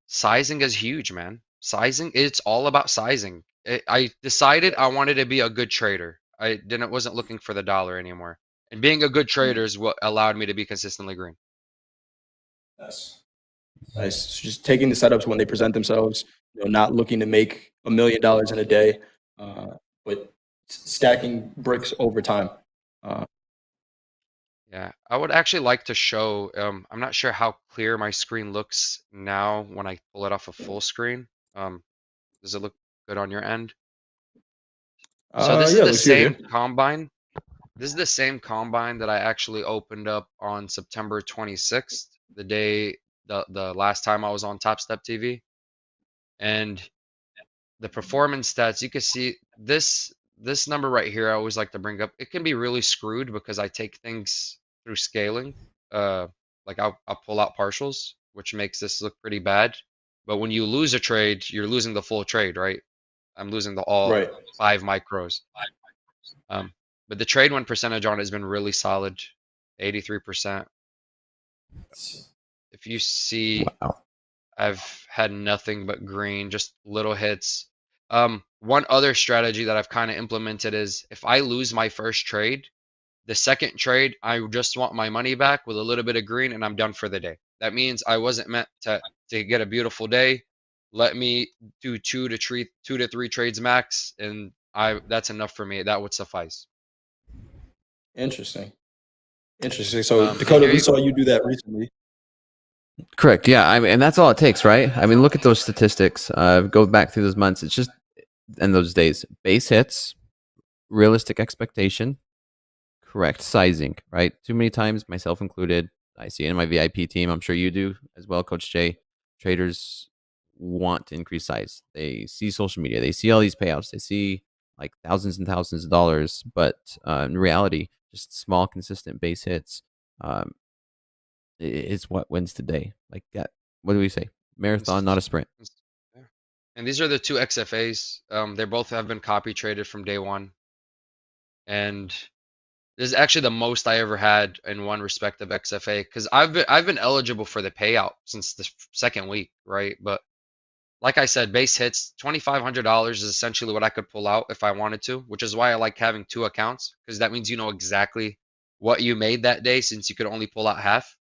Sizing is huge, man. Sizing, it's all about sizing. I decided I wanted to be a good trader. I wasn't looking for the dollar anymore. And being a good trader is what allowed me to be consistently green. Nice. So just taking the setups when they present themselves, not looking to make $1 million in a day, but stacking bricks over time. Yeah, I would actually like to show, I'm not sure how clear my screen looks now when I pull it off of full screen. Does it look good on your end? So this is the same combine. This is the same combine that I actually opened up on September 26th, the day, the last time I was on TopstepTV. And the performance stats, you can see this number right here, I always like to bring up. It can be really screwed because I take things through scaling. Like I'll pull out partials, which makes this look pretty bad. But when you lose a trade, you're losing the full trade, right? I'm losing all 5 micros. But the trade win percentage on it has been really solid, 83%. If you see, I've had nothing but green, just little hits. One other strategy that I've kind of implemented is if I lose my first trade, the second trade, I just want my money back with a little bit of green and I'm done for the day. That means I wasn't meant to get a beautiful day. Let me do two to three trades max, and that's enough for me. That would suffice. Interesting. Interesting. So And Dakota, here we you saw go. you do that recently. Correct. Yeah. I mean, and that's all it takes, right? I mean, look at those statistics. Go back through those months. It's just, and those days, base hits, realistic expectation, correct sizing, right? Too many times, myself included, I see it in my VIP team. I'm sure you do as well, Coach Jay. Traders want to increase size. They see social media. They see all these payouts. They see like thousands and thousands of dollars. But in reality, just small, consistent base hits is what wins today. Like that. What do we say? Marathon, not a sprint. Yeah. And these are the two XFAs. They both have been copy traded from day one. And this is actually the most I ever had in one respective XFA because I've been eligible for the payout since the second week, right? But like I said, base hits $2,500 is essentially what I could pull out if I wanted to, which is why I like having two accounts because that means you know exactly what you made that day since you could only pull out half.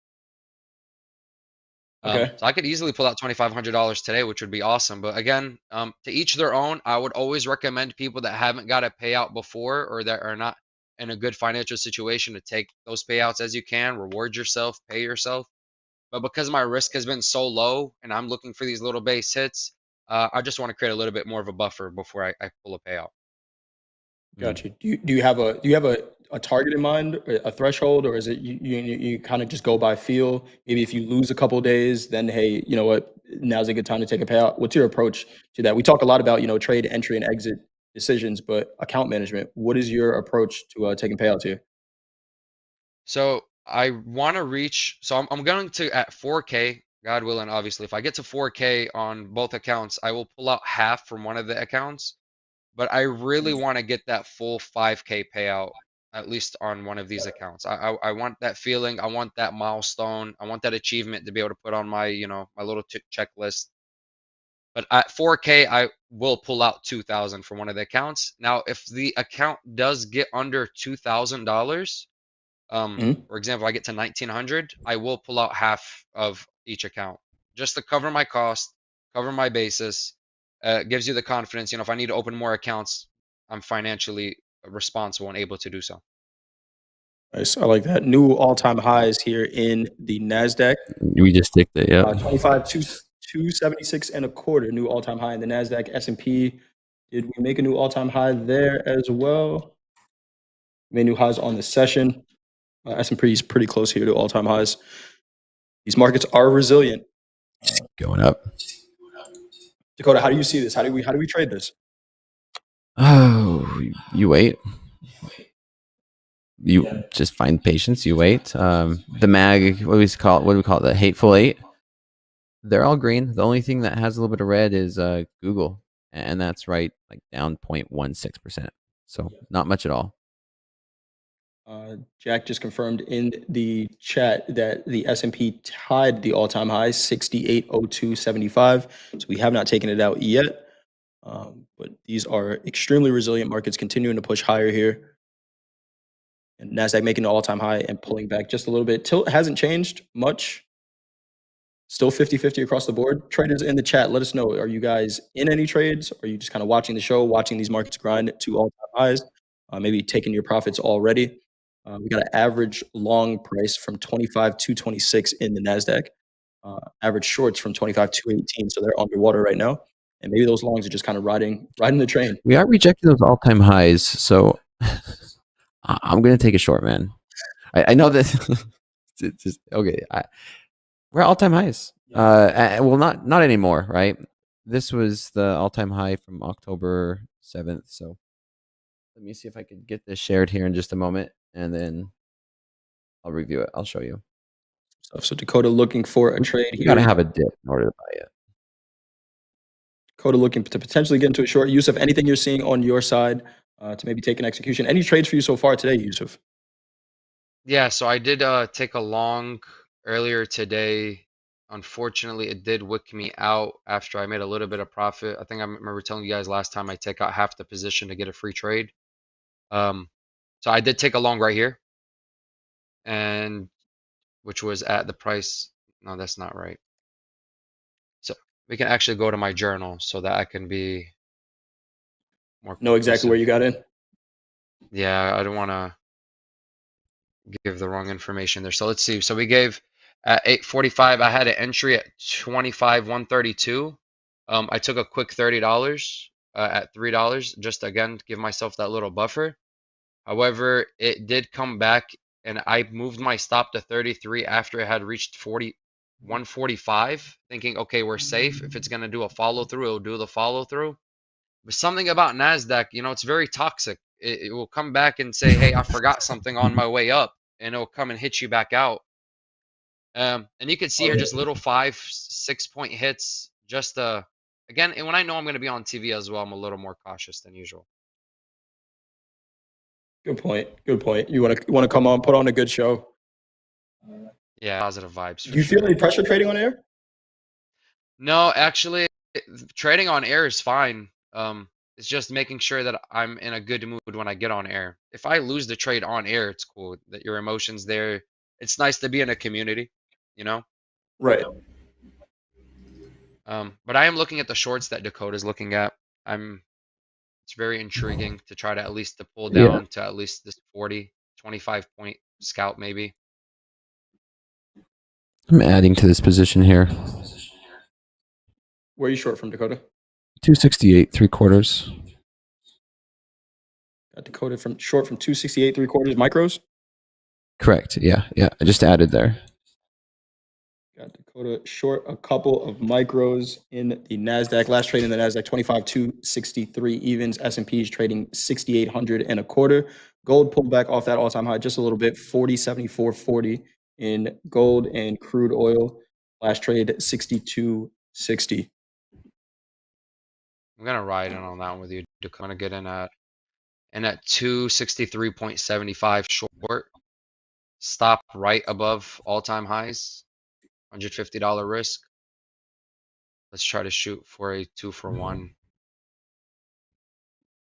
Okay. So I could easily pull out $2,500 today, which would be awesome. But again, to each their own. I would always recommend people that haven't got a payout before or that are not in a good financial situation to take those payouts as you can, reward yourself, pay yourself. But because my risk has been so low and I'm looking for these little base hits, I just want to create a little bit more of a buffer before I pull a payout. Gotcha. Do you have a target in mind, a threshold, or is it you kind of just go by feel? Maybe if you lose a couple days, then hey, you know what? Now's a good time to take a payout. What's your approach to that? We talk a lot about trade entry and exit decisions, but account management. What is your approach to taking payouts here? So I want to reach. So I'm going to at 4K, God willing, obviously. If I get to 4K on both accounts, I will pull out half from one of the accounts. But I really want to get that full 5K payout, at least on one of these accounts. I want that feeling. I want that milestone. I want that achievement to be able to put on my my little checklist. But at 4K, I will pull out 2,000 from one of the accounts. Now, if the account does get under $2,000, for example, I get to 1,900, I will pull out half of each account just to cover my cost, cover my basis. It gives you the confidence. If I need to open more accounts, I'm financially responsible and able to do so. Nice. I like that. New all-time highs here in the Nasdaq. We just ticked it. Yeah. 276 and a quarter. New all-time high in the Nasdaq. S&P. Did we make a new all-time high there as well? Made new highs on the session. S&P is pretty close here to all-time highs. These markets are resilient. Going up. Dakota, how do you see this? How do we trade this? Oh, you wait. You just find patience. You wait. The mag. What do we call it? The hateful eight. They're all green. The only thing that has a little bit of red is Google, and that's right, like down 0.16%. So not much at all. Jack just confirmed in the chat that the S&P tied the all-time high, 6802.75. So we have not taken it out yet. But these are extremely resilient markets continuing to push higher here. And NASDAQ making an all-time high and pulling back just a little bit. Tilt hasn't changed much. Still 50-50 across the board. Traders in the chat, let us know. Are you guys in any trades? Or are you just kind of watching the show, watching these markets grind to all-time highs? Maybe taking your profits already. We got an average long price from 25,226 in the NASDAQ. Average shorts from 25,218. So they're underwater right now. And maybe those longs are just kind of riding the train. We are rejecting those all-time highs. So I'm going to take a short, man. I know that. Just, okay. We're all-time highs. Well, not anymore, right? This was the all-time high from October 7th. So let me see if I can get this shared here in just a moment, and then I'll review it. I'll show you. So Dakota looking for a trade here. You got to have a dip in order to buy it. Dakota looking to potentially get into a short. Yusuf, anything you're seeing on your side to maybe take an execution? Any trades for you so far today, Yusuf? Yeah, so I did take a long earlier today. unfortunately, it did wick me out after I made a little bit of profit. I think I remember telling you guys last time I take out half the position to get a free trade. So I did take a long right here, and which was at the price. No, that's not right. So we can actually go to my journal so that I can be more Know exactly where conclusive. you got in. Yeah, I don't want to give the wrong information there. So let's see. So we gave at 8:45. I had an entry at 25,132. I took a quick $30 at $3, just again to give myself that little buffer. However, it did come back, and I moved my stop to 33 after it had reached 145, thinking, okay, we're safe. If it's gonna do a follow through, it'll do the follow through. But something about Nasdaq, it's very toxic. It will come back and say, hey, I forgot something on my way up, and it'll come and hit you back out. And you can see here just little 5-6 point hits. Just again, and when I know I'm going to be on TV as well, I'm a little more cautious than usual. Good point. Good point. You want to come on, put on a good show. Yeah, positive vibes. Do you feel any pressure trading on air? No, actually, trading on air is fine. It's just making sure that I'm in a good mood when I get on air. If I lose the trade on air, it's cool. That your emotions there. It's nice to be in a community, you know. Right. But I am looking at the shorts that Dakota's looking at. It's very intriguing to try to at least to pull down to at least this 40, 25 point scout maybe. I'm adding to this position here. Where are you short from, Dakota? 268 3/4. Got Dakota short from 268 3/4 micros. Correct. Yeah. I just added there. Got Dakota short a couple of micros in the Nasdaq. Last trade in the Nasdaq 25,263 evens. S&P's trading 6,800 and a quarter. Gold pulled back off that all-time high just a little bit. 40.7440 in gold, and crude oil last trade 62.60. I'm gonna ride in on that one with you. I'm gonna get in at 263.75 short. Stop right above all-time highs. $150 risk. Let's try to shoot for a 2-for-1.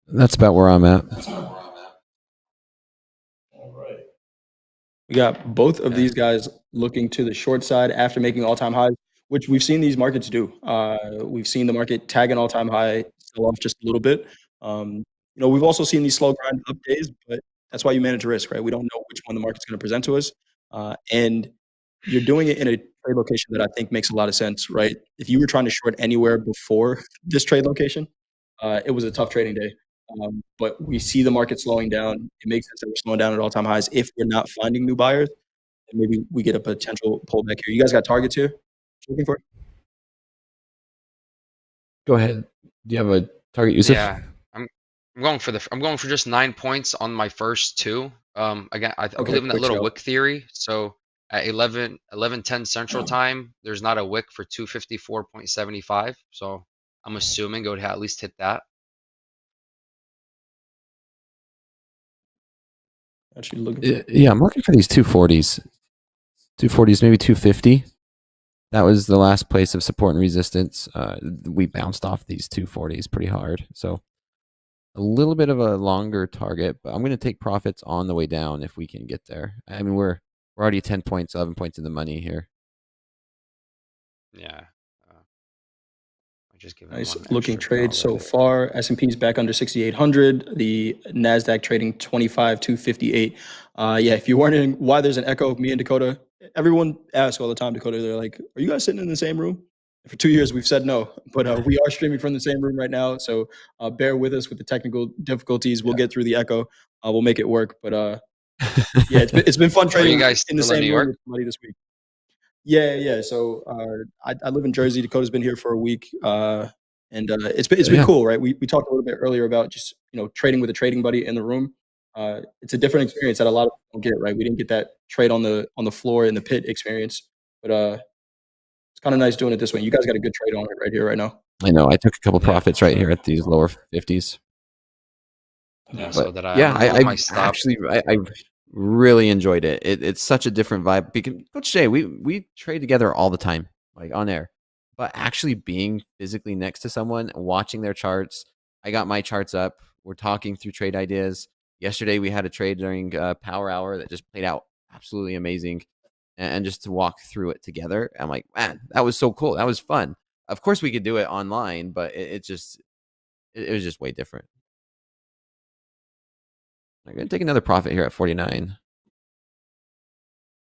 That's about where I'm at. All right. We got both of these guys looking to the short side after making all-time highs, which we've seen these markets do. We've seen the market tag an all-time high, sell off just a little bit. We've also seen these slow grind up days, but that's why you manage risk, right? We don't know which one the market's going to present to us. And you're doing it in a trade location that I think makes a lot of sense, right? If you were trying to short anywhere before this trade location, it was a tough trading day. But we see the market slowing down. It makes sense that we're slowing down at all-time highs. If we're not finding new buyers, then maybe we get a potential pullback here. You guys got targets here? Looking for? Go ahead. Do you have a target, Yusuf? Yeah, I'm going for just 9 points on my first two. Again, I believe in that little wick theory. So at 11:10 Central Time, there's not a wick for 254.75. So I'm assuming it would at least hit that. Actually looking for Yeah, I'm looking for these 240s. 240s, maybe 250. That was the last place of support and resistance. We bounced off these 240s pretty hard. So a little bit of a longer target, but I'm going to take profits on the way down if we can get there. I mean, we're already 10 points, 11 points in the money here. Yeah. Just nice looking trade so far. S&P's back under 6,800. The Nasdaq trading 25,258. Yeah, if you're wondering why there's an echo, me and Dakota, everyone asks all the time, Dakota, they're like, are you guys sitting in the same room? And for 2 years, we've said no, but we are streaming from the same room right now. So bear with us with the technical difficulties. We'll get through the echo. We'll make it work. But yeah, it's been fun trading in the same room with somebody this week. Yeah. So I live in Jersey. Dakota's been here for a week, and it's been cool, right? We talked a little bit earlier about just trading with a trading buddy in the room. It's a different experience that a lot of people don't get, right? We didn't get that trade on the floor in the pit experience, but it's kind of nice doing it this way. You guys got a good trade on it right here, right now. I know. I took a couple profits right here at these lower 50s. Yeah, but, so that I really enjoyed it. It's such a different vibe. Because Coach Jay, we trade together all the time. like on air, but actually being physically next to someone, watching their charts. I got my charts up. We're talking through trade ideas. Yesterday we had a trade during Power Hour that just played out absolutely amazing, and just to walk through it together, I'm like, man, that was so cool. That was fun. Of course, we could do it online, but it was just way different. I'm gonna take another profit here at 49.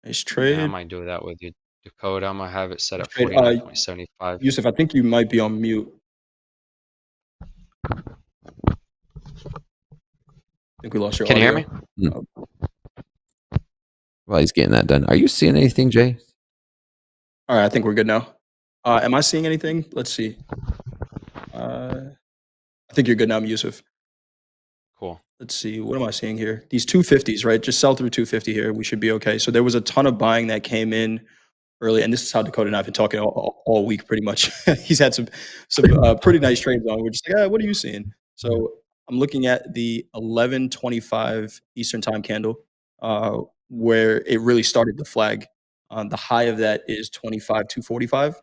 Nice Yeah, I trade. might do that with you, Dakota. I'm gonna have it set at Trade. 49.75. Yusuf, I think you might be on mute. I think we lost your Can you hear audio. me? While he's getting that done, are you seeing anything, Jay? All right, I think we're good now. Am I seeing anything? Let's see. I think you're good now, Yusuf. Cool. Let's see. What am I seeing here? These 250s, right? Just sell through 250 here. We should be okay. So there was a ton of buying that came in early, and this is how Dakota and I have been talking all week, pretty much. He's had some pretty nice trades on. We're just like, what are you seeing? So I'm looking at the 11:25 Eastern Time candle, where it really started to flag. The high of that is 25,245.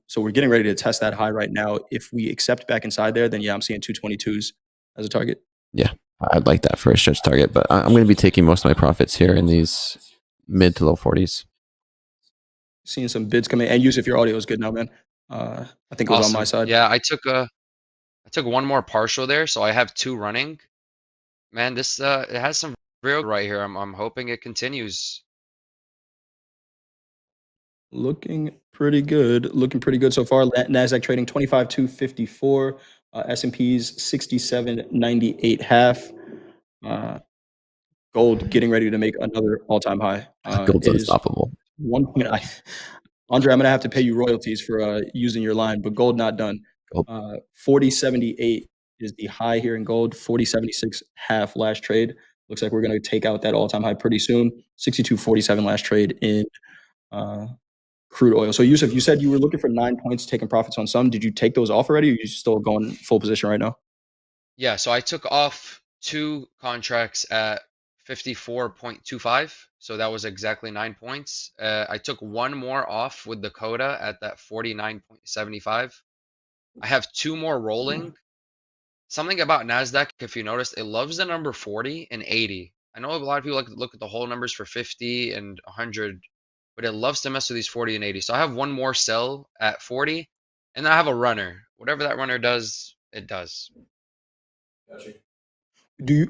So we're getting ready to test that high right now. If we accept back inside there, then yeah, I'm seeing 222s as a target. Yeah, I'd like that for a stretch target, but I'm going to be taking most of my profits here in these mid to low 40s. Seeing some bids coming, and Yusuf, your audio is good now, man. I think it was on my side. Yeah, I took one more partial there, so I have 2 running. Man, this it has some real right here. I'm hoping it continues. Looking pretty good. Looking pretty good so far. Nasdaq trading 25,254. S&P's 67.98 half. Gold getting ready to make another all-time high. Gold's unstoppable. Andre, I'm gonna have to pay you royalties for using your line, but gold not done. 40.78 is the high here in gold. 40.76 half last trade. Looks like we're gonna take out that all-time high pretty soon. 62.47 last trade in crude oil. So Yusuf, you said you were looking for 9 points, taking profits on some. Did you take those off already, or are you still going full position right now? Yeah, so I took off 2 contracts at 54.25, so that was exactly 9 points. I took 1 more off with Dakota at that 49.75. I have 2 more rolling. Something about Nasdaq, if you noticed, it loves the number 40 and 80. I know a lot of people like to look at the whole numbers for 50 and 100, but it loves to mess with these 40 and 80. So I have 1 more sell at 40, and then I have a runner. Whatever that runner does, it does. Gotcha.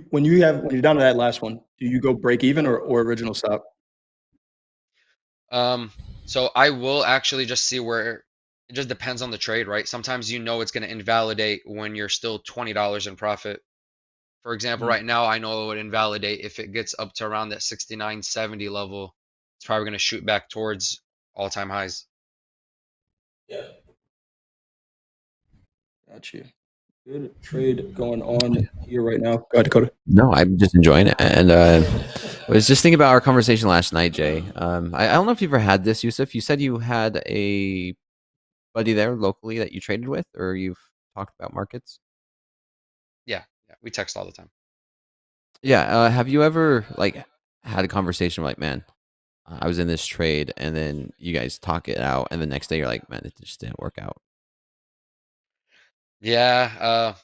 When you're down to that last one, do you go break even or original stop? So I will actually just see where it just depends on the trade, right? Sometimes it's going to invalidate when you're still $20 in profit. For example, right now I know it would invalidate if it gets up to around that 69.70 level. It's probably going to shoot back towards all-time highs. Yeah. Gotcha. Good trade going on here right now. Go ahead, Dakota. No, I'm just enjoying it. And I was just thinking about our conversation last night, Jay. I don't know if you've ever had this, Yusuf. You said you had a buddy there locally that you traded with, or you've talked about markets? Yeah, we text all the time. Yeah. Have you ever had a conversation like, man, I was in this trade, and then you guys talk it out, and the next day you're like, man, it just didn't work out? Yeah.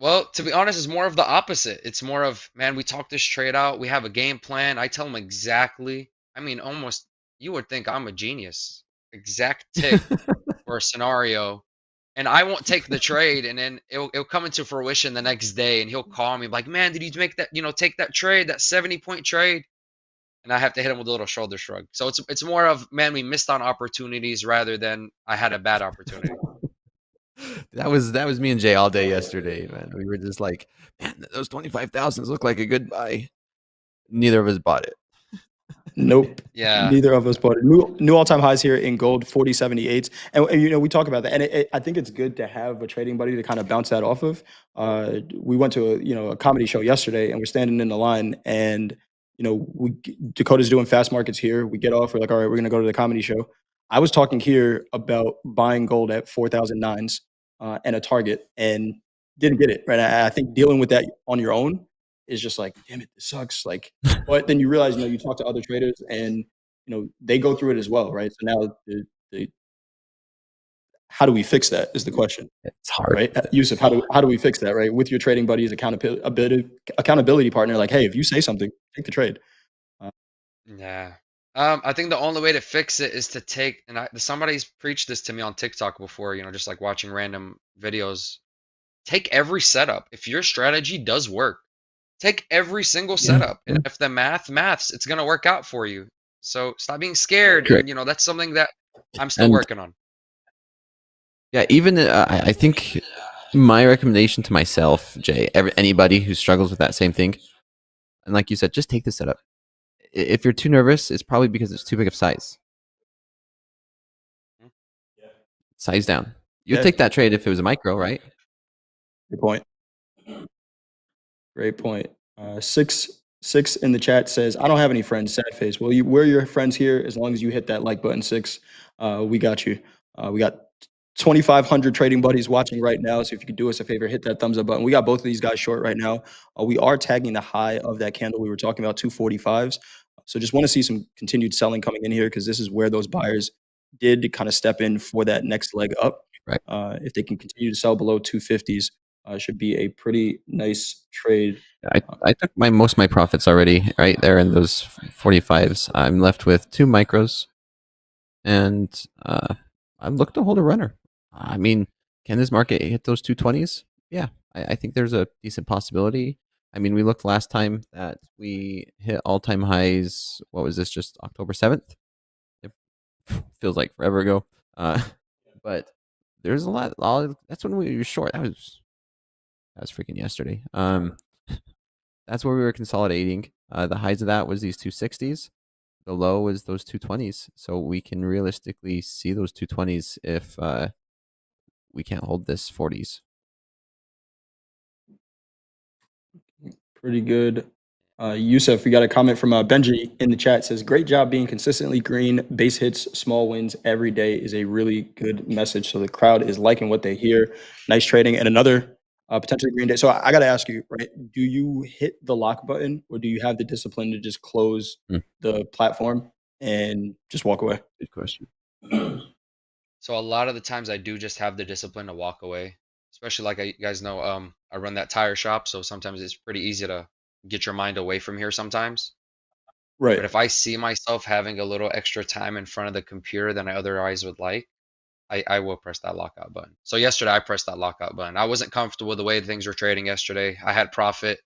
Well, to be honest, it's more of the opposite. It's more of, man, we talked this trade out. We have a game plan. I tell them exactly. I mean, almost, you would think I'm a genius. Exact tick for a scenario. And I won't take the trade, and then it'll come into fruition the next day, and he'll call me like, man, did you make that, take that trade, that 70-point trade? And I have to hit him with a little shoulder shrug. So it's more of, man, we missed on opportunities rather than I had a bad opportunity. That was me and Jay all day yesterday, man. We were just like, man, those 25,000s look like a good buy. Neither of us bought it. Nope. Yeah. Neither of us bought it. New all-time highs here in gold, 40.78s. And we talk about that. And I think it's good to have a trading buddy to kind of bounce that off of. We went to a comedy show yesterday, and we're standing in the line, and Dakota's doing fast markets here. We get off, we're like, all right, we're gonna go to the comedy show. I was talking here about buying gold at 4,009s and a target, and didn't get it, right? I think dealing with that on your own is just like, damn it, this sucks. But then you realize, you talk to other traders, and they go through it as well, right? So now the how do we fix that is the question. It's hard. Right? Yusuf, how do we fix that, right? With your trading buddies, accountability partner, like, hey, if you say something, take the trade. Yeah. I think the only way to fix it is to take, and somebody's preached this to me on TikTok before, just like watching random videos. Take every setup. If your strategy does work, take every single setup. And if the maths, it's going to work out for you. So stop being scared. Correct. And, that's something that I'm still And working on. yeah, even I think my recommendation to myself, Jay, anybody who struggles with that same thing, and like you said, just take the setup. If you're too nervous, it's probably because it's too big of size. Size down. You'd take that trade if it was a micro, right? Good point. Great point. Six in the chat says, I don't have any friends, sad face. Well, we're your friends here as long as you hit that like button, Six. We got you. We got 2,500 trading buddies watching right now. So if you could do us a favor, hit that thumbs up button. We got both of these guys short right now. We are tagging the high of that candle we were talking about, 245s. So just want to see some continued selling coming in here because this is where those buyers did kind of step in for that next leg up. Right. If they can continue to sell below 250s, should be a pretty nice trade. I took most of my profits already right there in those 45s. I'm left with 2 micros, and I'm looking to hold a runner. I mean, can this market hit those 220s? Yeah, I think there's a decent possibility. I mean, we looked last time that we hit all-time highs. What was this? Just October 7th? It feels like forever ago. But there's a lot. That's when we were short. That was freaking yesterday. That's where we were consolidating. The highs of that was these 260s. The low was those 220s. So we can realistically see those 220s if we can't hold this 40s. Pretty good. Yusuf, we got a comment from Benji in the chat. Says, great job being consistently green. Base hits, small wins every day is a really good message. So the crowd is liking what they hear. Nice trading. And another potentially green day. So I got to ask you, right? Do you hit the lock button or do you have the discipline to just close the platform and just walk away? Good question. So a lot of the times I do just have the discipline to walk away. Especially like you guys know, I run that tire shop, so sometimes it's pretty easy to get your mind away from here sometimes. Right. But if I see myself having a little extra time in front of the computer than I otherwise would like, I will press that lockout button. So yesterday I pressed that lockout button. I wasn't comfortable with the way things were trading yesterday. I had profit.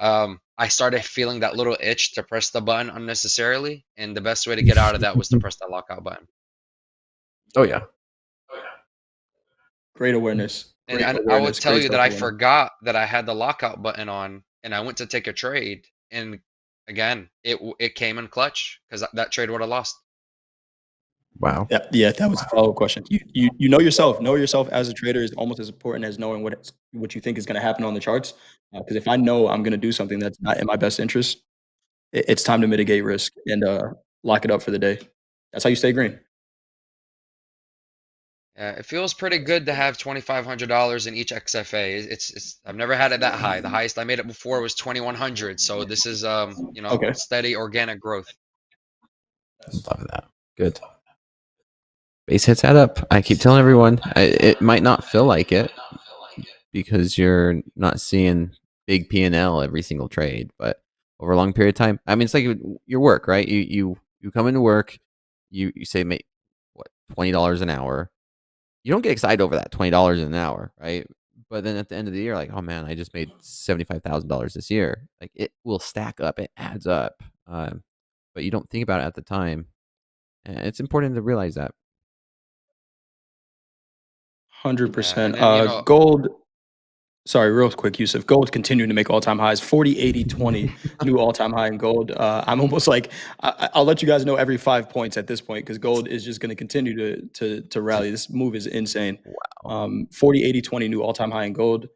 I started feeling that little itch to press the button unnecessarily, and the best way to get out of that was to press that lockout button. Oh yeah. Great awareness. And I will tell you that I forgot that I had the lockout button on, and I went to take a trade, and again, it came in clutch because that trade would have lost. Wow. Yeah, that was a follow-up question. You know yourself. Know yourself as a trader is almost as important as knowing what you think is going to happen on the charts. Because if I know I'm going to do something that's not in my best interest, it's time to mitigate risk and lock it up for the day. That's how you stay green. Yeah, it feels pretty good to have $2,500 in each XFA. It's I've never had it that high. The highest I made it before was 2,100. So this is steady organic growth. Love that. Good. Base hits add up. I keep telling everyone it might not feel like it because you're not seeing big P&L every single trade, but over a long period of time, I mean, it's like your work, right? You come into work, you say make what $20 an hour. You don't get excited over that $20 an hour, right? But then at the end of the year, like, oh man, I just made $75,000 this year. Like it will stack up, it adds up, but you don't think about it at the time. And it's important to realize that. 100%. Gold. Sorry, real quick, Yusuf. Gold continuing to make all-time highs. 40, 80, 20, new all-time high in gold. I'm almost like I'll let you guys know every 5 points at this point because gold is just going to continue to rally. This move is insane. Wow. 40, 80, 20, new all-time high in gold.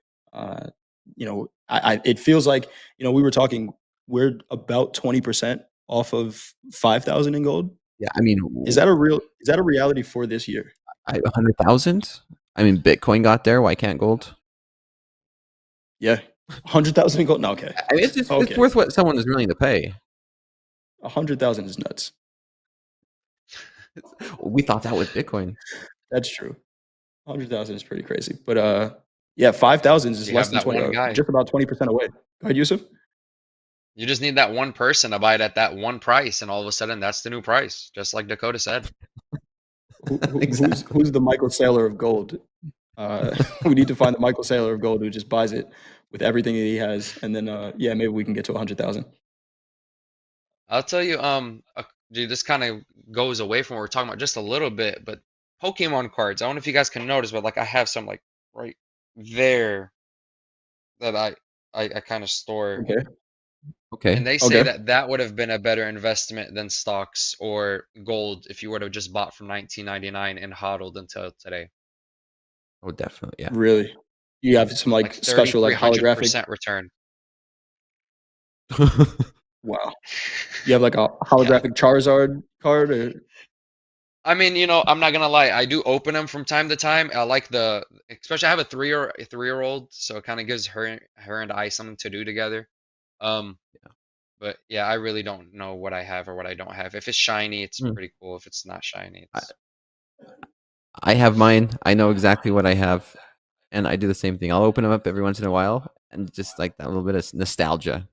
It feels like we were talking. We're about 20% off of 5,000 in gold. Yeah, I mean, is that a reality for this year? 100,000. I mean, Bitcoin got there. Why can't gold? Yeah, 100,000 in gold. No, okay. I mean, it's worth what someone is willing to pay. 100,000 is nuts. We thought that was Bitcoin. That's true. 100,000 is pretty crazy. But yeah, 5,000 is You less have than that one guy. just about 20% away. Go ahead, Yusuf. You just need that one person to buy it at that one price, and all of a sudden, that's the new price, just like Dakota said. Who's the Michael Saylor of gold? We need to find the Michael Saylor of gold who just buys it with everything that he has, and then yeah, maybe we can get to 100,000. I'll tell you, dude, this kind of goes away from what we're talking about just a little bit, but Pokemon cards. I don't know if you guys can notice, but like I have some like right there that I kind of store. Okay. Okay. And they say Okay. that would have been a better investment than stocks or gold if you would have just bought from 1999 and hodled until today. Oh, definitely. Yeah. Really? You have some like Like special like holographic. 300% return. Wow. You have like a Yeah. holographic Charizard card, or I mean, I'm not gonna lie. I do open them from time to time. I like especially I have a three-year-old, so it kind of gives her and I something to do together. Um, but yeah, I really don't know what I have or what I don't have. If it's shiny, it's Hmm. pretty cool. If it's not shiny, it's I have mine. I know exactly what I have, and I do the same thing. I'll open them up every once in a while, and just like that little bit of nostalgia.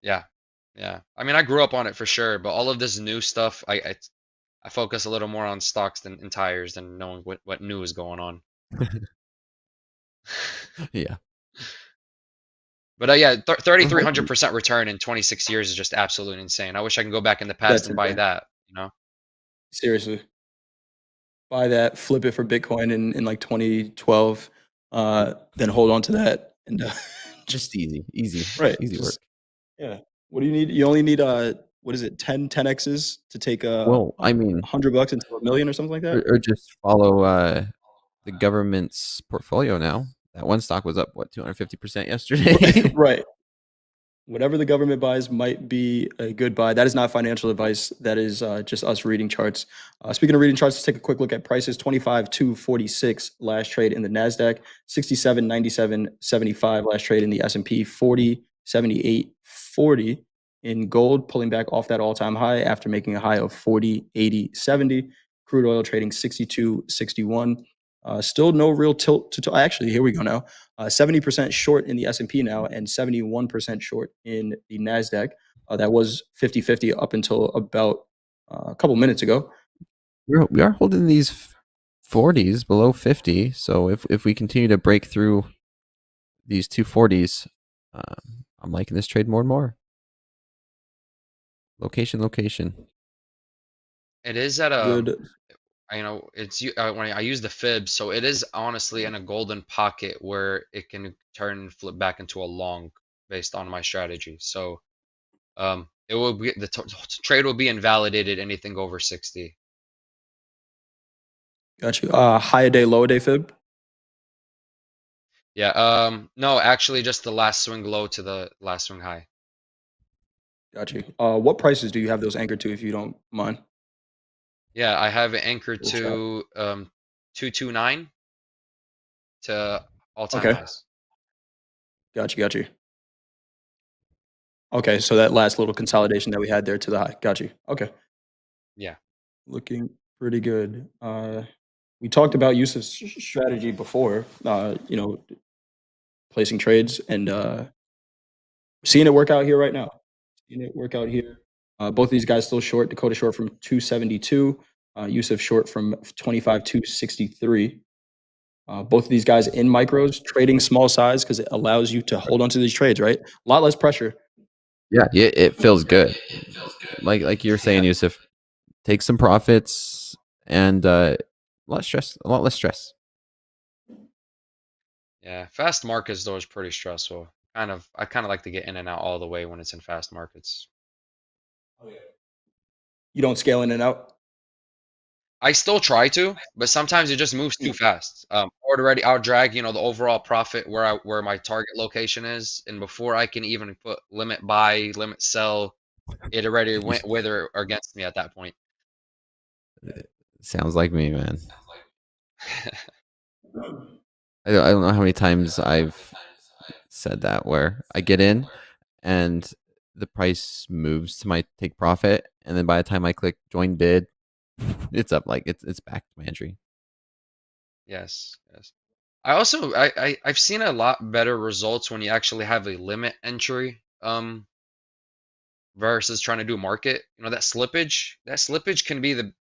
yeah, yeah. I mean, I grew up on it for sure, but all of this new stuff, I focus a little more on stocks than and tires than knowing what new is going on. Yeah. But yeah, 3,300% return in 26 years is just absolutely insane. I wish I can go back in the past that's and buy insane. that. Seriously. Buy that, flip it for Bitcoin in like 2012, then hold on to that and Just easy right. work. Just, yeah. What do you need? You only need what is it, 10x's to take Well, I mean, $100 into $1 million or something like that? or just follow the government's portfolio now. That one stock was up 250% yesterday. Right. Whatever the government buys might be a good buy. That is not financial advice. That is just us reading charts. Speaking of reading charts, let's take a quick look at prices. 25,246 last trade in the Nasdaq, 67.97.75 last trade in the S&P, 40.78.40 in gold, pulling back off that all-time high after making a high of 40.80.70. Crude oil trading 62.61. Still no real tilt to actually, here we go now. 70% short in the S&P now and 71% short in the Nasdaq. That was 50-50 up until about a couple minutes ago. We are holding these 40s below 50. So if we continue to break through these 240s, I'm liking this trade more and more. Location. It is at Good. it's when I use the fib, so it is honestly in a golden pocket where it can turn and flip back into a long based on my strategy. So, it will be the trade will be invalidated anything over 60. Got you. High a day, low a day fib. Yeah. No, actually, just the last swing low to the last swing high. Got you. What prices do you have those anchored to, if you don't mind? Yeah, I have it anchored Little to 229 to all-time Okay. highs. Got you. Okay, so that last little consolidation that we had there to the high. Got you. Okay. Yeah. Looking pretty good. We talked about use of strategy before, placing trades, and seeing it work out here right now. Both of these guys still short. Dakota short from 272. Yusuf short from 25,263. Both of these guys in micros, trading small size because it allows you to hold on to these trades, right? A lot less pressure. Yeah, it feels good. Like you were saying, Yusuf, take some profits and a lot less stress. Yeah, fast markets though is pretty stressful. I kind of like to get in and out all the way when it's in fast markets. You don't scale in and out. I still try to, but sometimes it just moves too fast. Already I'll drag, the overall profit where my target location is, and before I can even put limit buy, limit sell, it already went with or against me at that point. Sounds like me, man. I don't know how many times I've said that where I get in and the price moves to my take profit, and then by the time I click join bid, it's up, like it's back to my entry. Yes, yes. I've seen a lot better results when you actually have a limit entry versus trying to do market. You know, that slippage can be the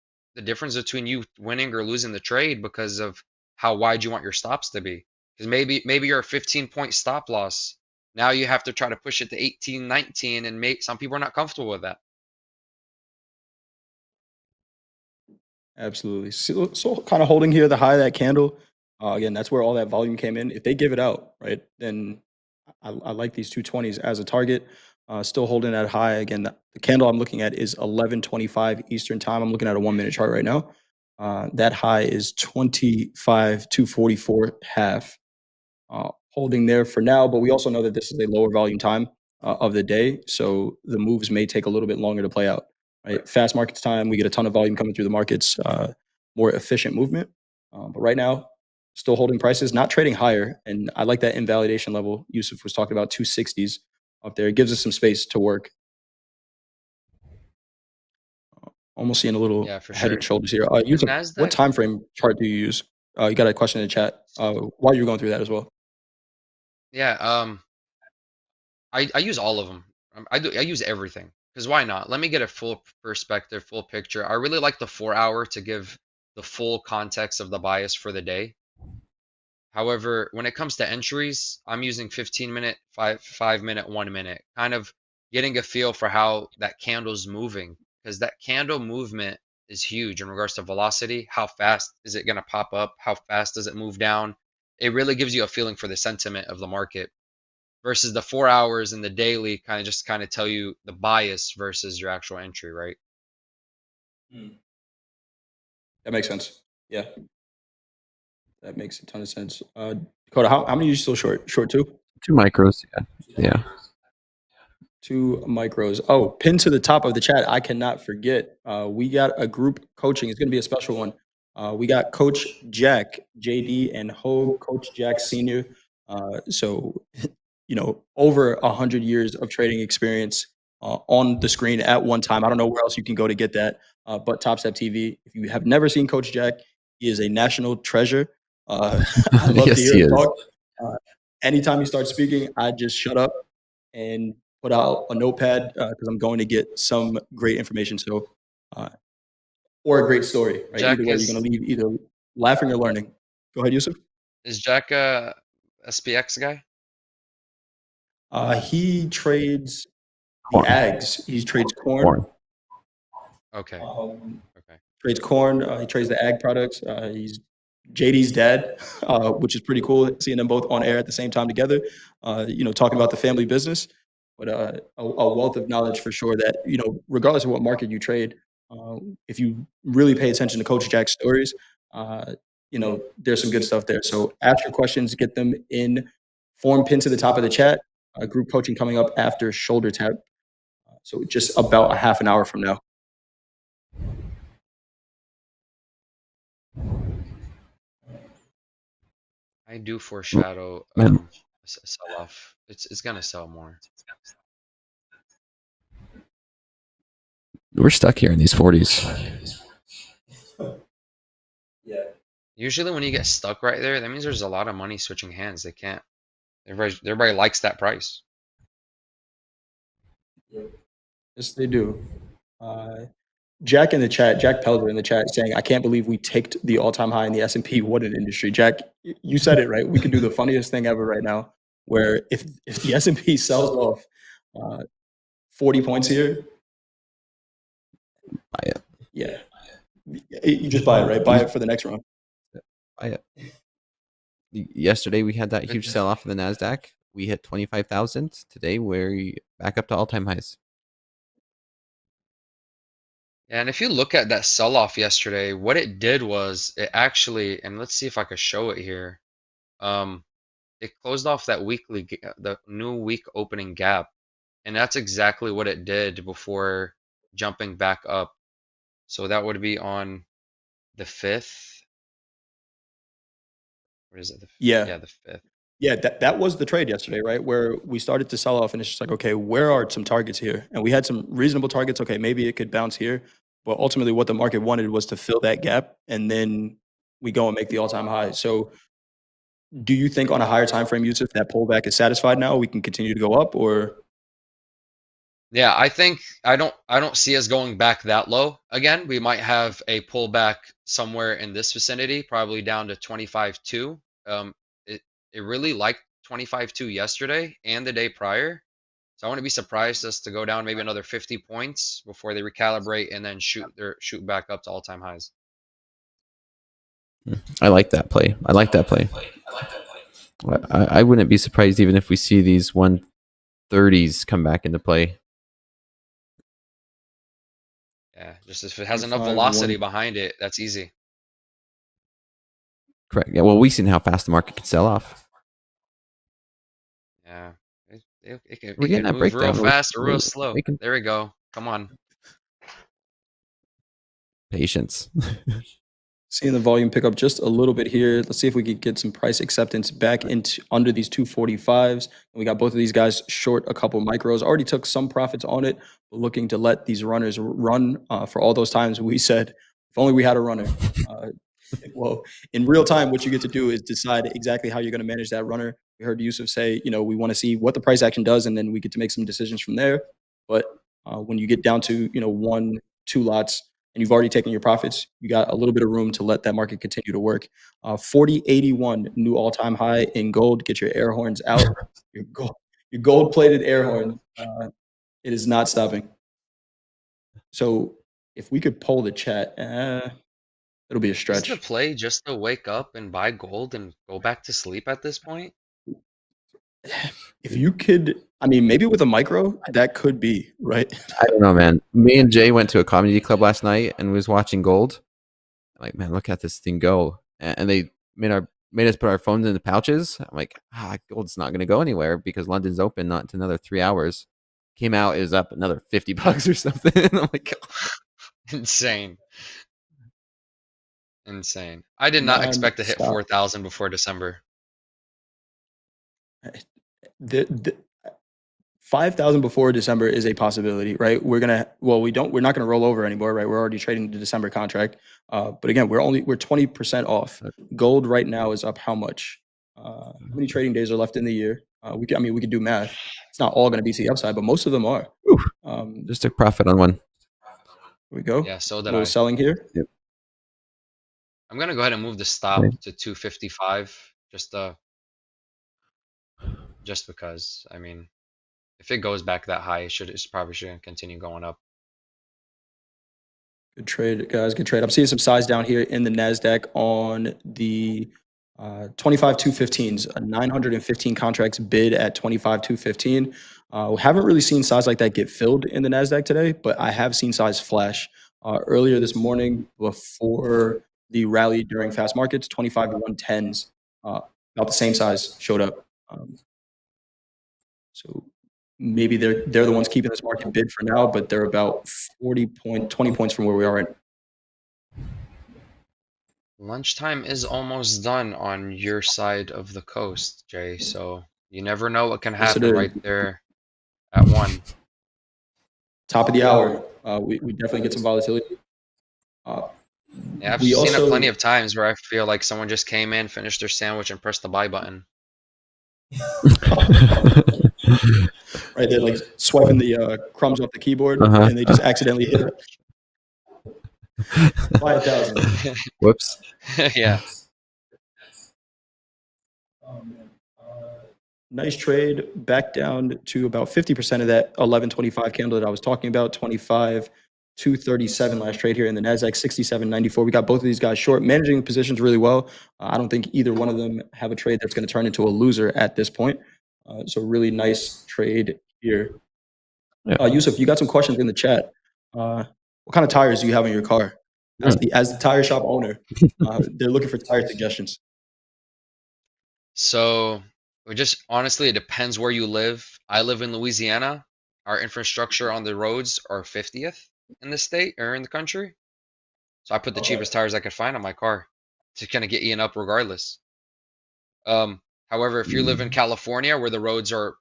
difference between you winning or losing the trade because of how wide you want your stops to be. Because maybe you're a 15-point stop loss. Now you have to try to push it to 18, 19, and some people are not comfortable with that. Absolutely. So kind of holding here the high of that candle. Again, that's where all that volume came in. If they give it out, right, then I like these 220s as a target. Still holding that high. Again, the candle I'm looking at is 11:25 Eastern time. I'm looking at a 1 minute chart right now. That high is 25,244 half. Holding there for now, but we also know that this is a lower volume time of the day, so the moves may take a little bit longer to play out. Right, fast markets time, we get a ton of volume coming through the markets, more efficient movement. But right now, still holding prices, not trading higher, and I like that invalidation level. Yusuf was talking about 260s up there. It gives us some space to work. Almost seeing a little Yeah, for head sure. and shoulders here. The Yusuf, what Nasdaq. time frame chart do you use? You got a question in the chat while you're going through that as well. Yeah. I use all of them. I use everything because why not? Let me get a full perspective, full picture. I really like the 4 hour to give the full context of the bias for the day. However, when it comes to entries, I'm using 15-minute, 5 minute, 1 minute, kind of getting a feel for how that candle's moving because that candle movement is huge in regards to velocity. How fast is it going to pop up? How fast does it move down? It really gives you a feeling for the sentiment of the market versus the 4 hours and the daily kind of tell you the bias versus your actual entry, right? That makes sense. Yeah, that makes a ton of sense. Dakota, how many are you still short? Short two? 2 micros. Yeah. 2 micros. Oh, pinned to the top of the chat. I cannot forget. We got a group coaching. It's going to be a special one. We got Coach Jack, JD, and Hoag, Coach Jack Senior. So, over 100 years of trading experience on the screen at one time. I don't know where else you can go to get that, but Topstep TV. If you have never seen Coach Jack, he is a national treasure. I love to Yes, hear he him is. talk. Anytime he starts speaking, I just shut up and put out a notepad because I'm going to get some great information. So, or a great story, right? Jack Either way, you're going to leave either laughing or learning. Go ahead, Yusuf. is Jack a SPX guy? He trades the ags. He trades corn. Okay. Trades corn. He trades the ag products. He's JD's dad, which is pretty cool. Seeing them both on air at the same time together. Talking about the family business, but a wealth of knowledge for sure. That regardless of what market you trade, if you really pay attention to Coach Jack's stories, there's some good stuff there. So ask your questions, get them in form pinned to the top of the chat. Group coaching coming up after shoulder tap. So just about a half an hour from now. I do foreshadow Man. a sell off. It's gonna sell more. We're stuck here in these 40s. Yeah. Usually when you get stuck right there, that means there's a lot of money switching hands. They can't. Everybody likes that price. Yes, they do. Jack in the chat, Jack Pelder in the chat saying, I can't believe we taked the all-time high in the S&P. What an industry. Jack, you said it, right? We could do the funniest thing ever right now, where if the S&P sells off 40 points here, Buy it. yeah, you just buy it, right? Buy it for the next round. Buy it. Yesterday we had that huge sell off in the Nasdaq. We hit 25,000. Today we're back up to all-time highs. And if you look at that sell-off yesterday, what it did was it actually, and let's see if I could show it here. It closed off that the new week opening gap, and that's exactly what it did before jumping back up. So that would be on the 5th. What is it? Yeah. The 5th. Yeah, that was the trade yesterday, right? Where we started to sell off, and it's just like, okay, where are some targets here? And we had some reasonable targets. Okay, maybe it could bounce here, but ultimately, what the market wanted was to fill that gap, and then we go and make the all-time high. So do you think on a higher time frame, Yusuf, that pullback is satisfied now? We can continue to go up, or Yeah, I think I don't see us going back that low again. We might have a pullback somewhere in this vicinity, probably down to 25.2. It it really liked 25.2 yesterday and the day prior. So I wouldn't be surprised us to go down maybe another 50 points before they recalibrate and then shoot back up to all-time highs. I like that play. I like that play. I wouldn't be surprised even if we see these 130s come back into play. Yeah, just if it has enough 25, velocity 1. behind it, that's easy. Correct. Yeah. Well, we've seen how fast the market can sell off. Yeah, it can We're getting that move real breakdown. fast or real We're slow. making There we go. Come on. patience. seeing the volume pick up just a little bit here. Let's see if we could get some price acceptance back into under these 245s. And we got both of these guys short a couple micros. Already took some profits on it, but looking to let these runners run for all those times we said, if only we had a runner. Well, in real time, what you get to do is decide exactly how you're going to manage that runner. We heard Yusuf say, we want to see what the price action does, and then we get to make some decisions from there. But when you get down to, 1, 2 lots, and you've already taken your profits, you got a little bit of room to let that market continue to work. 4081, new all-time high in gold. Get your air horns out. Your gold-plated air horn. It is not stopping. So if we could poll the chat, it'll be a Is stretch. the play just to wake up and buy gold and go back to sleep at this point? If you could, maybe with a micro, that could be, right? I don't know, man. Me and Jay went to a comedy club last night and was watching gold. Like, man, look at this thing go. And they made us put our phones in the pouches. I'm like, gold's not going to go anywhere because London's open not to another 3 hours. Came out, it was up another $50 or something. I'm like, Insane. I did not expect to hit Non-stop. 4,000 before December. The 5,000 before December is a possibility, right? We're not going to roll over anymore, right? We're already trading the December contract. But again, we're 20% off. Gold right now is up how much? How many trading days are left in the year? We could do math. It's not all going to be to the upside, but most of them are. just took profit on one. Here we go. Yeah, so A did little I. selling here. Yep. I'm gonna go ahead and move the stop Okay. to 255 just because. If it goes back that high, it's probably should continue going up. Good trade, guys. Good trade. I'm seeing some size down here in the NASDAQ on the 25 215s, 915 contracts bid at 25 215. We haven't really seen size like that get filled in the NASDAQ today, but I have seen size flash earlier this morning before the rally during fast markets. 25 to 110s, about the same size showed up. So maybe they're the ones keeping this market bid for now, but they're about 20 points from where we are right now. Lunchtime is almost done on your side of the coast, Jay. So you never know what can Yes, it happen is. right there at 1. Top of the hour. We definitely get some volatility. Yeah, I've We seen it also- plenty of times where I feel like someone just came in, finished their sandwich, and pressed the buy button. Right, they're like swiping the crumbs off the keyboard, and they just accidentally hit it. Buy 1,000. Whoops. Yeah. Nice trade. Back down to about 50% of that 1125 candle that I was talking about. 25 237 last trade here in the NASDAQ, 67.94. We got both of these guys short, managing positions really well. I don't think either one of them have a trade that's going to turn into a loser at this point. So really nice trade here. Yusuf, you got some questions in the chat. What kind of tires do you have in your car? As the tire shop owner, they're looking for tire suggestions. So honestly, it depends where you live. I live in Louisiana. Our infrastructure on the roads are 50th in the state or in the country. So I put the cheapest tires I could find on my car to kind of get Ian up regardless. However, if you live in California where the roads are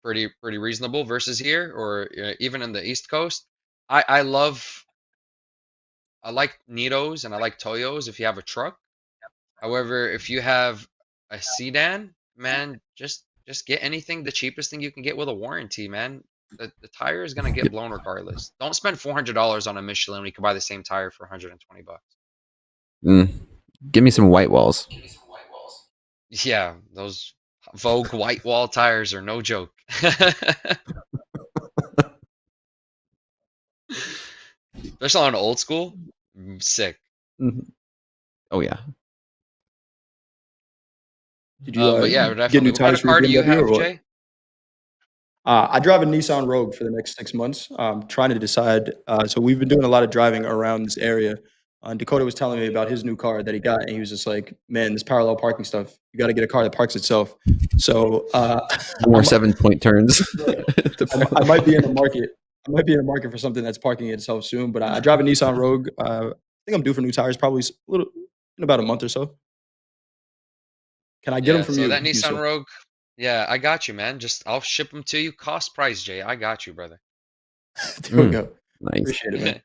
pretty reasonable versus here, or even in the East Coast, I like Nitos and I like Toyos if you have a truck. However, if you have a sedan, man, just get anything, the cheapest thing you can get with a warranty, man. The tire is gonna get blown regardless. Don't spend $400 on a Michelin when you can buy the same tire for $120. Give me some white walls. Yeah, those Vogue white wall tires are no joke. Especially on old school, sick. Oh yeah. Did you But yeah, get definitely. new What kind tires of for your car do you BMW or have, what? Jay? I drive a Nissan Rogue for the next 6 months. Trying to decide. So we've been doing a lot of driving around this area. Dakota was telling me about his new car that he got, and he was just like, "Man, this parallel parking stuff. You got to get a car that parks itself." So No more 7-point turns. I might be in the market. I might be in the market for something that's parking itself soon. But I drive a Nissan Rogue. I think I'm due for new tires probably in about a month or so. Can I get them Yeah, from so you, that Nissan Yusuf? Rogue, yeah, I got you, man. I'll ship them to you, cost price, Jay. I got you, brother. There we go. Nice. Appreciate it, man.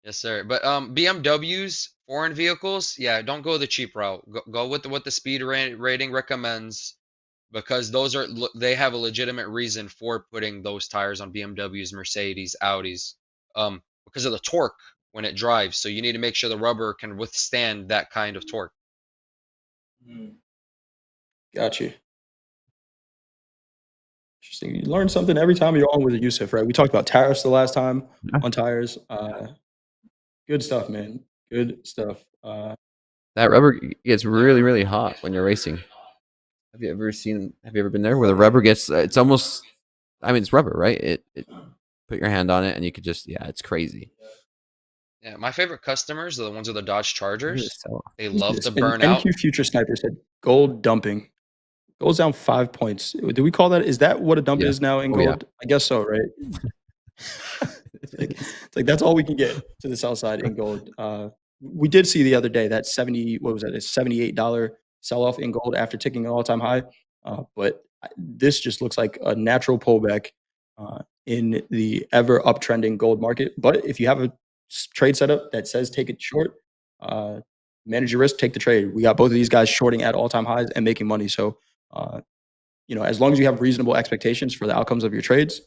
Yes, sir. But BMWs, foreign vehicles, yeah, don't go the cheap route. Go with what the speed rating recommends, because they have a legitimate reason for putting those tires on BMWs, Mercedes, Audis, because of the torque when it drives. So you need to make sure the rubber can withstand that kind of torque. Got you. Interesting. You learn something every time you're on with Yusuf, right? We talked about tariffs the last time on tires. Good stuff, man. Good stuff. That rubber gets really, really hot when you're racing. Have you ever been there where the rubber gets? It's almost. I mean, it's rubber, right? It put your hand on it and you could just. Yeah, it's crazy. Yeah, my favorite customers are the ones with the Dodge Chargers. So- They love to And burn out. NQ Future Sniper said gold dumping. Gold's down 5 points. Do we call that? Is that what a dump Yeah. is now in Oh, yeah. gold? I guess so, right? it's like that's all we can get to the sell side in gold. We did see the other day that $78 sell off in gold after ticking an all time high. But this just looks like a natural pullback in the ever uptrending gold market. But if you have a trade setup that says take it short, manage your risk, take the trade. We got both of these guys shorting at all time highs and making money. So, as long as you have reasonable expectations for the outcomes of your trades,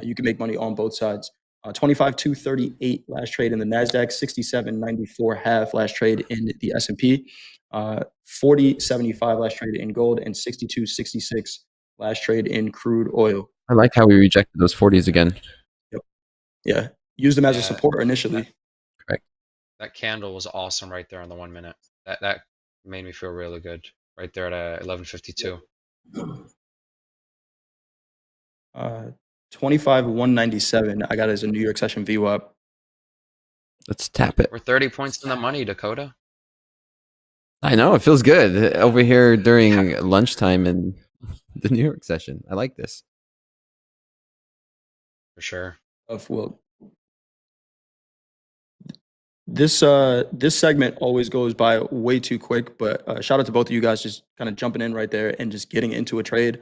you can make money on both sides. 25,238 last trade in the Nasdaq, 67.94 half last trade in the S&P, 40.75 last trade in gold, and 62.66 last trade in crude oil. I like how we rejected those 40s again. Yep. Yeah, use them as a Yeah. support initially. Correct. That candle was awesome right there on the 1 minute. That made me feel really good right there at 11:52. 25,197. I got it as a New York session VWAP. Let's tap it. We're 30 points in the money, Dakota. I know it feels good over here during lunchtime in the New York session. I like this. For sure. Well, this segment always goes by way too quick, but shout out to both of you guys just kind of jumping in right there and just getting into a trade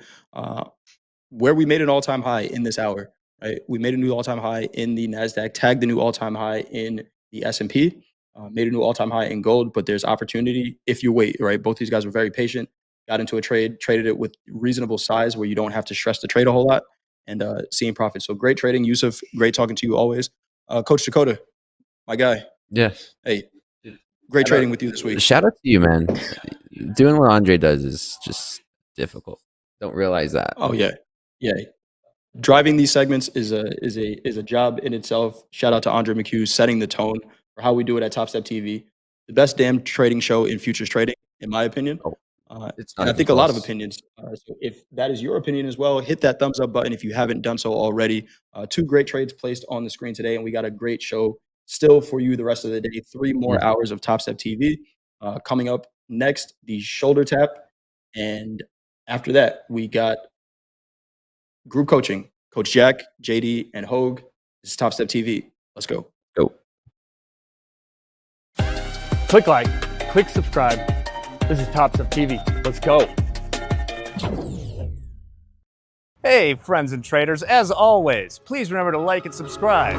where we made an all-time high in this hour, right? We made a new all-time high in the Nasdaq, tagged the new all-time high in the S&P, made a new all-time high in gold, but there's opportunity if you wait, right? Both these guys were very patient, got into a trade, traded it with reasonable size where you don't have to stress the trade a whole lot, and seeing profit. So great trading, Yusuf. Great talking to you always. Coach Dakota, my guy. Yes. Hey, great trading with you this week. Shout out to you, man. Doing what Andre does is just difficult. Don't realize that. Oh yeah, yeah. Driving these segments is a job in itself. Shout out to Andre McHugh setting the tone for how we do it at Topstep TV. The best damn trading show in futures trading, in my opinion. It's and I think a lot of opinions. So if that is your opinion as well, hit that thumbs up button if you haven't done so already. 2 great trades placed on the screen today, and we got a great show still for you the rest of the day. 3 more hours of Topstep TV. Coming up next, the shoulder tap. And after that, we got group coaching. Coach Jack, JD, and Hoag. This is Topstep TV. Let's go. Go. Click like, click subscribe. This is Topstep TV. Let's go. Hey, friends and traders, as always, please remember to like and subscribe.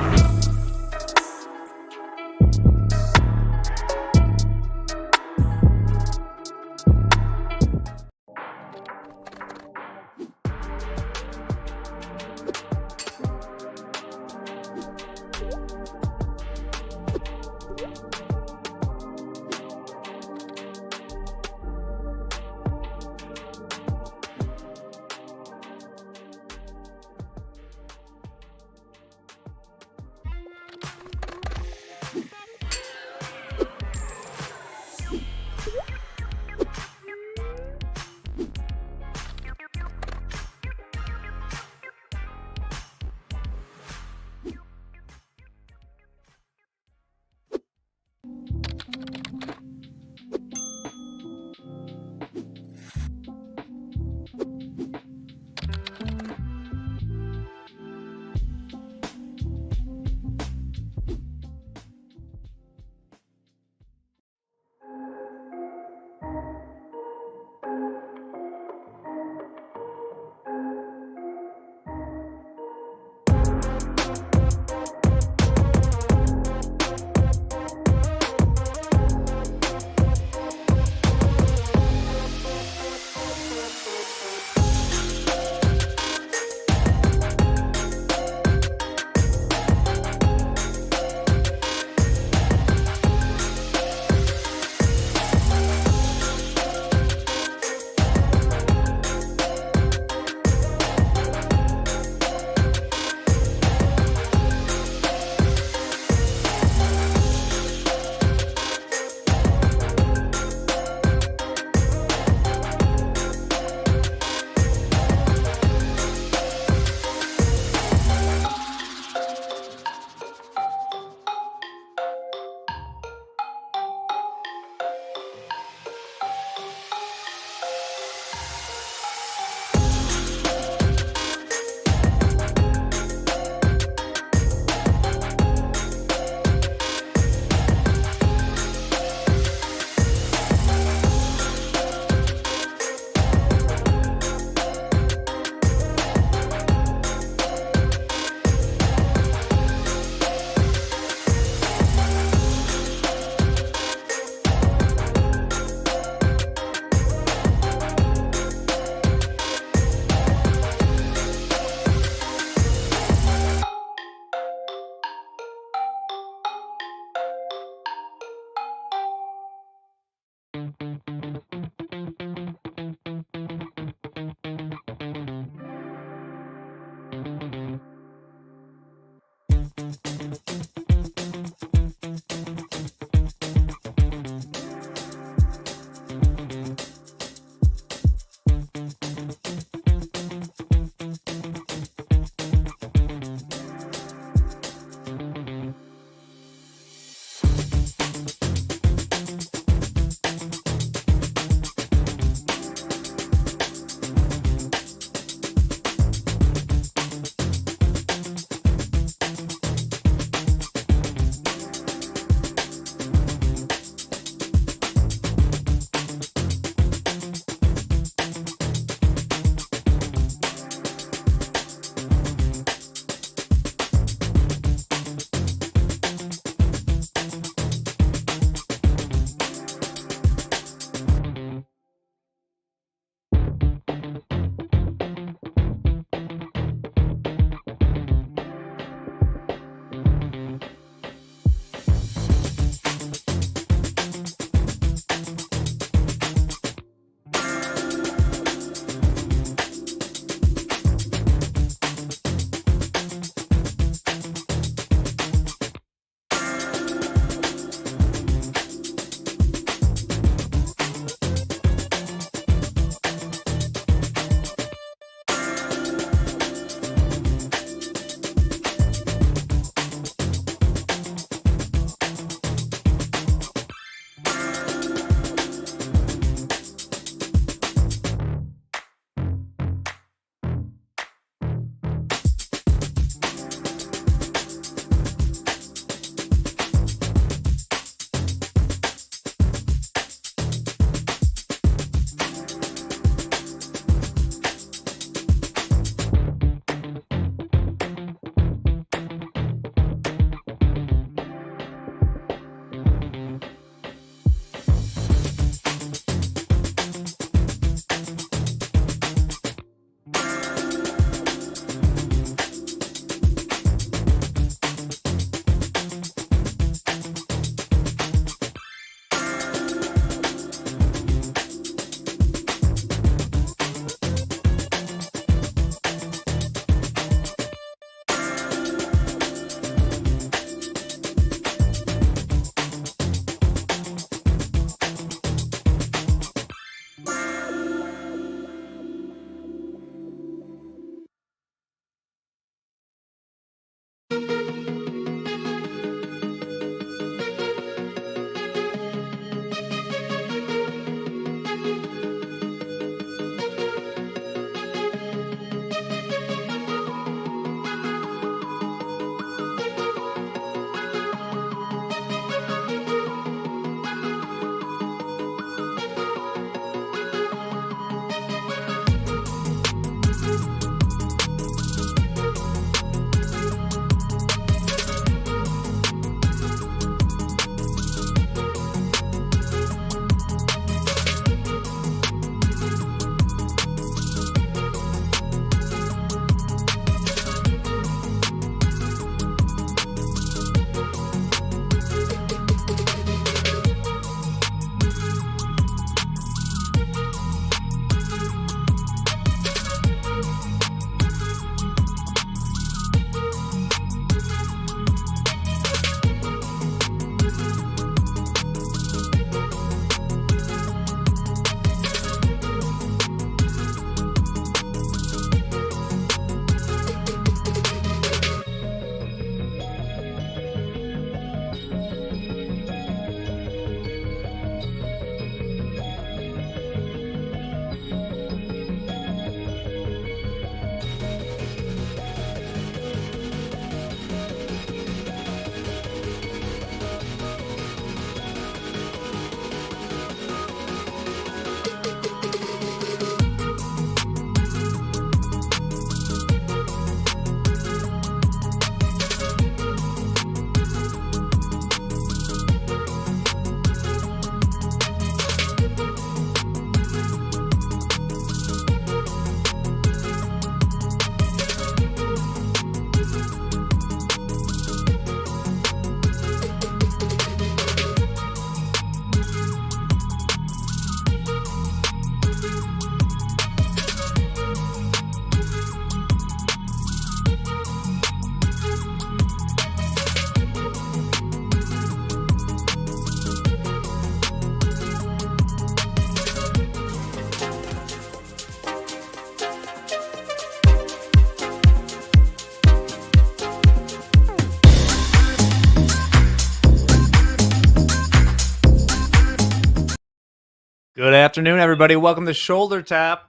Good afternoon, everybody. Welcome to Shoulder Tap,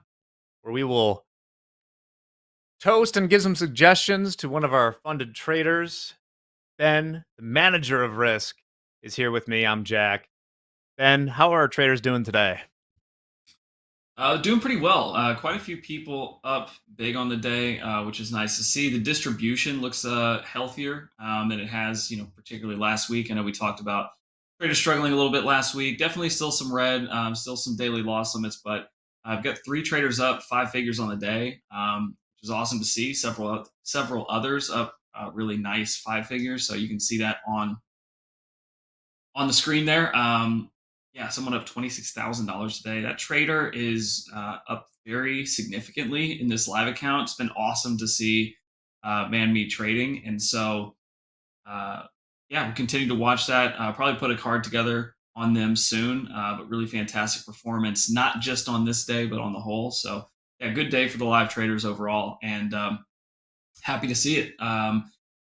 where we will toast and give some suggestions to one of our funded traders. Ben, the manager of risk, is here with me. I'm Jack. Ben, how are our traders doing today? Doing pretty well. Quite a few people up big on the day, which is nice to see. The distribution looks healthiher than it has, particularly last week. I know we talked about traders struggling a little bit last week. Definitely still some red, still some daily loss limits, but I've got 3 traders up 5 figures on the day, which is awesome to see. Several others up really nice 5 figures, so you can see that on the screen there. Yeah, someone up $26,000 today. That trader is up very significantly in this live account. It's been awesome to see man-meat trading, and so yeah, we'll continue to watch that. Probably put a card together on them soon, but really fantastic performance, not just on this day, but on the whole. So yeah, good day for the live traders overall, and happy to see it.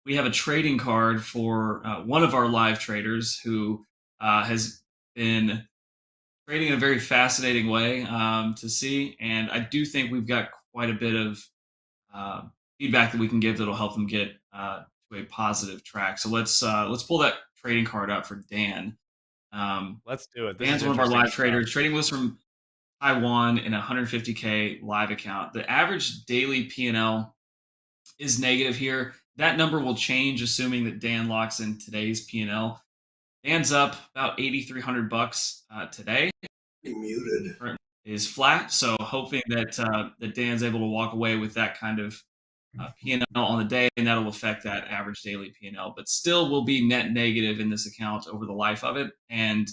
We have a trading card for one of our live traders who has been trading in a very fascinating way to see, and I do think we've got quite a bit of feedback that we can give that'll help them get to a positive track. So let's pull that trading card up for Dan. Let's do it. Dan's one of our live traders, trading with us from Taiwan in a 150K live account. The average daily P&L is negative here. That number will change assuming that Dan locks in today's P&L. Dan's up about $8,300 today. Muted. Is flat, so hoping that that Dan's able to walk away with that kind of P&L on the day, and that'll affect that average daily P&L. But still, will be net negative in this account over the life of it. And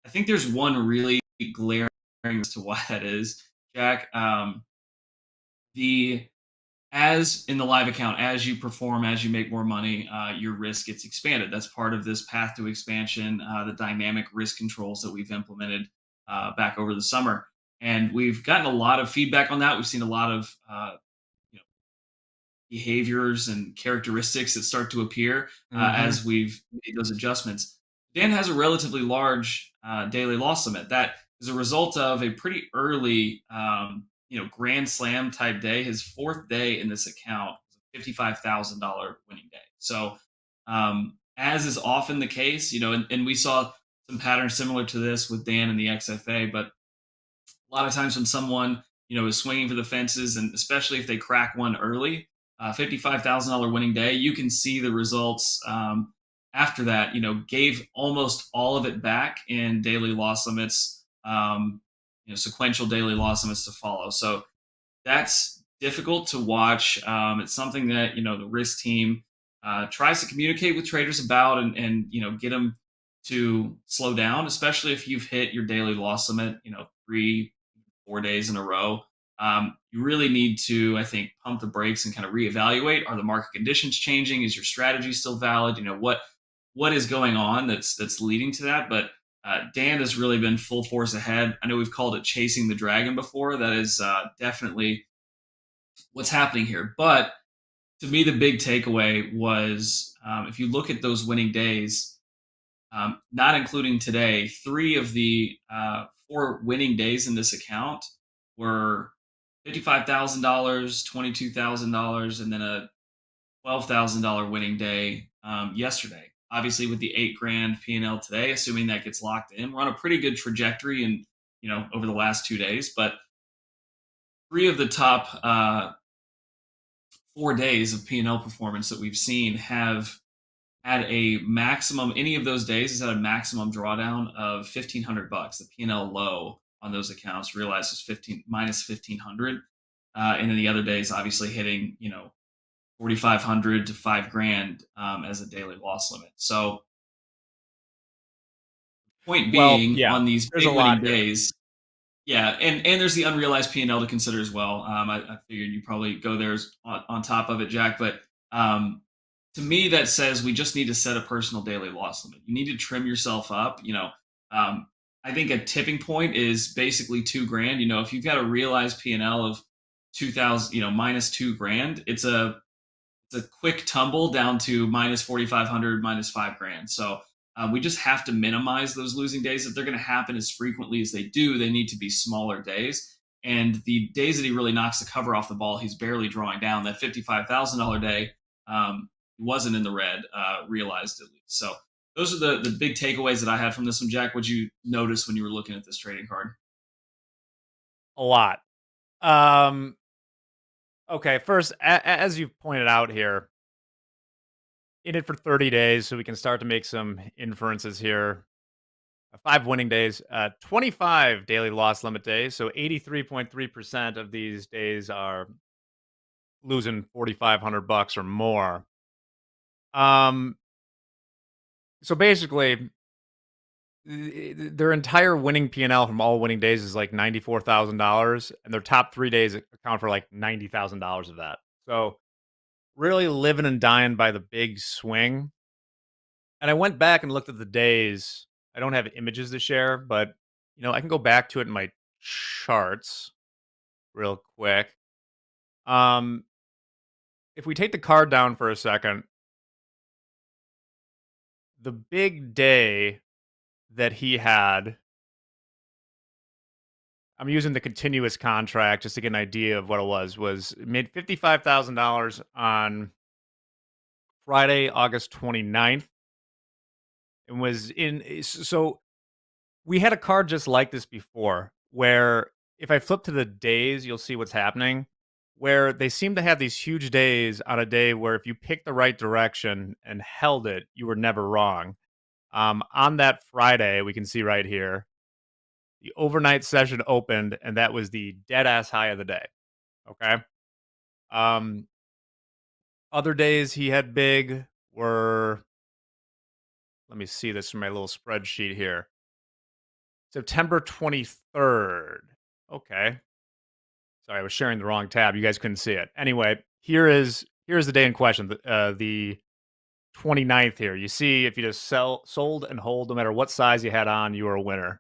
I think there's one really glaring as to why that is, Jack. As in the live account, as you perform, as you make more money, your risk gets expanded. That's part of this path to expansion, the dynamic risk controls that we've implemented back over the summer. And we've gotten a lot of feedback on that. We've seen a lot of behaviors and characteristics that start to appear as we've made those adjustments. Dan has a relatively large daily loss limit. That is a result of a pretty early grand slam type day. His 4th day in this account was a $55,000 winning day. So as is often the case, and we saw some patterns similar to this with Dan and the XFA, but a lot of times when someone is swinging for the fences, and especially if they crack one early, $55,000 winning day, you can see the results after that. Gave almost all of it back in daily loss limits, sequential daily loss limits to follow. So that's difficult to watch. It's something that the risk team tries to communicate with traders about, and get them to slow down, especially if you've hit your daily loss limit 3-4 days in a row. You really need to, I think, pump the brakes and kind of reevaluate. Are the market conditions changing? Is your strategy still valid? What is going on that's leading to that? But Dan has really been full force ahead. I know we've called it chasing the dragon before. That is definitely what's happening here. But to me, the big takeaway was if you look at those winning days, not including today, 3 of the 4 winning days in this account were $55,000, $22,000, and then a $12,000 winning day yesterday. Obviously, with the $8,000 P&L today, assuming that gets locked in, we're on a pretty good trajectory, and over the last 2 days. But 3 of the top 4 days of P&L performance that we've seen have had a maximum. Any of those days has had a maximum drawdown of $1,500. The P&L low on those accounts realized was minus $1,500, and then the other days obviously hitting $4,500 to $5,000 as a daily loss limit. So, point being, on these big winning days, and there's the unrealized P&L to consider as well. I figured you probably go there on top of it, Jack. But to me, that says we just need to set a personal daily loss limit. You need to trim yourself up. I think a tipping point is basically $2,000. If you've got a realized P&L of 2,000, minus $2,000, it's a quick tumble down to minus 4,500, minus $5,000. So We just have to minimize those losing days. If they're going to happen as frequently as they do, they need to be smaller days. And the days that he really knocks the cover off the ball, he's barely drawing down. That $55,000 day, he wasn't in the red, realized at least. So those are the big takeaways that I had from this one. Jack, what'd you notice when you were looking at this trading card? A lot. Okay, first, as you've pointed out here, in it for 30 days, so we can start to make some inferences here. 5 winning days, 25 daily loss limit days. So 83.3% of these days are losing $4,500 or more. So basically, their entire winning P&L from all winning days is like $94,000, and their top 3 days account for like $90,000 of that. So really living and dying by the big swing. And I went back and looked at the days. I don't have images to share, but I can go back to it in my charts real quick. If we take the card down for a second, the big day that he had, I'm using the continuous contract just to get an idea of what it was made $55,000 on Friday, August 29th. And was in, so we had a card just like this before, where if I flip to the days, you'll see what's happening, where they seem to have these huge days on a day where if you picked the right direction and held it, you were never wrong. On that Friday, we can see right here, the overnight session opened, and that was the dead ass high of the day. Okay. Other days he had big were, let me see this from my little spreadsheet here. September 23rd. Okay. Sorry, I was sharing the wrong tab. You guys couldn't see it. Anyway, here's the day in question. The 29th here. You see, if you just sold and hold, no matter what size you had on, you were a winner.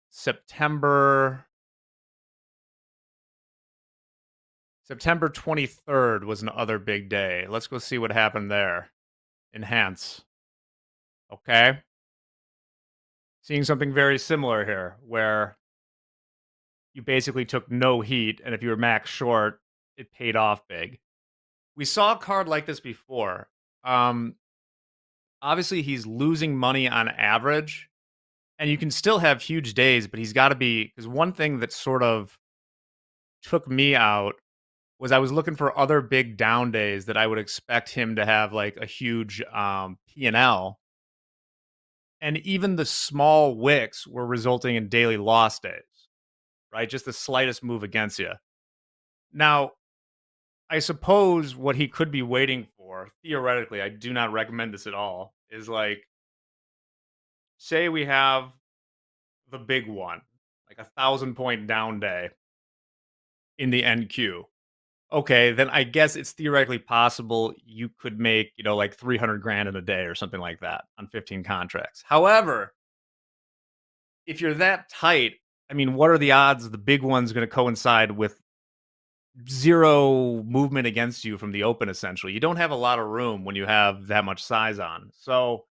September 23rd was another big day. Let's go see what happened there. Enhance. Okay. Seeing something very similar here, where you basically took no heat, and if you were max short, it paid off big. We saw a card like this before. Obviously, he's losing money on average, and you can still have huge days, but he's got to be, because one thing that sort of took me out was I was looking for other big down days that I would expect him to have like a huge P&L. And even the small wicks were resulting in daily loss days, right? Just the slightest move against you. Now, I suppose what he could be waiting for, theoretically, I do not recommend this at all, is like, say we have the big one, like 1,000-point down day in the NQ. Okay, then I guess it's theoretically possible you could make, like 300 grand in a day or something like that on 15 contracts. However, if you're that tight, I mean, what are the odds the big one's going to coincide with zero movement against you from the open, essentially? You don't have a lot of room when you have that much size on. So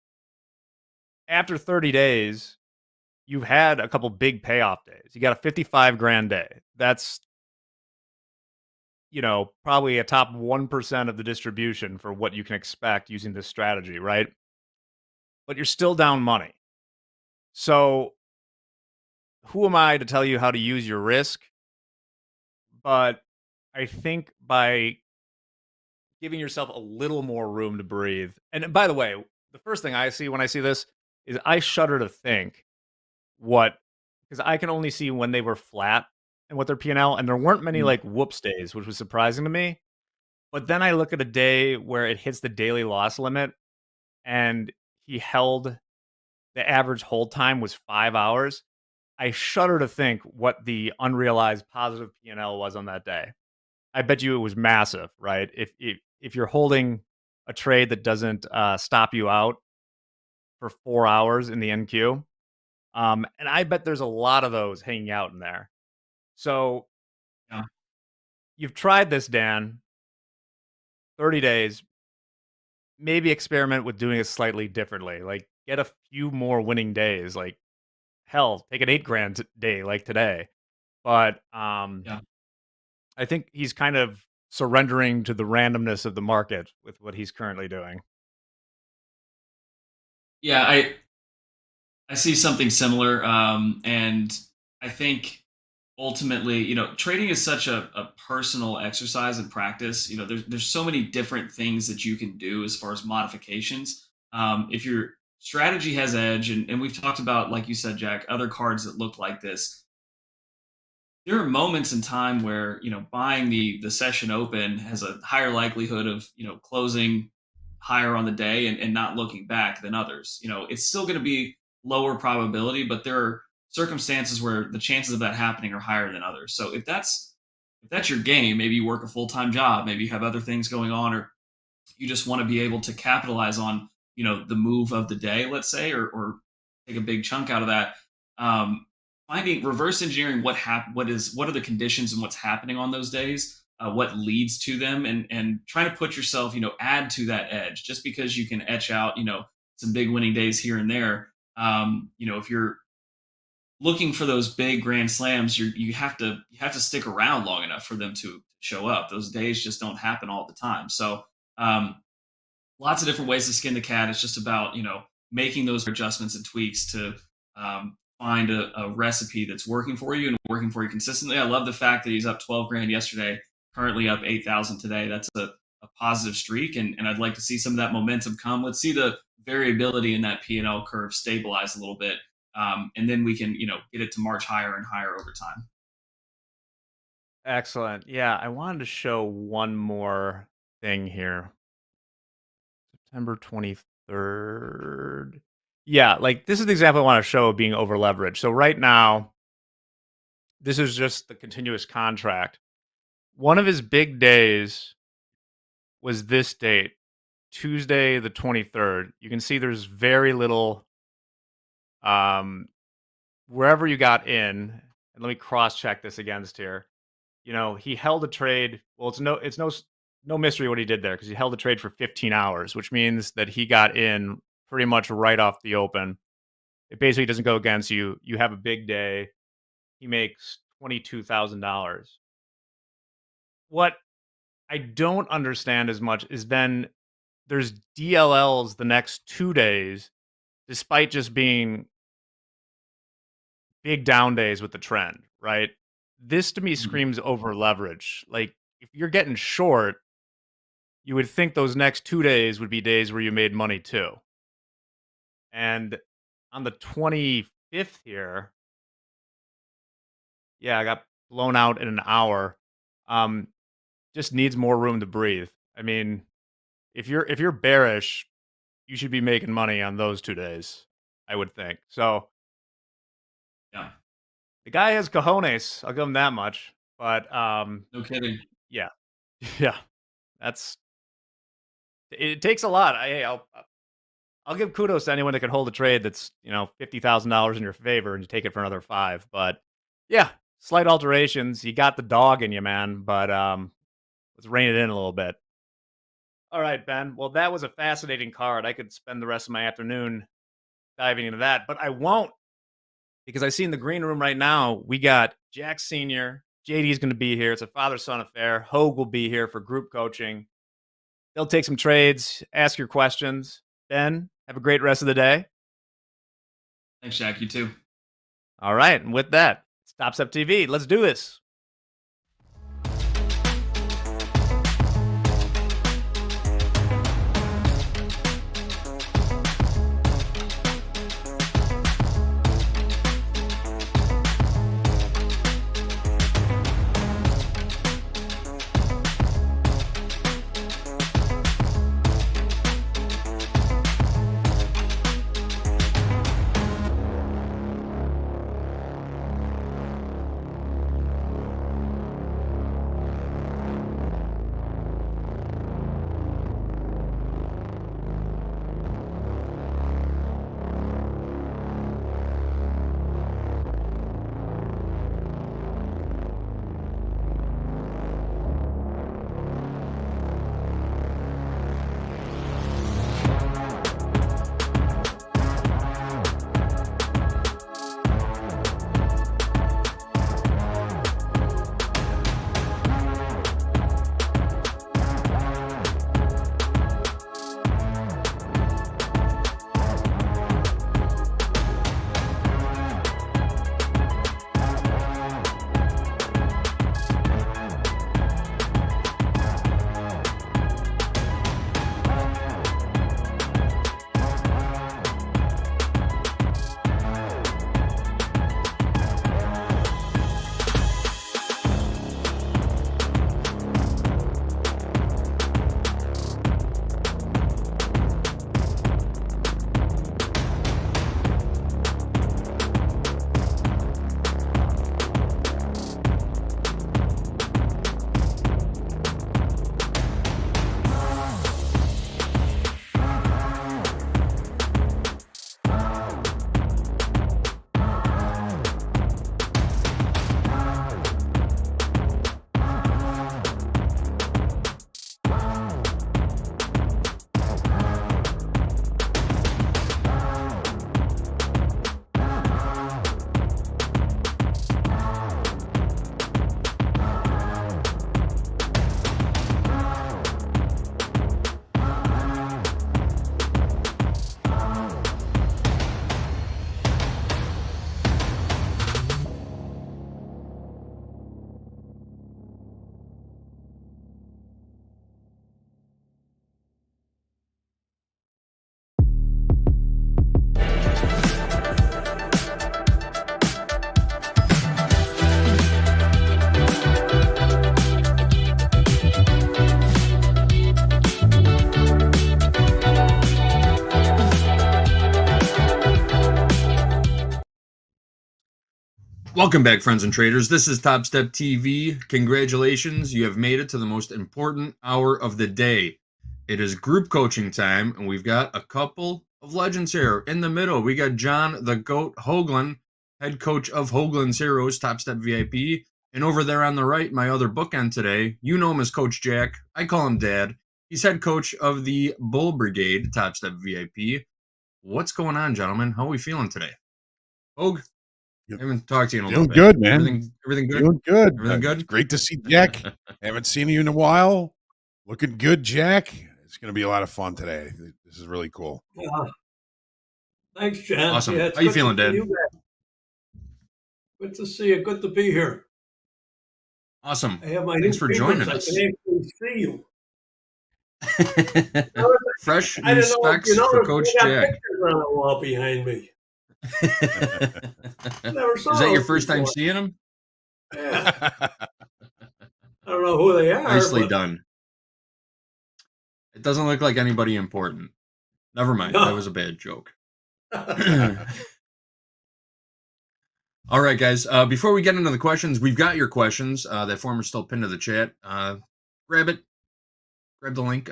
after 30 days, you've had a couple big payoff days. You got a 55 grand day. That's probably a top 1% of the distribution for what you can expect using this strategy, right? But you're still down money. So who am I to tell you how to use your risk? But I think by giving yourself a little more room to breathe. And by the way, the first thing I see when I see this is I shudder to think because I can only see when they were flat and what their P&L, and there weren't many like whoops days, which was surprising to me. But then I look at a day where it hits the daily loss limit, and he held, the average hold time was 5 hours. I shudder to think what the unrealized positive P&L was on that day. I bet you it was massive, right? If you're holding a trade that doesn't stop you out for 4 hours in the NQ, and I bet there's a lot of those hanging out in there. So you've tried this, Dan, 30 days. maybe experiment with doing it slightly differently. Like get a few more winning days. Like hell, take an 8 grand day like today. But Yeah. I think he's kind of surrendering to the randomness of the market with what he's currently doing. Yeah, I see something similar, and I think ultimately, trading is such a personal exercise and practice. There's so many different things that you can do as far as modifications. If your strategy has edge, and we've talked about, like you said, Jack, other cards that look like this. There are moments in time where buying the session open has a higher likelihood of closing higher on the day and not looking back than others. It's still going to be lower probability, but there are circumstances where the chances of that happening are higher than others. So if that's your game, maybe you work a full-time job, maybe you have other things going on, or you just want to be able to capitalize on the move of the day, let's say, or take a big chunk out of that. Finding reverse engineering what are the conditions and what's happening on those days, what leads to them, and trying to put yourself, add to that edge. Just because you can etch out, some big winning days here and there, if you're looking for those big grand slams, you have to stick around long enough for them to show up. Those days just don't happen all the time. So lots of different ways to skin the cat. It's just about making those adjustments and tweaks to find a recipe that's working for you and working for you consistently. I love the fact that he's up 12 grand yesterday, currently up 8,000 today. That's a positive streak, and I'd like to see some of that momentum come. Let's see the variability in that P&L curve stabilize a little bit, and then we can get it to march higher and higher over time. Excellent. Yeah, I wanted to show one more thing here. September 23rd. Yeah, like this is the example I want to show of being over leveraged. So right now, this is just the continuous contract. One of his big days was this date, Tuesday the 23rd. You can see there's very little wherever you got in, and let me cross check this against here. He held a trade. Well, it's no mystery what he did there, because he held a trade for 15 hours, which means that he got in pretty much right off the open. It basically doesn't go against you. You have a big day. He makes $22,000. What I don't understand as much is then there's DLLs the next 2 days, despite just being big down days with the trend, right? This to me screams over leverage. Like if you're getting short, you would think those next 2 days would be days where you made money too. And on the 25th here, yeah, I got blown out in an hour. Just needs more room to breathe. I mean, if you're bearish, you should be making money on those 2 days, I would think. So yeah, the guy has cojones. I'll give him that much. But no kidding. Yeah, yeah, it takes a lot. I'll give kudos to anyone that can hold a trade that's $50,000 in your favor and you take it for another 5. But yeah, slight alterations. You got the dog in you, man. But let's rein it in a little bit. All right, Ben. Well, that was a fascinating card. I could spend the rest of my afternoon diving into that, but I won't, because I see in the green room right now we got Jack Sr. JD's going to be here. It's a father-son affair. Hoag will be here for group coaching. They'll take some trades, ask your questions. Ben, have a great rest of the day. Thanks, Jack. You too. All right, and with that, it's TopstepTV. Let's do this. Welcome back, friends and traders. This is Topstep TV. Congratulations, you have made it to the most important hour of the day. It is group coaching time, and we've got a couple of legends here. In the middle, we got John the Goat Hoagland, head coach of Hoagland's Heroes, Topstep VIP. And over there on the right, my other bookend today, you know him as Coach Jack. I call him Dad. He's head coach of the Bull Brigade, Topstep VIP. What's going on, gentlemen? How are we feeling today? Hoag? I haven't talked to you in a little Feeling bit. good, man. Everything good? Feeling good. Everything good? Great to see Jack. Haven't seen you in a while. Looking good, Jack. It's going to be a lot of fun today. This is really cool. Yeah. Thanks, Jan. Awesome. Yeah, it's How you good to feeling, see Dad? you back. Good to see you. Good to be here. Awesome. I have my Thanks new for fingers. joining I us. can actually see you. Fresh I new don't know. specs for Coach I got Jack. pictures on the wall behind me. Never saw Is that your those first time before. seeing him? Yeah. I don't know who they are. Nicely but done. It doesn't look like anybody important. Never mind. No. That was a bad joke. All right, guys. Before we get into the questions, we've got your questions. That form is still pinned to the chat. Grab it. Grab the link.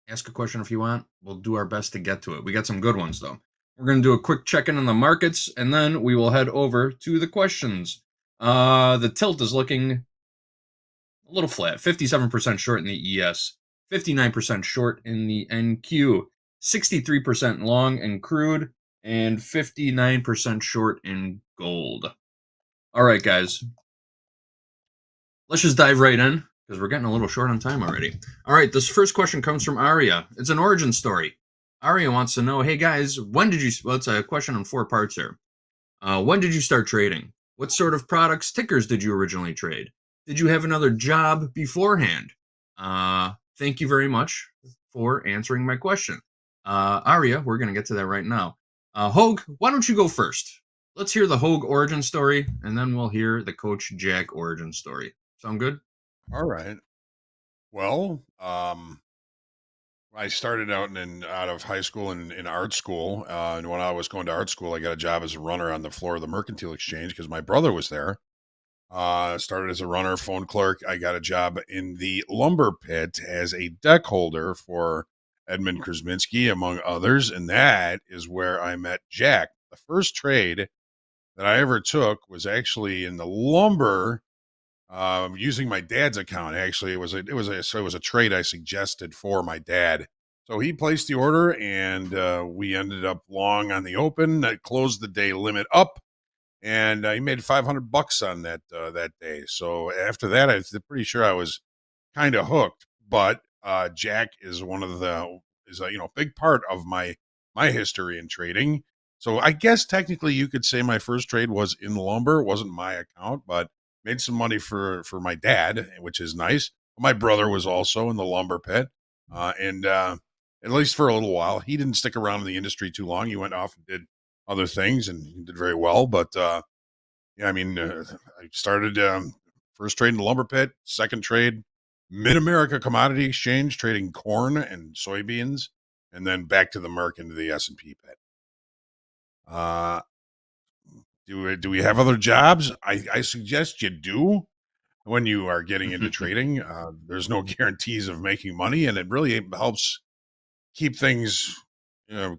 Ask a question if you want. We'll do our best to get to it. We got some good ones, though. We're going to do a quick check-in on the markets, and then we will head over to the questions. The tilt is looking a little flat. 57% short in the ES. 59% short in the NQ. 63% long in crude. And 59% short in gold. All right, guys. Let's just dive right in because we're getting a little short on time already. All right, this first question comes from Aria. It's an origin story. Aria wants to know, hey guys, when did you? Well, it's a question in 4 parts here. When did you start trading? What sort of products, tickers did you originally trade? Did you have another job beforehand? Thank you very much for answering my question. Aria, we're going to get to that right now. Hoag, why don't you go first? Let's hear the Hoag origin story, and then we'll hear the Coach Jack origin story. Sound good? All right. Well, I started out out of high school in art school. And when I was going to art school, I got a job as a runner on the floor of the Mercantile Exchange because my brother was there. Started as a runner, phone clerk. I got a job in the lumber pit as a deck holder for Edmund Krasinski, among others. And that is where I met Jack. The first trade that I ever took was actually in the lumber, using my dad's account. Actually, it was a trade I suggested for my dad. So he placed the order, and we ended up long on the open. I closed the day limit up, and he made $500 on that day. So after that, I'm pretty sure I was kind of hooked. But Jack is a big part of my history in trading. So I guess technically you could say my first trade was in lumber. It wasn't my account, but made some money for my dad, which is nice. My brother was also in the lumber pit, and at least for a little while. He didn't stick around in the industry too long. He went off and did other things, and he did very well. But yeah, I mean, I started first trade in the lumber pit, second trade Mid-America Commodity Exchange, trading corn and soybeans, and then back to the Merc into the S&P pit. Do we have other jobs? I suggest you do when you are getting into trading. There's no guarantees of making money, and it really helps keep things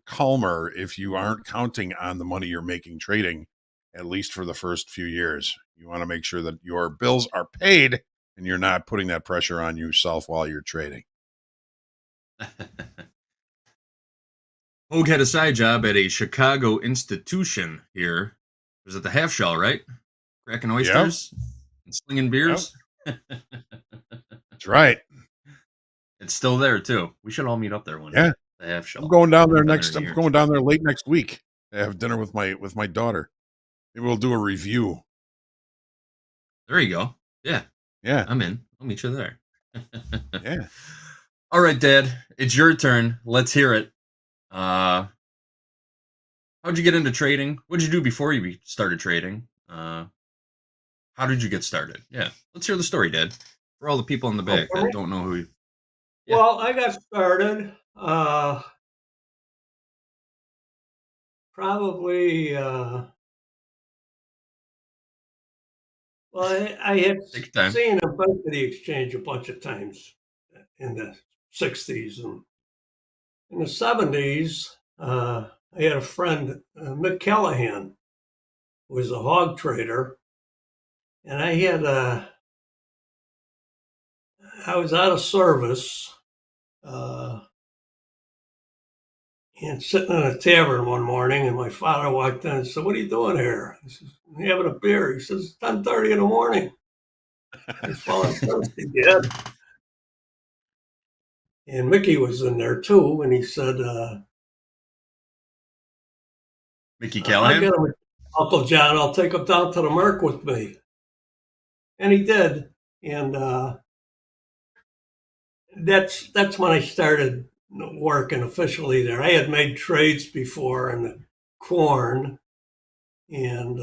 calmer if you aren't counting on the money you're making trading, at least for the first few years. You want to make sure that your bills are paid and you're not putting that pressure on yourself while you're trading. Hoag had a side job at a Chicago institution here. It was at the Half Shell, right? Cracking oysters and slinging beers. Yep. That's right. It's still there too. We should all meet up there one Yeah. day. The Half Shell. I'm going down there Haven't been next. in I'm years. going down there late next week. I have dinner with my daughter. Maybe we'll do a review. There you go. Yeah. Yeah. I'm in. I'll meet you there. Yeah. All right, Dad. It's your turn. Let's hear it. How'd you get into trading? What'd you do before you started trading? How did you get started? Yeah. Let's hear the story, Dad. For all the people in the back that don't know who you... Well, I got started probably Well, I had Take your time. seen him back to the exchange a bunch of times in the 60s. And in the 70s, I had a friend, Mick Callahan, who was a hog trader. And I was out of service and sitting in a tavern one morning, and my father walked in and said, "What are you doing here?" I said, "I'm having a beer." He says, "It's 10:30 in the morning." He's falling thirsty, Dad. And Mickey was in there too, and he said, Mickey "I'll Callahan? get him, Uncle John. I'll take him down to the Merc with me." And he did. And that's when I started working officially there. I had made trades before in the corn, and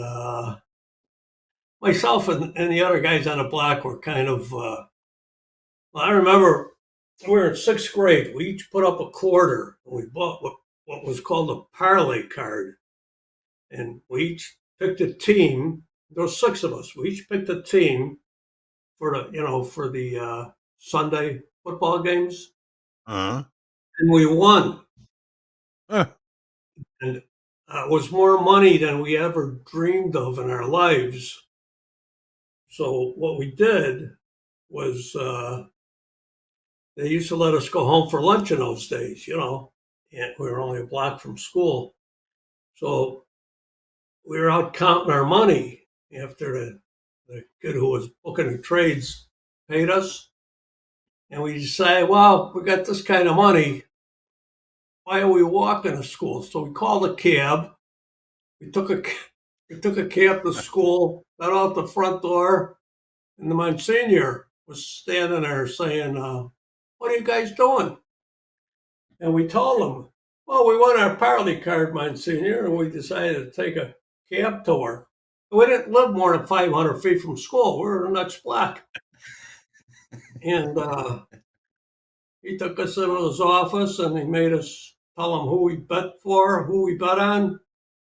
myself and the other guys on the block were kind of. I remember we were in sixth grade. We each put up a quarter, and we bought what was called a parlay card, and we each picked a team. There were six of us. We each picked a team for the Sunday football games. Uh-huh. And we won. Huh. And it was more money than we ever dreamed of in our lives. So what we did was they used to let us go home for lunch in those days, and we were only a block from school. So we were out counting our money after the kid who was booking the trades paid us. And we decided, well, we got this kind of money. Why are we walking to school? So we called a cab. We took a cab to school, got out the front door, and the Monsignor was standing there saying, "What are you guys doing?" And we told him, "Well, we won our parlay card, Monsignor, and we decided to take a cab tour." We didn't live more than 500 feet from school. We were in the next block. And he took us into his office and he made us tell him who we bet for, who we bet on,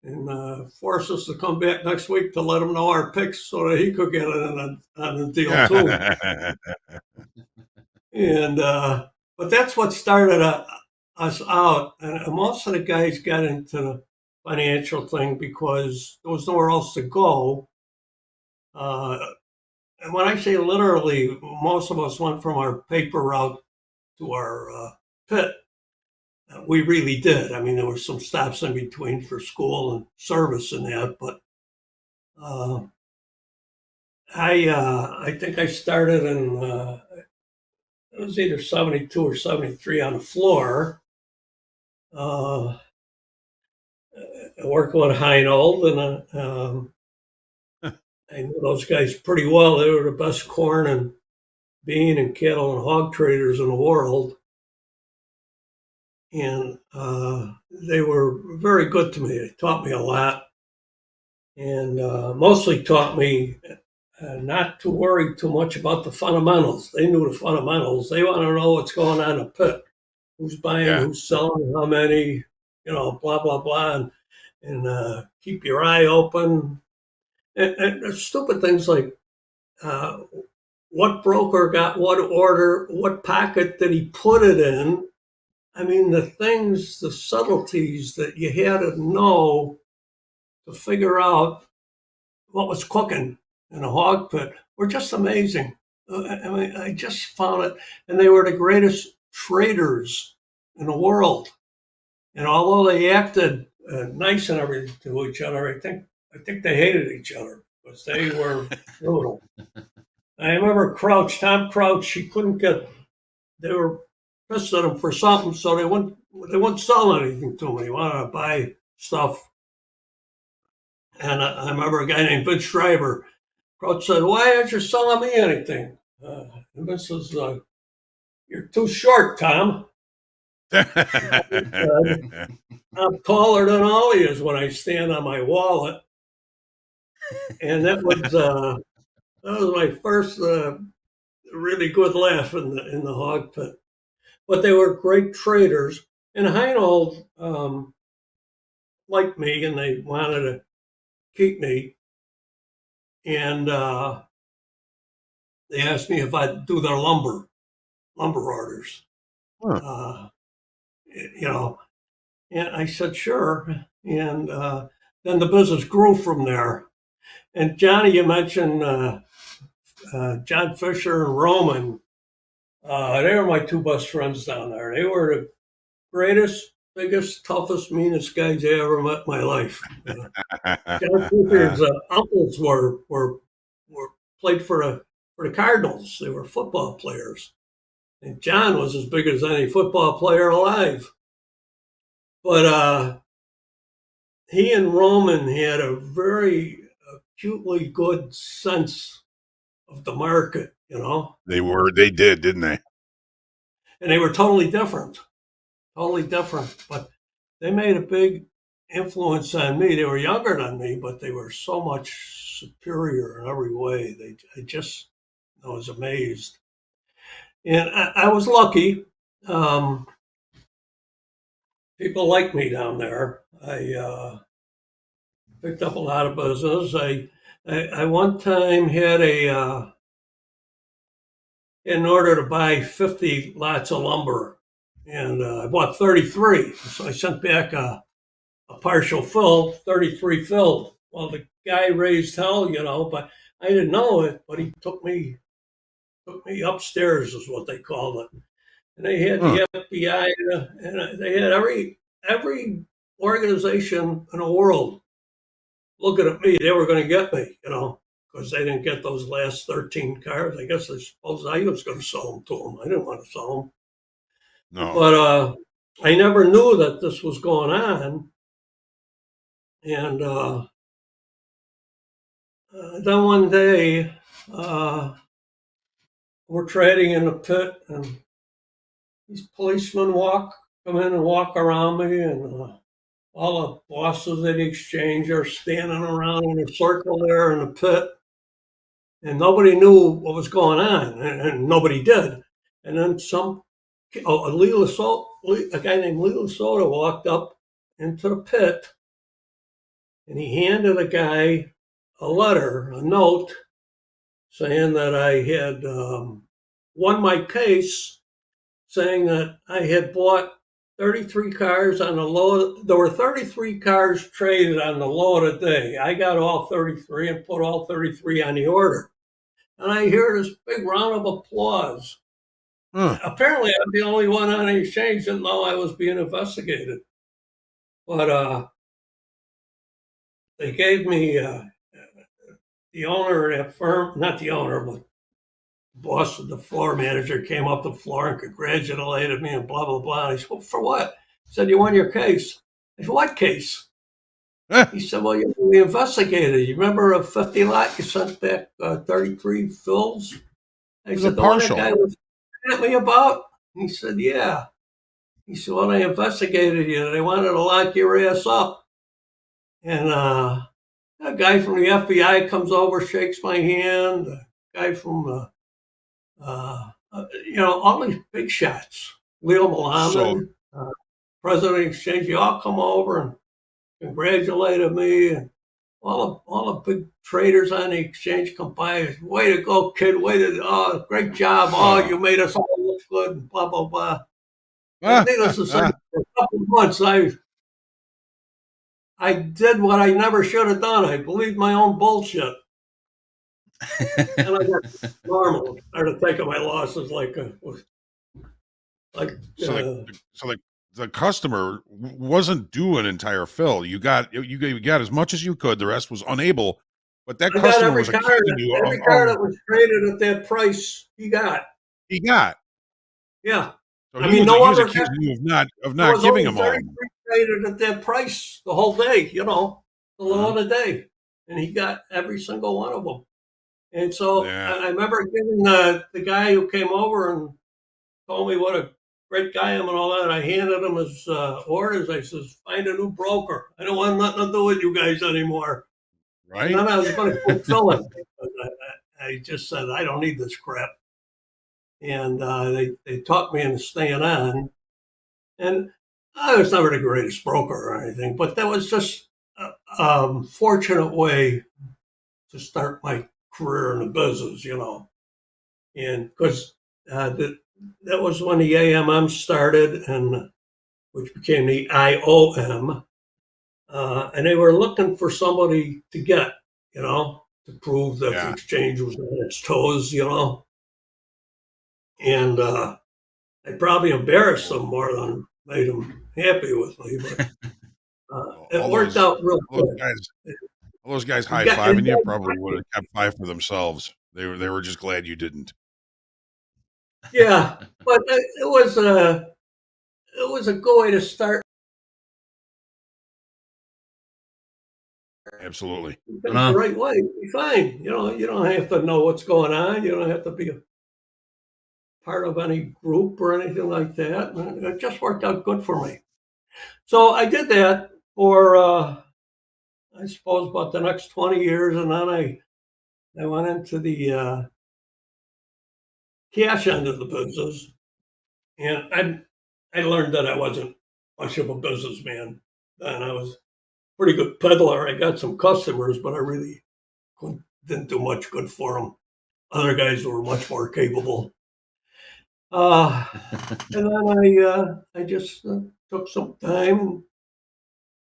and forced us to come back next week to let him know our picks so that he could get in on the deal too. And but that's what started us out. And most of the guys got into the financial thing because there was nowhere else to go. And when I say literally, most of us went from our paper route to our pit. We really did. I mean, there were some stops in between for school and service and that, but I think I started in it was either 72 or 73 on the floor. I worked with Heinold, and I knew those guys pretty well. They were the best corn and bean and cattle and hog traders in the world. And they were very good to me. They taught me a lot, and mostly taught me not to worry too much about the fundamentals. They knew the fundamentals. They want to know what's going on in the pit, who's buying, who's selling, how many, blah, blah, blah, and keep your eye open. And stupid things like what broker got what order, what packet did he put it in? I mean, the subtleties that you had to know to figure out what was cooking in a hog pit were just amazing. I mean, I just found it. And they were the greatest traders in the world. And although they acted nice and everything to each other, I think they hated each other because they were brutal. I remember Tom Crouch, they were pissed at him for something, so they wouldn't sell anything to me. They wanted to buy stuff. And I remember a guy named Vince Schreiber. Crouch said, "Why aren't you selling me anything?" And Vince says, "You're too short, Tom." I'm taller than all he is when I stand on my wallet. And that was my first really good laugh in the hog pit. But they were great traders. And Heinold liked me, and they wanted to keep me. And they asked me if I'd do their lumber orders. You know, and I said, sure. And then the business grew from there. And Johnny, you mentioned John Fisher and Roman. They were my two best friends down there. They were the greatest, biggest, toughest, meanest guys I ever met in my life. John Fisher's uncles were played for the Cardinals. They were football players. And John was as big as any football player alive. But he and Roman had a very acutely good sense of the market, you know. They did, didn't they? And they were totally different. But they made a big influence on me. They were younger than me, but they were so much superior in every way. I was amazed. And I was lucky. People liked me down there. I picked up a lot of business. I one time had in order to buy 50 lots of lumber, and I bought 33. So I sent back a partial fill, 33 filled. Well, the guy raised hell, you know, but I didn't know it. But he took me upstairs, is what they called it. And they had the FBI, and they had every organization in the world looking at me. They were going to get me, you know, because they didn't get those last 13 cars. I guess I suppose I was going to sell them to them. I didn't want to sell them. No. But I never knew that this was going on. And then one day, we're trading in the pit, and these policemen come in and walk around me, and all the bosses of the exchange are standing around in a circle there in the pit, and nobody knew what was going on, and nobody did. And then a guy named Lee Lasoda walked up into the pit, and he handed a guy a note, saying that I had won my case, saying that I had bought 33 cars on the low. There were 33 cars traded on the low of the day. I got all 33 and put all 33 on the order. And I hear this big round of applause. Apparently, I'm the only one on the exchange that didn't know I was being investigated. But they gave me the owner of that firm, not the owner, but the boss of the floor manager came up the floor and congratulated me and blah, blah, blah. I said, well, for what? He said, you won your case. I said, what case? He said, well, we investigated. You remember a 50 lot? You sent back 33 fills? I said, the one that guy was at me about? He said, yeah. He said, well, they investigated you. They wanted to lock your ass up. And a guy from the FBI comes over, shakes my hand. A guy from, all these big shots. Leo Muhammad, President of the Exchange, you all come over and congratulated me. And all the big traders on the exchange come by. Way to go, kid. Great job. You made us all look good, and blah, blah, blah. Needless to say, for a couple of months, I did what I never should have done. I believed my own bullshit. And I got normal. I started taking my losses So the customer wasn't due an entire fill. You got as much as you could. The rest was unable. But that customer was accusing you every car that was traded at that price. He got. Yeah. So he was accusing you of not giving them all. 33 traded at that price the whole day. You know, the low of the day, and he got every single one of them. And so I remember giving the guy who came over and told me what a great guy I am and all that. I handed him his orders. I says, find a new broker. I don't want nothing to do with you guys anymore. Right. And then I was going to fulfill it. I just said, I don't need this crap. And they taught me into staying on. And I was never the greatest broker or anything, but that was just a fortunate way to start my career in the business, you know. And because that was when the AMM started, and which became the IOM, and they were looking for somebody to get, to prove that the exchange was on its toes, and I probably embarrassed them more than made them happy with me, but it worked out real good. All those guys You got- high-fiving you probably would have kept 5 for themselves. They were just glad you didn't. Yeah, but it was a good way to start. Absolutely. The right way, you'll be fine. You don't have to know what's going on. You don't have to be a part of any group or anything like that. And it just worked out good for me. So I did that for, I suppose, about the next 20 years, and then I went into the cash end of the business, and I learned that I wasn't much of a businessman. And I was a pretty good peddler. I got some customers, but I really didn't do much good for them. Other guys were much more capable. And then I just took some time.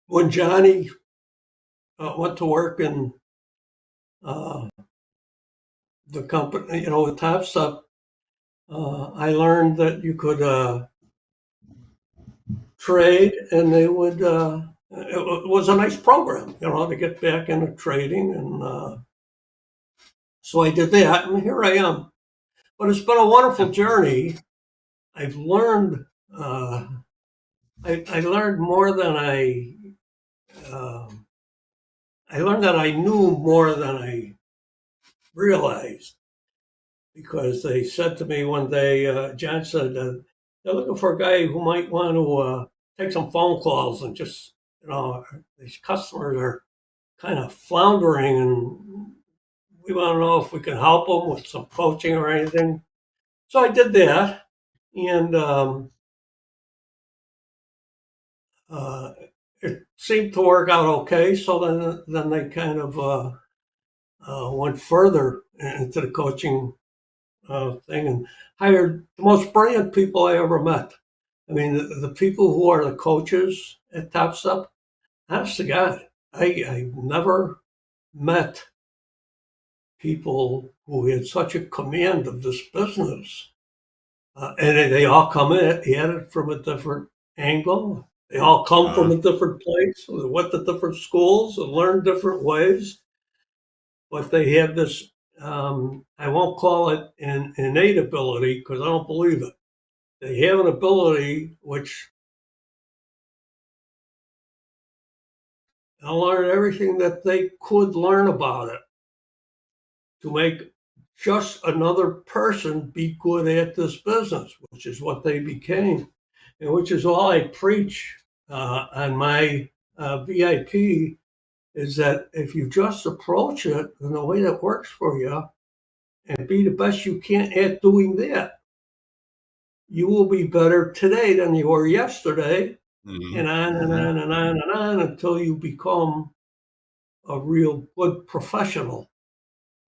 When Johnny went to work in the company, with Topstep, I learned that you could trade, and they would. It was a nice program, to get back into trading, and so I did that, and here I am. But it's been a wonderful journey. I've learned. I learned more than I learned that I knew more than I realized, because they said to me one day, John said, they're looking for a guy who might want to take some phone calls, and just, these customers are kind of floundering, and we want to know if we can help them with some coaching or anything. So I did that, and it seemed to work out okay. So then they kind of went further into the coaching thing, and hired the most brilliant people I ever met. I mean, the people who are the coaches at Topstep, honest to God, I've never met people who had such a command of this business. And they all come at it from a different angle. They all come from a different place. They went to different schools and learned different ways. But they have this, I won't call it an innate ability, because I don't believe it. They have an ability which they'll learn everything that they could learn about it to make just another person be good at this business, which is what they became, and which is all I preach on my VIP, is that if you just approach it in the way that works for you and be the best you can at doing that, you will be better today than you were yesterday, and on and on and on and on, until you become a real good professional.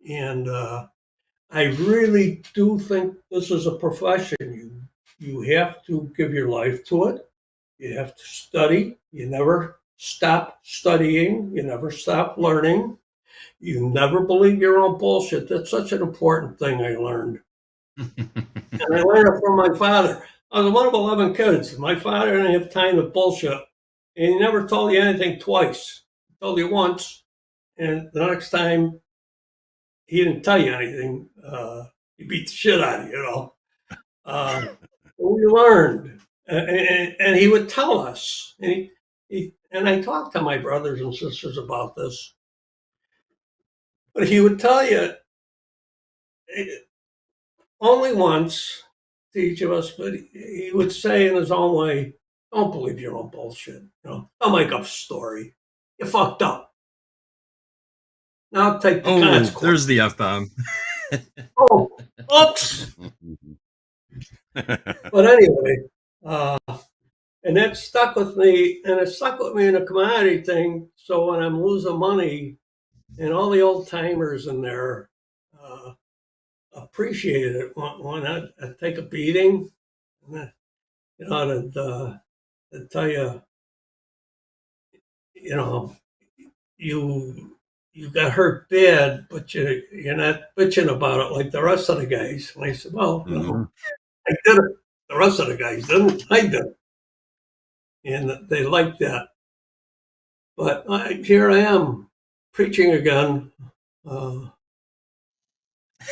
And I really do think this is a profession. You have to give your life to it. You have to study. You never stop studying. You never stop learning. You never believe your own bullshit. That's such an important thing I learned. And I learned it from my father. I was one of 11 kids. My father didn't have time to bullshit. And he never told you anything twice. He told you once, and the next time he didn't tell you anything. He beat the shit out of you, we learned. And he would tell us. And I talked to my brothers and sisters about this. But he would tell you, only once to each of us, but he would say in his own way, don't believe your own bullshit. Don't make up a story. You fucked up. Now take the consequence. There's the F-bomb. Oh, oops. But anyway, and that stuck with me, and it stuck with me in a commodity thing. So when I'm losing money, and all the old timers in there, appreciate it when I take a beating. You know, to tell you, you know, you got hurt bad, but you're not bitching about it like the rest of the guys. And I said, well, you know, I did it. The rest of the guys didn't. I did it. And they liked that. But here I am preaching again. But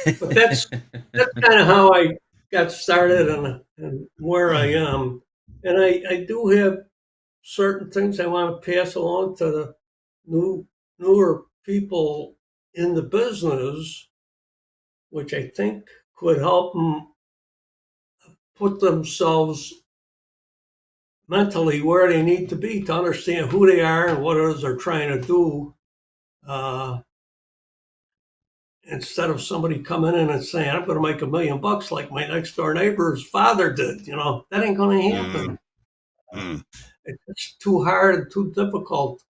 that's kind of how I got started and where I am. And I do have certain things I want to pass along to the newer people in the business, which I think could help them put themselves mentally where they need to be to understand who they are and what it is they're trying to do. Instead of somebody coming in and saying, I'm going to make $1 million like my next door neighbor's father did, you know, that ain't going to happen. It's too hard and too difficult.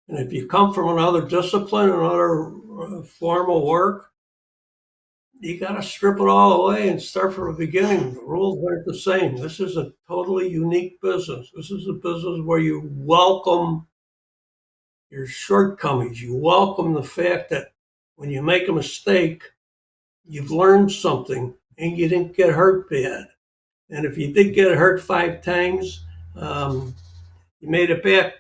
And if you come from another discipline, another form of work, you got to strip it all away and start from the beginning. The rules aren't the same. This is a totally unique business. This is a business where you welcome your shortcomings. You welcome the fact that when you make a mistake, you've learned something and you didn't get hurt bad. And if you did get hurt 5 times, you made it back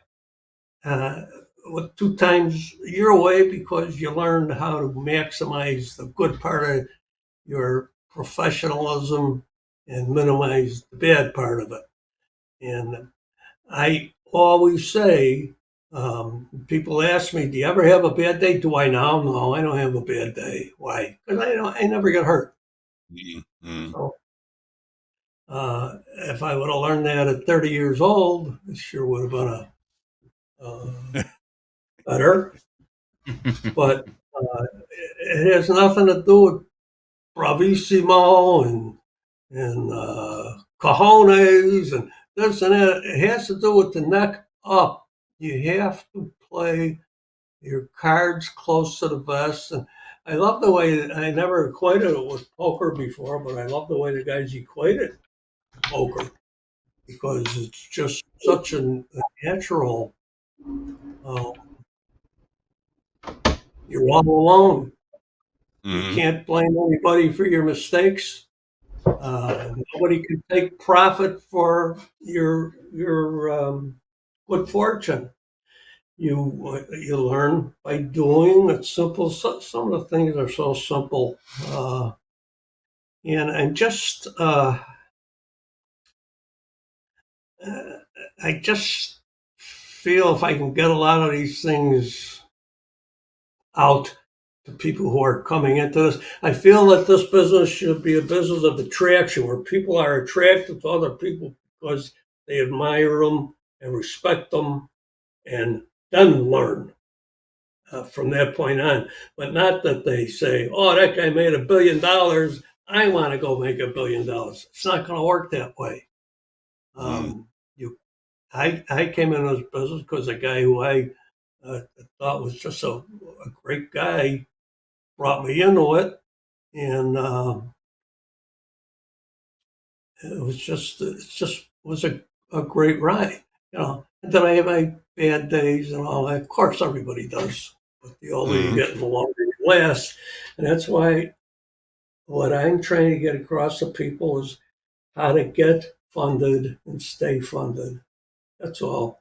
with 2 times your way because you learned how to maximize the good part of your professionalism and minimize the bad part of it. And I always say, people ask me, do you ever have a bad day? Do I now? No, I don't have a bad day. Why? Because I never get hurt. So, if I would have learned that at 30 years old, it sure would have been better. But it has nothing to do with bravissimo and cojones and this and that. It has to do with the neck up. You have to play your cards close to the vest. And I love the way, I never equated it with poker before, but I love the way the guys equated poker because it's just such a natural. You're all alone. You can't blame anybody for your mistakes. Nobody can take profit for your good fortune. You learn by doing. It's simple. Some of the things are so simple, and I'm just I just feel if I can get a lot of these things out to people who are coming into this. I feel that this business should be a business of attraction where people are attracted to other people because they admire them and respect them and then learn from that point on. But not that they say, oh, that guy made $1 billion. I want to go make $1 billion. It's not going to work that way. I came into this business because a guy who I thought was just a great guy brought me into it, and it just was a great ride, you know. And then I have my bad days and all that. Of course, everybody does, but the older you get, the longer you last, and that's why what I'm trying to get across to people is how to get funded and stay funded. That's all.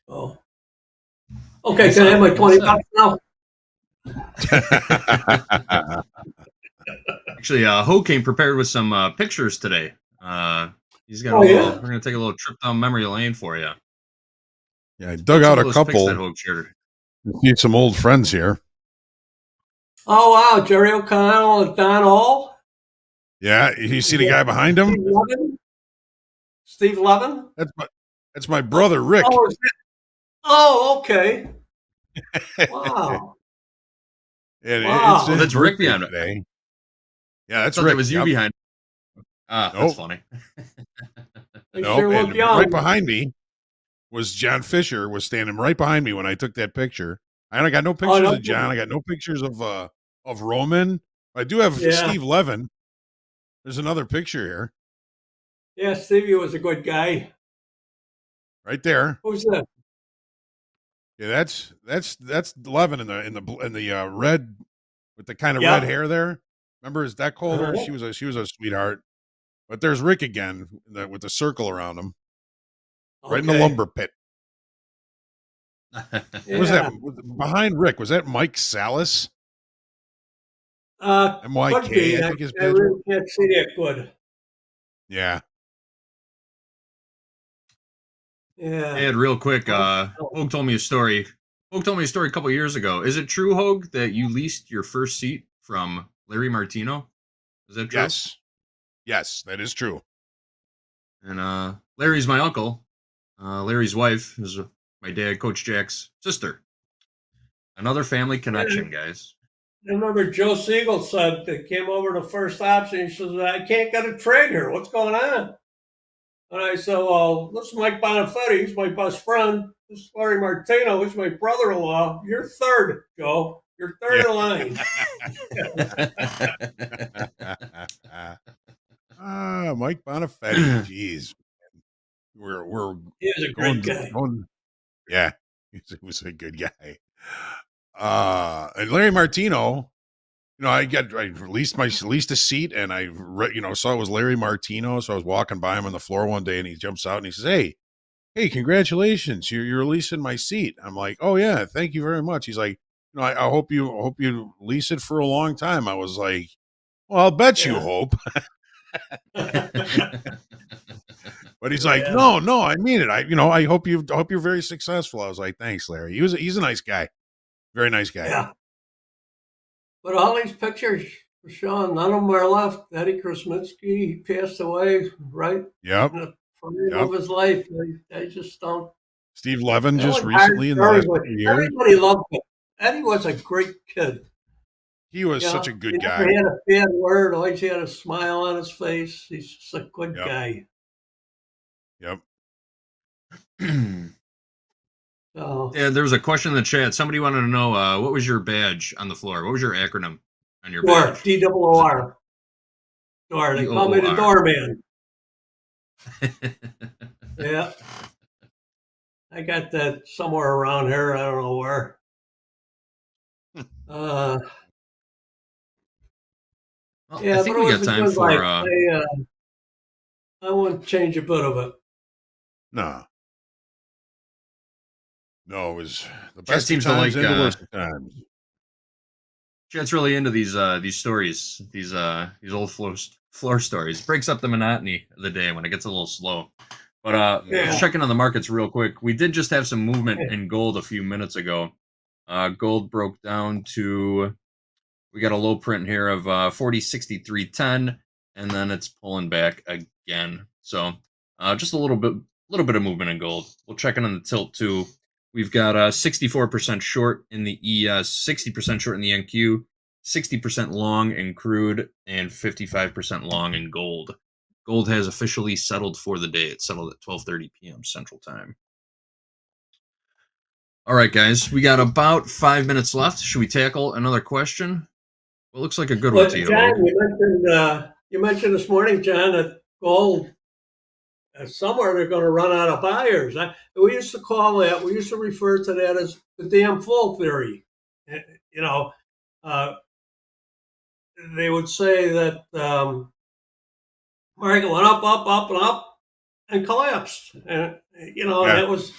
Oh, okay. Can I have my $20 now? Actually, Hoag came prepared with some pictures today. He's got we're going to take a little trip down memory lane for you. Yeah, I dug out a couple. That Hoag shared. See some old friends here. Oh, wow. Jerry O'Connell and Don Hall. Yeah, you see the guy behind him? Steve Levin? That's my brother, Rick. Oh, okay. Wow. Wow. That's Rick behind it. Yeah, that's Rick. Rick. It was you behind. That's funny. Right behind me was John Fisher, was standing right behind me when I took that picture. I got no Oh, pictures no of John. I got no pictures of Roman. I do have Yeah. Steve Levin. There's another picture here, Yeah, Stevie was a good guy. right there. Who's that? Yeah, that's Levin in the red with the kind of Yeah. red hair there. Remember his deck holder? Uh-huh. She was a sweetheart. But there's Rick again with the circle around him, right in the Okay. lumber pit. What was that Yeah. behind Rick? Was that Mike Salas? Could MYK, be. I I, think his I badge. really can't see that good. Yeah. Yeah. Ed, real quick, Hoag told me a story. Hoag told me a story a couple years ago. Is it true, Hoag, that you leased your first seat from Larry Martino? Is that true? Yes. Yes, that is true. And Larry's my uncle. Larry's wife is my dad, Coach Jack's sister. Another family connection, guys. I remember Joe Siegel said that came over to first option. He says, I can't get a trade here. What's going on? And I said, well, this is Mike Bonifetti. He's my best friend. This is Larry Martino. He's my brother-in-law. You're third, Joe. You're third in line. Mike Bonifetti. Jeez. We're He was a great guy. Yeah, he was a good guy. And Larry Martino, I leased a seat, and I saw it was Larry Martino, so I was walking by him on the floor one day, and he jumps out and he says, "Hey, congratulations! You're leasing my seat." I'm like, "Oh yeah, thank you very much." He's like, I hope you lease it for a long time." I was like, "Well, I'll bet you hope." But he's like, "No, I mean it. I hope you're very successful." I was like, "Thanks, Larry." He's a nice guy, very nice guy. Yeah. But all these pictures, Sean, none of them are left. Eddie Krasminski, he passed away, right? Yep. In the prime of his life. They just don't. Steve Levin That just was hard recently in the for last everybody. few years. Everybody loved him. Eddie was a great kid. He was You such know, a good he guy. never had a bad word. Always had a smile on his face. He's just a good Yep. guy. Yep. So, Yeah, there was a question in the chat. Somebody wanted to know what was your badge on the floor? What was your acronym on your Door, badge? DOOR. Door. They call me the doorman. Yeah. I got that somewhere around here. I don't know where. Well, Yeah, I think but it we was got a time good for. life. I wouldn't change a bit of it. No, it was the Chat best of seems to times like, and the worst of times. Chat's really into these stories, these old floor stories. Breaks up the monotony of the day when it gets a little slow. But just checking on the markets real quick. We did just have some movement in gold a few minutes ago. Gold broke down to, we got a low print here of 40.6310, and then it's pulling back again. So just a little bit of movement in gold. We'll check in on the tilt too. We've got 64% short in the ES, 60% short in the NQ, 60% long in crude, and 55% long in gold. Gold has officially settled for the day. It settled at 12:30 p.m. Central Time. All right, guys, we got about 5 minutes left. Should we tackle another question? Well, looks like a good one to you, John, Hoag. you mentioned this morning, John, that gold, somewhere they're going to run out of buyers. We used to call that, we used to refer to that as the damn fool theory. They would say that market went up, and up, and collapsed. And, and that was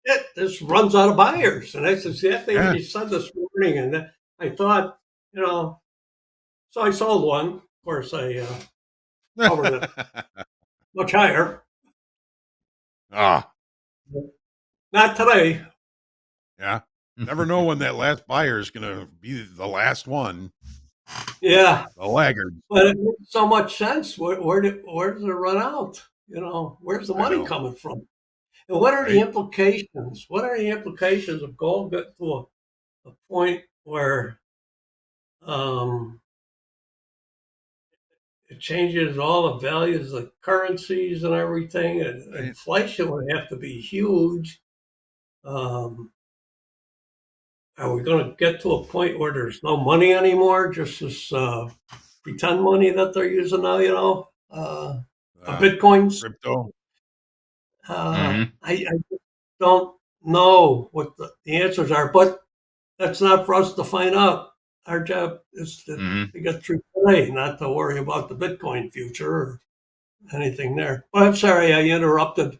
it. This runs out of buyers. And that's exactly what you said this morning. And I thought, so I sold one. Of course, I covered it much higher. Not today. Yeah. Never know when that last buyer is going to be the last one. Yeah. The laggard. But it makes so much sense. Where does it run out? Where's the money coming from? And what are the implications? What are the implications of gold getting to a point where it changes all the values of currencies and everything, and inflation would have to be huge. are we going to get to a point where there's no money anymore? Just this pretend money that they're using now, Bitcoins. Crypto. I just don't know what the answers are, but that's not for us to find out. Our job is to get through today, not to worry about the Bitcoin future or anything there. Well, I'm sorry I interrupted.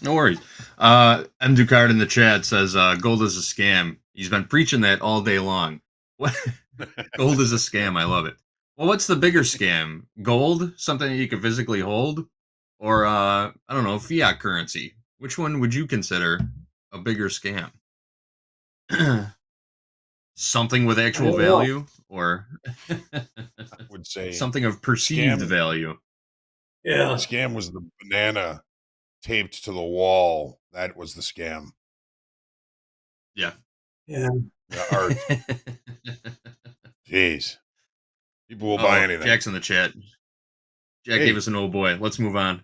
No worries. M. Ducard in the chat says gold is a scam. He's been preaching that all day long. What? Gold is a scam. I love it. Well, what's the bigger scam? Gold, something that you can physically hold, or I don't know, fiat currency? Which one would you consider a bigger scam? Something with actual value, or I would say something of perceived value. Yeah. The scam was the banana taped to the wall. That was the scam. Yeah. Yeah. The art. Jeez. People will buy anything. Jack's in the chat. Jack gave us an oh boy. Let's move on.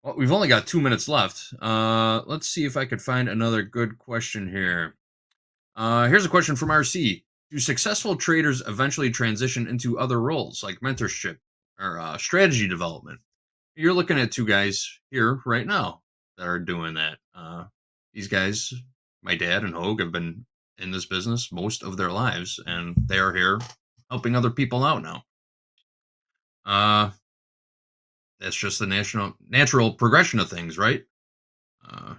Well, we've only got 2 minutes left. Let's see if I could find another good question here. Here's a question from RC. Do successful traders eventually transition into other roles like mentorship or strategy development? You're looking at two guys here right now that are doing that. These guys, my dad and Hoag, have been in this business most of their lives, and they are here helping other people out now. That's just the natural progression of things, right?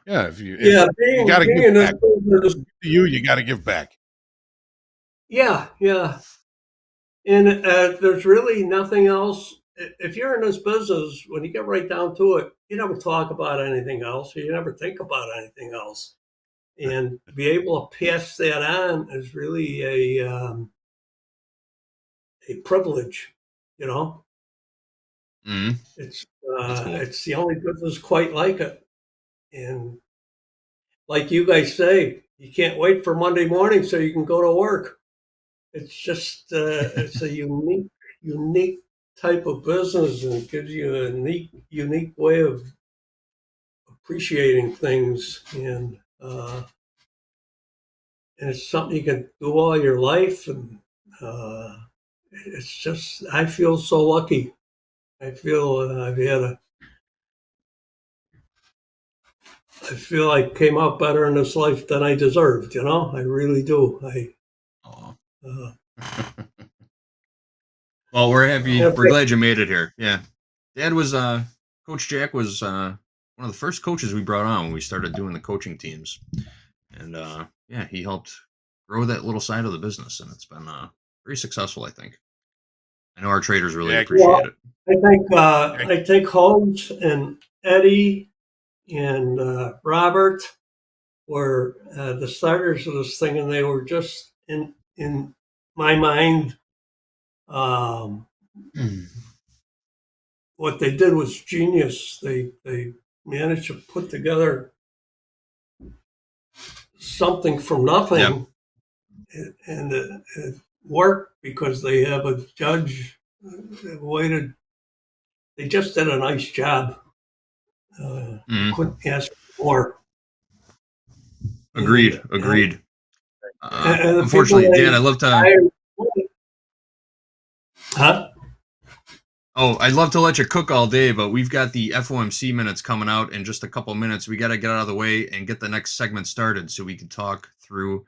Yeah, being you got to give in this back. business, You got to give back. yeah. And there's really nothing else. If you're in this business, when you get right down to it, you never talk about anything else. Or you never think about anything else. And to be able to pass that on is really a privilege, It's cool. It's the only business quite like it. And like you guys say, you can't wait for Monday morning so you can go to work. It's just it's a unique type of business, and it gives you a unique way of appreciating things, and it's something you can do all your life, and it's just, I feel so lucky. I feel I feel I came out better in this life than I deserved. I really do. Well, we're happy. We're glad you made it here. Yeah. Dad was, Coach Jack was one of the first coaches we brought on when we started doing the coaching teams. And yeah, he helped grow that little side of the business, and it's been very successful, I think. I know our traders really appreciate it. I think Holmes and Eddie and Robert were the starters of this thing, and they were just in my mind. What they did was genius. They managed to put together something from nothing, and it worked because they have a judge that waited. They just did a nice job. Couldn't ask for more. Agreed. And Unfortunately, Dan, I love to. Huh? Oh, I'd love to let you cook all day, but we've got the FOMC minutes coming out in just a couple minutes. We got to get out of the way and get the next segment started so we can talk through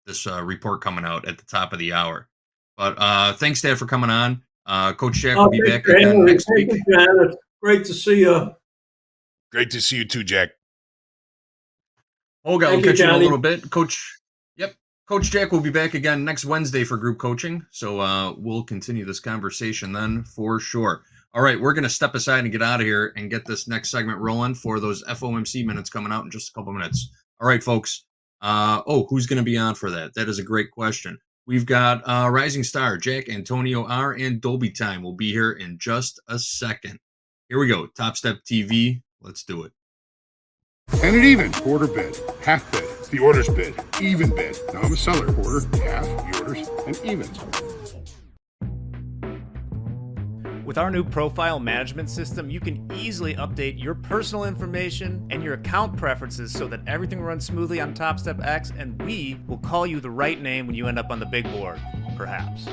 this report coming out at the top of the hour. But thanks, Dad, for coming on. Coach Jack will be back again next week. Thank you, John. It's great to see you. Great to see you too, Jack. Hoag, I'll Thank you, catch you in a Johnny. little bit. Coach Jack will be back again next Wednesday for group coaching. So we'll continue this conversation then for sure. All right, we're going to step aside and get out of here and get this next segment rolling for those FOMC minutes coming out in just a couple minutes. All right, folks. Who's going to be on for that? That is a great question. We've got Rising Star, Jack Antonio R, and Dolby Time will be here in just a second. Here we go. TopstepTV. Let's do it. And an even quarter bid, half bid, the orders bid, even bid. Now I'm a seller. Quarter, half, the orders, and even. With our new profile management system, you can easily update your personal information and your account preferences so that everything runs smoothly on TopStep X, and we will call you the right name when you end up on the big board, perhaps.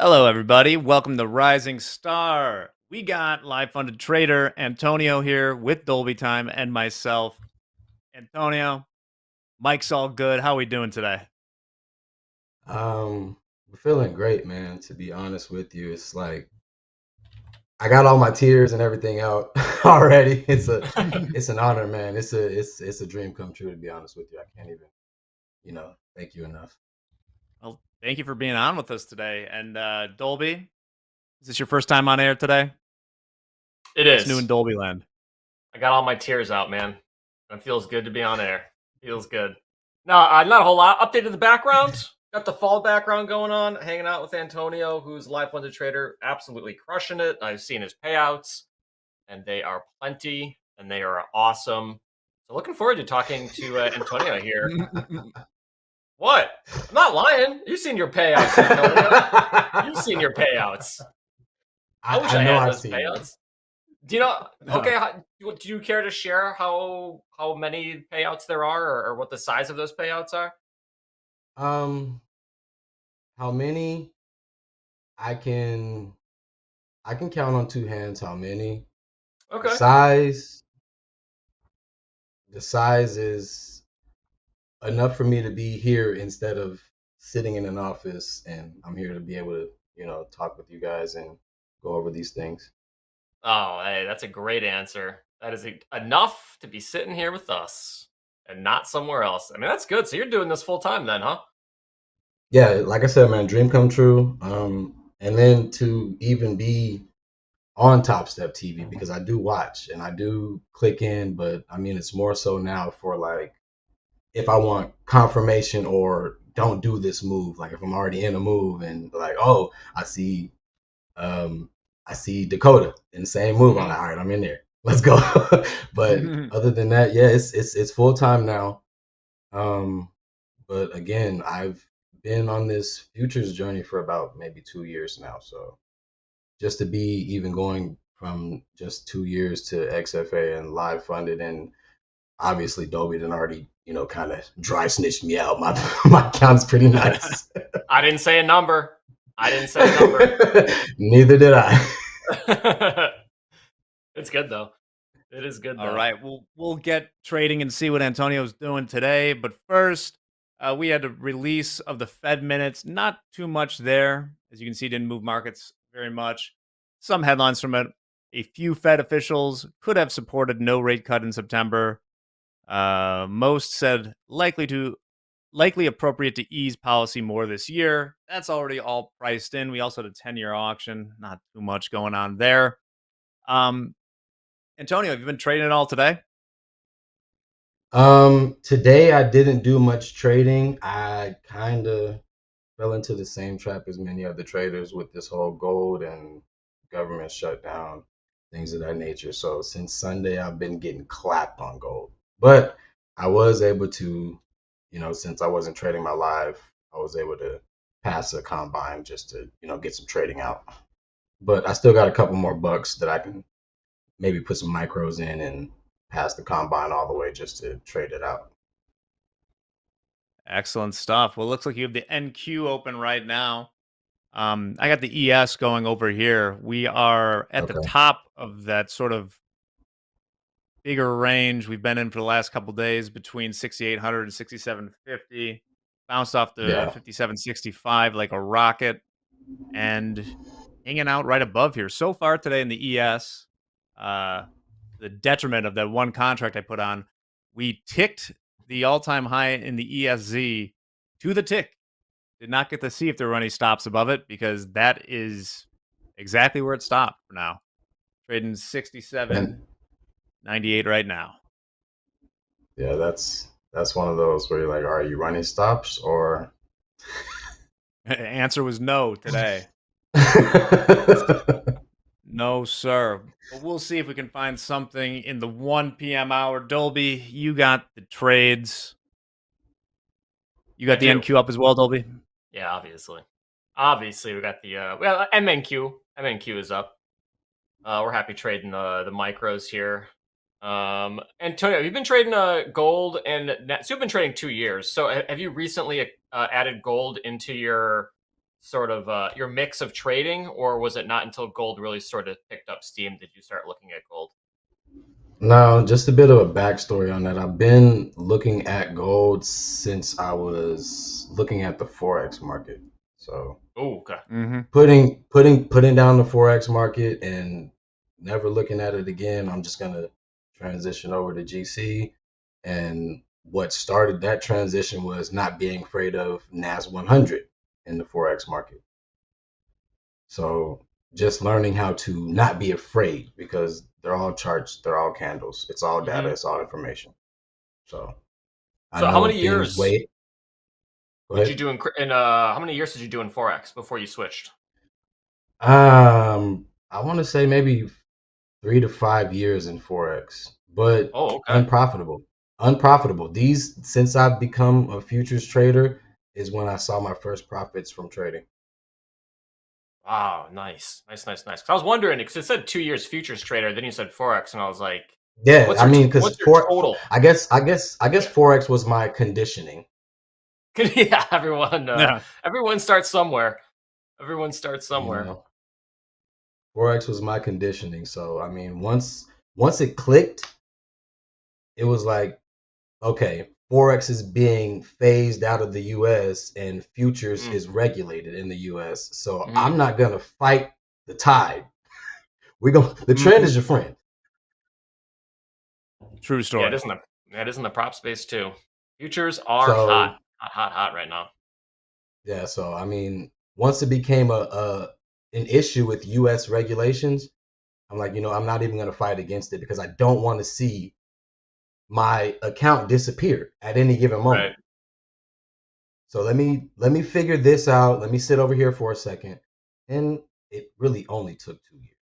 Hello, everybody. Welcome to Rising Star. We got live funded trader Antonio here with Dolby Time and myself. Antonio, Mike's all good. How are we doing today? We're feeling great, man. To be honest with you, it's like I got all my tears and everything out already. It's an honor, man. It's a dream come true. To be honest with you, I can't even, thank you enough. Well, thank you for being on with us today. And Dolby, is this your first time on air today? It It's is. new in Dolby land. I got all my tears out, man. It feels good to be on air. Feels good. No, not a whole lot. Updated the background. Got the fall background going on. Hanging out with Antonio, who's a live funded trader, absolutely crushing it. I've seen his payouts, and they are plenty, and they are awesome. So looking forward to talking to Antonio here. What? I'm not lying. You've seen your payouts, Antonio. You've seen your payouts. I wish I know had I've those seen payouts. Do you know? Okay, do you care to share how many payouts there are, or what the size of those payouts are? How many? I can count on two hands how many. Okay. The size is enough for me to be here instead of sitting in an office, and I'm here to be able to, talk with you guys and go over these things. Oh, hey, that's a great answer. That is enough to be sitting here with us and not somewhere else. I mean, that's good. So you're doing this full time then, huh? Yeah, like I said, man, dream come true. And then to even be on Topstep TV, because I do watch and I do click in, but I mean, it's more so now for like, if I want confirmation or don't do this move, like if I'm already in a move and like, oh, I see Dakota in the same move. I'm like, all right, I'm in there. Let's go. But other than that, yeah, it's full time now. But again, I've been on this futures journey for about maybe 2 years now. So just to be even going from just 2 years to XFA and live funded, and obviously Dolby done already, kind of dry snitched me out. My account's pretty nice. I didn't say a number. Neither did I. It's good though. It is good though. All right, we'll get trading and see what Antonio's doing today. But first, we had a release of the Fed minutes. Not too much there. As you can see, didn't move markets very much. Some headlines from it. A few Fed officials could have supported no rate cut in September. Most said likely appropriate to ease policy more this year. That's already all priced in. We also had a 10-year auction. Not too much going on there. Antonio, have you been trading at all today? Today I didn't do much trading. I kind of fell into the same trap as many other traders with this whole gold and government shutdown, things of that nature. So since Sunday, I've been getting clapped on gold. But I was able to, since I wasn't trading my live, I was able to pass a combine just to, get some trading out. But I still got a couple more bucks that I can maybe put some micros in and pass the combine all the way just to trade it out. Excellent stuff. Well, it looks like you have the NQ open right now. I got the ES going over here. We are at the top of that sort of bigger range we've been in for the last couple days, between 6,800 and 6,750. Bounced off the 5,765 like a rocket, and hanging out right above here so far today in the ES. The detriment of that one contract I put on, we ticked the all-time high in the ESZ to the tick. Did not get to see if there were any stops above it, because that is exactly where it stopped for now. Trading 67.98 right now. Yeah, that's one of those where you're like, are you running stops or? Answer was no today. No, sir. But we'll see if we can find something in the 1 p.m. hour. Dolby, you got the trades. You got the NQ up as well, Dolby? Yeah, obviously. Obviously, we got the MNQ. MNQ is up. We're happy trading the micros here. Antonio, you've been trading gold and so you've been trading 2 years. So have you recently added gold into your sort of your mix of trading, or was it not until gold really sort of picked up steam did you start looking at gold? Now, just a bit of a backstory on that. I've been looking at gold since I was looking at the Forex market. So Oh, okay. putting down the Forex market and never looking at it again. I'm just gonna transition over to GC. And what started that transition was not being afraid of NAS 100 in the Forex market. So just learning how to not be afraid, because they're all charts, they're all candles, it's all data, it's all information. So I So how know many things years wait. Go did ahead. you do in how many years did you do in Forex before you switched? I want to say maybe 3 to 5 years in Forex, but Oh, okay. unprofitable. Unprofitable. These, since I've become a futures trader, is when I saw my first profits from trading. Wow, nice. 'Cause I was wondering, because it said 2 years futures trader, then you said Forex, and I was like, Yeah, what's I your mean, because what's your total? I guess Forex was my conditioning. Yeah, everyone Yeah. everyone starts somewhere. Everyone starts You somewhere. know, Forex was my conditioning. So I mean, once it clicked, it was like, okay, Forex is being phased out of the US and futures is regulated in the US. So I'm not gonna fight the tide. The trend is your friend. True story. Yeah, it is in the prop space too. Futures are So hot right now. yeah, so I mean, once it became an issue with US regulations, I'm like, I'm not even gonna fight against it, because I don't want to see my account disappear at any given moment. Right. So let me figure this out. Let me sit over here for a second. And it really only took 2 years.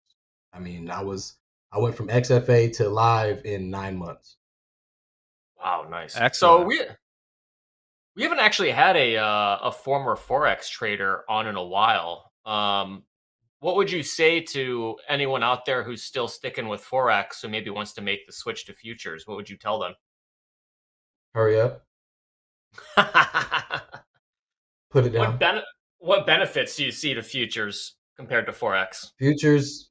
I mean, I went from XFA to live in 9 months. Wow, nice. So Excellent. we haven't actually had a former Forex trader on in a while. What would you say to anyone out there who's still sticking with Forex who maybe wants to make the switch to futures? What would you tell them? Hurry up. Put it down. What benefits do you see to futures compared to Forex? Futures,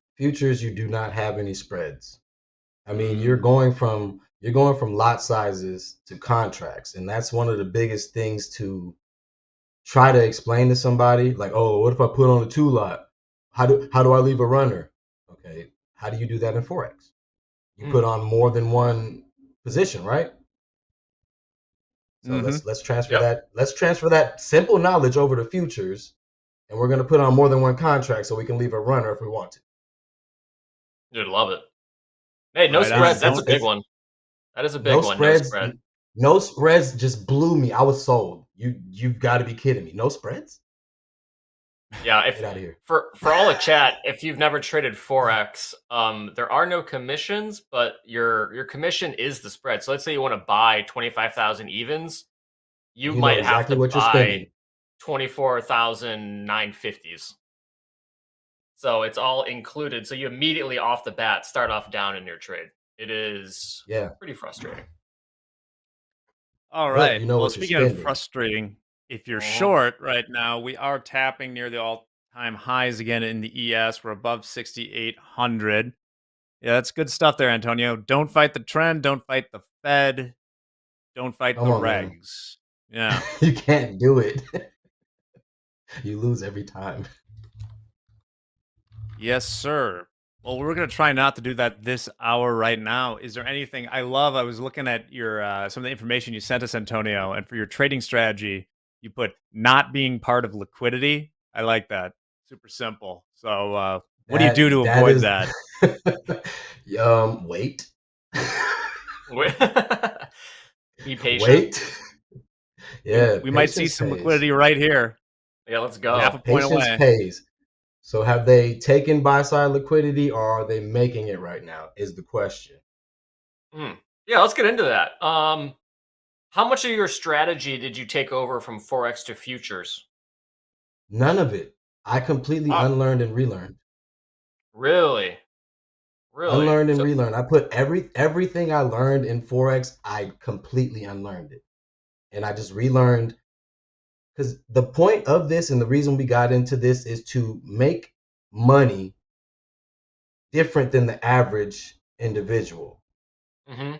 you do not have any spreads. I mean, you're going from lot sizes to contracts, and that's one of the biggest things to try to explain to somebody. Like, oh, what if I put on a 2 lot? How do I leave a runner? Okay, how do you do that in Forex? You put on more than one position, right? So let's transfer that. Let's transfer that simple knowledge over to futures, and we're gonna put on more than one contract so we can leave a runner if we want to. Dude, love it. Hey, no Right on. spreads. That's a big one. That is a big No one. spreads. No spread. No spreads just blew me. I was sold. You've got to be kidding me. No spreads? Yeah, Get out of here. For all the chat, if you've never traded Forex, there are no commissions, but your commission is the spread. So let's say you want to buy 25,000 evens, you You know might have exactly to what you're buy spending. 24,950s. So it's all included. So you immediately off the bat start off down in your trade. It is pretty frustrating. All But right. you know Well, what you're speaking of spending. frustrating, if you're short right now, we are tapping near the all-time highs again in the ES. We're above 6,800. Yeah, that's good stuff there, Antonio. Don't fight the trend. Don't fight the Fed. Don't fight Come the on, man. regs. Yeah. You can't do it. You lose every time. Yes, sir. Well, we're going to try not to do that this hour right now. Is there anything I was looking at your some of the information you sent us, Antonio, and for your trading strategy, you put not being part of liquidity. I like that. Super simple. So what do you do to avoid that? Wait. Be patient. Wait. Yeah, We might see patience some pays. liquidity right here. Yeah, let's go. Half a point Patience away. pays. So have they taken buy side liquidity, or are they making it right now? Is the question. Yeah, let's get into that. How much of your strategy did you take over from Forex to futures? None of it. I completely unlearned and relearned. Really? Unlearned and relearned. I put everything I learned in Forex, I completely unlearned it. And I just relearned because the point of this and the reason we got into this is to make money different than the average individual. Mm-hmm.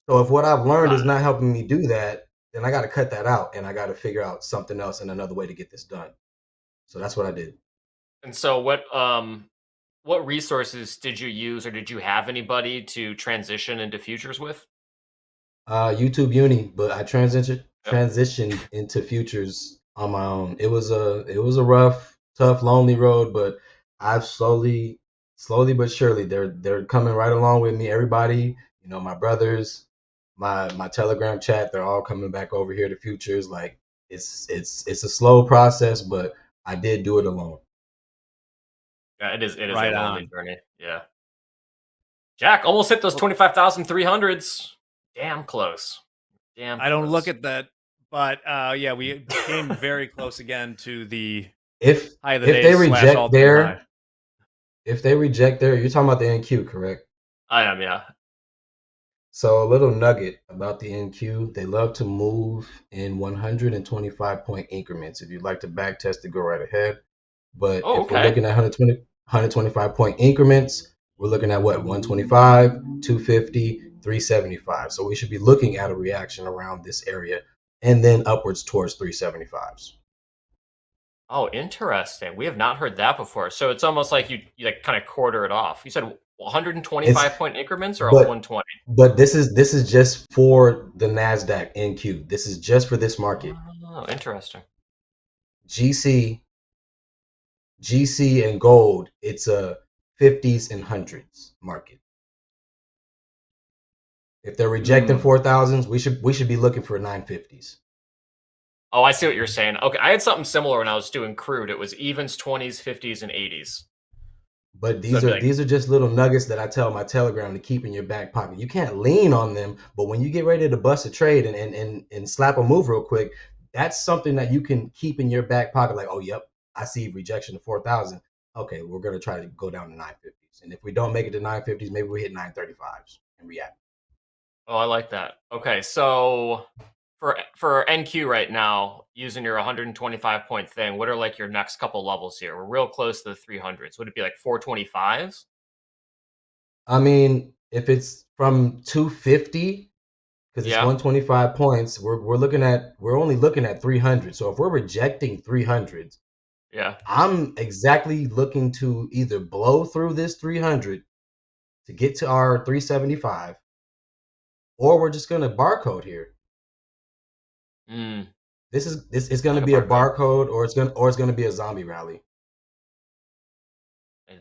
So if what I've learned is not helping me do that, then I got to cut that out and I got to figure out something else and another way to get this done. So that's what I did. And so what resources did you use, or did you have anybody to transition into futures with? YouTube Uni, but I transitioned into futures on my own. It was a rough, tough, lonely road, but I've slowly but surely they're coming right along with me. Everybody, my brothers, my Telegram chat, they're all coming back over here to futures. Like it's a slow process, but I did do it alone. Yeah, it is Right a lonely on. journey. Yeah. Jack almost hit those 25,300s. Damn close. Damn. I don't close. look at that, but yeah, we came very close again to the If high of the if day they slash reject all-time there, high. if they reject there, you're talking about the NQ, correct? I am, yeah. So a little nugget about the NQ, they love to move in 125-point increments. If you'd like to back test it, go right ahead. But if we're looking at 125-point increments, we're looking at what? 125, 250, 375. So we should be looking at a reaction around this area and then upwards towards 375s. Oh, interesting. We have not heard that before. So it's almost like you like kind of quarter it off. You said 125-point increments or 120? But this is just for the NASDAQ NQ. This is just for this market. Oh, interesting. GC and gold, it's a 50s and 100s market. If they're rejecting 4,000s, we should be looking for 950s. Oh, I see what you're saying. Okay, I had something similar when I was doing crude. It was evens, 20s, 50s, and 80s. But these are just little nuggets that I tell my Telegram to keep in your back pocket. You can't lean on them, but when you get ready to bust a trade and slap a move real quick, that's something that you can keep in your back pocket. Like, oh, yep, I see rejection to 4,000. Okay, we're gonna try to go down to 950s, and if we don't make it to 950s, maybe we hit 935s and react. Oh, I like that. Okay, so for NQ right now, using your 125-point thing, what are like your next couple levels here? We're real close to the 300s. Would it be like 425s? I mean, if it's from 250, because it's 125 points, we're only looking at 300. So if we're rejecting 300s, I'm exactly looking to either blow through this 300 to get to our 375, or we're just gonna barcode here. This is going to be a barcode, or it's going to be a zombie rally.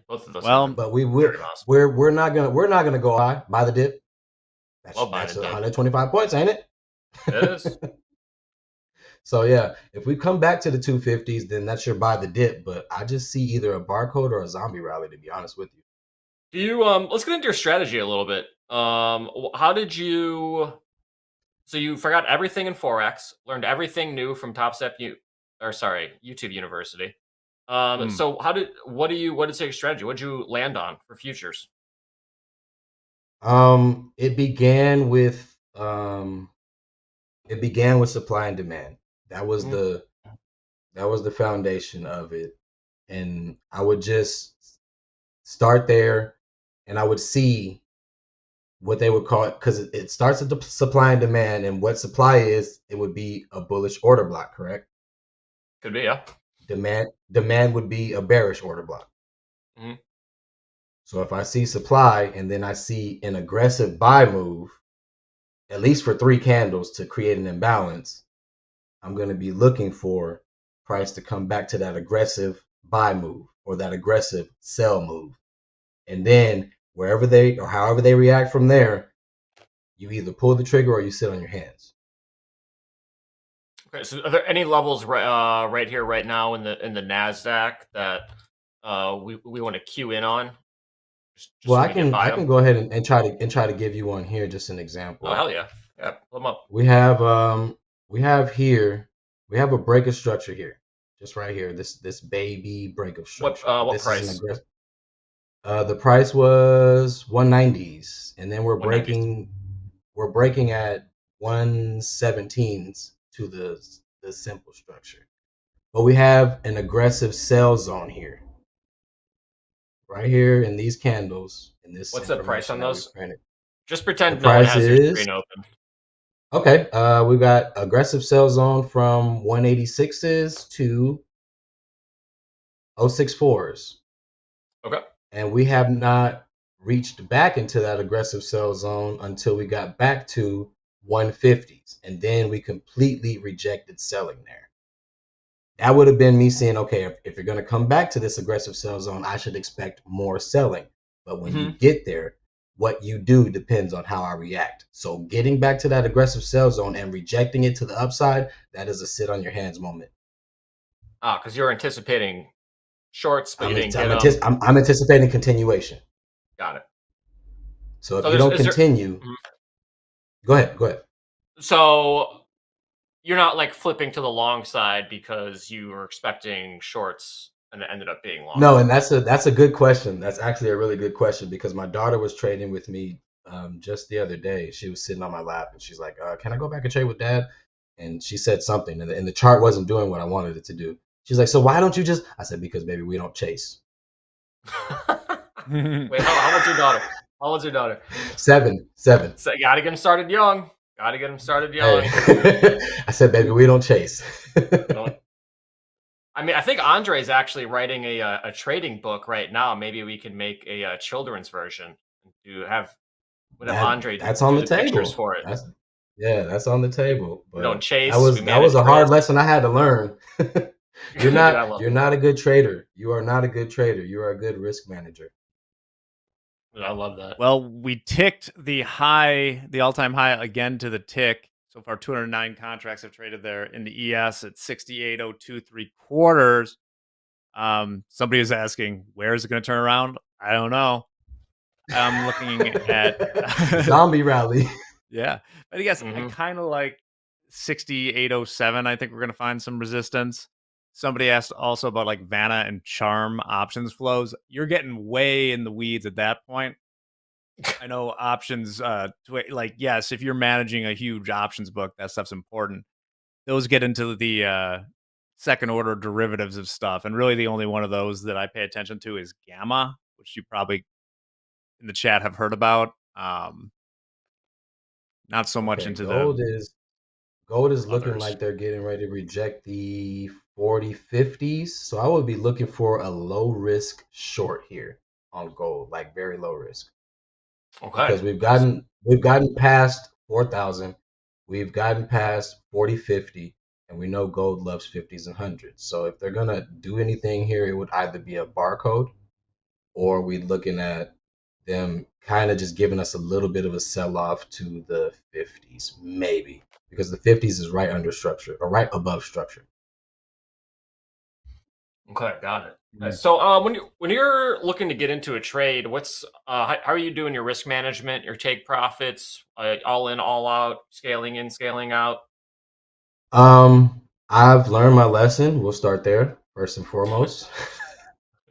Both of those. But we're not gonna go high. Buy the dip. That's 125 points, ain't it? It is. So yeah, if we come back to the 250s, then that's your buy the dip. But I just see either a barcode or a zombie rally, to be honest with you. Do you let's get into your strategy a little bit. How did you? So you forgot everything in Forex, learned everything new from YouTube University. So what is your strategy? What did you land on for futures? It began with supply and demand. That was the foundation of it. And I would just start there and I would see what they would call it, because it starts at the supply and demand, and what supply is, it would be a bullish order block, correct? Could be, yeah. Demand would be a bearish order block. Mm-hmm. So if I see supply and then I see an aggressive buy move, at least for 3 candles to create an imbalance, I'm going to be looking for price to come back to that aggressive buy move or that aggressive sell move. And then however they react from there, you either pull the trigger or you sit on your hands. Okay, so are there any levels right here, right now in the NASDAQ that we want to cue in on? Just well, I can go ahead and try to give you one here, just an example. Oh hell yeah, pull them up. We have a break of structure here, just right here. This baby break of structure. What price? The price was 190s, and then we're breaking at 117s to the the simple structure. But we have an aggressive sell zone here. Right here in these candles. In this What's the price on those? Just The pretend no one price has your is screen open. okay. We got aggressive sell zone from 186s to 064s. Okay. And we have not reached back into that aggressive sell zone until we got back to 150s. And then we completely rejected selling there. That would have been me saying, okay, if you're going to come back to this aggressive sell zone, I should expect more selling. But when you get there, what you do depends on how I react. So getting back to that aggressive sell zone and rejecting it to the upside, that is a sit on your hands moment. Ah, because you're anticipating shorts, but you didn't get them. I'm anticipating continuation. Got it. So if you don't continue, go ahead. So you're not like flipping to the long side because you were expecting shorts and it ended up being long. No, and that's a good question. That's actually a really good question because my daughter was trading with me just the other day. She was sitting on my lap and she's like, "Can I go back and trade with Dad?" And she said something, and the chart wasn't doing what I wanted it to do. She's like, "So why don't you just?" I said, "Because baby, we don't chase." Wait, how old's your daughter? How old's your daughter? 7. So you gotta get him started young. Hey. I said, "Baby, we don't chase." I mean, I think Andre's actually writing a trading book right now. Maybe we can make a children's version to have Andre. That's on the table for it. That's on the table. But we don't chase. That was a hard lesson I had to learn. You're not a good trader. You are not a good trader. You are a good risk manager. I love that. Well, we ticked the all-time high again to the tick. So far, 209 contracts have traded there in the ES at 68.0275. Somebody was asking, where is it going to turn around? I don't know. I'm looking at zombie rally. Yeah, but I guess I kind of like 68.07. I think we're going to find some resistance. Somebody asked also about like Vanna and Charm options flows. You're getting way in the weeds at that point. I know options, like, yes, if you're managing a huge options book, that stuff's important. Those get into the second order derivatives of stuff. And really the only one of those that I pay attention to is Gamma, which you probably in the chat have heard about. Not so much into gold is looking like they're getting ready to reject the 40-50s. So I would be looking for a low risk short here on gold, like very low risk. Okay. Because we've gotten past 4,000, we've gotten past 40-50, and we know gold loves 50s and 100s. So if they're gonna do anything here, it would either be a barcode, or we're looking at them kind of just giving us a little bit of a sell-off to the 50s, maybe, because the 50s is right under structure or right above structure. Okay, got it. So when you're looking to get into a trade, how are you doing your risk management, your take profits, all in, all out, scaling in, scaling out? I've learned my lesson. We'll start there first and foremost.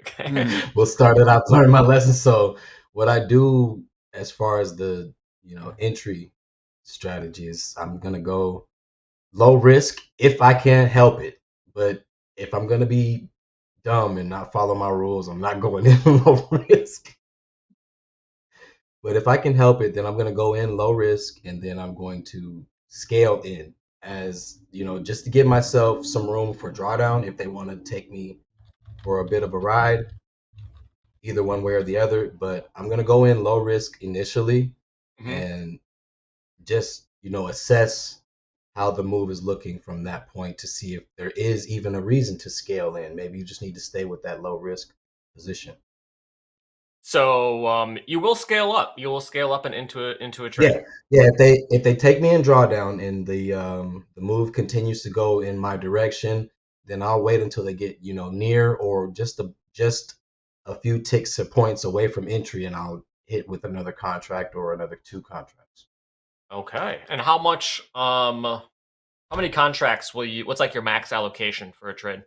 Okay. We'll start it. I've learned my lesson. So what I do as far as the entry strategy is I'm gonna go low risk if I can help it. But if I'm gonna be dumb and not follow my rules, I'm not going in low risk. But if I can help it, then I'm going to go in low risk, and then I'm going to scale in as, just to give myself some room for drawdown if they want to take me for a bit of a ride, either one way or the other. But I'm going to go in low risk initially and just, assess how the move is looking from that point to see if there is even a reason to scale in. Maybe you just need to stay with that low risk position. So you will scale up. You will scale up and into a trade. Yeah. If they take me in drawdown and the move continues to go in my direction, then I'll wait until they get near or just a few ticks or points away from entry, and I'll hit with another contract or another 2 contracts. Okay. And how many contracts what's like your max allocation for a trade?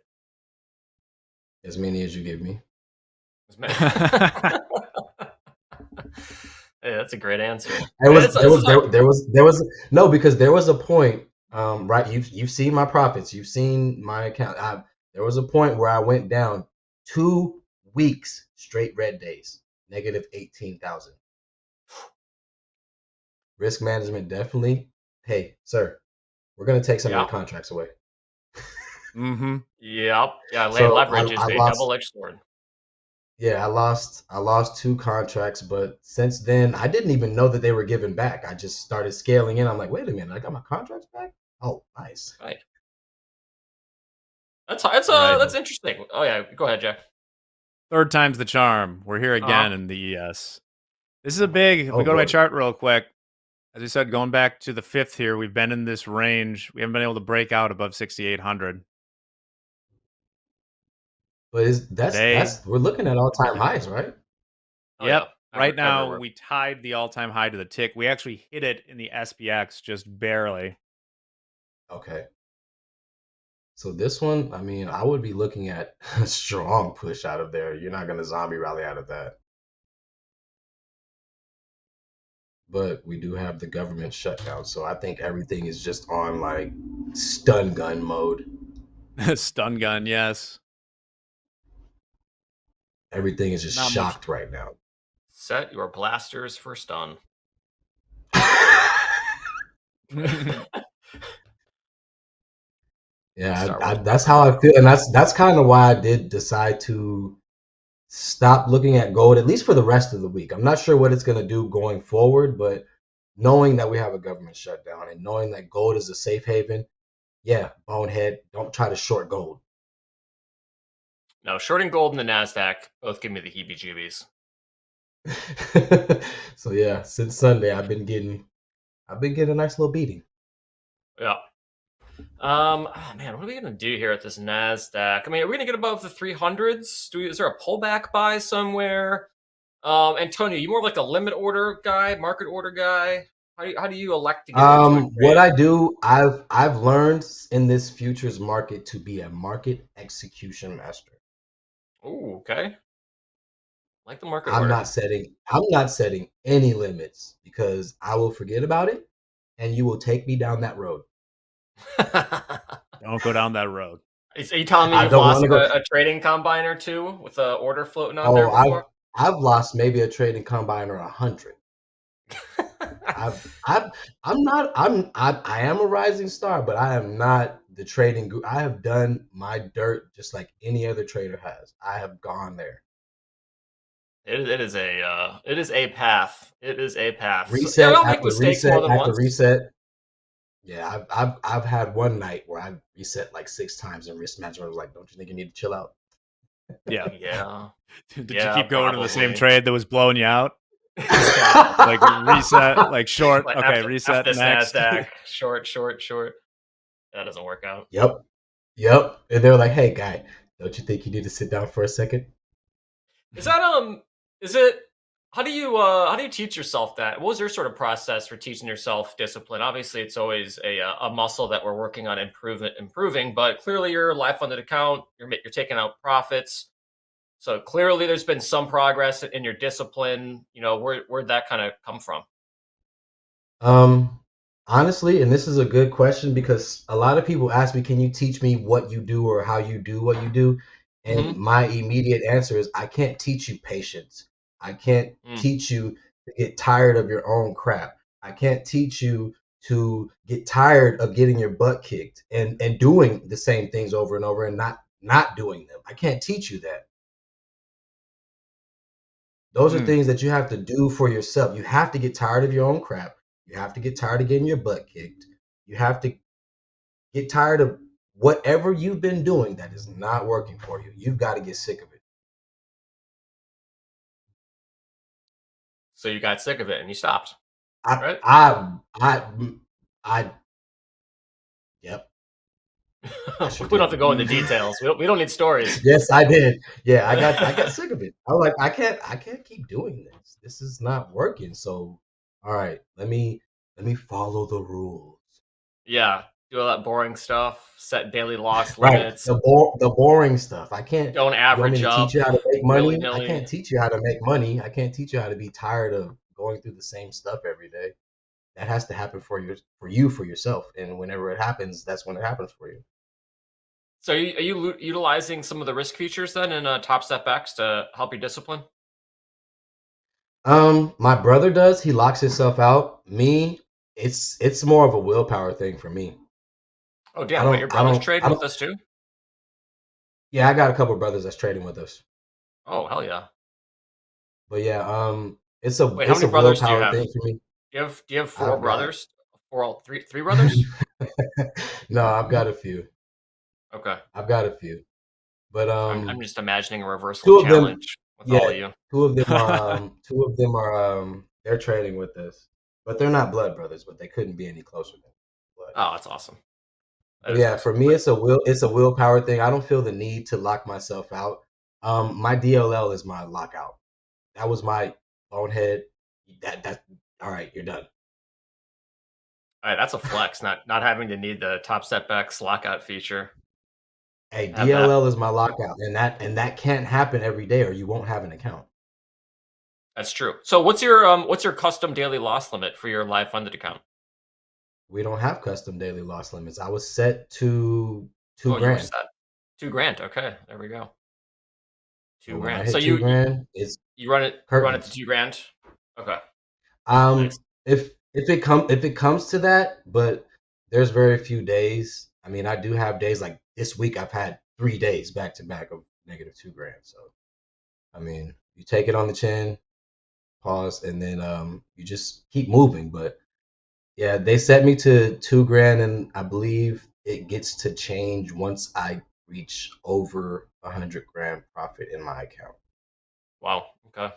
As many as you give me. Hey, that's a great answer. Because there was a point Right. You've seen my profits. You've seen my account. There was a point where I went down 2 weeks straight red days, negative 18,000. Risk management definitely. Hey, sir, we're gonna take some of Yeah. your contracts away. Mm-hmm. Yep. Yeah. So Leverage is I a lost. double-edged sword. Yeah, I lost 2 contracts, but since then I didn't even know that they were giving back. I just started scaling in. I'm like, wait a minute, I got my contracts back. Oh, nice. Right. That's Right. that's interesting. Oh yeah. Go ahead, Jack. Third time's the charm. We're here again in the ES. This is a big. If Oh we go to my Lord. chart real quick, as I said, going back to the 5th here, we've been in this range. We haven't been able to break out above 6,800. But Today, we're looking at all-time highs, right? Oh yep. yeah. Right now, Everywhere. we tied the all-time high to the tick. We actually hit it in the SPX just barely. Okay. So this one, I mean, I would be looking at a strong push out of there. You're not going to zombie rally out of that. But we do have the government shutdown, so I think everything is just on like stun gun mode. Stun gun, yes. Everything is just Not much. shocked right now. Set your blasters for stun. Yeah, that's how I feel, and that's kind of why I did decide to stop looking at gold, at least for the rest of the week. I'm not sure what it's going to do going forward, but knowing that we have a government shutdown and knowing that gold is a safe haven, yeah, bonehead, don't try to short gold. No, shorting gold and the Nasdaq both give me the heebie-jeebies. So yeah, since Sunday I've been getting a nice little beating. Yeah. Oh, man, what are we gonna do here at this Nasdaq? I mean, are we gonna get above the 300s? Is there a pullback buy somewhere? Antonio, you more like a limit order guy, market order guy? How do you elect to get into it? What I do, I've learned in this futures market to be a market execution master. Oh, okay. Like the market I'm order. not setting any limits because I will forget about it and you will take me down that road. Don't go down that road. Are you telling me you've lost a trading combine or two with an order floating out there before? I've lost maybe a trading combine or 100. I am a rising star, but I am not the trading guru. I have done my dirt just like any other trader has. I have gone there. It is a path. It is a path. Reset I'll make mistakes more than once. Reset. Yeah, I've had one night where I reset like 6 times and risk management was like, don't you think you need to chill out? Yeah. Yeah. Did you keep going to the same trade that was blowing you out? Like reset, like short. Like okay, F reset this next. Nasdaq. Short. That doesn't work out. Yep. And they were like, hey guy, don't you think you need to sit down for a second? How do you teach yourself that? What was your sort of process for teaching yourself discipline? Obviously, it's always a muscle that we're working on improving, but clearly your life funded account, you're taking out profits. So clearly there's been some progress in your discipline. You know, where'd that kind of come from? Honestly, and this is a good question because a lot of people ask me, can you teach me what you do or how you do what you do? And my immediate answer is I can't teach you patience. I can't teach you to get tired of your own crap. I can't teach you to get tired of getting your butt kicked and doing the same things over and over and not doing them. I can't teach you that. Those are things that you have to do for yourself. You have to get tired of your own crap. You have to get tired of getting your butt kicked. You have to get tired of whatever you've been doing that is not working for you. You've got to get sick of it. So you got sick of it and you stopped. Right? Yep. We don't have to go into details. We don't need stories. Yes, I did. Yeah, I got sick of it. I was like, I can't keep doing this. This is not working. So, all right, let me follow the rules. Yeah, do all that boring stuff. Set daily loss limits. Right, the boring stuff. I can't. Don't average up. Teach you how to make money. willy-nilly. I can't teach you how to make money. I can't teach you how to be tired of going through the same stuff every day. that has to happen for yourself. And whenever it happens, that's when it happens for you. So are you utilizing some of the risk features then in Topstep X to help you discipline? My brother does. He locks himself out. Me, it's more of a willpower thing for me. Oh, damn! Wait, your brother's trading with us too? Yeah, I got a couple brothers that's trading with us. Oh, hell yeah! But yeah, it's a Wait, how it's many a brothers do you willpower have? thing for me. Do you have 4 I've got brothers? Three brothers? no, I've got a few. Okay. I've got a few. But I'm just imagining a reversal two of them, challenge with yeah, all of you. two of them are they're trading with us, but they're not blood brothers, but they couldn't be any closer than blood. Oh, that's awesome. That But is yeah, awesome. for me, it's a willpower thing. I don't feel the need to lock myself out. My DLL is my lockout. That was my bonehead. That all right, you're done. All right, that's a flex. Not having to need the Topstep X lockout feature. Hey, Have that. DLL is my lockout, and that can't happen every day, or you won't have an account. That's true. So what's your custom daily loss limit for your live funded account? We don't have custom daily loss limits. I was set to Oh, you were $2,000. set. $2,000. Okay, there we go. So when I 2,000. hit So $2,000, it's you run it curtains. to $2,000. Okay. Nice. If it comes to that, but there's very few days. I mean, I do have days like this week. I've had 3 days back to back of negative $2,000. So, I mean, you take it on the chin, pause, and then you just keep moving. But yeah, they set me to $2,000, and I believe it gets to change once I reach over 100 grand profit in my account. Wow. Okay.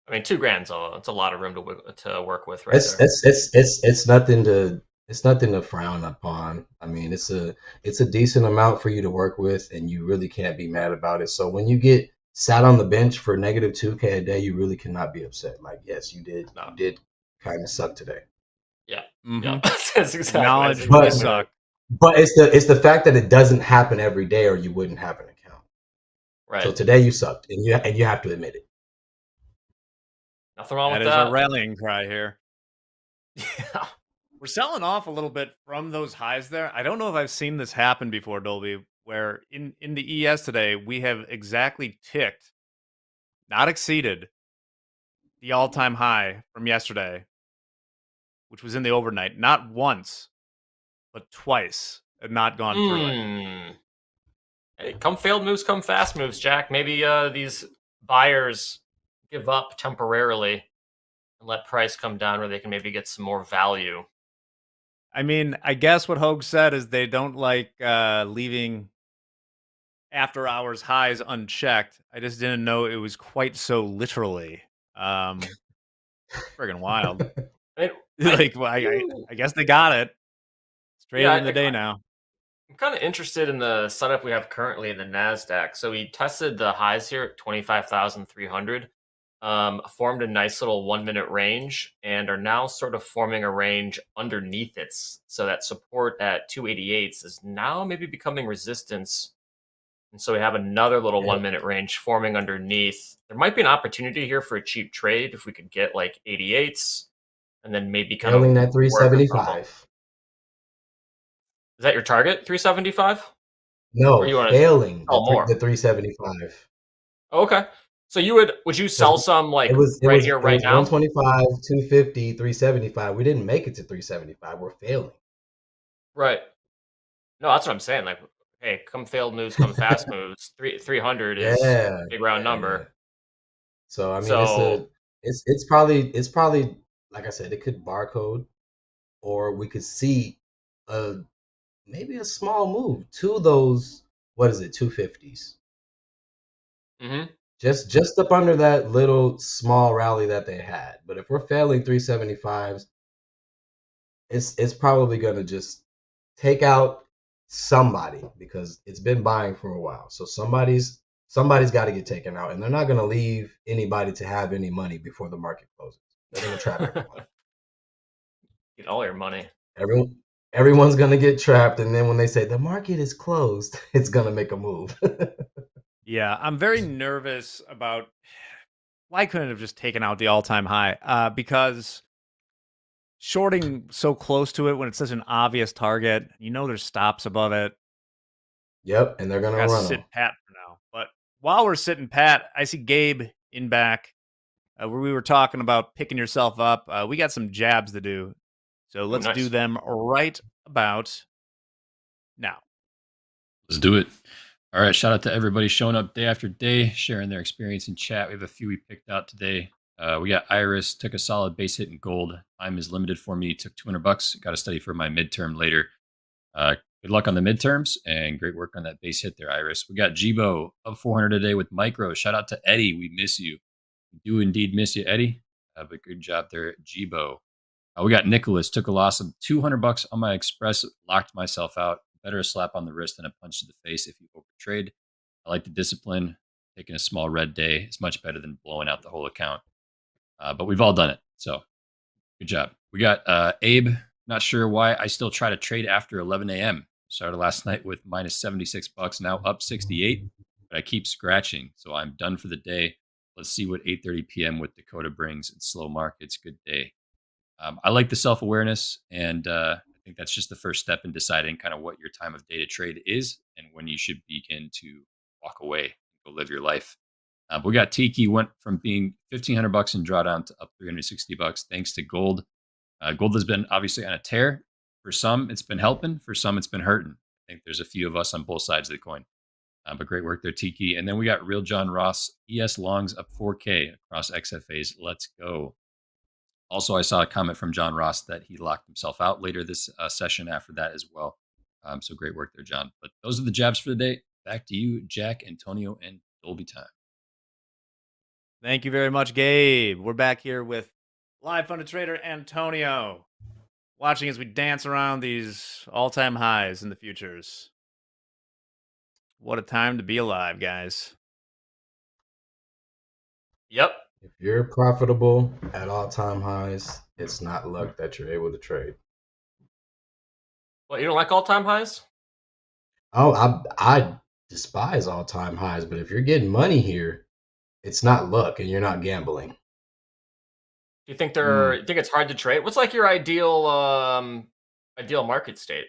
I mean, $2,000 it's a lot of room to work with right there. It's nothing to frown upon. I mean, it's a decent amount for you to work with, and you really can't be mad about it. So when you get sat on the bench for negative $2,000 a day, you really cannot be upset. Like, yes, you did kind of suck today. Yeah. Mhm. Yeah. That's exactly. Acknowledge But we suck. But it's the fact that it doesn't happen every day, or you wouldn't have an account. Right. So today you sucked, and you have to admit it. Nothing wrong That with is that. a rallying cry here. Yeah. We're selling off a little bit from those highs there. I don't know if I've seen this happen before, Dolby, where in the ES today, we have exactly ticked, not exceeded, the all-time high from yesterday, which was in the overnight, not once, but twice, and not gone through it. Hey, come failed moves, come fast moves, Jack. Maybe these buyers give up temporarily and let price come down where they can maybe get some more value. I mean, I guess what Hoag said is they don't like leaving after hours highs unchecked. I just didn't know it was quite so literally. Friggin' wild. I guess they got it. It's traded in the day now. I'm kind of interested in the setup we have currently in the NASDAQ. So we tested the highs here at 25,300, formed a nice little 1 minute range, and are now sort of forming a range underneath it. So that support at 288s is now maybe becoming resistance. And so we have another little 1 minute range forming underneath. There might be an opportunity here for a cheap trade if we could get like 88s and then maybe kind Failing of that 375. Is that your target, 375? No, Or you wanna failing sell more? the 375. Okay. So would you sell some like It was right here, right now? 125, 250, 375. We didn't make it to 375. We're failing. Right. No, that's what I'm saying. Like, hey, come failed moves, come fast moves. 300 is Yeah, a big round number. So I mean, it's probably like I said, it could barcode, or we could see maybe a small move to those, what is it, 250s. Mm-hmm. Just up under that little small rally that they had. But if we're failing 375s, it's probably gonna just take out somebody, because it's been buying for a while. So somebody's got to get taken out, and they're not gonna leave anybody to have any money before the market closes. They're gonna trap everyone. Get all your money. Everyone's gonna get trapped, and then when they say the market is closed, it's gonna make a move. Yeah, I'm very nervous about why couldn't it have just taken out the all-time high? Because shorting so close to it when it's such an obvious target. You know there's stops above it. Yep, and they're I gonna gotta run them. sit pat for now. But while we're sitting pat, I see Gabe in back where we were talking about picking yourself up. We got some jabs to do. So let's do nice. them right about now. Let's do it. All right. Shout out to everybody showing up day after day, sharing their experience in chat. We have a few we picked out today. We got Iris, took a solid base hit in gold. Time is limited for me. Took $200. Got to study for my midterm later. Good luck on the midterms and great work on that base hit there, Iris. We got Jibo up 400 today with micro. Shout out to Eddie. We miss you. We do indeed miss you, Eddie. Have a good job there, Jibo. We got Nicholas. Took a loss of $200 on my express. Locked myself out. Better a slap on the wrist than a punch to the face if you overtrade. I like the discipline. Taking a small red day is much better than blowing out the whole account. But we've all done it. So good job. We got Abe. Not sure why I still try to trade after 11 a.m. Started last night with minus $76, now up 68, but I keep scratching. So I'm done for the day. Let's see what 8:30 p.m. with Dakota brings in slow markets. Good day. I like the self-awareness, and I think that's just the first step in deciding kind of what your time of day to trade is and when you should begin to walk away and go live your life. But we got Tiki went from being $1,500 in drawdown to up $360 thanks to gold. Gold has been obviously on a tear. For some, it's been helping. For some, it's been hurting. I think there's a few of us on both sides of the coin. But great work there, Tiki. And then we got Real John Ross, ES Longs up 4K across XFAs. Let's go. Also, I saw a comment from John Ross that he locked himself out later this session after that as well. So great work there, John. But those are the jabs for the day. Back to you, Jack, Antonio, and Dolby time. Thank you very much, Gabe. We're back here with live funded trader Antonio, watching as we dance around these all-time highs in the futures. What a time to be alive, guys. Yep. If you're profitable at all-time highs, it's not luck that you're able to trade. Well, you don't like all-time highs? Oh, I despise all-time highs, but if you're getting money here, it's not luck and you're not gambling. Do you think you think it's hard to trade? What's like your ideal market state?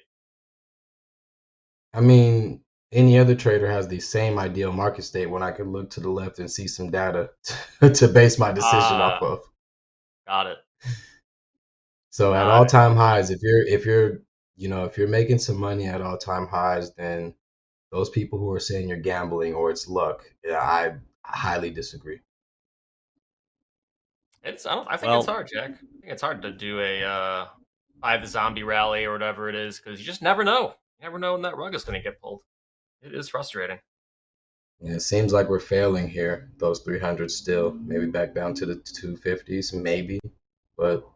I mean, any other trader has the same ideal market state when I could look to the left and see some data to base my decision off of. Got it. So at all-time highs, if you're making some money at all-time highs, then those people who are saying you're gambling or it's luck, I highly disagree. I think it's hard, Jack. I think it's hard to do a buy the zombie rally or whatever it is because you just never know. You never know when that rug is going to get pulled. It is frustrating. Yeah, it seems like we're failing here. Those 300s still, maybe back down to the 250s, maybe. But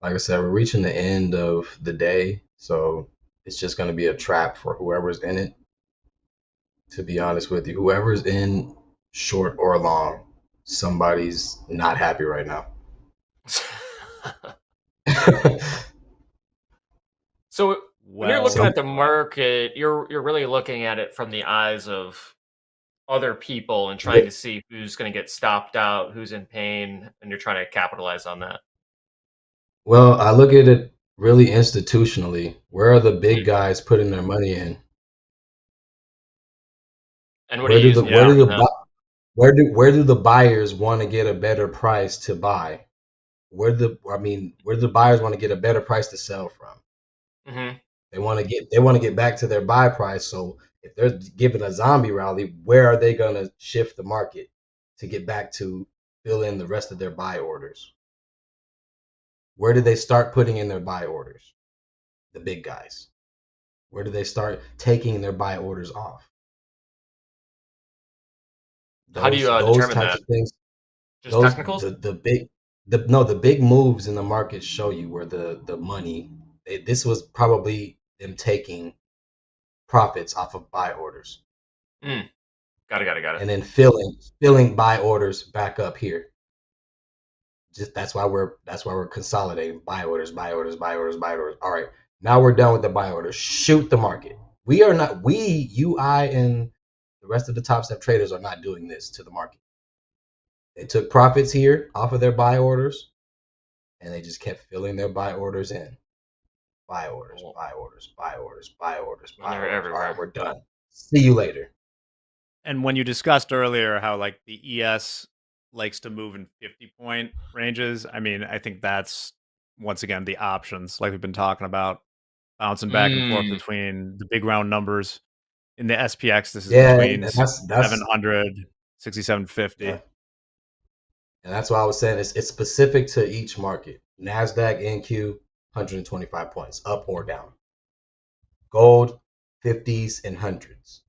like I said, we're reaching the end of the day, so it's just going to be a trap for whoever's in it. To be honest with you, whoever's in short or long, somebody's not happy right now. So when you're looking at the market, you're really looking at it from the eyes of other people and trying to see who's going to get stopped out, who's in pain, and you're trying to capitalize on that. Well, I look at it really institutionally. Where are the big guys putting their money in? And what are you using? Where do the buyers want to get a better price to buy? Where do the buyers want to get a better price to sell from? Mm-hmm. They want to get back to their buy price. So if they're giving a zombie rally, where are they going to shift the market to get back to fill in the rest of their buy orders? Where do they start putting in their buy orders? The big guys. Where do they start taking their buy orders off? How do you determine that? Of things, just technicals? The big moves in the market show you where the money. This was probably them taking profits off of buy orders. Got it. And then filling buy orders back up here. Just that's why we're consolidating buy orders. All right, now we're done with the buy orders. Shoot the market. I, and the rest of the Topstep traders are not doing this to the market. They took profits here off of their buy orders. and they just kept filling their buy orders in. Buy orders, buy orders, buy orders, buy orders, And buy they're orders. All everywhere. right, we're done. See you later. And when you discussed earlier how like the ES likes to move in 50-point ranges, I mean, I think that's once again the options like we've been talking about, bouncing back and forth between the big round numbers. In the SPX, this is between and that's 700, 6750. yeah. And that's why I was saying it's specific to each market. NASDAQ, NQ, 125 points, up or down. Gold, 50s and 100s.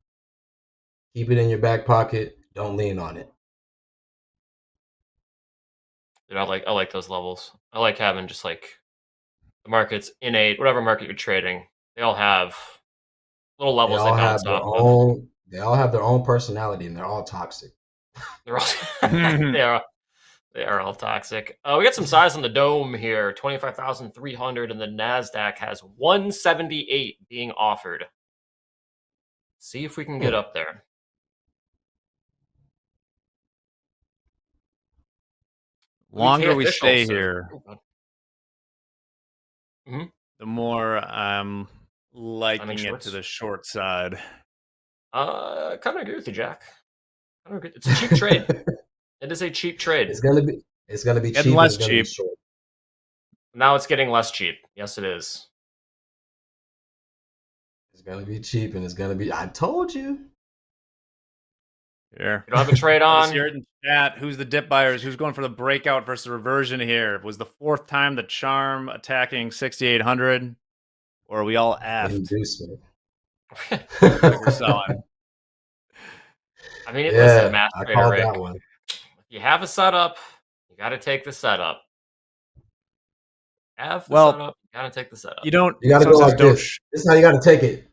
Keep it in your back pocket. Don't lean on it. Dude, I like those levels. I like having just like the markets innate, whatever market you're trading, they all have little They levels all they have bounce their off of. own. They all have their own personality, and they're all toxic. They're all they are all toxic. We got some size on the dome here. 25,300, and the Nasdaq has 178 being offered. See if we can get up there. Longer we official stay says- here, the more I'm liking it shorts? to the short side. Kind of agree with you, Jack. I don't agree. It's a cheap trade. It is a cheap trade. It's gonna be Getting cheap. less It's gonna be cheap. short. Now it's getting less cheap. Yes, it is. It's gonna be cheap, and it's gonna be. I told you. Here. You don't have a trade Let's on. hear it in chat. Who's the dip buyers? Who's going for the breakout versus reversion here? It was the fourth time the charm attacking 6,800, or are we all effed? Inducement. Looks like we're selling. I mean, listen, Yeah, Math I Trader called Rick. that one. If you have a setup, you got to take the setup. Have the Well, setup, you got to take the setup. You don't. You gotta go sometimes like don't this. This is how you gotta take it.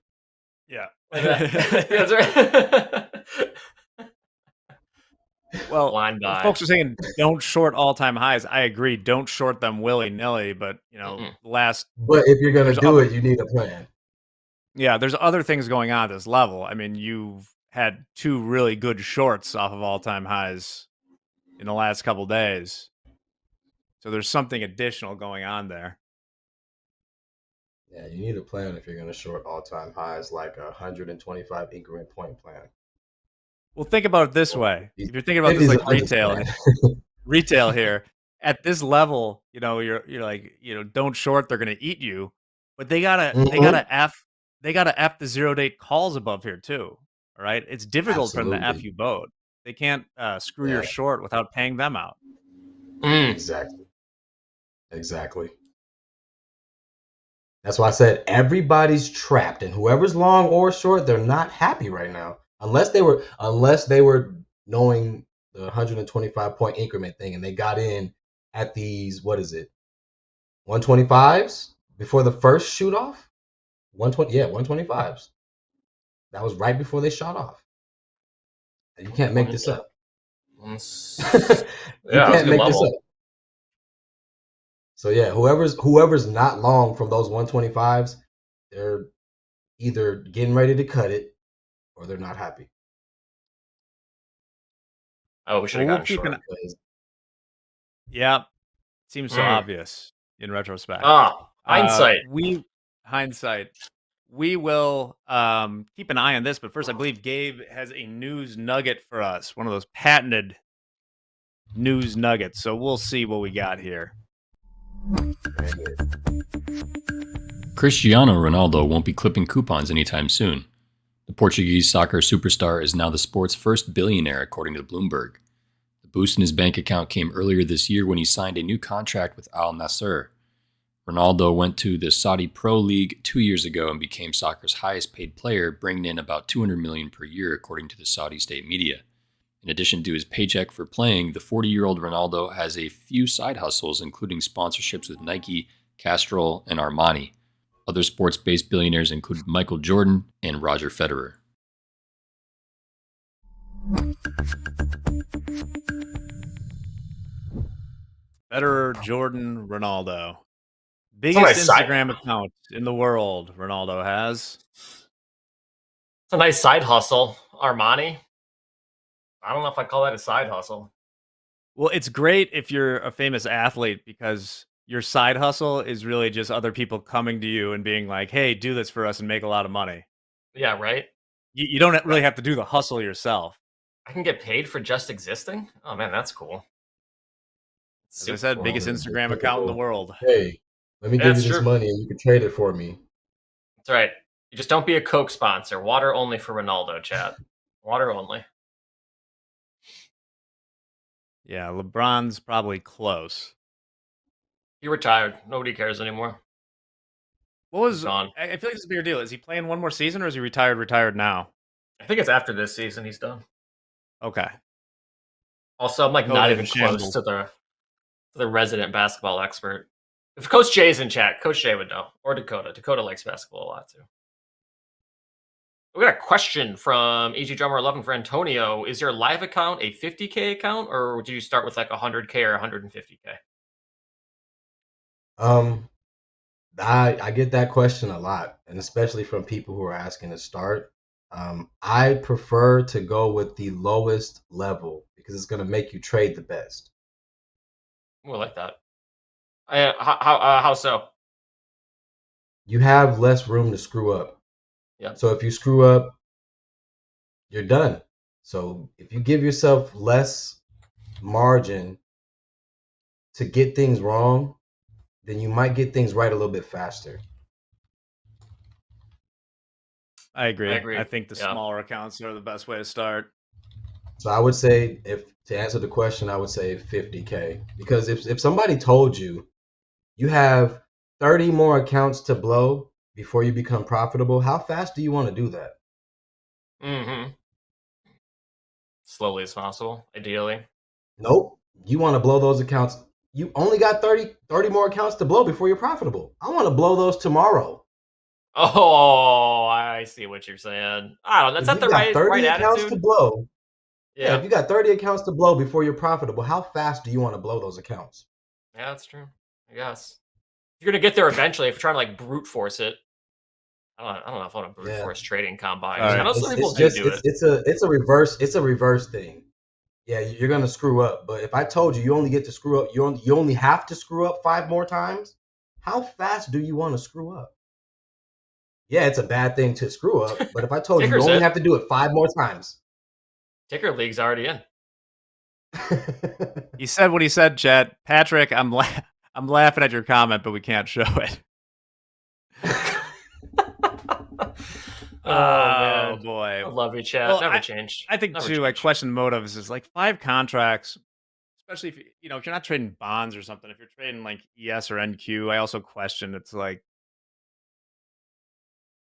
Yeah. Like that. Yeah, that's right. Well, Blind buy. folks are saying don't short all-time highs. I agree. Don't short them willy-nilly. But you know, last. But if you're gonna there's do other- it, you need a plan. Yeah, there's other things going on at this level. I mean, you've had two really good shorts off of all-time highs in the last couple days. So there's something additional going on there. Yeah, you need a plan if you're gonna short all-time highs, like a 125 increment point plan. Well, think about it this way. If you're thinking about this like retail here, at this level, you know, you're like, you know, don't short, they're gonna eat you. But they gotta F the 0-date calls above here too. All right. It's difficult for them to F Absolutely. you both. They can't screw your Yeah. short without paying them out. Exactly. That's why I said everybody's trapped, and whoever's long or short, they're not happy right now. Unless they were knowing the 125 point increment thing, and they got in at these 125s before the first shoot off. 125s. That was right before they shot off. And you can't make this up. You can't make this up. So yeah, whoever's not long from those 125s, they're either getting ready to cut it or they're not happy. Oh, we should have We'll gotten keep short. Yeah. Seems so obvious in retrospect. Hindsight. Hindsight. We will keep an eye on this, but first I believe Gabe has a news nugget for us, one of those patented news nuggets. So we'll see what we got here. Cristiano Ronaldo won't be clipping coupons anytime soon. The Portuguese soccer superstar is now the sport's first billionaire, according to Bloomberg. The boost in his bank account came earlier this year when he signed a new contract with Al Nassr. Ronaldo went to the Saudi Pro League 2 years ago and became soccer's highest paid player, bringing in about $200 million per year, according to the Saudi state media. In addition to his paycheck for playing, the 40-year-old Ronaldo has a few side hustles, including sponsorships with Nike, Castrol, and Armani. Other sports-based billionaires include Michael Jordan and Roger Federer. Federer, Jordan, Ronaldo. a Biggest nice side- Instagram account in the world, Ronaldo has. It's a nice side hustle. Armani. I don't know if I call that a side hustle. Well, it's great if you're a famous athlete because your side hustle is really just other people coming to you and being like, "Hey, do this for us and make a lot of money." Yeah, right. You don't really have to do the hustle yourself. I can get paid for just existing. Oh man, that's cool. As I said, biggest Instagram account in the world. Hey, let me Yeah, give that's you this true. money and you can trade it for me. That's right. You just don't be a Coke sponsor. Water only for Ronaldo, chat. Water only. Yeah, LeBron's probably close. He retired. Nobody cares anymore. What was? He's gone. I feel like it's a bigger deal. Is he playing one more season, or is he retired? Retired now? I think it's after this season he's done. Okay. Also, I'm like COVID not in even close shambles. to the resident basketball expert. If Coach Jay's in chat, Coach Jay would know, or Dakota. Dakota likes basketball a lot too. We got a question from AG Drummer 11 for Antonio. Is your live account a 50K account, or do you start with like 100K or 150K? I get that question a lot, and especially from people who are asking to start. I prefer to go with the lowest level because it's going to make you trade the best. Ooh, I like that. How so? You have less room to screw up. Yeah. So if you screw up, you're done. So if you give yourself less margin to get things wrong, then you might get things right a little bit faster. I agree. I agree. I think the Yeah. smaller accounts are the best way to start. So I would say, if to answer the question, I would say 50K. Because if somebody told you you have 30 more accounts to blow before you become profitable, how fast do you want to do that? Mm-hmm. Slowly as possible, ideally. Nope. You want to blow those accounts. You only got 30 more accounts to blow before you're profitable. I want to blow those tomorrow. Oh, I see what you're saying. I don't know. That's If not you the got 30 right accounts to attitude. blow, Yeah. if you got 30 accounts to blow before you're profitable, how fast do you want to blow those accounts? Yeah, that's true. I guess. If you're gonna get there eventually, if you're trying to like brute force it. I don't know if I want to brute force trading combines. I know some people do it. It's a reverse thing. Yeah, you're gonna screw up. But if I told you only get to screw up, you only have to screw up 5 more times, how fast do you want to screw up? Yeah, it's a bad thing to screw up, but if I told you Ticker's only it. have to do it 5 more times. Ticker League's already in. He said what he said, Chet. Patrick, I'm laughing at your comment, but we can't show it. Oh man, boy, I love you, chat. Well, Never changed. I think Never too. I changed. question motives. Is like 5 contracts, especially if if you're not trading bonds or something. If you're trading like ES or NQ, I also question. It's like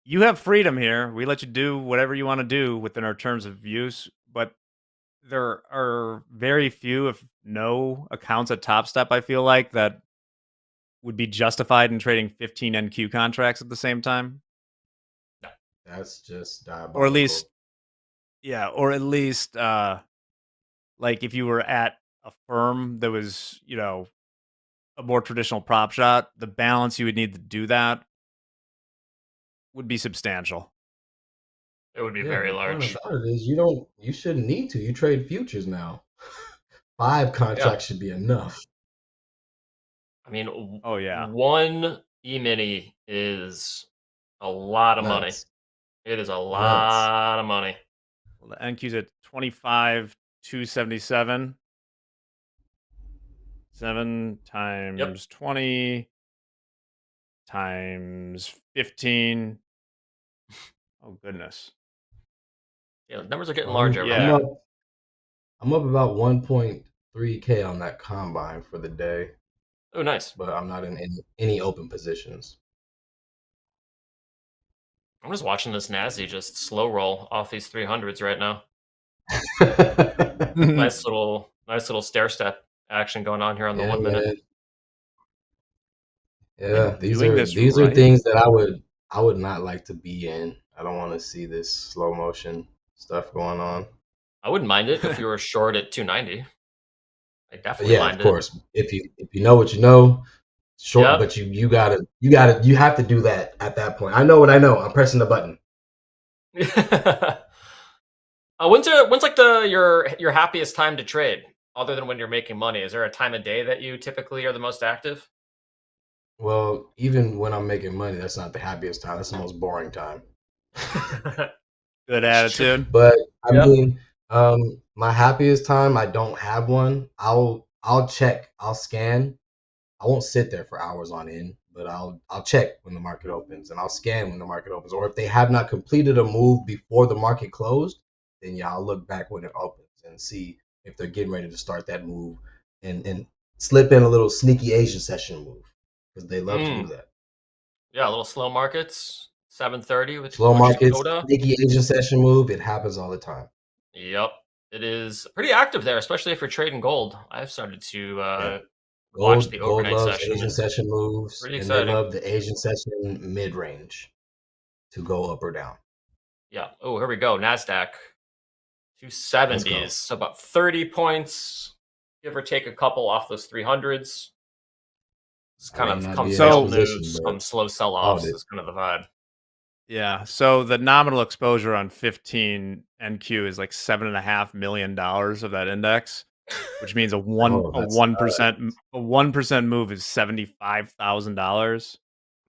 you have freedom here. We let you do whatever you want to do within our terms of use, but there are very few, if no, accounts at Topstep. I feel like that would be justified in trading 15 NQ contracts at the same time. That's just diabolical. Or at least, yeah, or at least, like if you were at a firm that was, a more traditional prop shot, the balance you would need to do that would be substantial. It would be Yeah, very the point large. about it is you shouldn't need to. You trade futures now. 5 contracts should be enough. I mean, Oh yeah, one E-mini is a lot of money. Nuts. It is a lot of money. well, the NQ's at 25,277. 7 times 20 times 15. Oh goodness. Yeah, the numbers are getting larger. Yeah. I'm up about 1.3K on that combine for the day. Oh, nice. But I'm not in any open positions. I'm just watching this Nazi just slow roll off these 300s right now. nice little stair step action going on here on the 1 minute. Man. Yeah, these doing are this are things that I would not like to be in. I don't want to see this slow motion stuff going on. I wouldn't mind it if you were short at 290. I definitely Yeah, mind of course. If you know what you know, short, Yep. but you have to do that at that point. I know what I know. I'm pressing the button. When's like your happiest time to trade, other than when you're making money? Is there a time of day that you typically are the most active? Well, even when I'm making money, that's not the happiest time. That's the most boring time. Good attitude. But I Yep. mean, my happiest time, I don't have one. I'll check, I'll scan. I won't sit there for hours on end, but I'll check when the market opens and I'll scan when the market opens. Or if they have not completed a move before the market closed, then yeah, I'll look back when it opens and see if they're getting ready to start that move and slip in a little sneaky Asian session move because they love to do that. Yeah, a little slow markets. 7:30 with Slow Coach markets, Dakota. sneaky Asian session move. It happens all the time. Yep. It is pretty active there, especially if you're trading gold. I've started to Yeah. watch the Gold overnight loves session. Asian It's session moves, pretty and they exciting. love the Asian session mid range to go up or down. Yeah. Oh, here we go. NASDAQ. Let's go. 270s. So about 30 points, give or take a couple off those 300s. It's kind I of may not come be in sell that position, news, but come slow sell called offs it. is kind of the vibe. Yeah. So the nominal exposure on 15 NQ is like $7.5 million of that index, which means a Oh, that's 1% move is $75,000.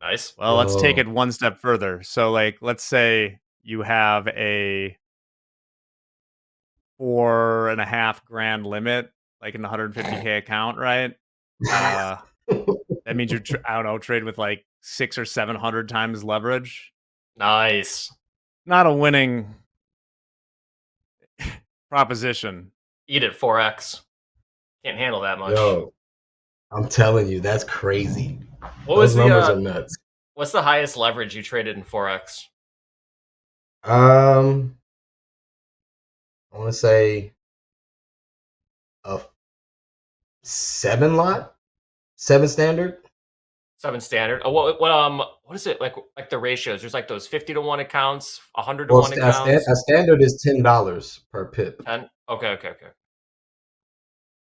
Nice. Well, let's take whoa. it one step further. So, like, let's say you have a 4.5 grand limit, like in the 150K account, right? That means you're, I don't know, trade with like 600 or 700 times leverage. Nice. Not a winning proposition. Eat it 4x. Can't handle that much. Yo, I'm telling you, that's crazy. What Those was numbers the are nuts. what's the highest leverage you traded in 4x? I want to say a 7 standard. 7 standard. Oh, what is it like the ratios? There's like those 50 to 1 accounts, 100 to Well, 1 accounts. a standard is $10 per pip. 10. Okay.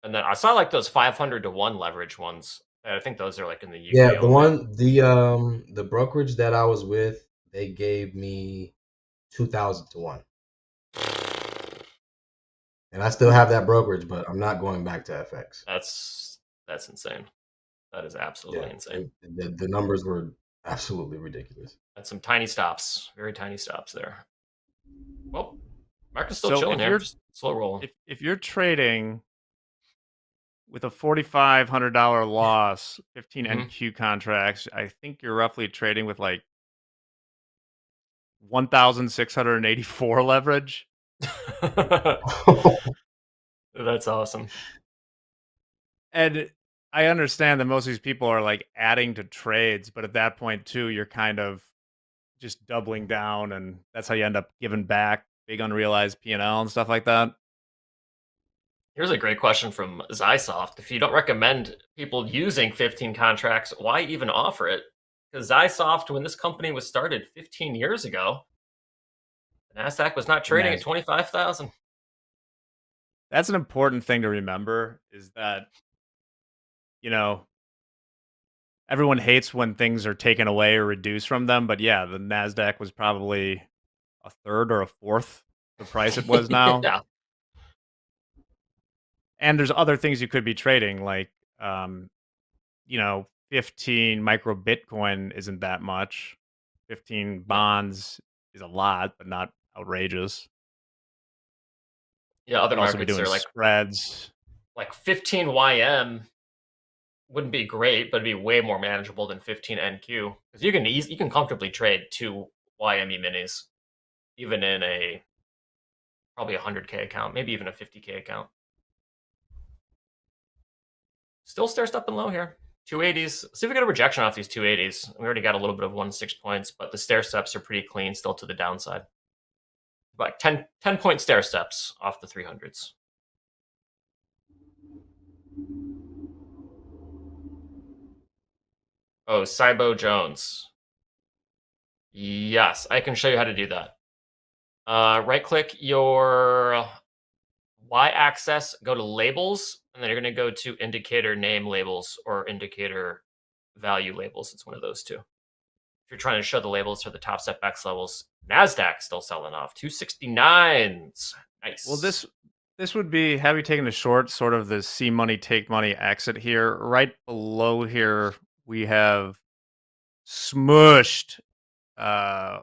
And then I saw like those 500 to 1 leverage ones. I think those are like in the UK Yeah, only. the brokerage that I was with, they gave me 2,000 to 1. And I still have that brokerage, but I'm not going back to FX. That's insane. That is absolutely insane. The numbers were absolutely ridiculous. That's some tiny stops, very tiny stops there. Well, market's still So chilling if here, you're just slow rolling. if you're trading with a $4,500 loss, 15 NQ contracts, I think you're roughly trading with like 1,684 leverage. That's awesome. And I understand that most of these people are like adding to trades, but at that point too, you're kind of just doubling down, and that's how you end up giving back big unrealized P&L and stuff like that. Here's a great question from Zysoft. If you don't recommend people using 15 contracts, why even offer it? Because Zysoft, when this company was started 15 years ago, the NASDAQ was not trading at 25,000. That's an important thing to remember, is that, you know, everyone hates when things are taken away or reduced from them, but yeah, the NASDAQ was probably a third or a fourth the price it was now. Yeah. And there's other things you could be trading, like, 15 micro Bitcoin isn't that much. 15 bonds is a lot, but not outrageous. Yeah, other Could also be markets doing are like spreads. Like 15 YM wouldn't be great, but it'd be way more manageable than 15 NQ because you can comfortably trade 2 YME minis, even in a probably 100K account, maybe even a 50K account. Still stair stepping low here. 280s. See if we get a rejection off these 280s. We already got a little bit of 1-6 points, but the stair steps are pretty clean, still to the downside. About 10 point stair steps off the 300s. Oh, Cybo Jones. Yes, I can show you how to do that. Right click your y-axis, go to labels, and then you're going to go to indicator name labels or indicator value labels. It's one of those two. If you're trying to show the labels for the top step X levels, NASDAQ still selling off 269s. Nice. Well, this would be, have you taken a short, sort of the see money, take money exit here. Right below here we have smushed a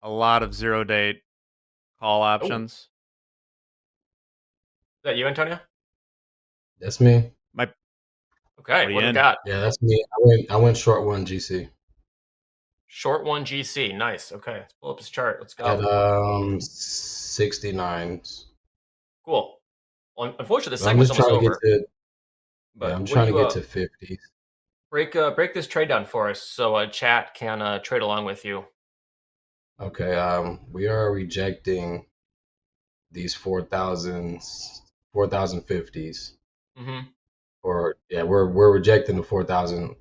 lot of 0-date call options. Is that you, Antonio? That's me. Okay, what do we got? Yeah, that's me. I went short one GC. Short one GC. Nice. Okay, let's pull up his chart. Let's go. At 69s. Cool. Well, unfortunately, the But I'm segment's just almost trying to get over. to. But Yeah, I'm what trying do to you, get to 50s. break this trade down for us so chat can trade along with you. Okay. We are rejecting these 4,050s. Mm-hmm. Or yeah, we're rejecting the 4,000,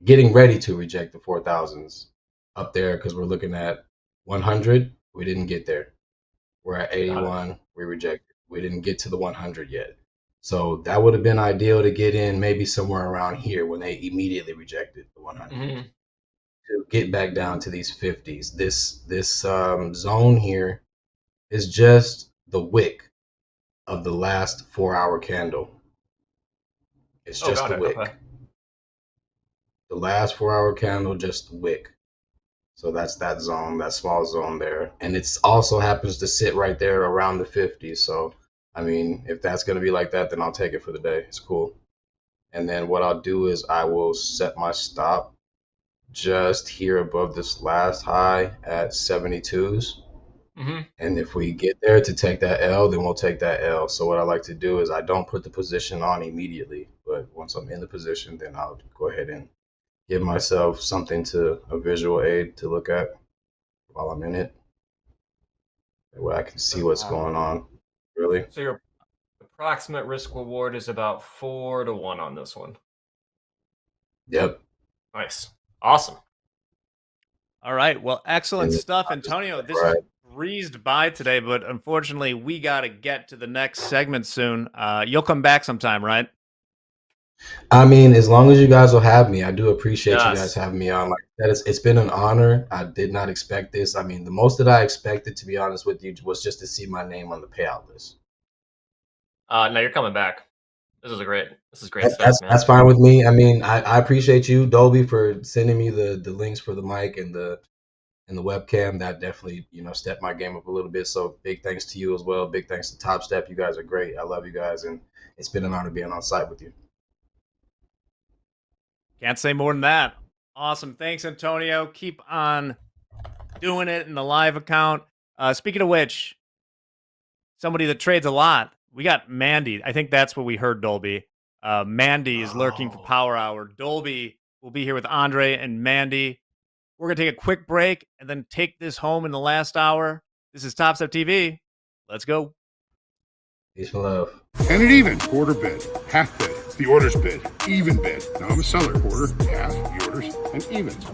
getting ready to reject the 4,000s up there because we're looking at 100. We didn't get there. We're at 81. We rejected. We didn't get to the 100 yet. So that would have been ideal to get in maybe somewhere around here when they immediately rejected the 100 Mm-hmm. to get back down to these 50s. This zone here is just the wick of the last 4-hour candle. It's just the wick. Okay. The last 4-hour candle, just the wick. So that's that zone, that small zone there. And it's also happens to sit right there around the 50s. So, I mean, if that's going to be like that, then I'll take it for the day. It's cool. And then what I'll do is I will set my stop just here above this last high at 72s. Mm-hmm. And if we get there to take that L, then we'll take that L. So what I like to do is I don't put the position on immediately, but once I'm in the position, then I'll go ahead and give myself something a visual aid to look at while I'm in it. That way I can see what's going on, really. So your approximate risk reward is about 4 to 1 on this one. Yep. Nice. Awesome. All right. Well, excellent And stuff, Antonio. This is breezed by today, but unfortunately, we got to get to the next segment soon. You'll come back sometime, right? I mean, as long as you guys will have me, I do appreciate Yes. you guys having me on. Like that, it's been an honor. I did not expect this. I mean, the most that I expected, to be honest with you, was just to see my name on the payout list. No, you're coming back. This is great That's stuff, man. that's fine with me. I mean, I appreciate you, Dolby, for sending me the links for the mic and the webcam. That definitely, stepped my game up a little bit. So big thanks to you as well. Big thanks to Topstep. You guys are great. I love you guys, and it's been an honor being on site with you. Can't say more than that. Awesome. Thanks, Antonio. Keep on doing it in the live account. Speaking of which, somebody that trades a lot, we got Mandy. I think that's what we heard, Dolby. Mandy is lurking for Power Hour. Dolby will be here with Andre and Mandy. We're going to take a quick break and then take this home in the last hour. This is Topstep TV. Let's go. Peace and love. And it even. Quarter bid, half bid, the orders bid, even bid. Now I'm a seller. Quarter, half, the orders, and evens.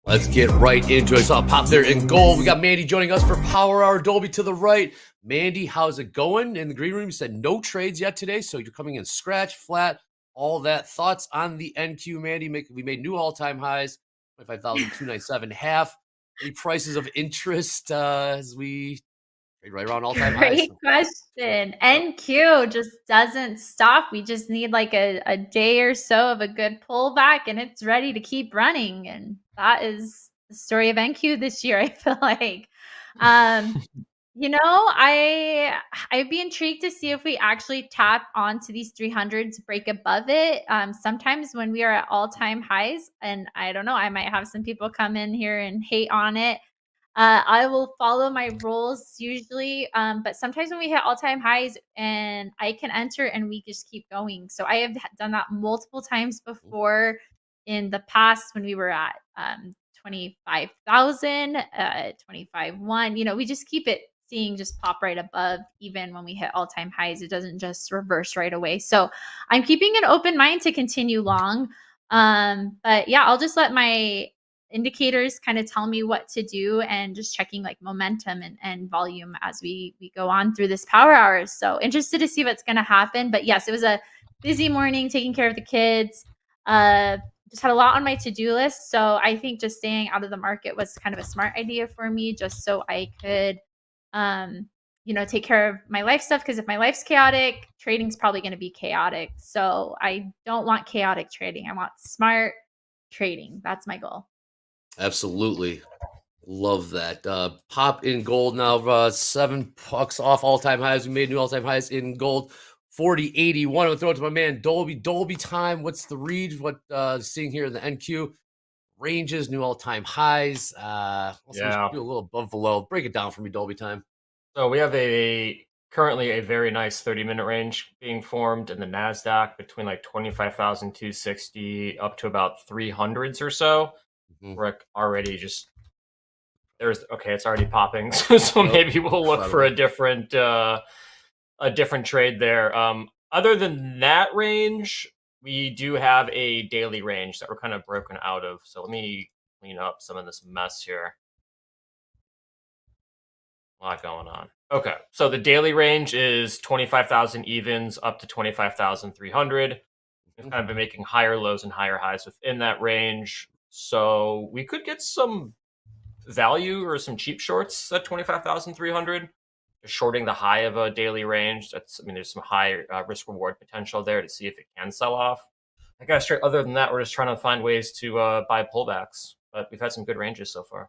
Let's get right into it. So I'll pop there in gold. We got Mandy joining us for Power Hour. Dolby to the right. Mandy, how's it going? In the green room, you said no trades yet today, so you're coming in scratch, flat, all that. Thoughts on the NQ, Mandy? We made new all-time highs, 25,297 half. Any prices of interest as we trade right around all-time highs? Great question. NQ just doesn't stop. We just need like a day or so of a good pullback and it's ready to keep running. And that is the story of NQ this year, I feel like. I'd be intrigued to see if we actually tap onto these 300s, break above it. Sometimes when we are at all-time highs, and I don't know, I might have some people come in here and hate on it. I will follow my rules usually, but sometimes when we hit all-time highs and I can enter and we just keep going. So I have done that multiple times before in the past when we were at 25,000, 25,1. We just keep it seeing just pop right above even when we hit all-time highs. It doesn't just reverse right away. So I'm keeping an open mind to continue long. But yeah, I'll just let my indicators kind of tell me what to do and just checking like momentum and volume as we go on through this power hours. So interested to see what's going to happen. But yes, it was a busy morning taking care of the kids. Just had a lot on my to-do list. So I think just staying out of the market was kind of a smart idea for me, just so I could take care of my life stuff. Because if my life's chaotic, trading's probably going to be chaotic. So I don't want chaotic trading. I want smart trading. That's my goal. Absolutely. Love that. Pop in gold now, $7 off all-time highs. We made new all-time highs in gold. 40.81. I'm going to throw it to my man, Dolby. Dolby time. What's the read? What seeing here in the NQ? Ranges, new all-time highs. Also do a little above below. Break it down for me, Dolby time. So we have currently a very nice 30-minute range being formed in the NASDAQ between like 25,260 up to about 300s or so. We're already it's already popping. So maybe we'll look for a different trade there. Other than that range, we do have a daily range that we're kind of broken out of. So let me clean up some of this mess here. A lot going on. Okay, so the daily range is 25,000 evens up to 25,300. We've kind of been making higher lows and higher highs within that range. So we could get some value or some cheap shorts at 25,300. Just shorting the high of a daily range. There's some high risk reward potential there to see if it can sell off. I guess other than that, we're just trying to find ways to buy pullbacks. But we've had some good ranges so far.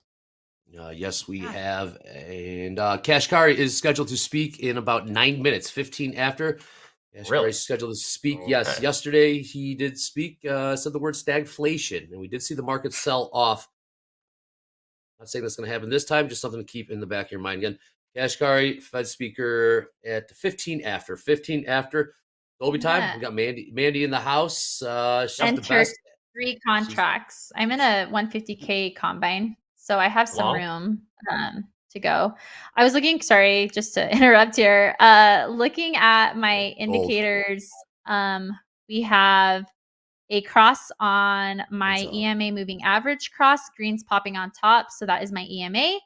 Yes, we have. And Kashkari is scheduled to speak in about 9 minutes, 15 after. Kashkari is scheduled to speak. Okay. Yes, yesterday he did speak, said the word stagflation, and we did see the market sell off. Not saying that's going to happen this time, just something to keep in the back of your mind. Again, Kashkari, Fed speaker at 15 after. 15 after. Dolby time. We got Mandy in the house. She's the best. 3 contracts. I'm in a 150K combine. So I have some room to go. I was looking, sorry, just to interrupt here. Looking at my indicators, we have a cross on my EMA moving average cross, greens popping on top. So that is my EMA.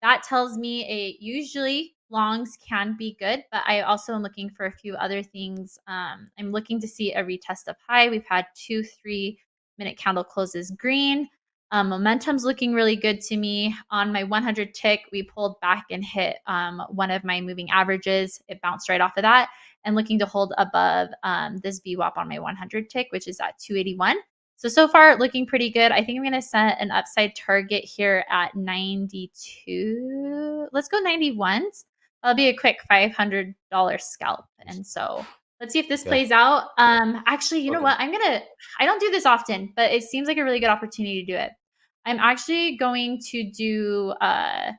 That tells me usually longs can be good, but I also am looking for a few other things. I'm looking to see a retest of high. We've had 2 3-minute candle closes green. Momentum's looking really good to me. On my 100 tick, we pulled back and hit one of my moving averages. It bounced right off of that, and looking to hold above this VWAP on my 100 tick, which is at 281. So far looking pretty good. I think I'm going to set an upside target here at 92. Let's go 91s. That'll be a quick $500 scalp. And so let's see if this plays out. Actually, you know what? I don't do this often, but it seems like a really good opportunity to do it. I'm actually going to do a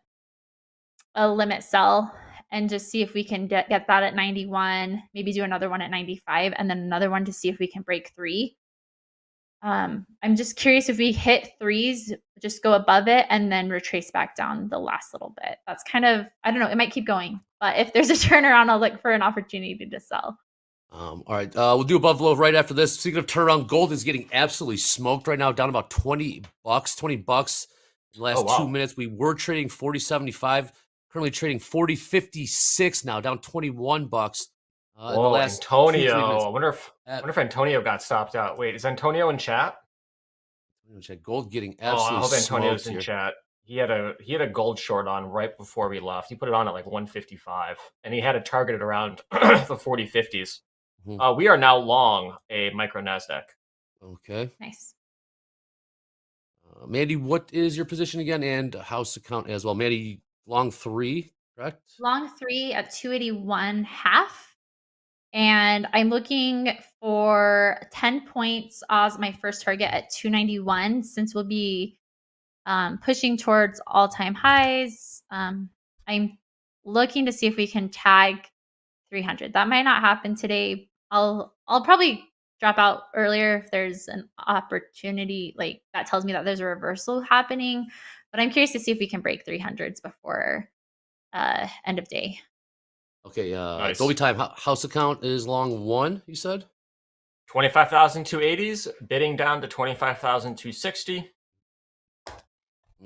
limit sell and just see if we can get that at 91, maybe do another one at 95, and then another one to see if we can break 3. I'm just curious if we hit 3s, just go above it and then retrace back down the last little bit. That's kind of, I don't know, it might keep going. But if there's a turnaround, I'll look for an opportunity to sell. All right, we'll do above low right after this. Speaking of turnaround, gold is getting absolutely smoked right now, down about $20. $20 In the last 2 minutes, we were trading 40.75. Currently trading 40.56 now, down 21 bucks. In the Whoa, last 2-3 Antonio. minutes. I wonder if Antonio got stopped out. Wait, is Antonio in chat? Check gold getting Oh, I absolutely hope Antonio's smoked in here. chat. He had a gold short on right before we left. He put it on at like 155, and he had it targeted around the 40.50s. We are now long a micro Nasdaq. Okay. Nice. Mandy, what is your position again, and house account as well? Mandy, long 3, correct? Long 3 at 281.5. And I'm looking for 10 points as my first target at 291, since we'll be pushing towards all-time highs. I'm looking to see if we can tag 300. That might not happen today. I'll probably drop out earlier if there's an opportunity like that tells me that there's a reversal happening. But I'm curious to see if we can break 300s before end of day. Okay, Nice. Dolby time. House account is long 1, you said? 25,280s, bidding down to 25,260.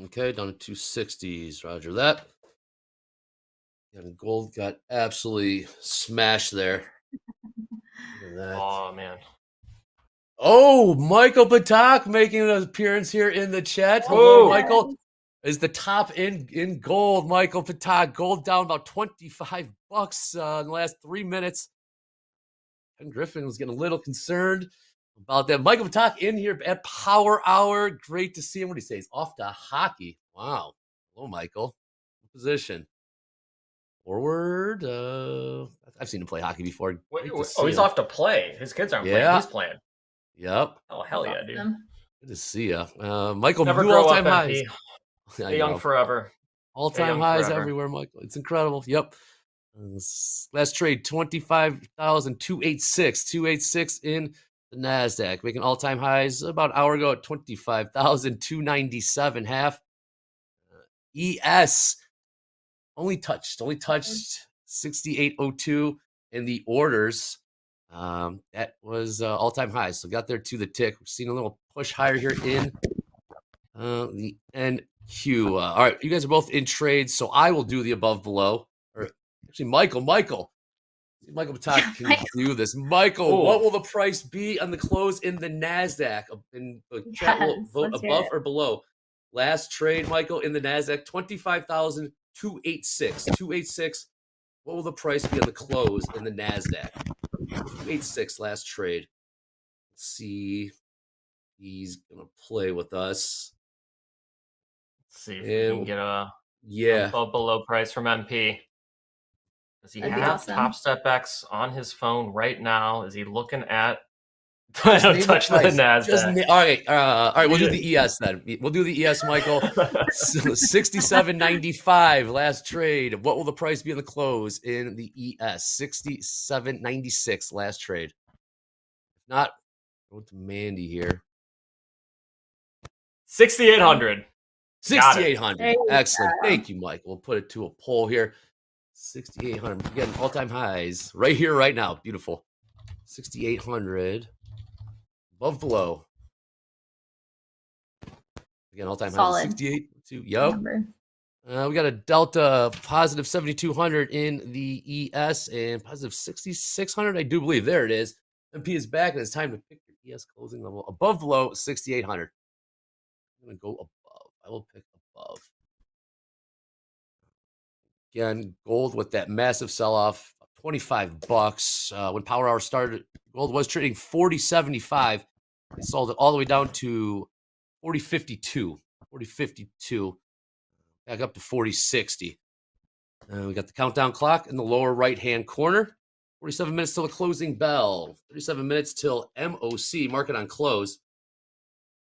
Okay, down to 260s. Roger that. And gold got absolutely smashed there. Look at that. Oh, man. Oh, Michael Patak making an appearance here in the chat. Hello, Michael. Is the top in gold. Michael Patak, gold down about 25 bucks in the last 3 minutes. Ken Griffin was getting a little concerned about that. Michael Patak in here at Power Hour. Great to see him. What do you say? He's off to hockey. Wow. Hello, Michael. What position? Forward. I've seen him play hockey before. He's off to play. His kids aren't playing. He's playing. Yep. Oh, hell yeah, dude. Good to see ya. Michael, Never new grow all-time up, highs. MP. Stay young forever. All-time highs everywhere, Michael. It's incredible. Yep. Last trade, 25,286. 286 in the NASDAQ. Making all-time highs about an hour ago at 25,297. Half. ES only touched 6802 in the orders. That was all-time high. So got there to the tick. We're seeing a little push higher here in the NQ. All right, you guys are both in trades, so I will do the above below. Or actually, Michael Patak can do this. Michael, what will the price be on the close in the NASDAQ? In the chat will vote above or below. Last trade, Michael, in the NASDAQ, 25,286. 286. What will the price be on the close in the NASDAQ? 286 last trade. Let's see. He's going to play with us. Let's see if we can get a above below price from MP. Does he have Topstep X on his phone right now? Is he looking at touch the NASDAQ? All right. We'll do the ES then. We'll do the ES, Michael. 67.95 last trade. What will the price be on the close in the ES? 67.96 last trade. If not, go to Mandy here. 6,800. 6,800. Excellent. Thank you, Michael. We'll put it to a poll here. 6,800. Again, all-time highs right here, right now. Beautiful. 6,800. Above, below. Again, all-time highs. 68. Yep. We got a delta positive 7,200 in the ES and positive 6,600. I do believe. There it is. MP is back, and it's time to pick your ES closing level. Above, below, 6,800. I'm going to go above. I will pick above. Again, gold with that massive sell-off, 25 bucks. When Power Hour started, gold was trading 40.75. They sold it all the way down to 40.52. 40.52. Back up to 40.60. We got the countdown clock in the lower right-hand corner. 47 minutes till the closing bell. 37 minutes till MOC, market on close.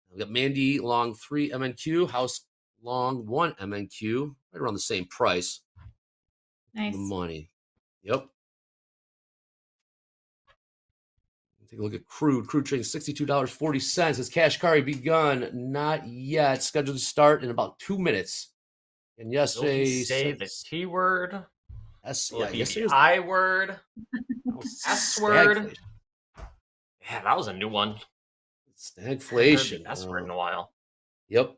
We got Mandy long 3 MNQ, House long 1 MNQ, right around the same price. Nice. The money. Yep. Take a look at crude. Crude trading $62.40. Has Kashkari begun? Not yet. Scheduled to start in about 2 minutes. And yesterday, Will he say the T word? Will it be the I word? S word? Yeah, that was a new one. Stagflation. S word in a while. Yep.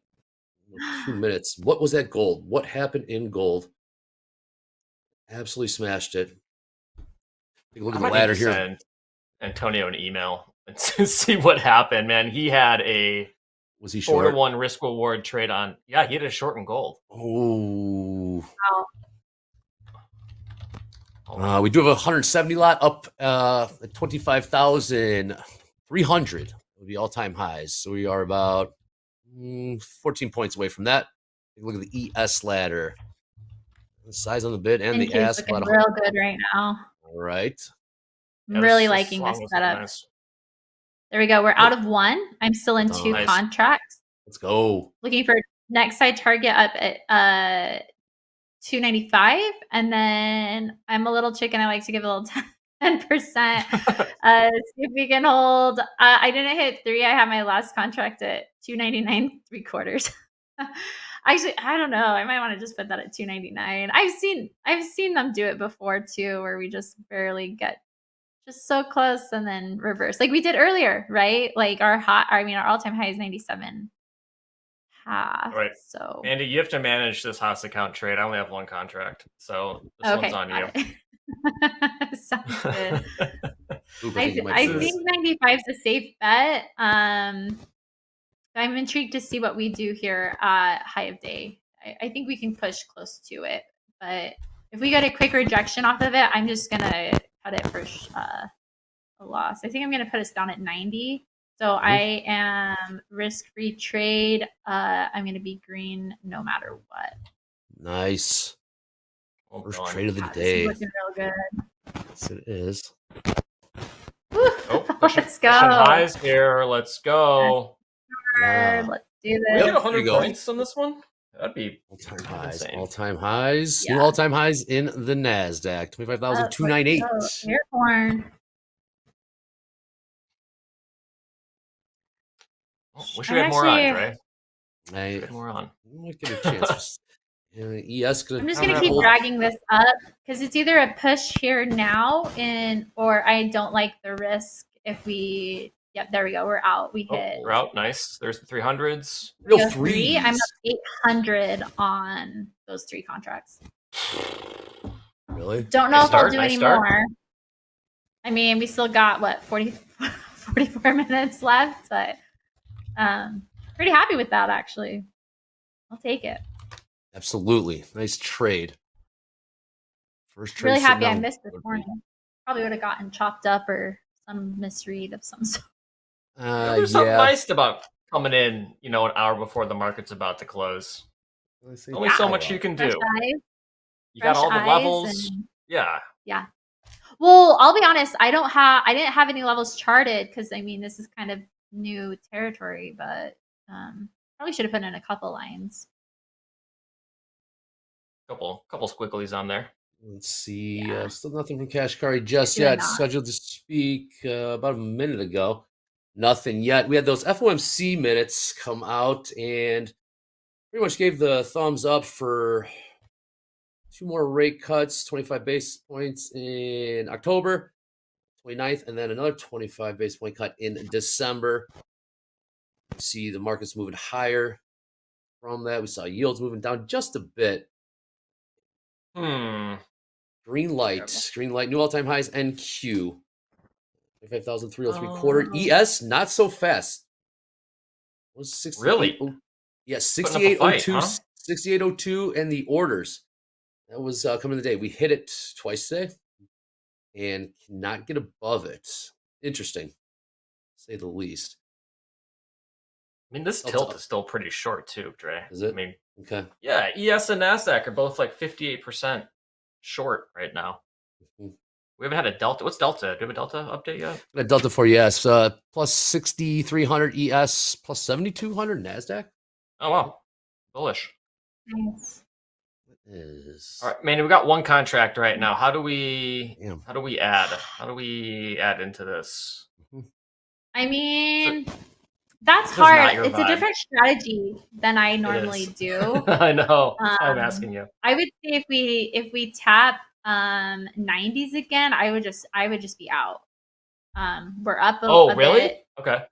2 minutes. What was that gold? What happened in gold? Absolutely smashed it. Take a look at the might need ladder to here. send Antonio an email and see what happened, man. He had a Was he 4 short? to 1 risk reward trade on. Yeah, he had a short in gold. Oh. Wow. We do have a 170 lot up at 25,300. It would be all-time highs. So we are about 14 points away from that. Take a look at the ES ladder. The size on the bid and the Intake ask. looking About real good right now. all right. I'm really liking this setup. Nice. There we go. We're out of one. I'm still in Nice. 2 contracts. Let's go. Looking for next side target up at 295, and then I'm a little chicken. I like to give a little 10%. See if we can hold. I didn't hit 3. I have my last contract at 299 3/4. Actually, I don't know. I might want to just put that at 299. I've seen them do it before too, where we just barely get just so close and then reverse, like we did earlier, right? Like our all-time high is 97.5. All right. So Andy, you have to manage this Haas account trade. I only have 1 contract, so this one's on you. Sounds good. Ooh, I think 95 is a safe bet. I'm intrigued to see what we do here at high of day. I think we can push close to it, but if we get a quick rejection off of it, I'm just gonna cut it for a loss. I think I'm gonna put us down at 90. So I am risk-free trade. I'm gonna be green no matter what. Nice. Well First done. trade of the This day. is looking real good. Yes, it is. Let's go. Highs here. Let's go. Wow. Let's do Can we this. get 100 There you go. points on this one? That'd be All-time highs. insane. All-time highs. Yeah. New all-time highs in the NASDAQ. 25,298. Airborne. Wish we had more on, Dre. I Get more on. might get a chance. ES gonna I'm just gonna keep dragging this up because it's either a push here now or I don't like the risk if we. Yep, there we go. We're out. We hit. We're out. Nice. There's the 300s. Real Go threes. 3. I'm up 800 on those 3 contracts. Really? Don't know Nice if I'll start, do nice any start. more. I mean, we still got what 44 minutes left, but pretty happy with that actually. I'll take it. Absolutely. Nice trade. First trade. Really happy I sitting missed this morning. Probably would have gotten chopped up or some misread of some sort. There's something nice about coming in, an hour before the market's about to close. Only so much you can do. Fresh eyes. You got all the Fresh eyes levels. and- Yeah. Yeah. Well, I'll be honest. I didn't have any levels charted because this is kind of new territory, but probably should have put in a couple lines. Couple squigglies on there. Let's see. Still nothing from Kashkari just Doing yet. that. Scheduled to speak about a minute ago. Nothing yet. We had those FOMC minutes come out and pretty much gave the thumbs up for 2 more rate cuts, 25 basis points in October 29th, and then another 25 basis point cut in December. See the markets moving higher from that. We saw yields moving down just a bit. Green light, new all-time highs, NQ. 25,303 ES, not so fast. Was 68, Really? Yes, Putting up a fight, 6802, huh? 6802, and the orders. That was coming today. We hit it twice today and cannot get above it. Interesting, to say the least. This tilt is still pretty short too, Dre. Is it? Okay. Yeah, ES and NASDAQ are both like 58% short right now. We haven't had a delta. What's delta? Do we have a delta update yet? Got delta for yes, plus 6,300 ES, plus 7,200 NASDAQ. Oh wow, bullish. Nice. All right, man. We got 1 contract right now. How do we add? How do we add into this? That's This is not hard. your It's vibe. a different strategy than I normally is. do. I know. That's why I'm asking you. I would say if we tap 90s again, I would just be out. We're up a really? bit. Okay.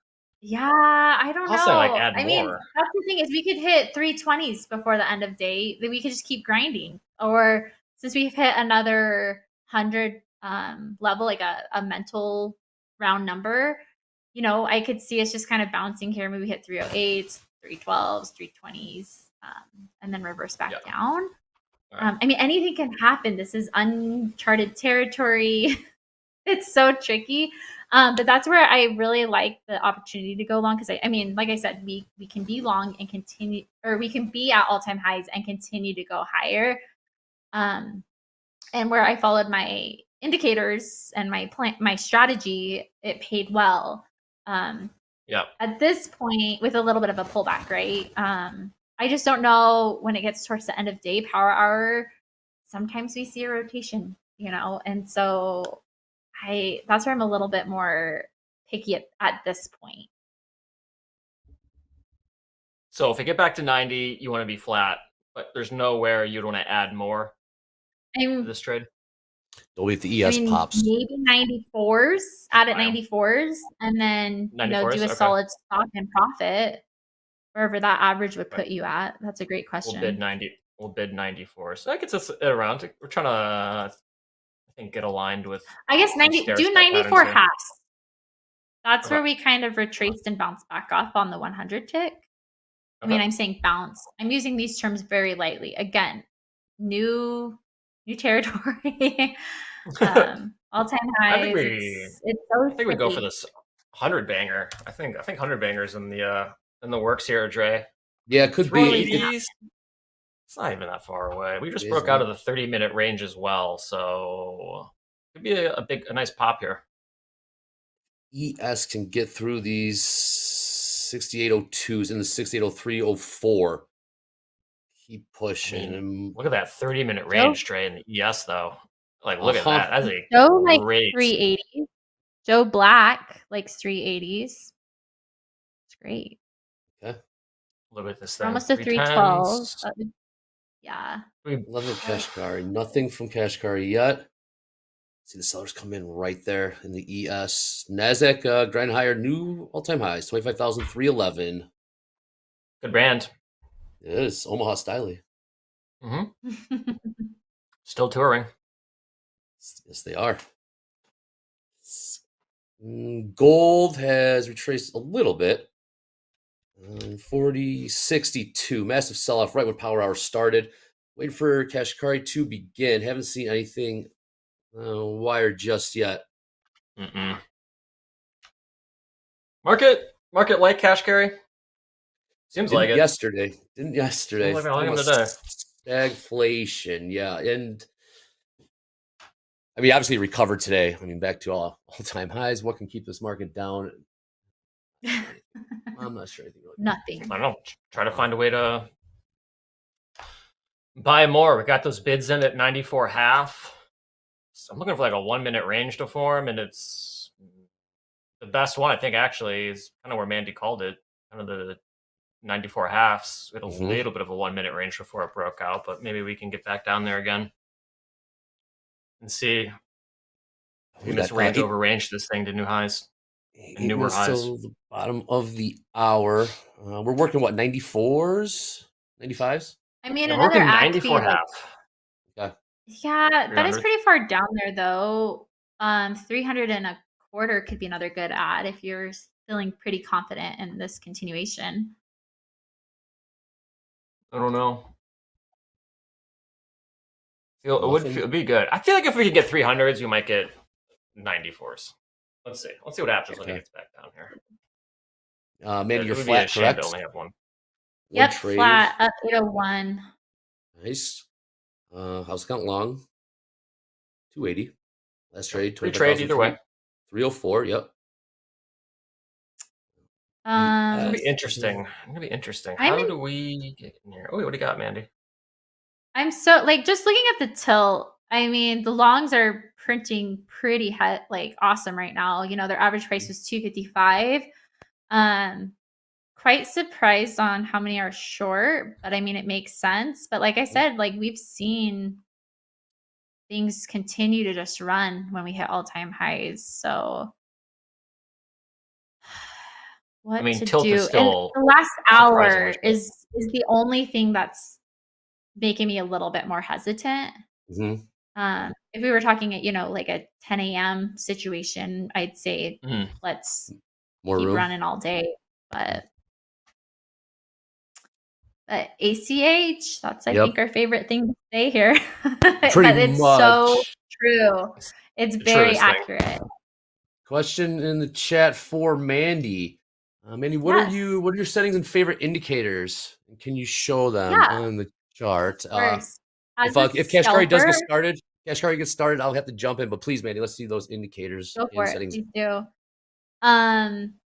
Yeah, I don't I'll say like know. add I mean, more. that's the thing is we could hit 320s before the end of day. Then we could just keep grinding. Or since we've hit another 100 level, like a mental round number, I could see us just kind of bouncing here. Maybe hit 308s, 312s, 320s, and then reverse back down. I mean, anything can happen. This is uncharted territory. It's so tricky. But that's where I really like the opportunity to go long because I mean, like I said, we can be long and continue, or we can be at all-time highs and continue to go higher. And where I followed my indicators and my strategy, it paid well. Yeah. At this point, with a little bit of a pullback, right? I just don't know when it gets towards the end of day power hour. Sometimes we see a rotation, and so that's where I'm a little bit more picky at this point. So if we get back to 90, you want to be flat, but there's nowhere you'd want to add more to this trade. Don't wait if the ES pops. Maybe 94s, add at 94s, and then 94s? do a Okay. solid stop and profit wherever that average would put you at. That's a great question. We'll bid 94. So that gets us around. We're trying to, I think, get aligned with. I guess do 94 halves. That's Okay. where we kind of retraced and bounced back off on the 100 tick. I mean, I'm saying bounce. I'm using these terms very lightly. Again, new territory. All-time highs. It's so I think we go for tricky. this 100 banger. I think 100 bangers in the works here, Dre. Yeah, it could be. 380s. It's not even that far away. We just broke out of the 30-minute range as well, so it could be a nice pop here. ES can get through these 6802s and the 680304. Keep pushing. I mean, look at that 30-minute range, Dre, in the ES though. Like, look at that. That's a Joe like great 380s. Joe Black likes 380s. It's great. Okay. Look at this We're thing. almost a 312. Yeah. Love the Kashkari. Nothing from Kashkari yet. See the sellers come in right there in the ES. NASDAQ grind higher, new all-time highs, 25,311. Good brand. It is. Omaha Styly. Mm-hmm. Still touring. Yes, they are. Gold has retraced a little bit. 40.62. Massive sell-off right when power hour started. Waiting for Kashkari to begin. Haven't seen anything wired just yet. Mm-mm. Market like Kashkari? Seems like it. Didn't yesterday. Seems like him today. Stagflation, yeah. And I mean, obviously recovered today. I mean, back to all-time highs. What can keep this market down? I'm not sure anything. Nothing. I don't know. Try to find a way to buy more. We got those bids in at 94 half. So I'm looking for like a 1-minute range to form, and it's the best one, I think, actually, is kind of where Mandy called it. Kind of the 94 halves with a little bit of a 1-minute range before it broke out, but maybe we can get back down there again and see. We missed range over range this thing to new highs and newer highs. So the bottom of the hour. We're working what, 94s, 95s? I mean, we're another working ad could be 94 like, half. Okay. yeah, that is 300. pretty far down there though. 300 and a quarter could be another good ad if you're feeling pretty confident in this continuation. I don't know. It'd be good. I feel like if we could get 300s, we might get 94s. Let's see. Let's see what happens when it gets back down here. Maybe you're It would be flat, a shame to correct? only have one. Yep, trade. flat up 801. Nice. House count long. 280. Last trade. Free trade either way. 304. Yep. It's gonna be interesting. I'm How in- do we get in here? Oh, what do you got, Mandy? I'm so just looking at the tilt. I mean, the longs are printing pretty awesome right now. Their average price was 255. Quite surprised on how many are short, but I mean, it makes sense. But like I said, we've seen things continue to just run when we hit all-time highs. So what I mean, to tilt do. is And still the last surprisingly hour short. is the only thing that's making me a little bit more hesitant. If we were talking at, like a 10 a.m. situation, I'd say let's More keep room. running all day. But ACH, that's I Yep. think our favorite thing to say here. Pretty But it's so much. true. It's the very truest thing. accurate. Question in the chat for Mandy. Mandy, what are your settings and favorite indicators? Can you show them Yeah. on the chart? Of course. If As a Kashkari does get scalper, started, I'll have to jump in. But please, Mandy, let's see those indicators go for and it. settings. Please do.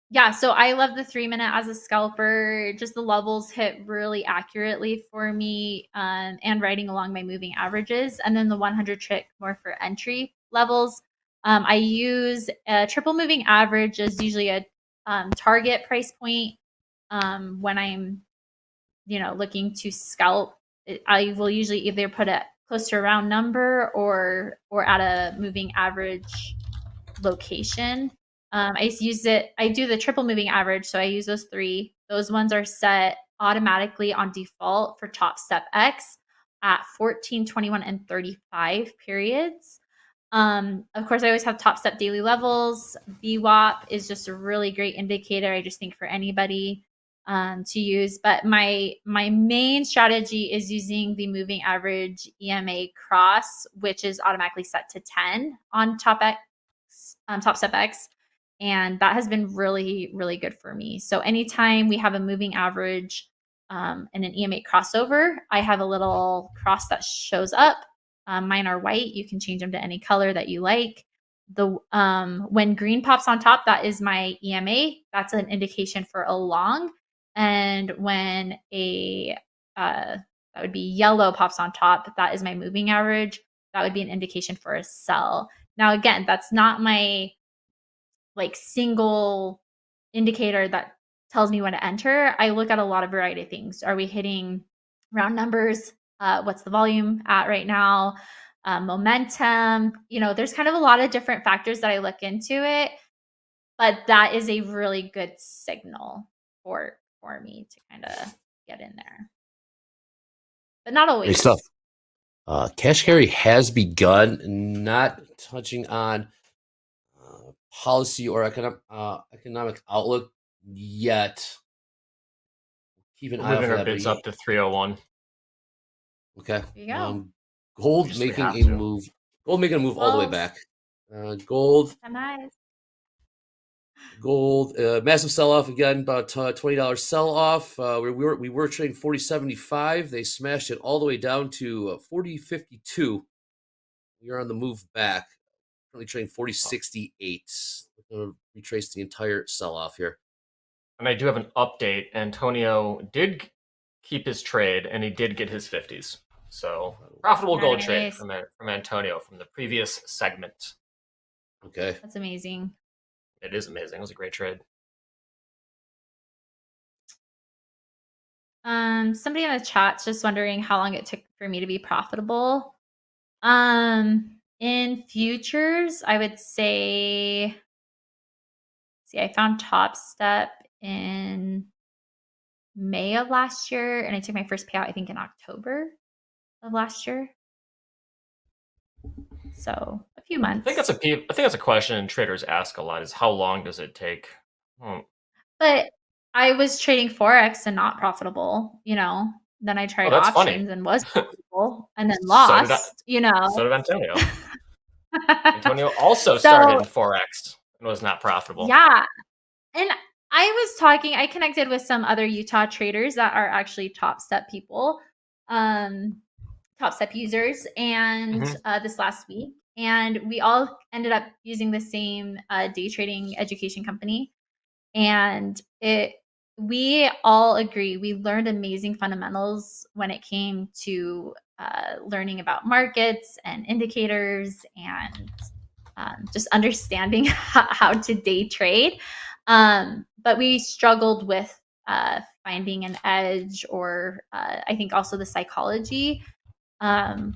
Yeah, so I love the 3-minute as a scalper. Just the levels hit really accurately for me, and riding along my moving averages. And then the 100 trick more for entry levels. I use a triple moving average as usually a target price point when I'm, looking to scalp. I will usually either put it close to a round number or at a moving average location. I do the triple moving average. So I use those 3. Those ones are set automatically on default for Topstep X at 14, 21, and 35 periods. Of course, I always have Topstep daily levels. VWAP is just a really great indicator, I just think, for anybody to use. But my main strategy is using the moving average EMA cross, which is automatically set to 10 on Topstep X. And that has been really, really good for me. So anytime we have a moving average and an EMA crossover, I have a little cross that shows up. Mine are white. You can change them to any color that you like. When green pops on top, that is my EMA. That's an indication for a long. And when that would be yellow pops on top, that is my moving average. That would be an indication for a sell. Now, again, that's not my single indicator that tells me when to enter. I look at a lot of variety of things. Are we hitting round numbers? What's the volume at right now? Momentum. There's kind of a lot of different factors that I look into it, but that is a really good signal for me to kind of get in there. But not always. Great stuff. Kashkari has begun, not touching on policy or economic outlook yet. Keep an eye out Moving for our that. bids up to 301. Okay. There you go. Gold Just we making have a to. move. Gold making a move all the way Well, back. Gold. Nice. Gold, massive sell-off again, about $20 sell-off. We were trading 40.75. They smashed it all the way down to 40.52. We are on the move back. Currently trading 40.68. We're going to retrace the entire sell-off here. And I do have an update. Antonio did keep his trade, and he did get his 50s. So profitable gold trade Nice. from Antonio from the previous segment. Okay. That's amazing. It is amazing. It was a great trade. Somebody in the chat's just wondering how long it took for me to be profitable. In futures, I would say, I found Topstep in May of last year, and I took my first payout, I think, in October of last year. So a few months. I think that's a question traders ask a lot: is how long does it take? But I was trading Forex and not profitable, Then I tried that's options funny. and was profitable and then So did lost, So did Antonio. Antonio also started in Forex and was not profitable. Yeah. And I connected with some other Utah traders that are actually Topstep people, Topstep users, and this last week. And we all ended up using the same day trading education company. And we all agree we learned amazing fundamentals when it came to learning about markets and indicators and just understanding how to day trade. But we struggled with finding an edge, or I think also the psychology.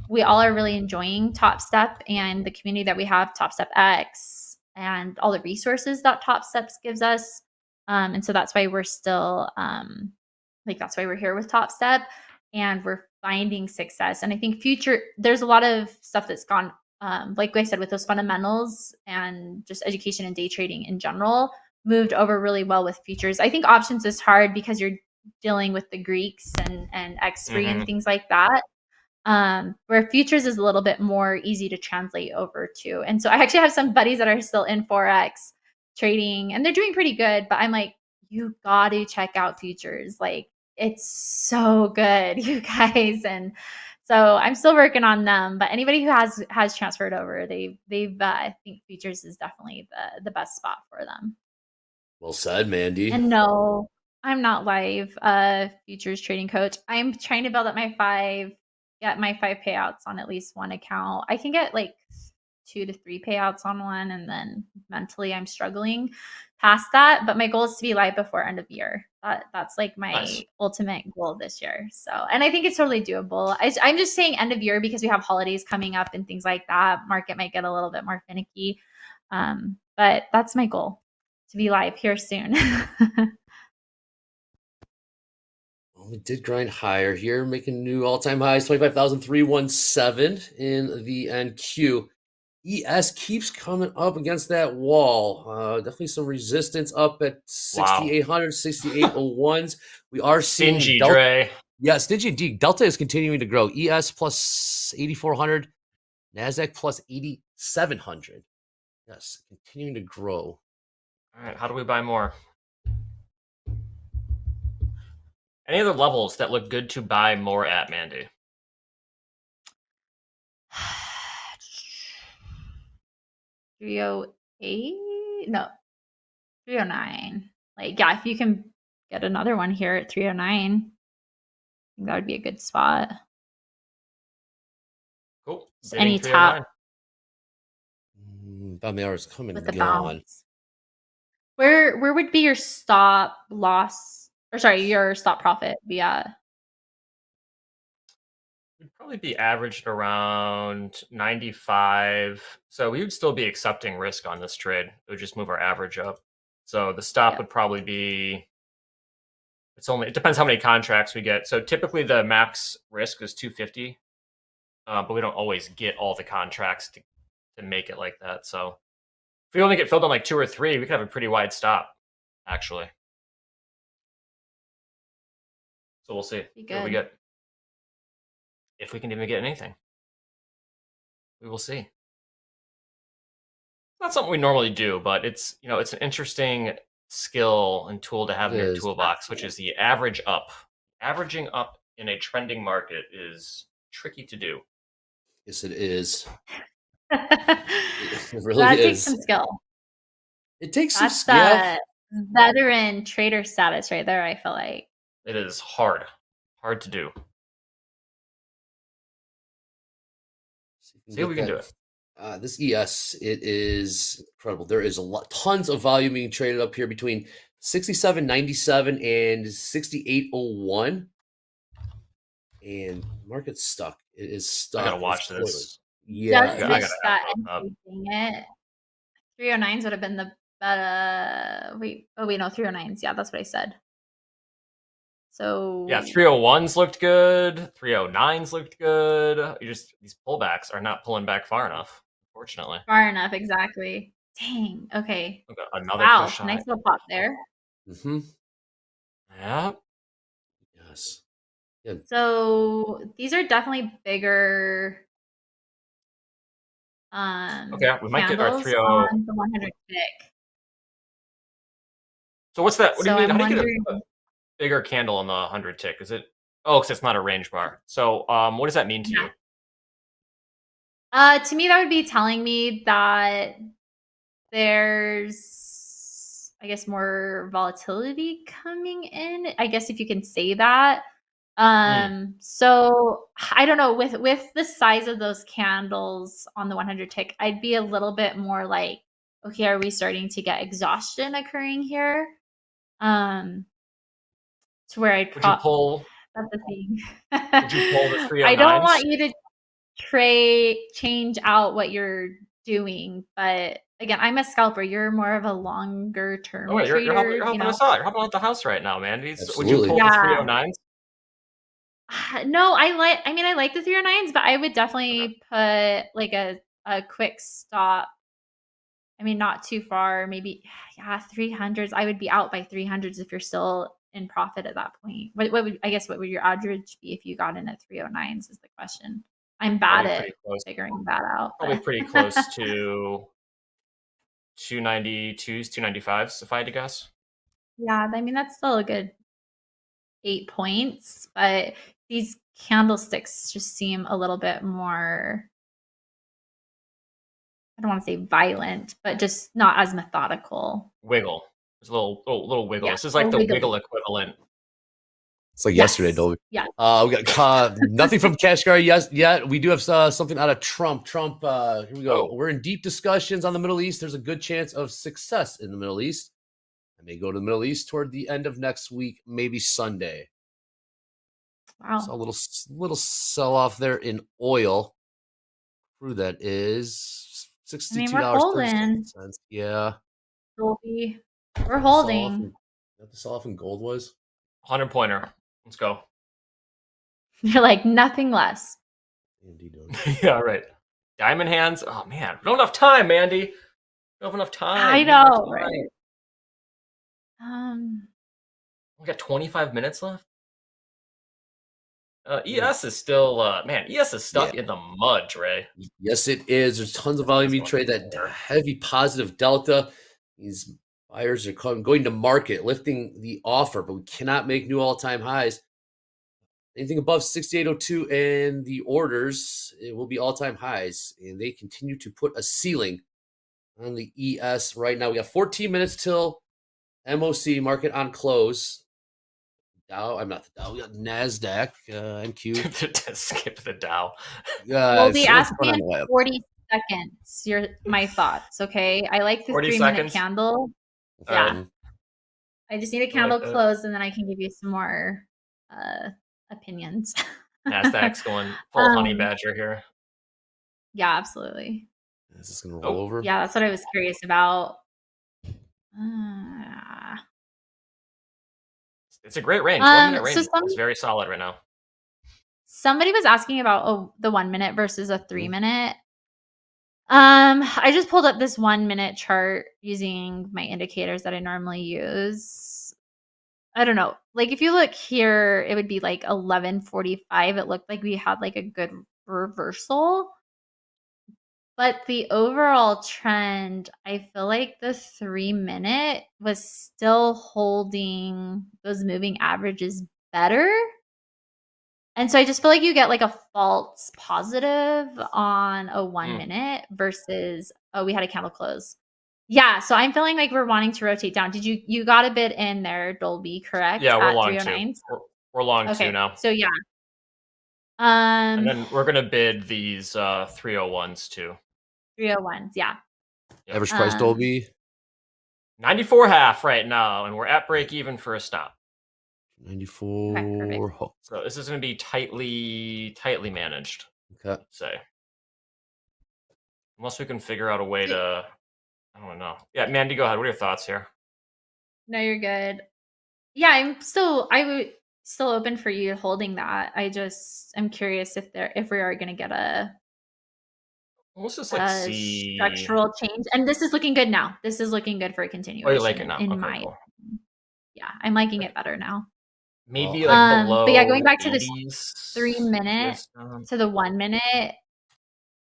We all are really enjoying Topstep and the community that we have, Topstep X, and all the resources that Topstep gives us. And so that's why we're still that's why we're here with Topstep, and we're finding success. And I think there's a lot of stuff that's gone, like I said, with those fundamentals and just education and day trading in general, moved over really well with futures. I think options is hard because you're dealing with the Greeks and expiry and things like that. Where futures is a little bit more easy to translate over to. And so I actually have some buddies that are still in Forex trading, and they're doing pretty good, but I'm like, you got to check out futures. Like, it's so good, you guys. And so I'm still working on them, but anybody who has transferred over, I think futures is definitely the best spot for them. Well said, Mandy. And no, I'm not live futures trading coach. I'm trying to build up get my 5 payouts on at least one account. I can get like 2 to 3 payouts on one, and then mentally I'm struggling past that. But my goal is to be live before end of year. That's like my ultimate goal this year. So, and I think it's totally doable. I'm just saying end of year because we have holidays coming up and things like that. Market might get a little bit more finicky, but that's my goal, to be live here soon. Well, we did grind higher here, making new all-time highs, 25,317 in the NQ. ES keeps coming up against that wall. Definitely some resistance up at 6,800, 6,801s. We are seeing Stingy, Dre. Yeah, stingy indeed. Delta is continuing to grow. ES plus 8,400, NASDAQ plus 8,700. Yes, continuing to grow. All right, how do we buy more? Any other levels that look good to buy more at, Mandy? $308? No, $309. Like, yeah, if you can get another one here at $309, I think that would be a good spot. Cool. Just any top Bamera is coming with the gone. bounce. Where would be your stop loss, or sorry, your stop profit be at? We'd probably be averaged around 95. So we would still be accepting risk on this trade. It would just move our average up. So the stop would probably be, it depends how many contracts we get. So typically the max risk is 250, but we don't always get all the contracts to make it like that. So if we only get filled on like 2 or 3, we could have a pretty wide stop, actually. So we'll see what we get. If we can even get anything, we will see. Not something we normally do, but it's it's an interesting skill and tool to have in your toolbox, which is the average up. Averaging up in a trending market is tricky to do. Yes, it is. It really that is. takes some skill. It takes some That's skill. veteran trader status right there, I feel like. It is hard to do. See if we can do it. This ES, it is incredible. There is tons of volume being traded up here between 67.97 and 68.01, and market's stuck. It is stuck. I gotta watch this. Yeah, I gotta it. 309s would have been the better. Wait, no, 309s. Yeah, that's what I said. So yeah, 301s looked good. 309s looked good. These pullbacks are not pulling back far enough, unfortunately. Far enough, exactly. Dang. Okay. Another push nice high. little pop there. Yeah. Yes. Yeah. So these are definitely bigger. Okay, we might get our candles 30 on the 100 tick. So what's that? What do you mean? I'm How do you get a bigger candle on the 100 tick? Is it? Oh, because it's not a range bar. So, what does that mean to you? To me, that would be telling me that there's, I guess, more volatility coming in. I guess if you can say that. So I don't know, with the size of those candles on the 100 tick, I'd be a little bit more like, okay, are we starting to get exhaustion occurring here? To where I'd pull. That's the thing. Would you pull the 309s? I don't want you to change out what you're doing, but again, I'm a scalper. You're more of a longer term Oh, you're trader. helping, You know, us out. You're helping out the house right now, man. Would you Absolutely. pull the yeah. 309s? No, I mean, I like the 309s, but I would definitely put like a quick stop. I mean, not too far, maybe, yeah, 300s. I would be out by 300s if you're still in profit at that point. What would, I guess, what would your average be if you got in at 309s is the question. I'm bad Probably at pretty close. figuring that out. Probably but- pretty close to 292s, 295s, if I had to guess. Yeah, I mean, that's still a good 8 points, but these candlesticks just seem a little bit more, I don't want to say violent, but just not as methodical. Wiggle. There's a little wiggle. Yeah, This is like the wiggly. wiggle equivalent. It's like Yes. yesterday, Dolby. Yeah. We got nothing from Kashgar yet. We do have something out of Trump. Here we go. Oh. We're in deep discussions on the Middle East. There's a good chance of success in the Middle East. I may go to the Middle East toward the end of next week, maybe Sunday. Wow. So a little sell off there in oil. Crude that is $62.37. Yeah. Dolby. We're holding. What the sell off in gold was? 100 pointer. Let's go. You're like nothing less. Yeah, right. Diamond hands. Oh man, we don't have enough time, Mandy. We don't have enough time. I We don't have know, time. right? We got 25 minutes left. ES is still ES is stuck in the mud, Dre. Yes, it is. There's tons of volume. You trade that heavy positive delta. These buyers are going to market, lifting the offer, but we cannot make new all-time highs. Anything above 68.02 and the orders, it will be all-time highs, and they continue to put a ceiling on the ES right now. We got 14 minutes till MOC, market on close. Dow, I'm not the Dow. We got NASDAQ, NQ. Skip the Dow. Well, they so asked what's me going on in the web? 40 seconds. My thoughts, okay? I like the 40 3-minute seconds? candle. Yeah. I just need a candle that. close, and then I can give you some more opinions. NASDAQ's going full honey badger here. Yeah, absolutely. Is this going to roll over? Yeah, that's what I was curious about. It's a great range. 1 minute So range is very solid right now. Somebody was asking about the 1 minute versus a 3 minute. I just pulled up this 1 minute chart using my indicators that I normally use. I don't know. Like if you look here, it would be like 11:45. It looked like we had like a good reversal. But the overall trend, I feel like the 3 minute was still holding those moving averages better. And so I just feel like you get like a false positive on a 1 minute versus, oh, we had a candle close. Yeah, so I'm feeling like we're wanting to rotate down. Did you got a bid in there, Dolby, correct? Yeah, we're at long 309s? two. We're long Okay, two now. so yeah. And then we're gonna bid these 301s too. 301s, yeah. Average price, Dolby? 94.5 right now, and we're at break even for a stop. 94. So this is gonna be tightly managed. Okay. I'd say. Unless we can figure out a way to, I don't know. Yeah, Mandy, go ahead. What are your thoughts here? No, you're good. Yeah, I would still open for you holding that. I'm curious if we are going to get a Let's just like see structural change. And this is looking good now. This is looking good for a continuation. Oh, you like it now? In Okay, my cool. opinion. Yeah, I'm liking it better now. Maybe like below. But yeah, going back to this 80s, 3 minute to the 1 minute,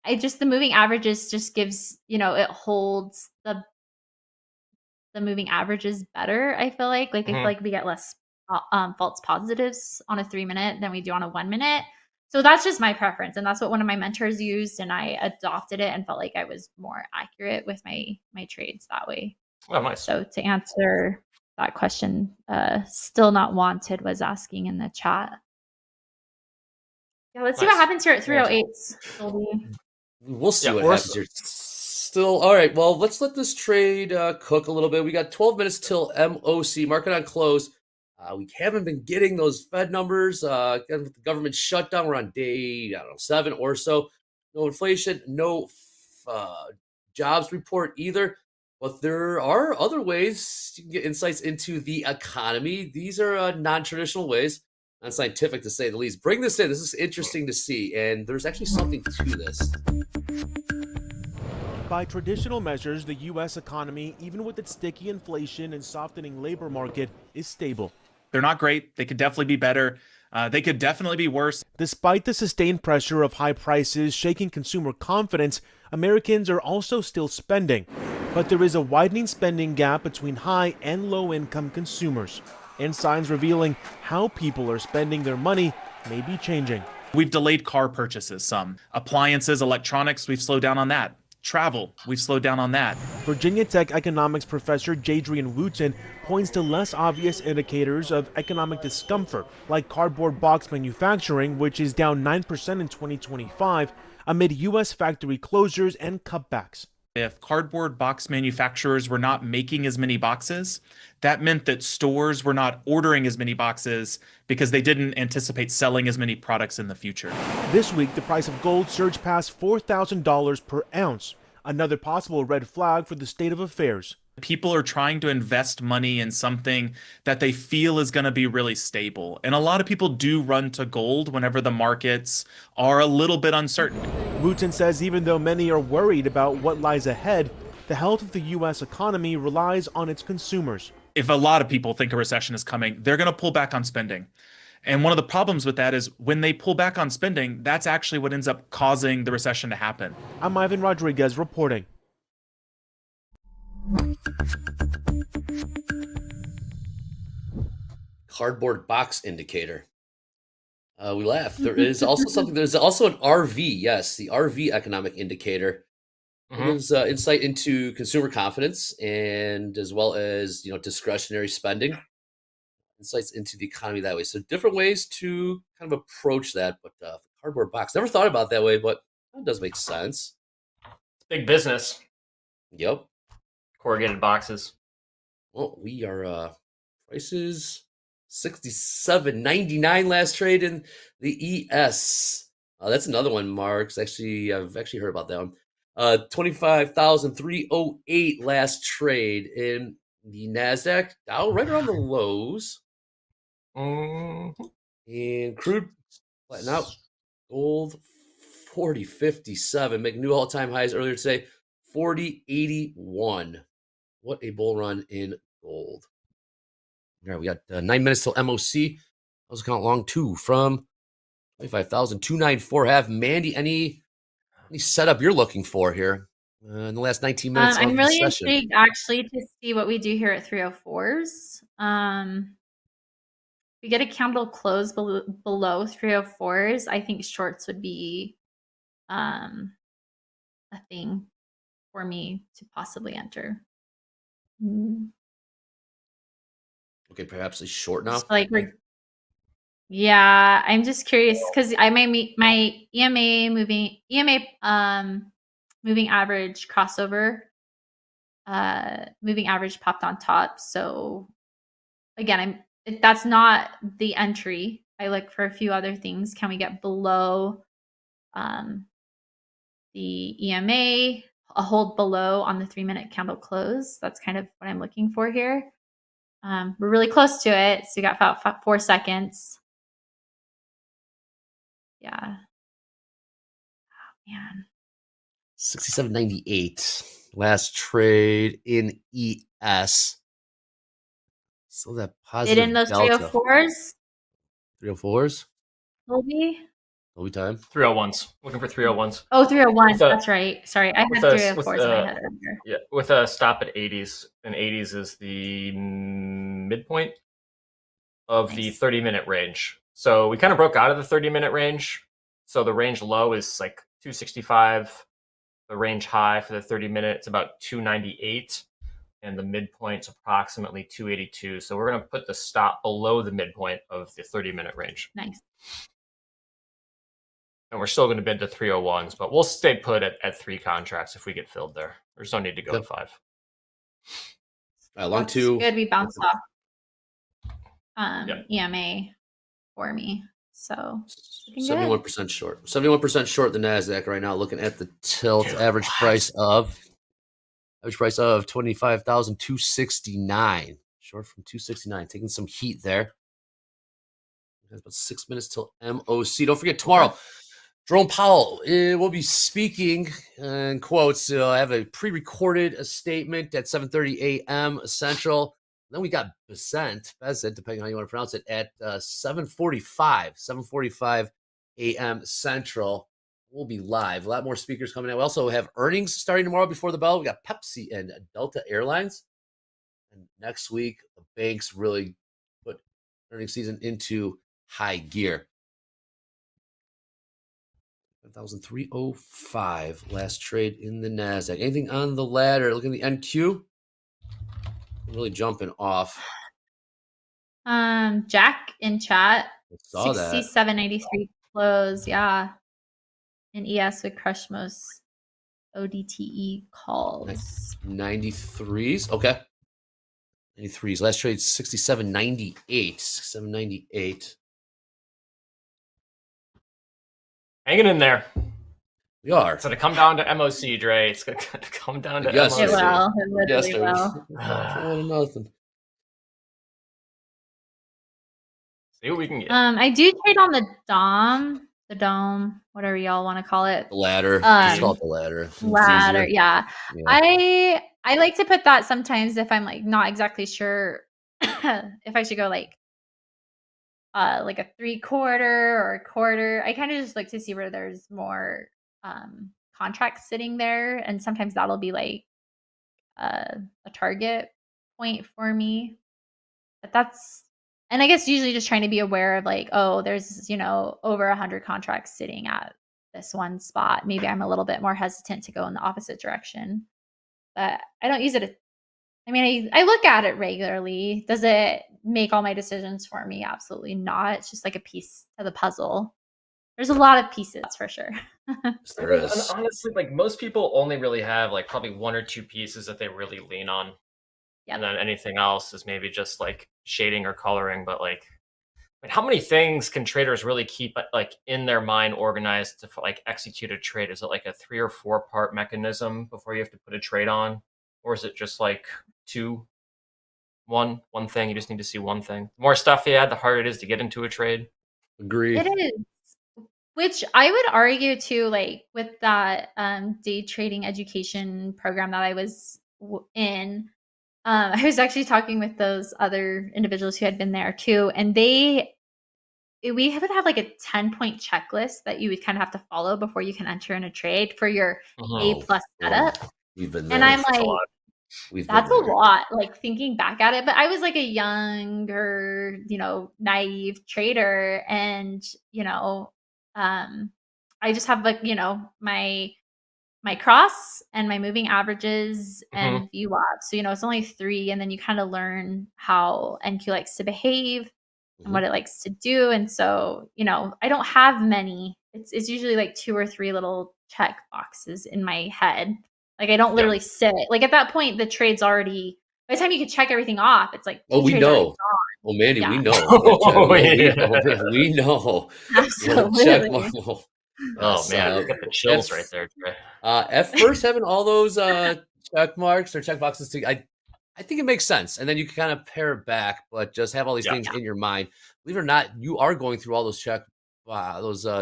the moving averages just gives, it holds the moving averages better. I feel like I feel like we get less false positives on a 3 minute than we do on a 1 minute. So that's just my preference, and that's what one of my mentors used, and I adopted it and felt like I was more accurate with my trades that way. Oh, nice. So to answer that question, still not wanted was asking in the chat. Yeah, let's see what happens here at 308s. We'll see what happens here. Still, all right. Well, let's let this trade cook a little bit. We got 12 minutes till MOC, market on close. We haven't been getting those Fed numbers. With the government shutdown, we're on day 7 or so. No inflation, no jobs report either, but there are other ways you can get insights into the economy. These are non-traditional ways, unscientific to say the least. Bring this in. This is interesting to see, and there's actually something to this. By traditional measures, the U.S. economy, even with its sticky inflation and softening labor market, is stable. They're not great. They could definitely be better. They could definitely be worse. Despite the sustained pressure of high prices shaking consumer confidence, Americans are also still spending. But there is a widening spending gap between high and low income consumers, and signs revealing how people are spending their money may be changing. We've delayed car purchases some. Appliances, electronics, we've slowed down on that. Travel, we've slowed down on that. Virginia Tech economics professor Jadrian Wooten points to less obvious indicators of economic discomfort, like cardboard box manufacturing, which is down 9% in 2025 amid U.S. factory closures and cutbacks. If cardboard box manufacturers were not making as many boxes, that meant that stores were not ordering as many boxes because they didn't anticipate selling as many products in the future. This week, the price of gold surged past $4,000 per ounce, another possible red flag for the state of affairs. People are trying to invest money in something that they feel is going to be really stable. And a lot of people do run to gold whenever the markets are a little bit uncertain. Wooten says even though many are worried about what lies ahead, the health of the U.S. economy relies on its consumers. If a lot of people think a recession is coming, they're going to pull back on spending. And one of the problems with that is when they pull back on spending, that's actually what ends up causing the recession to happen. I'm Ivan Rodriguez reporting. Cardboard box indicator. We laugh. There is also something. There's also an RV. Yes, the RV economic indicator. It gives insight into consumer confidence and as well as discretionary spending. Insights into the economy that way. So different ways to kind of approach that. But the cardboard box, never thought about it that way, but that does make sense. Big business. Yep. Corrugated boxes. Well, we are prices $67.99 last trade in the ES. That's another one, Marks. Actually, I've actually heard about that one. 25,308 last trade in the NASDAQ. Dow right around the lows. And crude flatten out. Gold 40.57, making new all-time highs earlier today. 40.81. What a bull run in gold. All right, we got 9 minutes till MOC. I was counting long too from 25,294. Have Mandy any setup you're looking for here in the last 19 minutes? I'm of really the session? intrigued actually to see what we do here at 304s. We get a candle close below 304s. I think shorts would be a thing for me to possibly enter. Okay, perhaps a short now. Just like yeah, I'm just curious because I may meet my EMA moving average crossover. Moving average popped on top. So again, that's not the entry. I look for a few other things. Can we get below the EMA, a hold below on the 3-minute candle close? That's kind of what I'm looking for here. We're really close to it. So we got about 4 seconds. Yeah. Oh, man. 67.98 last trade in ES. So that positive. Did in those delta. 304s? 304s? Colby? Colby time? 301s. Looking for 301s. Oh, 301s. That's right. Sorry. I had with 304s in my head earlier. Yeah, with a stop at 80s. And 80s is the midpoint of the 30-minute range. So we kind of broke out of the 30-minute range. So the range low is like 265. The range high for the 30-minute is about 298. And the midpoint's approximately 282. So we're going to put the stop below the midpoint of the 30-minute range. Nice. And we're still going to bid to 301s, but we'll stay put at 3 contracts if we get filled there. There's no need to go to 5. Long two. Good. We bounced off EMA for me. So 71% short. 71% short the NASDAQ right now, looking at the tilt average price of Average price of 25,269. Short from 269. Taking some heat there. There's about 6 minutes till MOC. Don't forget tomorrow, Jerome Powell will be speaking in quotes. I have a pre-recorded statement at 7:30 a.m. Central. Then we got Bezant, depending on how you want to pronounce it, at 7:45 a.m. Central. We'll be live. A lot more speakers coming out. We also have earnings starting tomorrow before the bell. We got Pepsi and Delta Airlines. And next week, the banks really put earnings season into high gear. 1,305 last trade in the NASDAQ. Anything on the ladder? Look at the NQ. Really jumping off. Jack in chat. Saw that. 67.93 close. Yeah. And ES would crush most ODTE calls. 93s. Okay. 93s. Last trade 67.98. 67.98. Hanging in there. We are. It's going to come down to MOC, Dre. It's going to come down to Yes, MOC. It will. It literally will. Nothing. See what we can get. I do trade on the dome, whatever y'all want to call it. The ladder. Just call it the ladder. Ladder, yeah. Yeah. I like to put that sometimes if I'm like not exactly sure if I should go like a 3/4 or a quarter. I kind of just like to see where there's more contracts sitting there, and sometimes that'll be like a target point for me. But that's, and I guess usually just trying to be aware of like, oh, there's over 100 contracts sitting at this one spot. Maybe I'm a little bit more hesitant to go in the opposite direction. But I don't use it. I mean, I look at it regularly. Does it make all my decisions for me? Absolutely not. It's just like a piece to the puzzle. There's a lot of pieces for sure. There is. And honestly, like most people only really have like probably one or two pieces that they really lean on. Yep. And then anything else is maybe just like shading or coloring. But like, I mean, how many things can traders really keep like in their mind organized to like execute a trade? Is it like a 3 or 4 part mechanism before you have to put a trade on? Or is it just like one thing? You just need to see one thing. The more stuff you add, the harder it is to get into a trade. Agree. It is. Which I would argue too, like with that day trading education program that I was in, I was actually talking with those other individuals who had been there too, and we would have like a 10-point checklist that you would kind of have to follow before you can enter in a trade for your A+ setup. We've been there. And I'm That's a like, lot. that's a lot, like thinking back at it. But I was like a younger, naive trader, and I just have like my cross and my moving averages and VWAP. So it's only 3, and then you kind of learn how NQ likes to behave and what it likes to do. And so I don't have many. It's usually like 2 or 3 little check boxes in my head. Like I don't literally sit. Like at that point, the trade's already. By the time you can check everything off, it's like we know. Oh, Mandy, we know. We know. Absolutely. Check mark. Oh man, you got the chills right there. At first, having all those check marks or check boxes, I think it makes sense, and then you can kind of pare it back, but just have all these things in your mind. Believe it or not, you are going through all those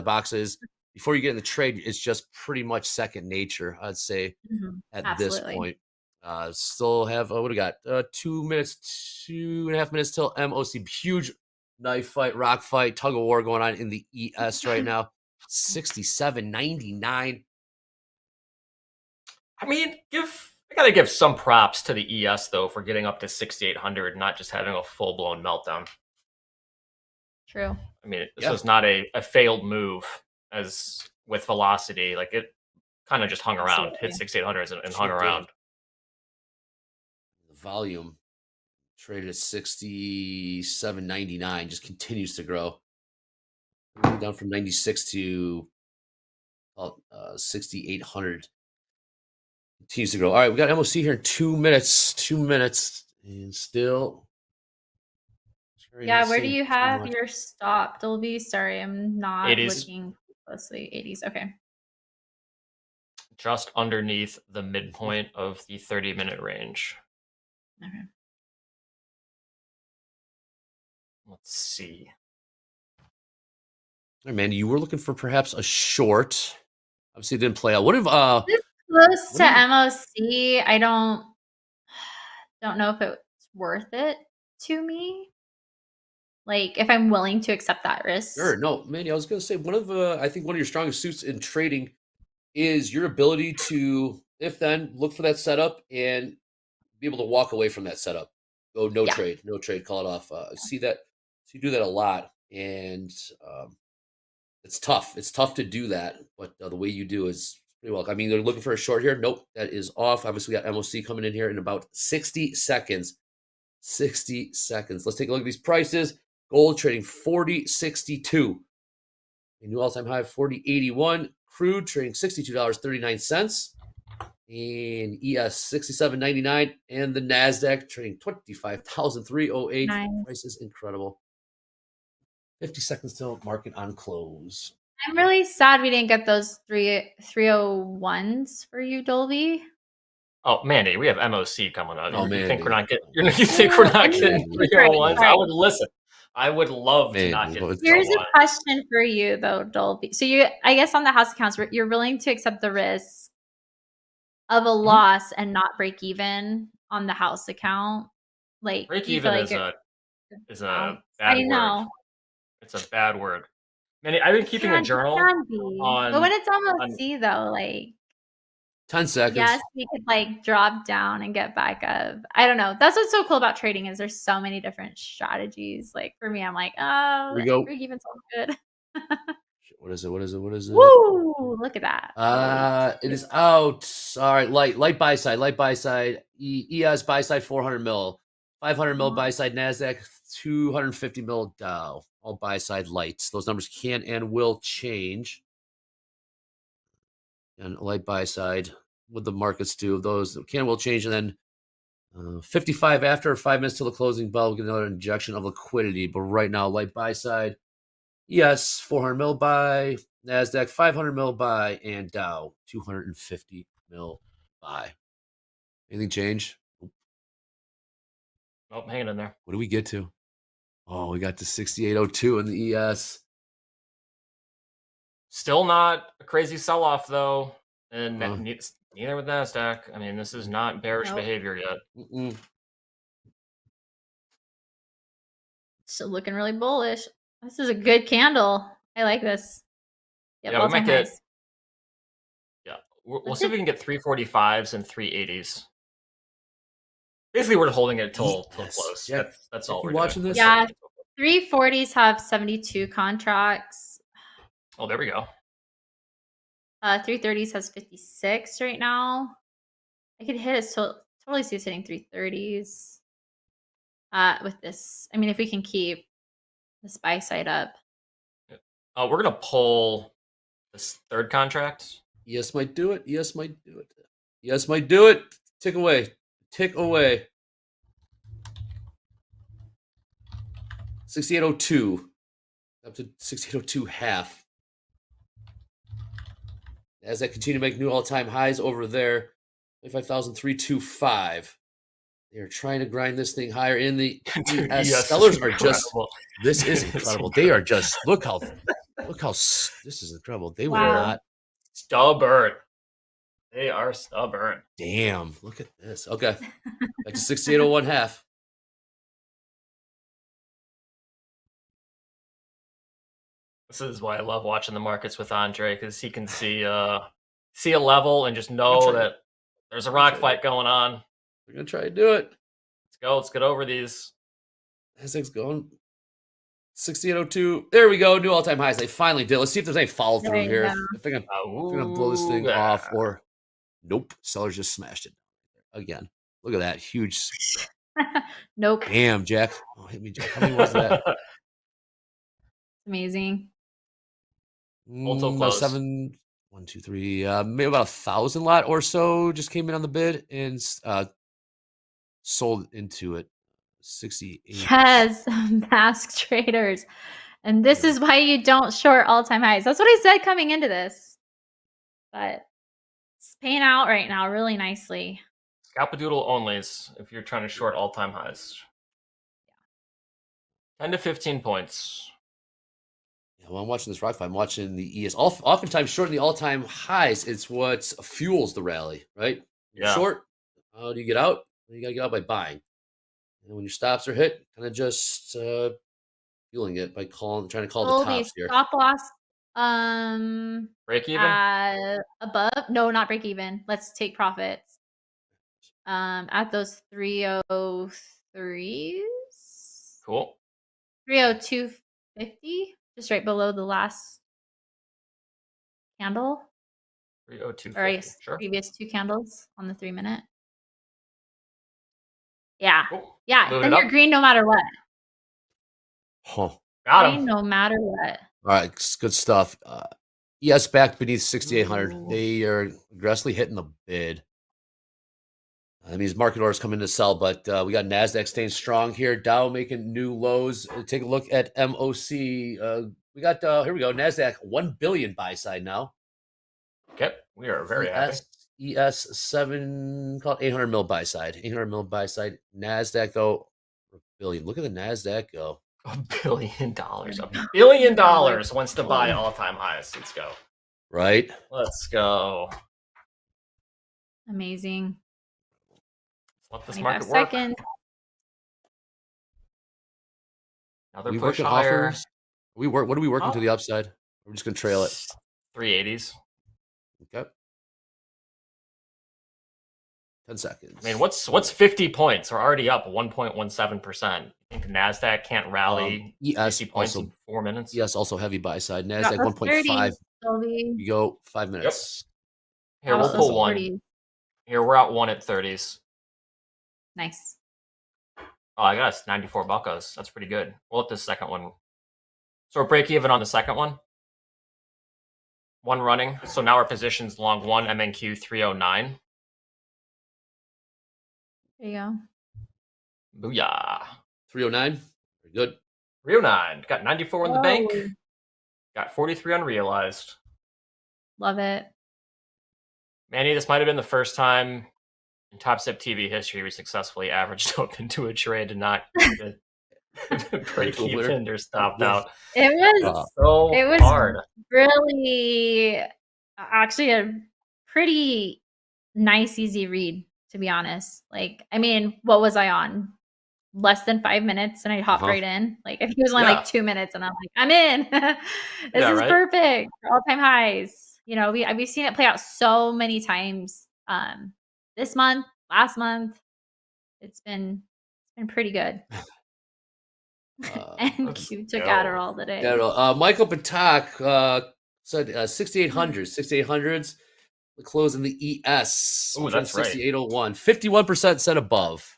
boxes before you get in the trade. It's just pretty much second nature, I'd say, at this point. Still have what do we got? 2.5 minutes till MOC. Huge knife fight, rock fight, tug of war going on in the ES right now. 67.99. I mean, I gotta give some props to the ES though for getting up to 6,800 and not just having a full blown meltdown. True. I mean, this was not a failed move as with velocity. Like it kind of just hung around, hit 6,800 and hung around. The volume traded at 67.99 just continues to grow. Down from 96 to 6,800. Continues to grow. All right, we got MOC here in 2 minutes. 2 minutes. And still. Yeah, where do you have your stop, Dolby? Sorry, I'm not 80s. looking closely. 80s, okay. just underneath the midpoint of the 30-minute range. Okay. Let's see. Hey, man, you were looking for perhaps a short. Obviously, it didn't play out. What if This close to MOC, I don't know if it's worth it to me. Like, if I'm willing to accept that risk. Sure. No, Manny, I was going to say I think one of your strongest suits in trading is your ability to, if then, look for that setup and be able to walk away from that setup. Go no trade, call it off. See that, so you do that a lot, and it's tough. It's tough to do that, but the way you do is pretty well. I mean, they're looking for a short here. Nope, that is off. Obviously, we got MOC coming in here in about 60 seconds. 60 seconds. Let's take a look at these prices. Gold trading 40.62. A new all-time high of 40.81. Crude trading $62.39. And ES 67.99. And the NASDAQ trading 25,308. Nice. Price is incredible. 50 seconds till market on close. I'm really sad we didn't get those 301s for you, Dolby. Oh, Mandy, we have MOC coming up. Oh, you think we're Mandy. not getting? You think we're not getting 301s? I would listen. I would love to not get. Here's a question for you, though, Dolby. So I guess on the house accounts, you're willing to accept the risk of a loss and not break even on the house account. Like Break do you even feel like is a bad I word. know. It's a bad word. Mandy, I've been keeping a journal on. But when it's almost C though, like 10 seconds. yes, we could like drop down and get back up. I don't know. That's what's so cool about trading is there's so many different strategies. Like for me, I'm like, oh, Here we go. break even sounds good. What is it? Woo! Look at that. It is out. All right, light buy side. ES buy side 400 mil, 500 mil buy side Nasdaq, 250 mil Dow. All buy side lights. Those numbers can and will change. And light buy side, what the markets do, those can and will change. And then 55 after 5 minutes till the closing bell, we'll get another injection of liquidity. But right now, light buy side. Yes, 400 mil buy, NASDAQ 500 mil buy, and Dow 250 mil buy. Anything change? Oh, hanging in there. What do we get to? Oh, we got to 68.02 in the ES. Still not a crazy sell-off though, and neither with NASDAQ. I mean, this is not bearish behavior yet. Still looking really bullish. This is a good candle. I like this. Yep, Yeah, we might all-time get. highs. Yeah, we'll see if we can get 345s and 380s. Basically, we're holding it till close. Yeah. That's all we're watching doing. this? Yeah, 340s have 72 contracts. Oh, there we go. 330s has 56 right now. I could hit it. Totally see us hitting 330s. With this, I mean, if we can keep this buy side up. We're gonna pull this third contract. Yes, might do it. Yes, might do it. Yes, might do it. Tick away. Tick away. 68.02. Up to 68.02 half. As I continue to make new all-time highs over there, 25,325. They're trying to grind this thing higher in the Yes, sellers this is are just. incredible. This is incredible. They are just look how this is incredible. They will not. Stubborn. They are stubborn. Damn, look at this. Okay, back to 68.01 half. This is why I love watching the markets with Andre, because he can see a level and just know that there's a rock fight going on. We're gonna try to do it. Let's go. Let's get over these. Nasdaq's going 68.02. There we go. New all-time highs. They finally did. Let's see if there's any follow through here. If they're gonna blow this thing off, or nope. Sellers just smashed it again. Look at that huge. Nope. Damn, Jack. Oh, hit me, Jack. How many was that? Amazing. Also About close. 7, 1, 2, 3, maybe about 1,000 lot or so just came in on the bid and sold into it. 68. Yes, mask traders. And this is why you don't short all-time highs. That's what I said coming into this. But It's paying out right now really nicely. Scalpadoodle onlys if you're trying to short all-time highs. 10 to 15 points. Yeah, well, I'm watching this rock fight. I'm watching the ES. Oftentimes, shorting the all-time highs, it's what fuels the rally, right? You're Yeah. short, how do you get out? You got to get out by buying. And when your stops are hit, kind of just fueling it by trying to call the Dolby tops here. stop loss. Break even? Above. No, not break even. Let's take profits. At those 303s. Cool. 302.50, just right below the last candle. 302.50. Or I guess Sure. previous 2 candles on the 3-minute. Yeah. Cool. Yeah. Moving Then it you're up. green no matter what. Huh. Got Green him. no matter what. All right, good stuff. ES back beneath 6,800. They are aggressively hitting the bid. That means market orders come in to sell, but we got NASDAQ staying strong here. Dow making new lows. Take a look at MOC. We got, here we go, NASDAQ 1 billion buy side now. Okay, we are very happy. ES 7, call it 800 mil buy side. 800 mil buy side. NASDAQ, though, a billion. Look at the NASDAQ go. $1 billion. $1 billion wants to buy all-time highs. Let's go. Right? Let's go. Amazing. Let this 25 market work. seconds. Another We push working higher. offers? What are we working to the upside? We're just going to trail it. 380s. Okay. 10 seconds. I mean, what's 50 points? We're already up 1.17%. You think NASDAQ can't rally ES 50 points also, in 4 minutes? ES also heavy buy side. Got NASDAQ those 1.5. 30s, Dolby. You go 5 minutes. Here, How we'll about those pull one. 40s? Here, we're at 1 at 30s. Nice. Oh, I got us 94 buckos. That's pretty good. We'll let this second one. So we're break even on the second one. One running. So now our position's long 1 MNQ 309. There you go. Booyah. 309. Very good. 309. Got 94 in the Whoa. bank. Got 43 unrealized. Love it. Manny, this might have been the first time in TopstepTV history we successfully averaged up into a trade and not break even or stopped out. It was hard. really actually a pretty nice, easy read, to be honest. Like, I mean, what was I on? Less than 5 minutes and I hopped right in. Like, if he was only like 2 minutes and I'm like, I'm in. This is perfect for all-time highs. You know, we've seen it play out so many times this month, last month. It's been pretty good. And Q took Adderall today. Michael Patak said 6,800. 6,800s. The close in the ES. Ooh, that's right. 6801. 51% set above.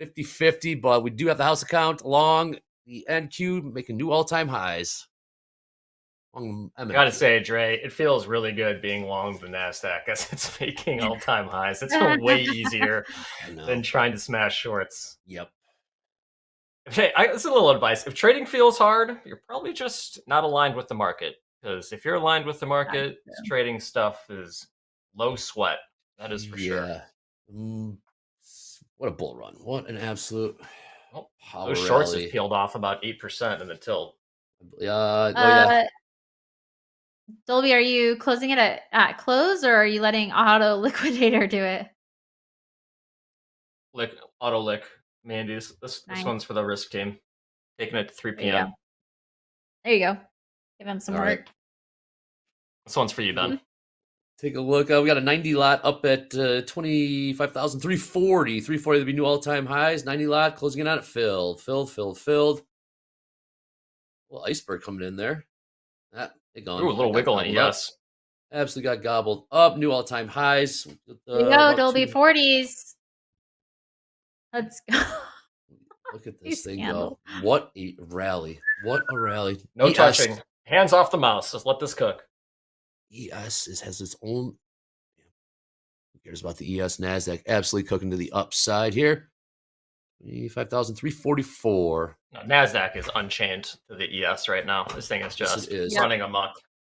50-50, but we do have the house account along the NQ making new all-time highs. I gotta say, Dre, it feels really good being long the NASDAQ as it's making all-time highs. It's way easier than trying to smash shorts. Yep. Okay, this is a little advice. If trading feels hard, you're probably just not aligned with the market. Because if you're aligned with the market, trading stuff is low sweat. That is for sure. What a bull run. What an absolute power those shorts rally. have peeled off about 8% in the tilt. Dolby, are you closing it at close or are you letting Auto Liquidator do it? Auto lick. Mandy's. This one's for the risk team. Taking it to 3 p.m. There you go. Give him some work. This one's for you, Ben. Take a look. We got a 90 lot up at 25,340. 340 to be new all-time highs. 90 lot closing it out at filled. Filled. Well, iceberg coming in there. Gone. Ooh, a little wiggle in yes. Absolutely got gobbled up. New all-time highs. There you go, Dolby 40s. Let's go. Look at this thing go. What a rally. What a rally. No touching. Hands off the mouse. Just let this cook. ES has its own. Who cares about the ES? NASDAQ absolutely cooking to the upside here. 25,344. No, NASDAQ is unchained to the ES right now. This thing is just running amok.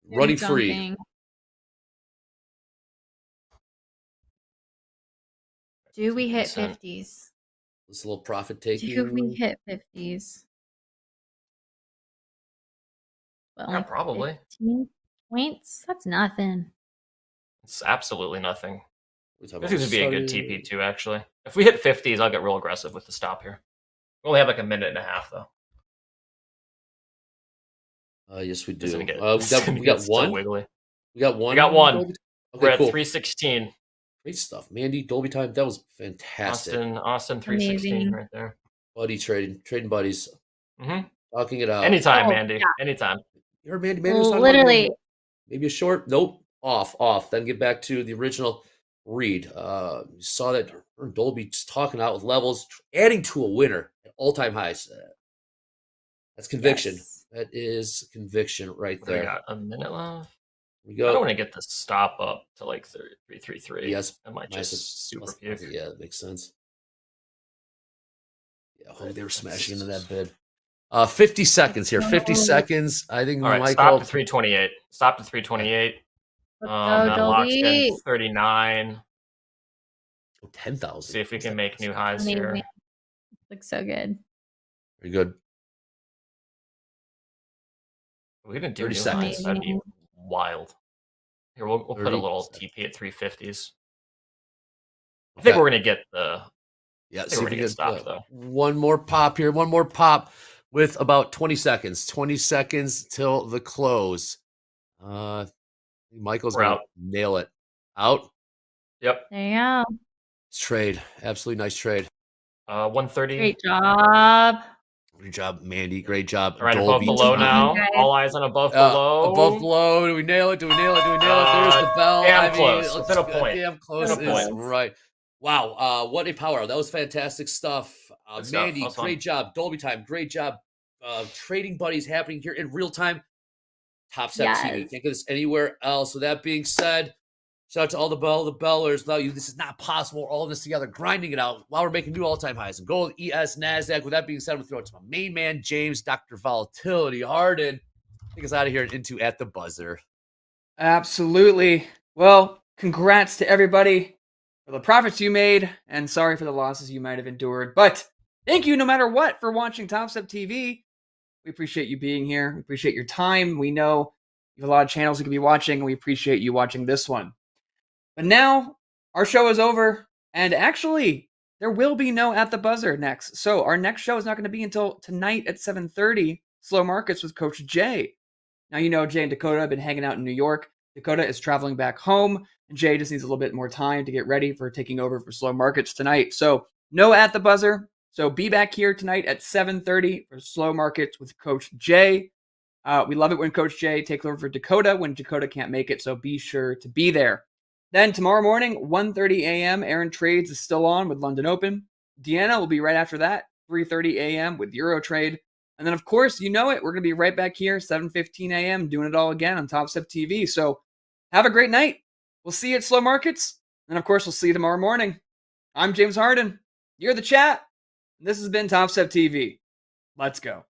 Running free. Do we hit Decent. 50s? It's a little profit taking. Do we hit 50s? Well, Yeah, probably. 15 points? That's nothing. It's absolutely nothing. We This would be a good TP too, actually. If we hit 50s, I'll get real aggressive with the stop here. We only have like a minute and a half, though. Yes, we This is do. gonna get- We this is got gonna get so one. wiggly. We got one. We got one. Okay, We're at cool. 316. Great stuff, Mandy. Dolby time. That was fantastic. Austin 316 Amazing. right there. Buddy trading buddies. Mm-hmm. Talking it out. Anytime, Oh, Mandy. yeah. Anytime. You heard Mandy. Mandy was talking about Literally. maybe a short. Nope. Off. Then get back to the original read. You saw that Dolby just talking out with levels, adding to a winner at all-time highs. That's conviction. Yes. That is conviction right We there. got a minute left. We I go. don't want to get the stop up to like 333. Yes. I might Nice. just super Must- puke. Yeah, that makes sense. Yeah, oh, they were smashing into that bid. 50 seconds here. 50 seconds. I think All right, Michael. stop to 328. Stop to 328. Let's That go, locks in Dolby. 39. 10,000. See if we can make new highs here. Amazing. Looks so good. Very good. If we didn't do 30 new seconds. highs, that'd be wild. Here, we'll put a 30 little seconds. TP at 350s. I think Okay. we're gonna get the. Yeah, I think see we're if we gonna get get stopped though. one more pop here. One more pop with about 20 seconds. 20 seconds till the close. Michael's We're gonna out. nail it. Out. Yep. There you go. It's trade. Absolutely nice trade. 130. Great job. Great job, Mandy. Great job. All right, above Dolby. below now. guys. All eyes on above below. Above below. Do we nail it? Do we nail it? Do we nail it? There's the bell. Damn close. let's Within a go. point. Damn close Within a is point. right. Wow. What a power. That was fantastic stuff. Good stuff. Mandy, That was fun. great job. Dolby time. Great job. Trading buddies happening here in real time. Topstep TV. Yes. Can't get this anywhere else. So that being said, shout out to all the bellers. Without you, this is not possible. We're all in this together, grinding it out while we're making new all-time highs in gold, ES, NASDAQ. With that being said, we'll throw it to my main man, James, Dr. Volatility Harden. Take us out of here and into At the Buzzer. Absolutely. Well, congrats to everybody for the profits you made, and sorry for the losses you might have endured. But thank you, no matter what, for watching Topstep TV. We appreciate you being here. We appreciate your time. We know you have a lot of channels you could be watching, and we appreciate you watching this one. But now, our show is over, and actually, there will be no At the Buzzer next. So our next show is not going to be until tonight at 7:30, Slow Markets with Coach Jay. Now, you know Jay and Dakota have been hanging out in New York. Dakota is traveling back home, and Jay just needs a little bit more time to get ready for taking over for Slow Markets tonight. So no At the Buzzer. So be back here tonight at 7:30 for Slow Markets with Coach Jay. We love it when Coach Jay takes over for Dakota when Dakota can't make it, so be sure to be there. Then tomorrow morning, 1:30 a.m., Aaron Trades is still on with London Open. Deanna will be right after that, 3:30 a.m. with Euro Trade. And then, of course, you know it, we're going to be right back here, 7:15 a.m., doing it all again on Topstep TV. So have a great night. We'll see you at Slow Markets. And, of course, we'll see you tomorrow morning. I'm James Harden. You're the chat. And this has been Topstep TV. Let's go.